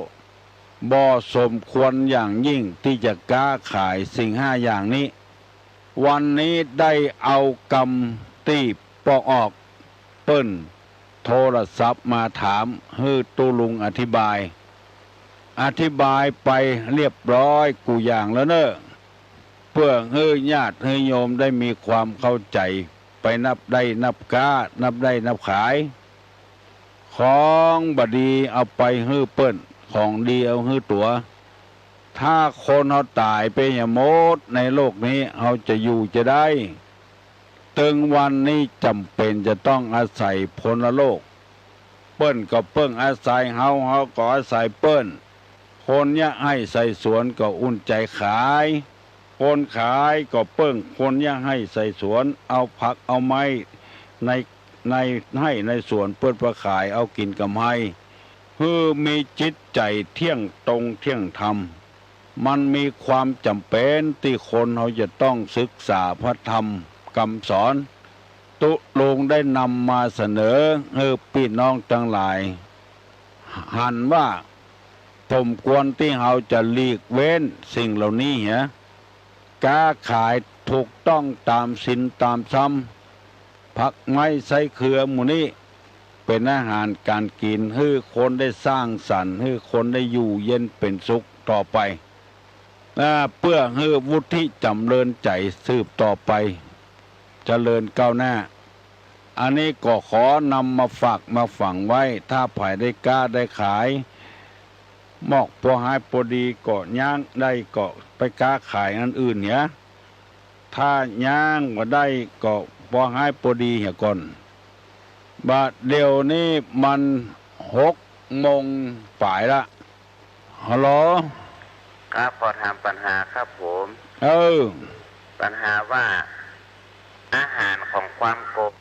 บ่สมควรอย่างยิ่งที่จะกล้าขายสิ่งห้าอย่างนี้วันนี้ได้เอากรรมที่ปอกออกเปิ้นโทรศัพท์มาถามให้ตูลุงอธิบายไปเรียบร้อยกูอย่างแล้วเนอะเพื่อให้ญาติให้โยมได้มีความเข้าใจไปนับได้นับก้านับได้นับขายของบดีเอาไปให้เปิ้นของดีเอาให้ตัวถ้าคนเขาตายไปอย่างหมดในโลกนี้เขาจะอยู่จะได้ถึงวันนี้จำเป็นจะต้องอาศัยพลโลกเปิ้นก็เปิ้งอาศัยเฮาก็อาศัยเปิ้นคนเนี่ยให้ใส่สวนก็อุ่นใจขายคนขายก็เปิ้งคนเนี่ยให้ใส่สวนเอาผักเอาไม้ในให้ในสวนเปิ้นประขายเอากินกำไรคือมีจิตใจเที่ยงตรงเที่ยงธรรมมันมีความจำเป็นที่คนเขาจะต้องศึกษาพระธรรมคำสอนตุลงได้นำมาเสนอให้พี่น้องทั้งหลายหันว่าผมควรที่เราจะหลีกเว้นสิ่งเหล่านี้ค้าขายถูกต้องตามศีลตามธรรมผักไม้ไส้เครือหมู่นี้เป็นอาหารการกินให้คนได้สร้างสรรค์ให้คนได้อยู่เย็นเป็นสุขต่อไปเพื่อให้วุฒิจำเริญใจสืบต่อไปเจริญก้าวหน้าอันนี้ก็ขอนำมาฝากมาฝังไว้ถ้าภายได้กล้าได้ขายมอกพอหายพอดีก็ย่างได้ก็ไปกล้าขายอันอื่นถ้าย่างมาได้ก็พอหายพอดีก่อนบาดเดี๋ยวนี้มัน6 โมงฝ่ายละฮัลโหลครับขอถามปัญหาครับผมปัญหาว่าอาหารของความโกรธ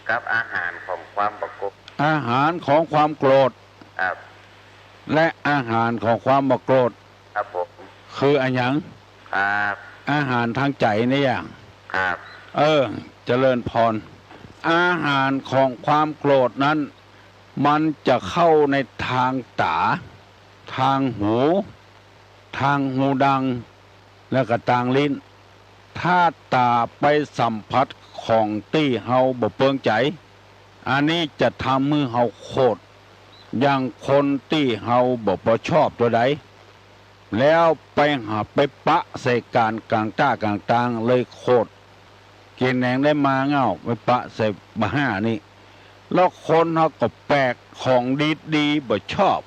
กับอาหารของความประกบอาหารของความโกรธครับและอาหารของความบ่โกรธครับผมคืออันหยังครับอาหารทางใจนี่อย่างครับเจริญพรอาหารของความโกรธนั้นมันจะเข้าในทางตาทางหูดังแล้วก็ทางลิ้นถ้าตาไปสัมผัสของที่เฮาบ่เปิงใจอันนี้จะทำให้เฮาโกรธอย่างคนที่เฮาบ่ชอบตัวใดแล้วไปไปปะใส่การกลางต้ากลางตางเลยโคตรกินแหนงได้มาเงาไปปะใส่บ้านี่แล้วคนเขาก็แปลกของดีบ่ชอบ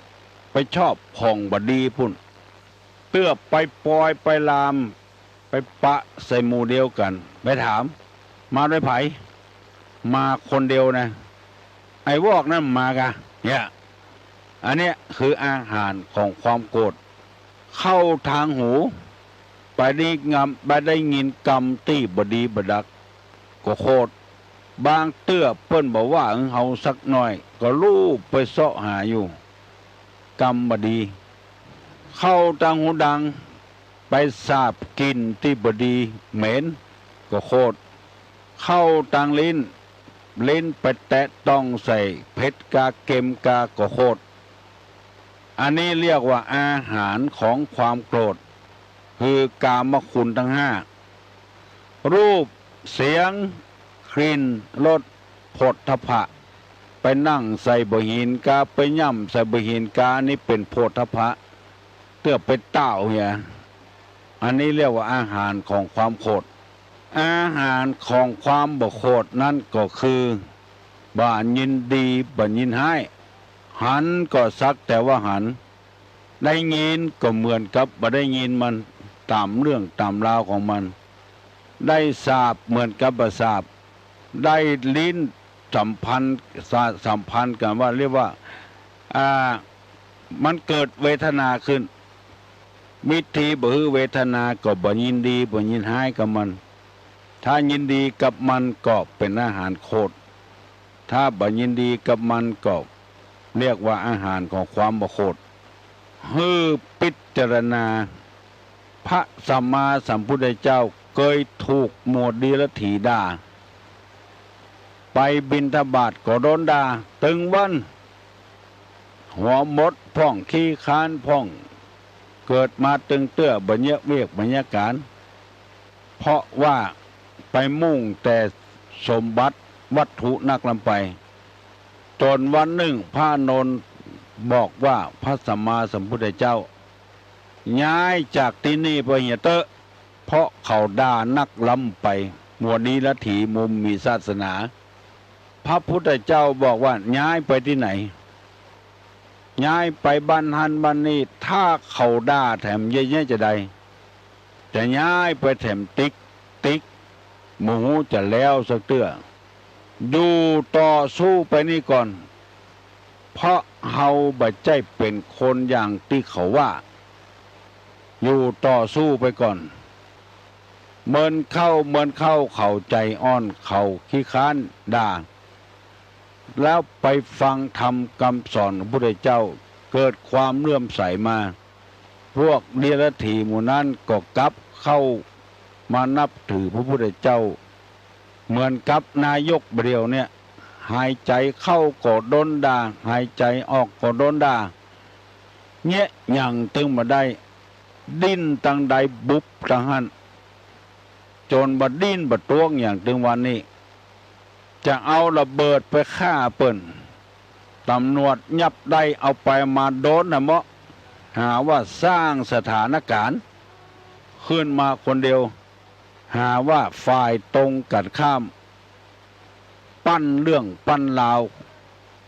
ไปชอบผ่องบดีพุ่นเตื้อไปปล่อยไปลามไปปะใส่หมู่เดียวกันไปถามมาด้วยไผมาคนเดียวนะไอ้วอกนั่นมากะเนี่ยอันเนี้ยคืออาหารของความโกรธเข้าทางหูไปได้ยินกรรมตี้บดีบดักก็โคตรบางเตื้อเปิ้นบอกว่าเฮาสักหน่อยก็ลูบไปเสาะหาอยู่กรรมบดีเข้าทางหูดังไปสาบกินที่บดีเหม็นก็โคตรเข้าทางลิ้นไปแตะต้องใส่เพชรกาเกมกาก็โคตรอันนี้เรียกว่าอาหารของความโกรธคือกามคุณทั้งห้ารูปเสียงกลิ่นรสโผฏฐัพพะไปนั่งใส่บหินกาไปย่ำใส่บหินกานี่เป็นโผฏฐัพพะเตื้อไปเต้าเนี่ยอันนี้เรียกว่าอาหารของความโกรธอาหารของความบ่โกรธนั่นก็คือบ่ยินดีบ่ยินให้หันก็สักแต่ว่าหันได้ยินก็เหมือนกับบ่ได้ยินมันตามเรื่องตามราวของมันได้ทราบเหมือนกับบ่ทราบได้ลิ้นสัมพันธ์กันว่าเรียกว่ามันเกิดเวทนาขึ้นมิตรีบ่ฮือเวทนาก็บ่ยินดีบ่ยินให้กับมันถ้ายินดีกับมันก็เป็นอาหารโคตรถ้าบ่ยินดีกับมันก็เรียกว่าอาหารของความบ่โคตรฮือพิจารณาพระสัมมาสัมพุทธเจ้าเคยถูกหมวดดีละถีด่าไปบิณฑบาตก็โดนด่าตึงวันหัวมดพ่องขี้ค้านพ่องเกิดมาตึงเตื้อบัญญัติเวกบัญญัติการเพราะว่าไปมุ่งแต่สมบัติวัตถุนักลำไปจนวันหนึ่งพระนนท์บอกว่าพระสัมมาสัมพุทธเจ้าย้ายจากที่นี่ไปเหียเตอะเพราะเขาด่านักล้ำไปหมวดนี้ละถีมุมมีศาสนาพระพุทธเจ้าบอกว่าย้ายไปที่ไหนย้ายไปบ้านฮันบ้านนี้ถ้าเขาด่าแถมเย่ๆจะใดจะย้ายไปแถมติ๊กหมูจะแล้วสักเตื้อดูต่อสู้ไปนี่ก่อนเพราะเฮาบัดใจเป็นคนอย่างที่เขาว่าอยู่ต่อสู้ไปก่อนเมินเข้าเขาใจอ่อนเขาขี้ค้านด่าแล้วไปฟังธรรมคำสอนของพระพุทธเจ้าเกิดความเลื่อมใสมาพวกเดรัจฉีหมู่นั้นก็กลับเข้ามานับถือพระพุทธเจ้าเหมือนกับนายกเดียวเนี่ยหายใจเข้าก็โดนด่าหายใจออกก็โดนด่าเงี้ยอย่างตึงมาได้ดิ้นตั้งใดบุบตั้งหันจนบัดดิ้นบัดตวงอย่างถึงวันนี้จะเอาระเบิดไปฆ่าเปิ้นตำรวจยับได้เอาไปมาโดนนะเมาะหาว่าสร้างสถานการณ์ขึ้นมาคนเดียวหาว่าฝ่ายตรงกันข้ามปั้นเรื่องปั้นราว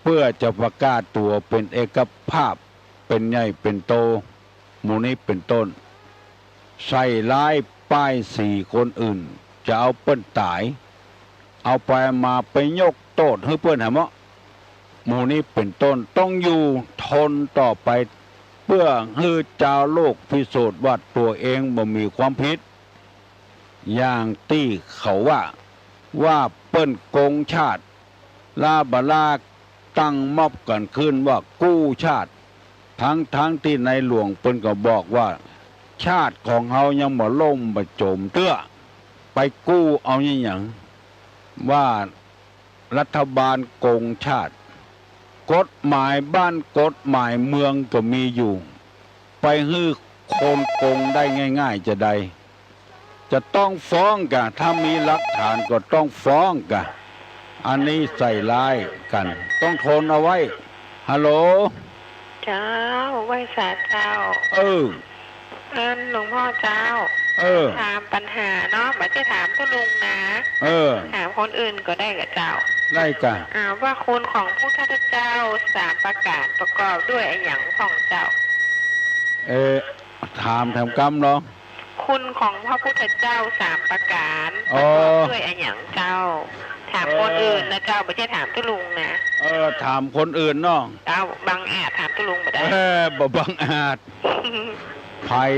เพื่อจะประกาศตัวเป็นเอกภาพเป็นใหญ่เป็นโตหมู่นี้เป็นต้นใส่ร้ายป้าย4คนอื่นจะเอาเปิ้นตายเอาไปมาไปยกโทษให้เปิ้นหาเมาะหมู่นี้เป็นต้นต้องอยู่ทนต่อไปเพื่อให้เจ้าโลกพิสูจน์ว่าตัวเองบ่มีความผิดอย่างที่เขาว่าเปิ้นโกงชาติลาบลาตั้งม็อบกันขึ้นว่ากู้ชาติทั้งที่ในหลวงเปิ้นก็บอกว่าชาติของเฮายังบ่ล่มบ่จมเตื้อไปกู้เอาอย่างว่ารัฐบาลโกงชาติกฎหมายบ้านกฎหมายเมืองก็มีอยู่ไปฮื้อคนโกงได้ง่ายๆจะได้จะต้องฟ้องกะถ้ามีหลักฐานก็ต้องฟ้องกะอันนี้ใส่ร้ายกันต้องทนเอาไว้ฮัลโหลเจ้าไหว้สาเจ้าหลวงพ่อเจ้าถามปัญหาเนาะไม่ใช่ถามตัวลุงนะถามคนอื่นก็ได้กับเจ้า ได้กะ ว่าคุณของพุทธเจ้าสามประกาศประกอบด้วยอะไรอย่างของเจ้าถามกำเนาะคุณของพระพุทธเจ้าสามประการประกอบด้วยอะไรอย่างเจ้าถามคนอื่นนะเจ้าไม่ใช่ถามตุลุงนะถามคนอื่นเนาะเจ้าบางอาจถามตุลุงไม่ได้บ่บางอาจไผ